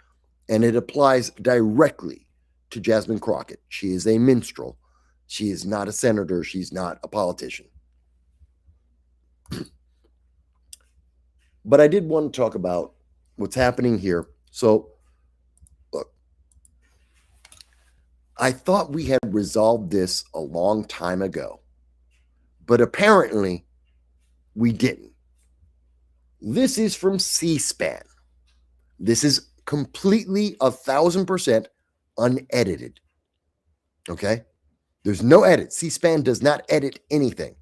And it applies directly to Jasmine Crockett. She is a minstrel. She is not a senator. She's not a politician. But I did want to talk about what's happening here. So, look, I thought we had resolved this a long time ago, but apparently we didn't. This is from C-SPAN. This is completely 1,000% unedited. Okay? There's no edit. C-SPAN does not edit anything.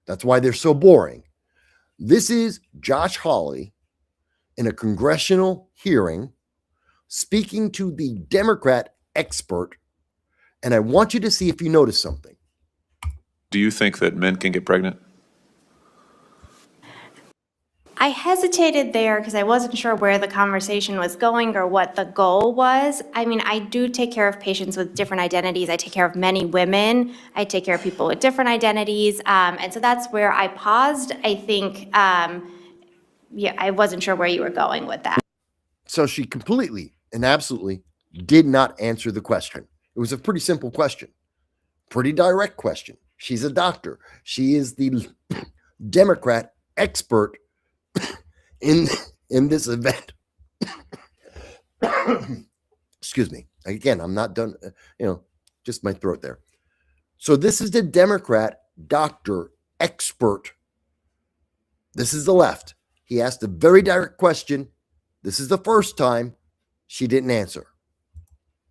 That's why they're so boring. This is Josh Hawley in a congressional hearing speaking to the Democrat expert. And I want you to see if you notice something. Do you think that men can get pregnant? I hesitated there because I wasn't sure where the conversation was going or what the goal was. I mean, I do take care of patients with different identities. I take care of many women. I take care of people with different identities. And so that's where I paused. I think, yeah, I wasn't sure where you were going with that. So she completely and absolutely did not answer the question. It was a pretty simple question, pretty direct question. She's a doctor. She is the Democrat expert in this event. Excuse me. Again, I'm not done, just my throat there. So this is the Democrat doctor expert. This is the left. He asked a very direct question. This is the first time she didn't answer.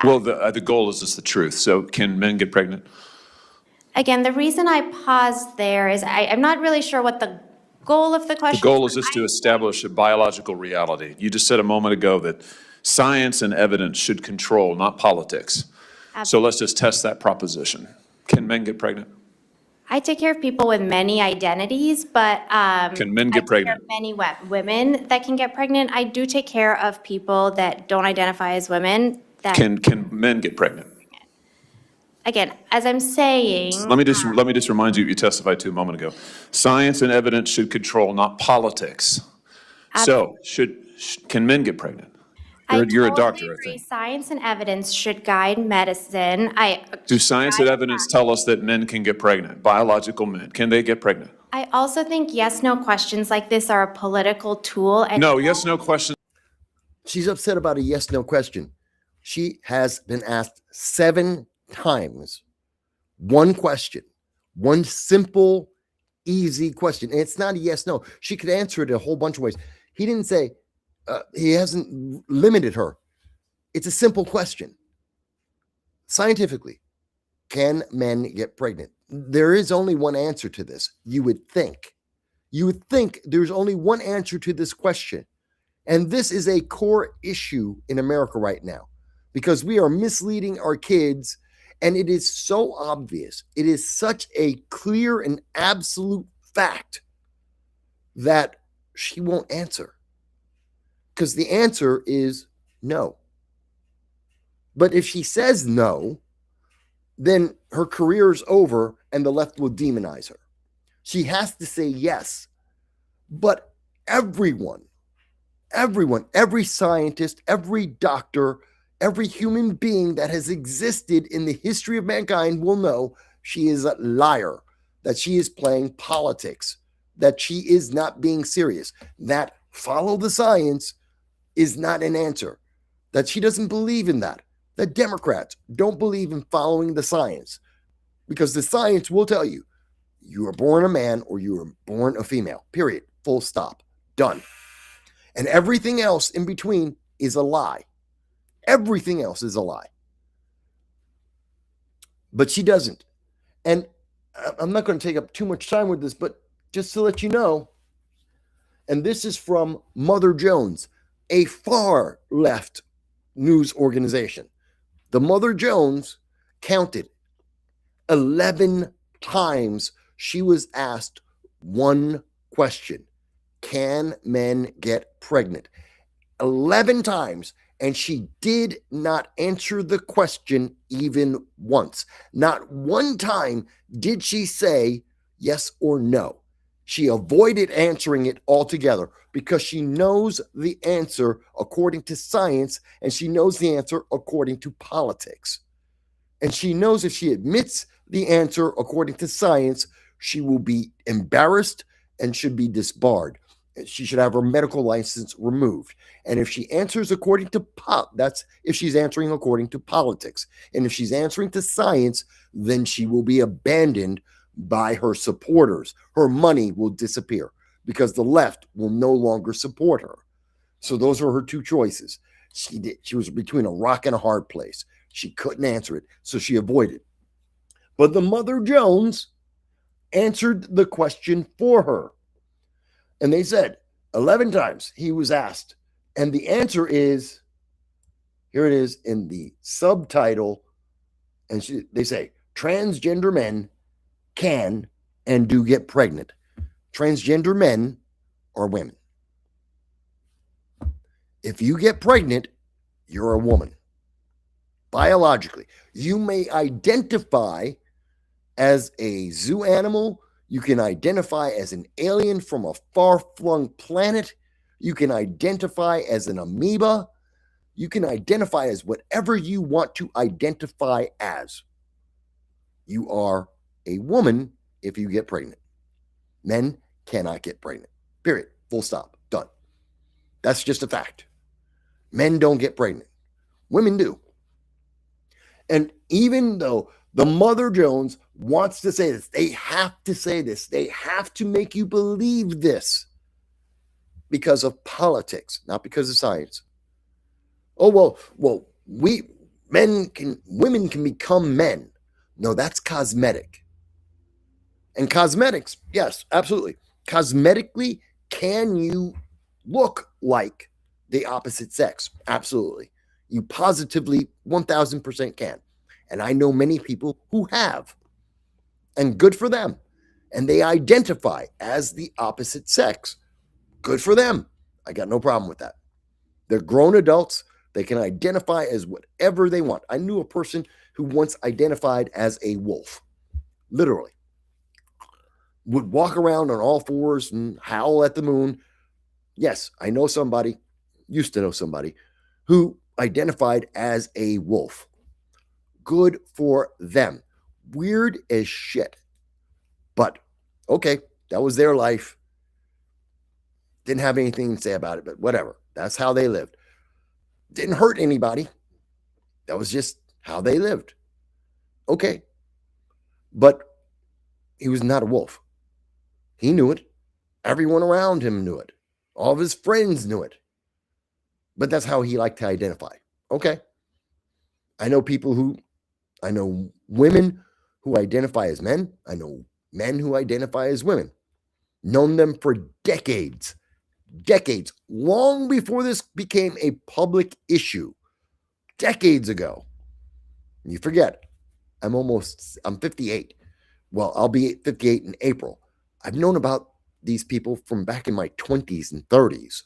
Well, the goal is just the truth. So can men get pregnant? Again, the reason I paused there is I'm not really sure what the goal of the question The goal is just to establish a biological reality. You just said a moment ago that science and evidence should control, not politics. So let's just test that proposition. Can men get pregnant? I take care of people with many identities, but Can men get pregnant? Many women that can get pregnant. I do take care of people that don't identify as women. That Can men get pregnant? Again, as I'm saying, Let me just remind you what you testified to a moment ago. Science and evidence should control, not politics. So can men get pregnant? You're a doctor, I think. Science and evidence should guide medicine. Do science and evidence tell us that men can get pregnant? Biological men, can they get pregnant? I also think yes/no questions like this are a political tool. And No, yes/no questions. She's upset about a yes/no question. She has been asked 7 times one question, one simple, easy question. And it's not a yes/no. She could answer it a whole bunch of ways. He didn't say, he hasn't limited her. It's a simple question. Scientifically, can men get pregnant? There is only one answer to this. You would think. You would think there's only one answer to this question. And this is a core issue in America right now because we are misleading our kids. And it is so obvious. It is such a clear and absolute fact that she won't answer. Because the answer is no. But if she says no, then her career is over and the left will demonize her. She has to say yes. But everyone, every scientist, every doctor, every human being that has existed in the history of mankind will know she is a liar, that she is playing politics, that she is not being serious, that follow the science is not an answer, that she doesn't believe in that. The Democrats don't believe in following the science because the science will tell you, you are born a man or you are born a female, period, full stop, done. And everything else in between is a lie. Everything else is a lie. But she doesn't. And I'm not going to take up too much time with this, but just to let you know, and this is from Mother Jones, a far left news organization. The Mother Jones counted 11 times she was asked one question. Can men get pregnant? 11 times. And she did not answer the question even once. Not one time did she say yes or no. She avoided answering it altogether because she knows the answer according to science and she knows the answer according to politics. And she knows if she admits the answer according to science, she will be embarrassed and should be disbarred. She should have her medical license removed. And if she answers according to that's if she's answering according to politics. And if she's answering to science, then she will be abandoned by her supporters. Her money will disappear because the left will no longer support her. So those are her two choices. She was between a rock and a hard place. She couldn't answer it, so she avoided. But the Mother Jones answered the question for her. And they said 11 times he was asked. And the answer is, here it is in the subtitle. And they say, transgender men can and do get pregnant. Transgender men are women. If you get pregnant, you're a woman. Biologically, you may identify as a zoo animal. You can identify as an alien from a far-flung planet. You can identify as an amoeba. You can identify as whatever you want to identify as. You are a woman if you get pregnant. Men cannot get pregnant. Period. Full stop. Done. That's just a fact. Men don't get pregnant. Women do. And even though the Mother Jones wants to say this, they have to say this. They have to make you believe this because of politics, not because of science. Oh, well, women can become men. No, that's cosmetic. And cosmetics, yes, absolutely. Cosmetically, can you look like the opposite sex? Absolutely. You positively 1000% can. And I know many people who have. And good for them. And they identify as the opposite sex. Good for them. I got no problem with that. They're grown adults. They can identify as whatever they want. I knew a person who once identified as a wolf. Literally. Would walk around on all fours and howl at the moon. Yes, I know somebody, used to know somebody, who identified as a wolf. Good for them. Weird as shit. But, okay, that was their life. Didn't have anything to say about it, but whatever. That's how they lived. Didn't hurt anybody. That was just how they lived. Okay. But he was not a wolf. He knew it. Everyone around him knew it. All of his friends knew it. But that's how he liked to identify. Okay. I know women who identify as men. I know men who identify as women. Known them for decades. Decades. Long before this became a public issue. Decades ago. You forget. I'm 58. Well, I'll be 58 in April. I've known about these people from back in my 20s and 30s.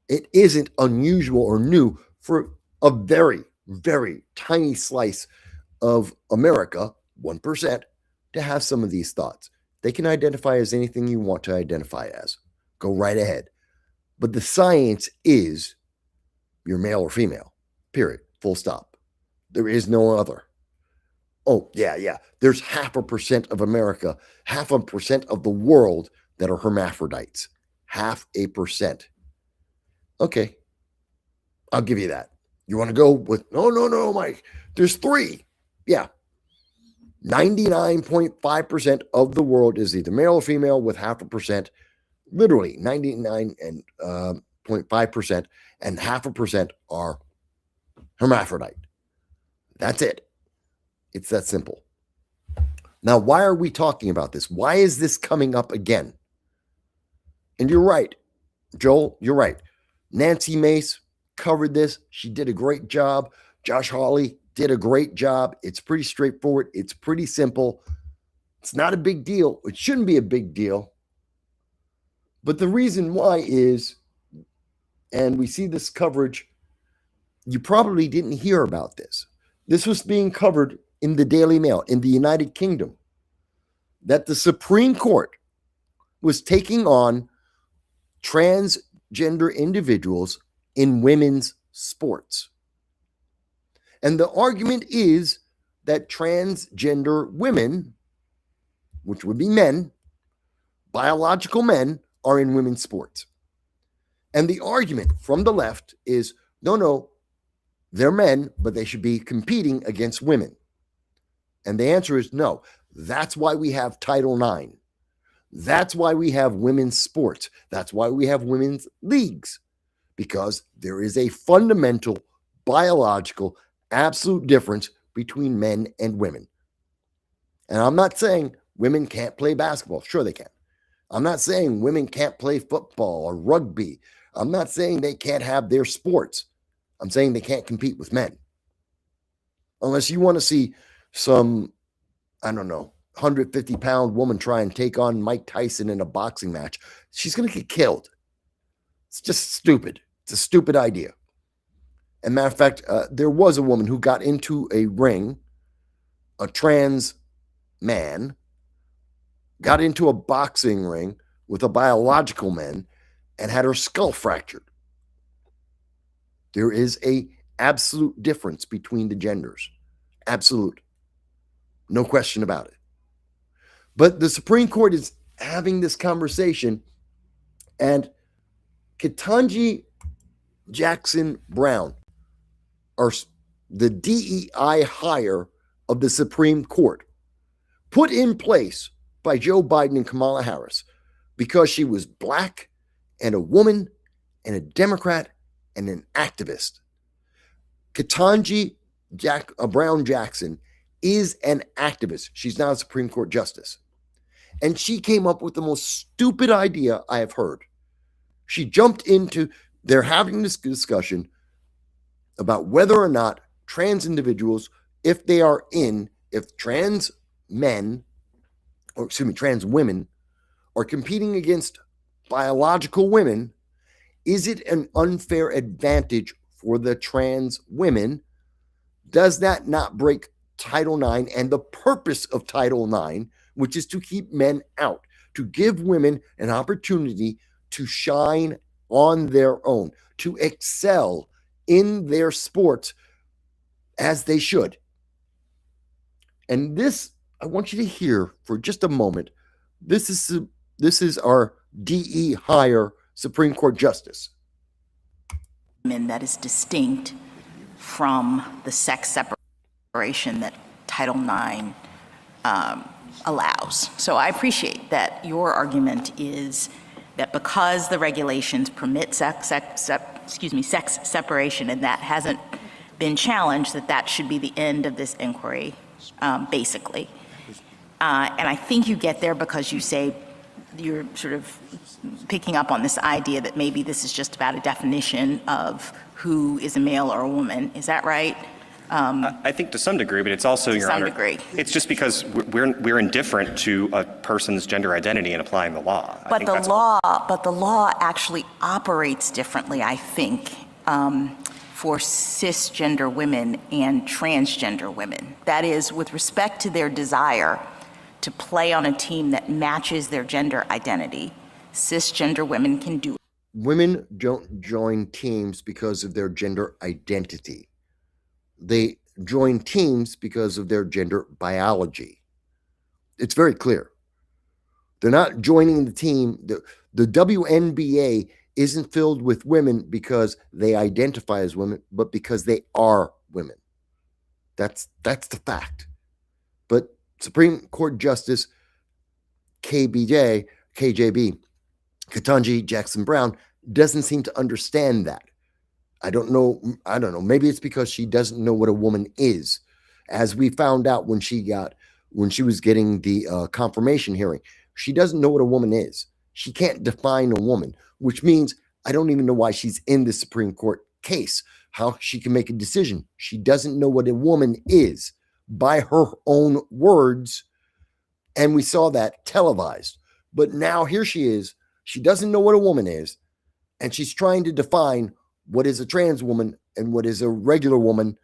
It isn't unusual or new for a very, very tiny slice of America, 1%, to have some of these thoughts. They can identify as anything you want to identify as. Go right ahead. But the science is you're male or female. Period. Full stop. There is no other. Oh, yeah. There's 0.5% of America, 0.5% of the world that are hermaphrodites. 0.5%. Okay. I'll give you that. You want to go with, no, Mike. There's 3. Yeah. 99.5% of the world is either male or female with 0.5%. Literally 99.5%, and 0.5% are hermaphrodite. That's it. It's that simple. Now, why are we talking about this? Why is this coming up again? And you're right, Joel, you're right. Nancy Mace covered this. She did a great job. Josh Hawley did a great job. It's pretty straightforward. It's pretty simple. It's not a big deal. It shouldn't be a big deal. But the reason why is, and we see this coverage, you probably didn't hear about this. This was being covered in the Daily Mail in the United Kingdom, that the Supreme Court was taking on transgender individuals in women's sports. And the argument is that transgender women, which would be men, biological men, are in women's sports. And the argument from the left is, no, they're men, but they should be competing against women. And the answer is no. That's why we have Title IX. That's why we have women's sports. That's why we have women's leagues. Because there is a fundamental, biological, absolute difference between men and women. And I'm not saying women can't play basketball. Sure they can. I'm not saying women can't play football or rugby. I'm not saying they can't have their sports. I'm saying they can't compete with men. Unless you want to see some, 150-pound woman try and take on Mike Tyson in a boxing match. She's going to get killed. It's just stupid. It's a stupid idea. As a matter of fact, there was a woman who got into a ring, a trans man, got into a boxing ring with a biological man and had her skull fractured. There is a absolute difference between the genders. Absolute. No question about it. But the Supreme Court is having this conversation, and Ketanji Jackson Brown, or the DEI hire of the Supreme Court, put in place by Joe Biden and Kamala Harris because she was black and a woman and a Democrat and an activist. Ketanji Brown Jackson is an activist. She's not a Supreme Court justice. And she came up with the most stupid idea I have heard. She jumped into, they're having this discussion about whether or not trans individuals, if trans men, or excuse me, trans women are competing against biological women, is it an unfair advantage for the trans women? Does that not break Title IX and the purpose of Title IX, which is to keep men out, to give women an opportunity to shine on their own, to excel in their sports as they should? And this, I want you to hear for just a moment. This is our DE hire Supreme Court justice. That is distinct from the sex separation that Title IX allows. So I appreciate that your argument is that because the regulations permit sex separation and that hasn't been challenged, that should be the end of this inquiry, basically. And I think you get there because you say you're sort of picking up on this idea that maybe this is just about a definition of who is a male or a woman. Is that right? I think to some degree, but it's also, Your Honor, it's just because we're indifferent to a person's gender identity in applying the law. But the law actually operates differently, I think, for cisgender women and transgender women. That is, with respect to their desire to play on a team that matches their gender identity, cisgender women can do it. Women don't join teams because of their gender identity. They join teams because of their gender biology. It's very clear. They're not joining the team. The WNBA isn't filled with women because they identify as women, but because they are women. That's the fact. But Supreme Court Justice KBJ, Ketanji Jackson Brown, doesn't seem to understand that. I don't know. Maybe it's because she doesn't know what a woman is. As we found out when she was getting the confirmation hearing, she doesn't know what a woman is. She can't define a woman, which means I don't even know why she's in the Supreme Court case, how she can make a decision. She doesn't know what a woman is by her own words. And we saw that televised. But now here she is. She doesn't know what a woman is. And she's trying to define what is a trans woman and what is a regular woman,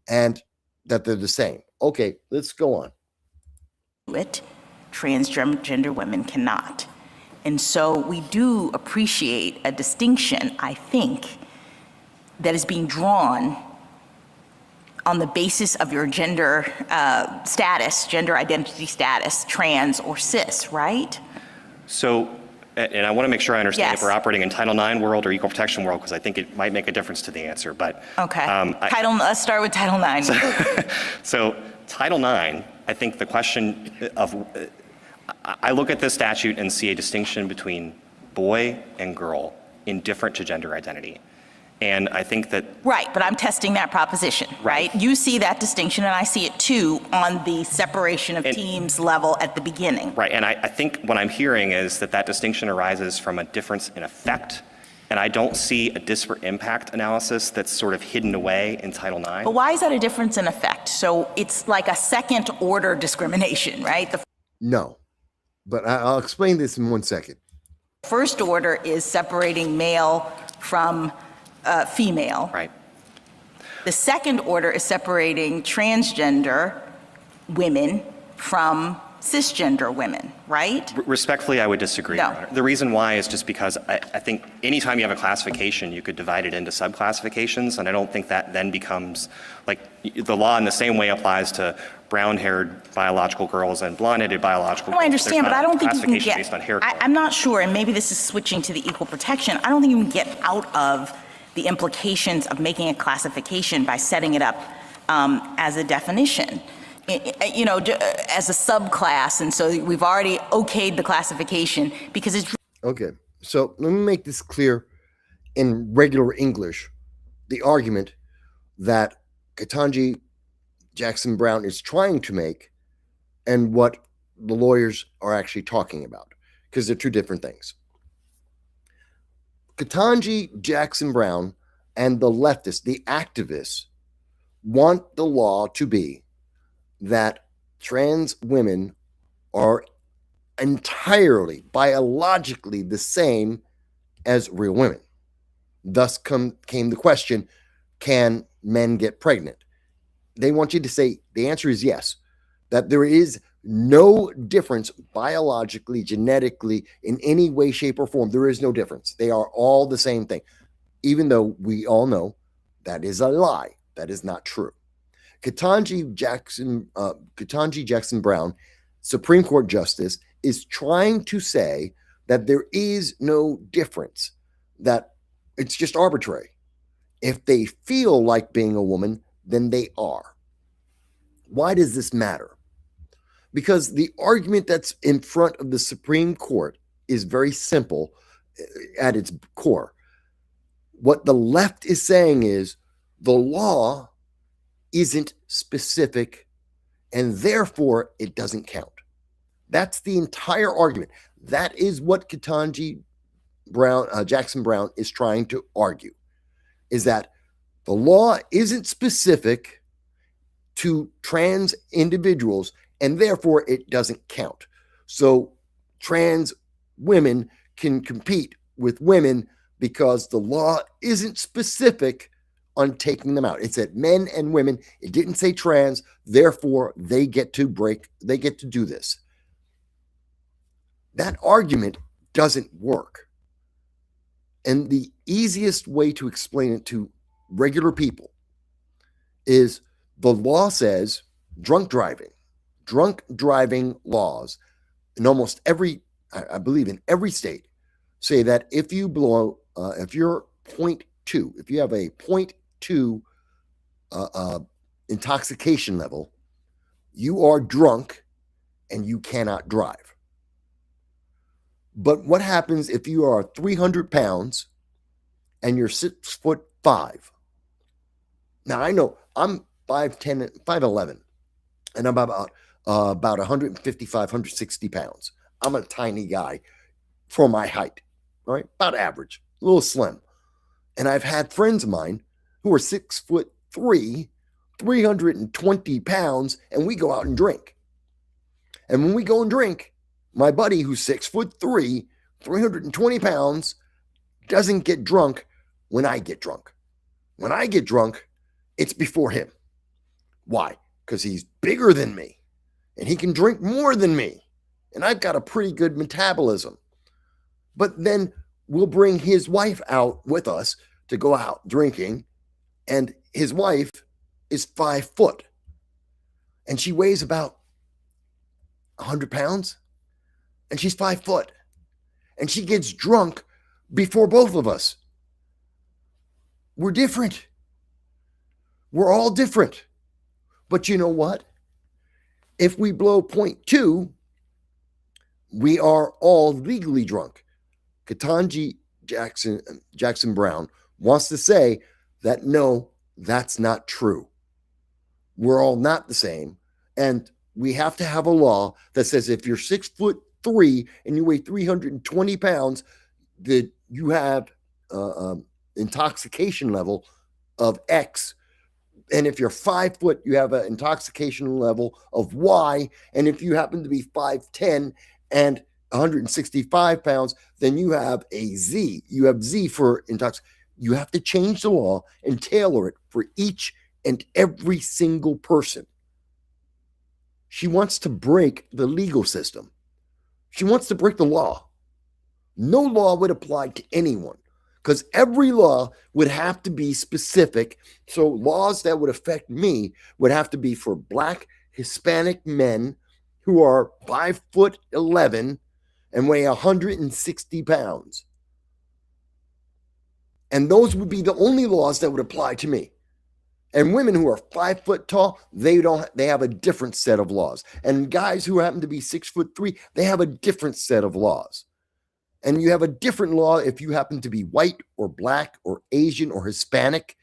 and that they're the same. Okay, let's go on. Transgender women cannot. And so we do appreciate a distinction, I think, that is being drawn on the basis of your gender status, gender identity status, trans or cis, right? So, and I want to make sure I understand Yes. if we're operating in Title IX world or equal protection world, because I think it might make a difference to the answer. But okay, let's start with Title IX. So Title IX, I think the question of, I look at this statute and see a distinction between boy and girl indifferent to gender identity. And I think that... Right, but I'm testing that proposition, right? You see that distinction, and I see it too on the separation of teams level at the beginning. Right, and I think what I'm hearing is that distinction arises from a difference in effect, and I don't see a disparate impact analysis that's sort of hidden away in Title IX. But why is that a difference in effect? So it's like a second order discrimination, right? No, but I'll explain this in 1 second. First order is separating male from female. Right. The second order is separating transgender women from cisgender women, right? Respectfully, I would disagree, No. Your Honor. The reason why is just because I think anytime you have a classification, you could divide it into subclassifications, and I don't think that then becomes, like, the law in the same way applies to brown-haired biological girls and blonde-headed biological No, girls. I understand, There's but I not don't think you can classification get, based on hair color. I'm not sure, and maybe this is switching to the equal protection, I don't think you can get out of the implications of making a classification by setting it up as a definition. You know, as a subclass, and so we've already okayed the classification because it's... Okay, so let me make this clear in regular English. The argument that Ketanji Jackson Brown is trying to make and what the lawyers are actually talking about, because they're two different things. Ketanji Jackson Brown and the leftists, the activists, want the law to be that trans women are entirely biologically the same as real women. Thus came the question, can men get pregnant? They want you to say the answer is yes, that there is no difference biologically, genetically, in any way, shape, or form. There is no difference. They are all the same thing, even though we all know that is a lie. That is not true. Ketanji Jackson Brown, Supreme Court Justice, is trying to say that there is no difference, that it's just arbitrary. If they feel like being a woman, then they are. Why does this matter? Because the argument that's in front of the Supreme Court is very simple at its core. What the left is saying is the law isn't specific, and therefore it doesn't count. That's the entire argument. That is what Ketanji Jackson Brown is trying to argue, is that the law isn't specific to trans individuals, and therefore it doesn't count. So trans women can compete with women because the law isn't specific on taking them out. It said men and women. It didn't say trans. Therefore, they get to do this. That argument doesn't work. And the easiest way to explain it to regular people is the law says drunk driving laws in almost every, I believe in every state, say that if you blow, if you're 0.2, if you have a 0.2 intoxication level, you are drunk and you cannot drive. But what happens if you are 300 pounds and you're 6'5"? Now I know I'm 5'10", 5'11", and I'm about 155, 160 pounds. I'm a tiny guy for my height, all right? About average, a little slim. And I've had friends of mine who are 6'3", 320 pounds, and we go out and drink. And when we go and drink, my buddy who's 6'3", 320 pounds, doesn't get drunk when I get drunk. When I get drunk, it's before him. Why? Because he's bigger than me, and he can drink more than me, and I've got a pretty good metabolism. But then we'll bring his wife out with us to go out drinking, and his wife is 5 foot, and she weighs about 100 pounds, and she's 5 foot, and she gets drunk before both of us. We're different. We're all different. But you know what? If we blow 0.2, we are all legally drunk. Ketanji Jackson Brown wants to say that no, that's not true. We're all not the same. And we have to have a law that says if you're 6'3" and you weigh 320 pounds, that you have intoxication level of X. And if you're 5 foot, you have an intoxication level of Y. And if you happen to be 5'10" and 165 pounds, then you have a Z. You have Z for intoxication. You have to change the law and tailor it for each and every single person. She wants to break the legal system. She wants to break the law. No law would apply to anyone because every law would have to be specific. So laws that would affect me would have to be for Black, Hispanic men who are 5'11" and weigh 160 pounds. And those would be the only laws that would apply to me. And women who are 5 foot tall, they have a different set of laws. And guys who happen to be 6'3", they have a different set of laws. And you have a different law if you happen to be white or Black or Asian or Hispanic.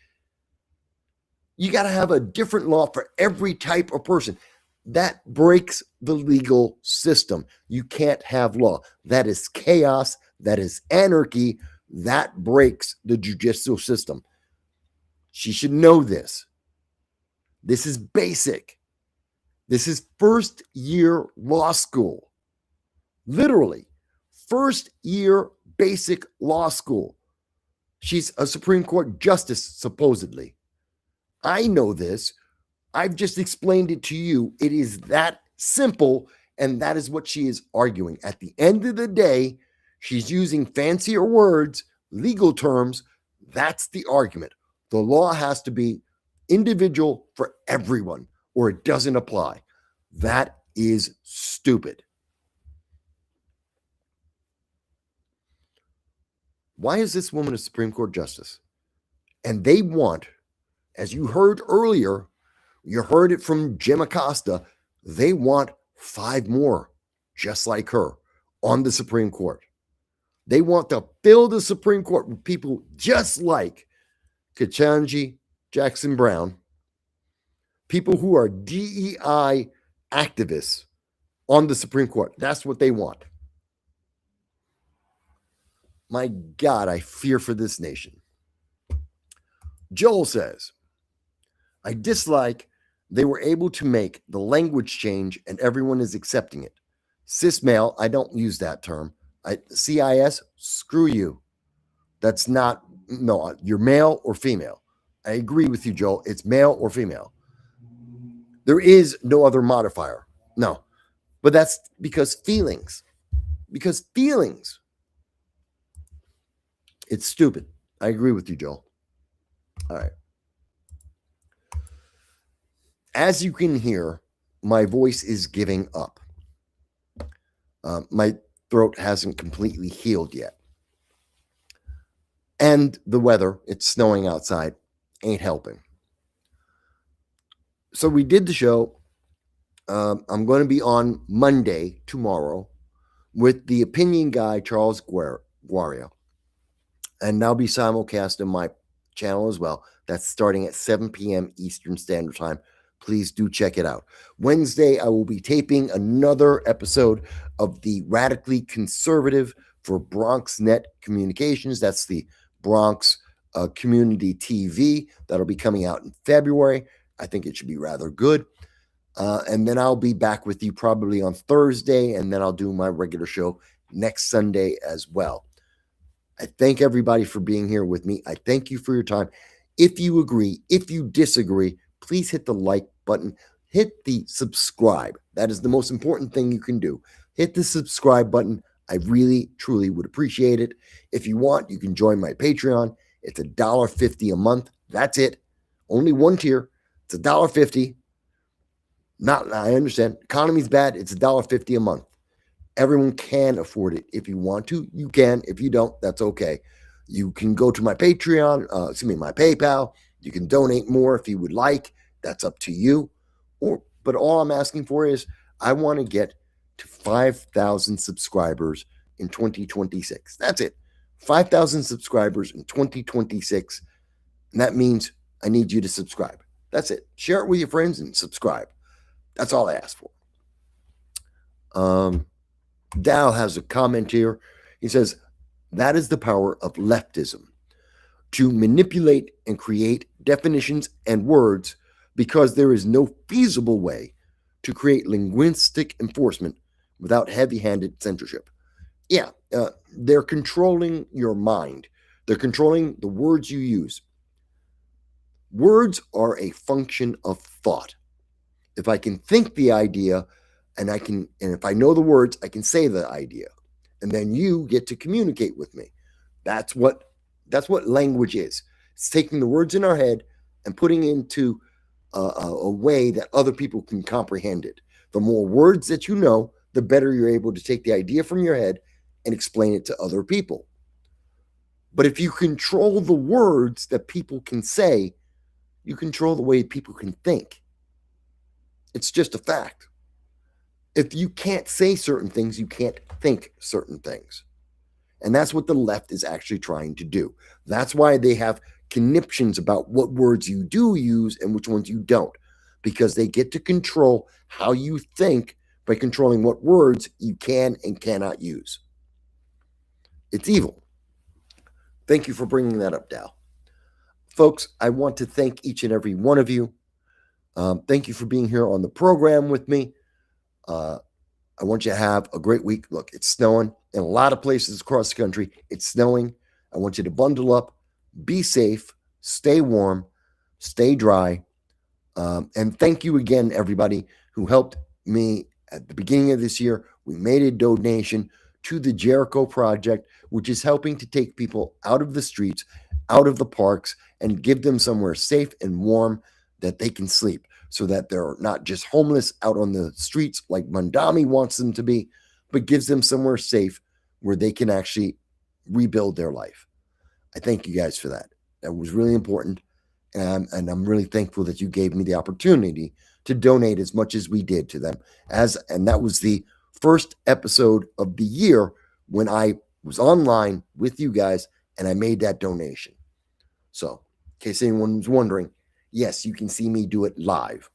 You got to have a different law for every type of person. That breaks the legal system. You can't have law. That is chaos. That is anarchy. That breaks the judicial system. She should know this. This is basic. This is first year law school. Literally, first year basic law school. She's a Supreme Court justice, supposedly. I know this. I've just explained it to you. It is that simple, and that is what she is arguing. At the end of the day, she's using fancier words, legal terms. That's the argument. The law has to be individual for everyone, or it doesn't apply. That is stupid. Why is this woman a Supreme Court justice? And they want, as you heard earlier, you heard it from Jim Acosta, they want 5 more just like her on the Supreme Court. They want to fill the Supreme Court with people just like Ketanji Jackson Brown, people who are DEI activists on the Supreme Court. That's what they want. My God, I fear for this nation. Joel says, I dislike they were able to make the language change and everyone is accepting it. Cis male, I don't use that term. CIS, screw you. That's not, no, you're male or female. I agree with you, Joel. It's male or female. There is no other modifier. No, but that's because feelings. Because feelings. It's stupid. I agree with you, Joel. All right. As you can hear, my voice is giving up. My throat hasn't completely healed yet. And the weather, it's snowing outside, ain't helping. So we did the show. I'm going to be on Monday, tomorrow, with the opinion guy, Charles Guario. And that'll be simulcast on my channel as well. That's starting at 7 p.m. Eastern Standard Time. Please do check it out. Wednesday, I will be taping another episode of the Radically Conservative for BronxNet Communications. That's the Bronx Community TV. That'll be coming out in February. I think it should be rather good. And then I'll be back with you probably on Thursday, and then I'll do my regular show next Sunday as well. I thank everybody for being here with me. I thank you for your time. If you agree, if you disagree, please hit the like button. Hit the subscribe. That is the most important thing you can do. Hit the subscribe button. I really, truly would appreciate it. If you want, you can join my Patreon. It's $1.50 a month. That's it. Only one tier. It's $1.50. I understand. Economy's bad. It's $1.50 a month. Everyone can afford it. If you want to, you can. If you don't, that's okay. You can go to my Patreon, my PayPal. You can donate more if you would like. That's up to you. But all I'm asking for is I want to get to 5,000 subscribers in 2026. That's it. 5,000 subscribers in 2026. And that means I need you to subscribe. That's it. Share it with your friends and subscribe. That's all I ask for. Dal has a comment here. He says, that is the power of leftism, to manipulate and create definitions and words because there is no feasible way to create linguistic enforcement without heavy-handed censorship. Yeah, they're controlling your mind. They're controlling the words you use. Words are a function of thought. If I can think the idea and if I know the words, I can say the idea. And then you get to communicate with me. That's what language is. It's taking the words in our head and putting it into a way that other people can comprehend it. The more words that you know, the better you're able to take the idea from your head and explain it to other people. But if you control the words that people can say, you control the way people can think. It's just a fact. If you can't say certain things, you can't think certain things. And that's what the left is actually trying to do. That's why they have conniptions about what words you do use and which ones you don't, because they get to control how you think by controlling what words you can and cannot use. It's evil. Thank you for bringing that up, Dal. Folks, I want to thank each and every one of you. Thank you for being here on the program with me. I want you to have a great week. Look, it's snowing in a lot of places across the country. It's snowing. I want you to bundle up, be safe, stay warm, stay dry. And thank you again, everybody who helped me at the beginning of this year. We made a donation to the Jericho Project, which is helping to take people out of the streets, out of the parks, and give them somewhere safe and warm that they can sleep, so that they're not just homeless out on the streets like Mandami wants them to be, but gives them somewhere safe where they can actually rebuild their life. I thank you guys for that. That was really important. And I'm really thankful that you gave me the opportunity to donate as much as we did to them. And that was the first episode of the year when I was online with you guys and I made that donation. So in case anyone was wondering, yes, you can see me do it live.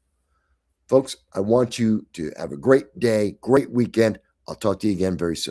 Folks, I want you to have a great day, great weekend. I'll talk to you again very soon.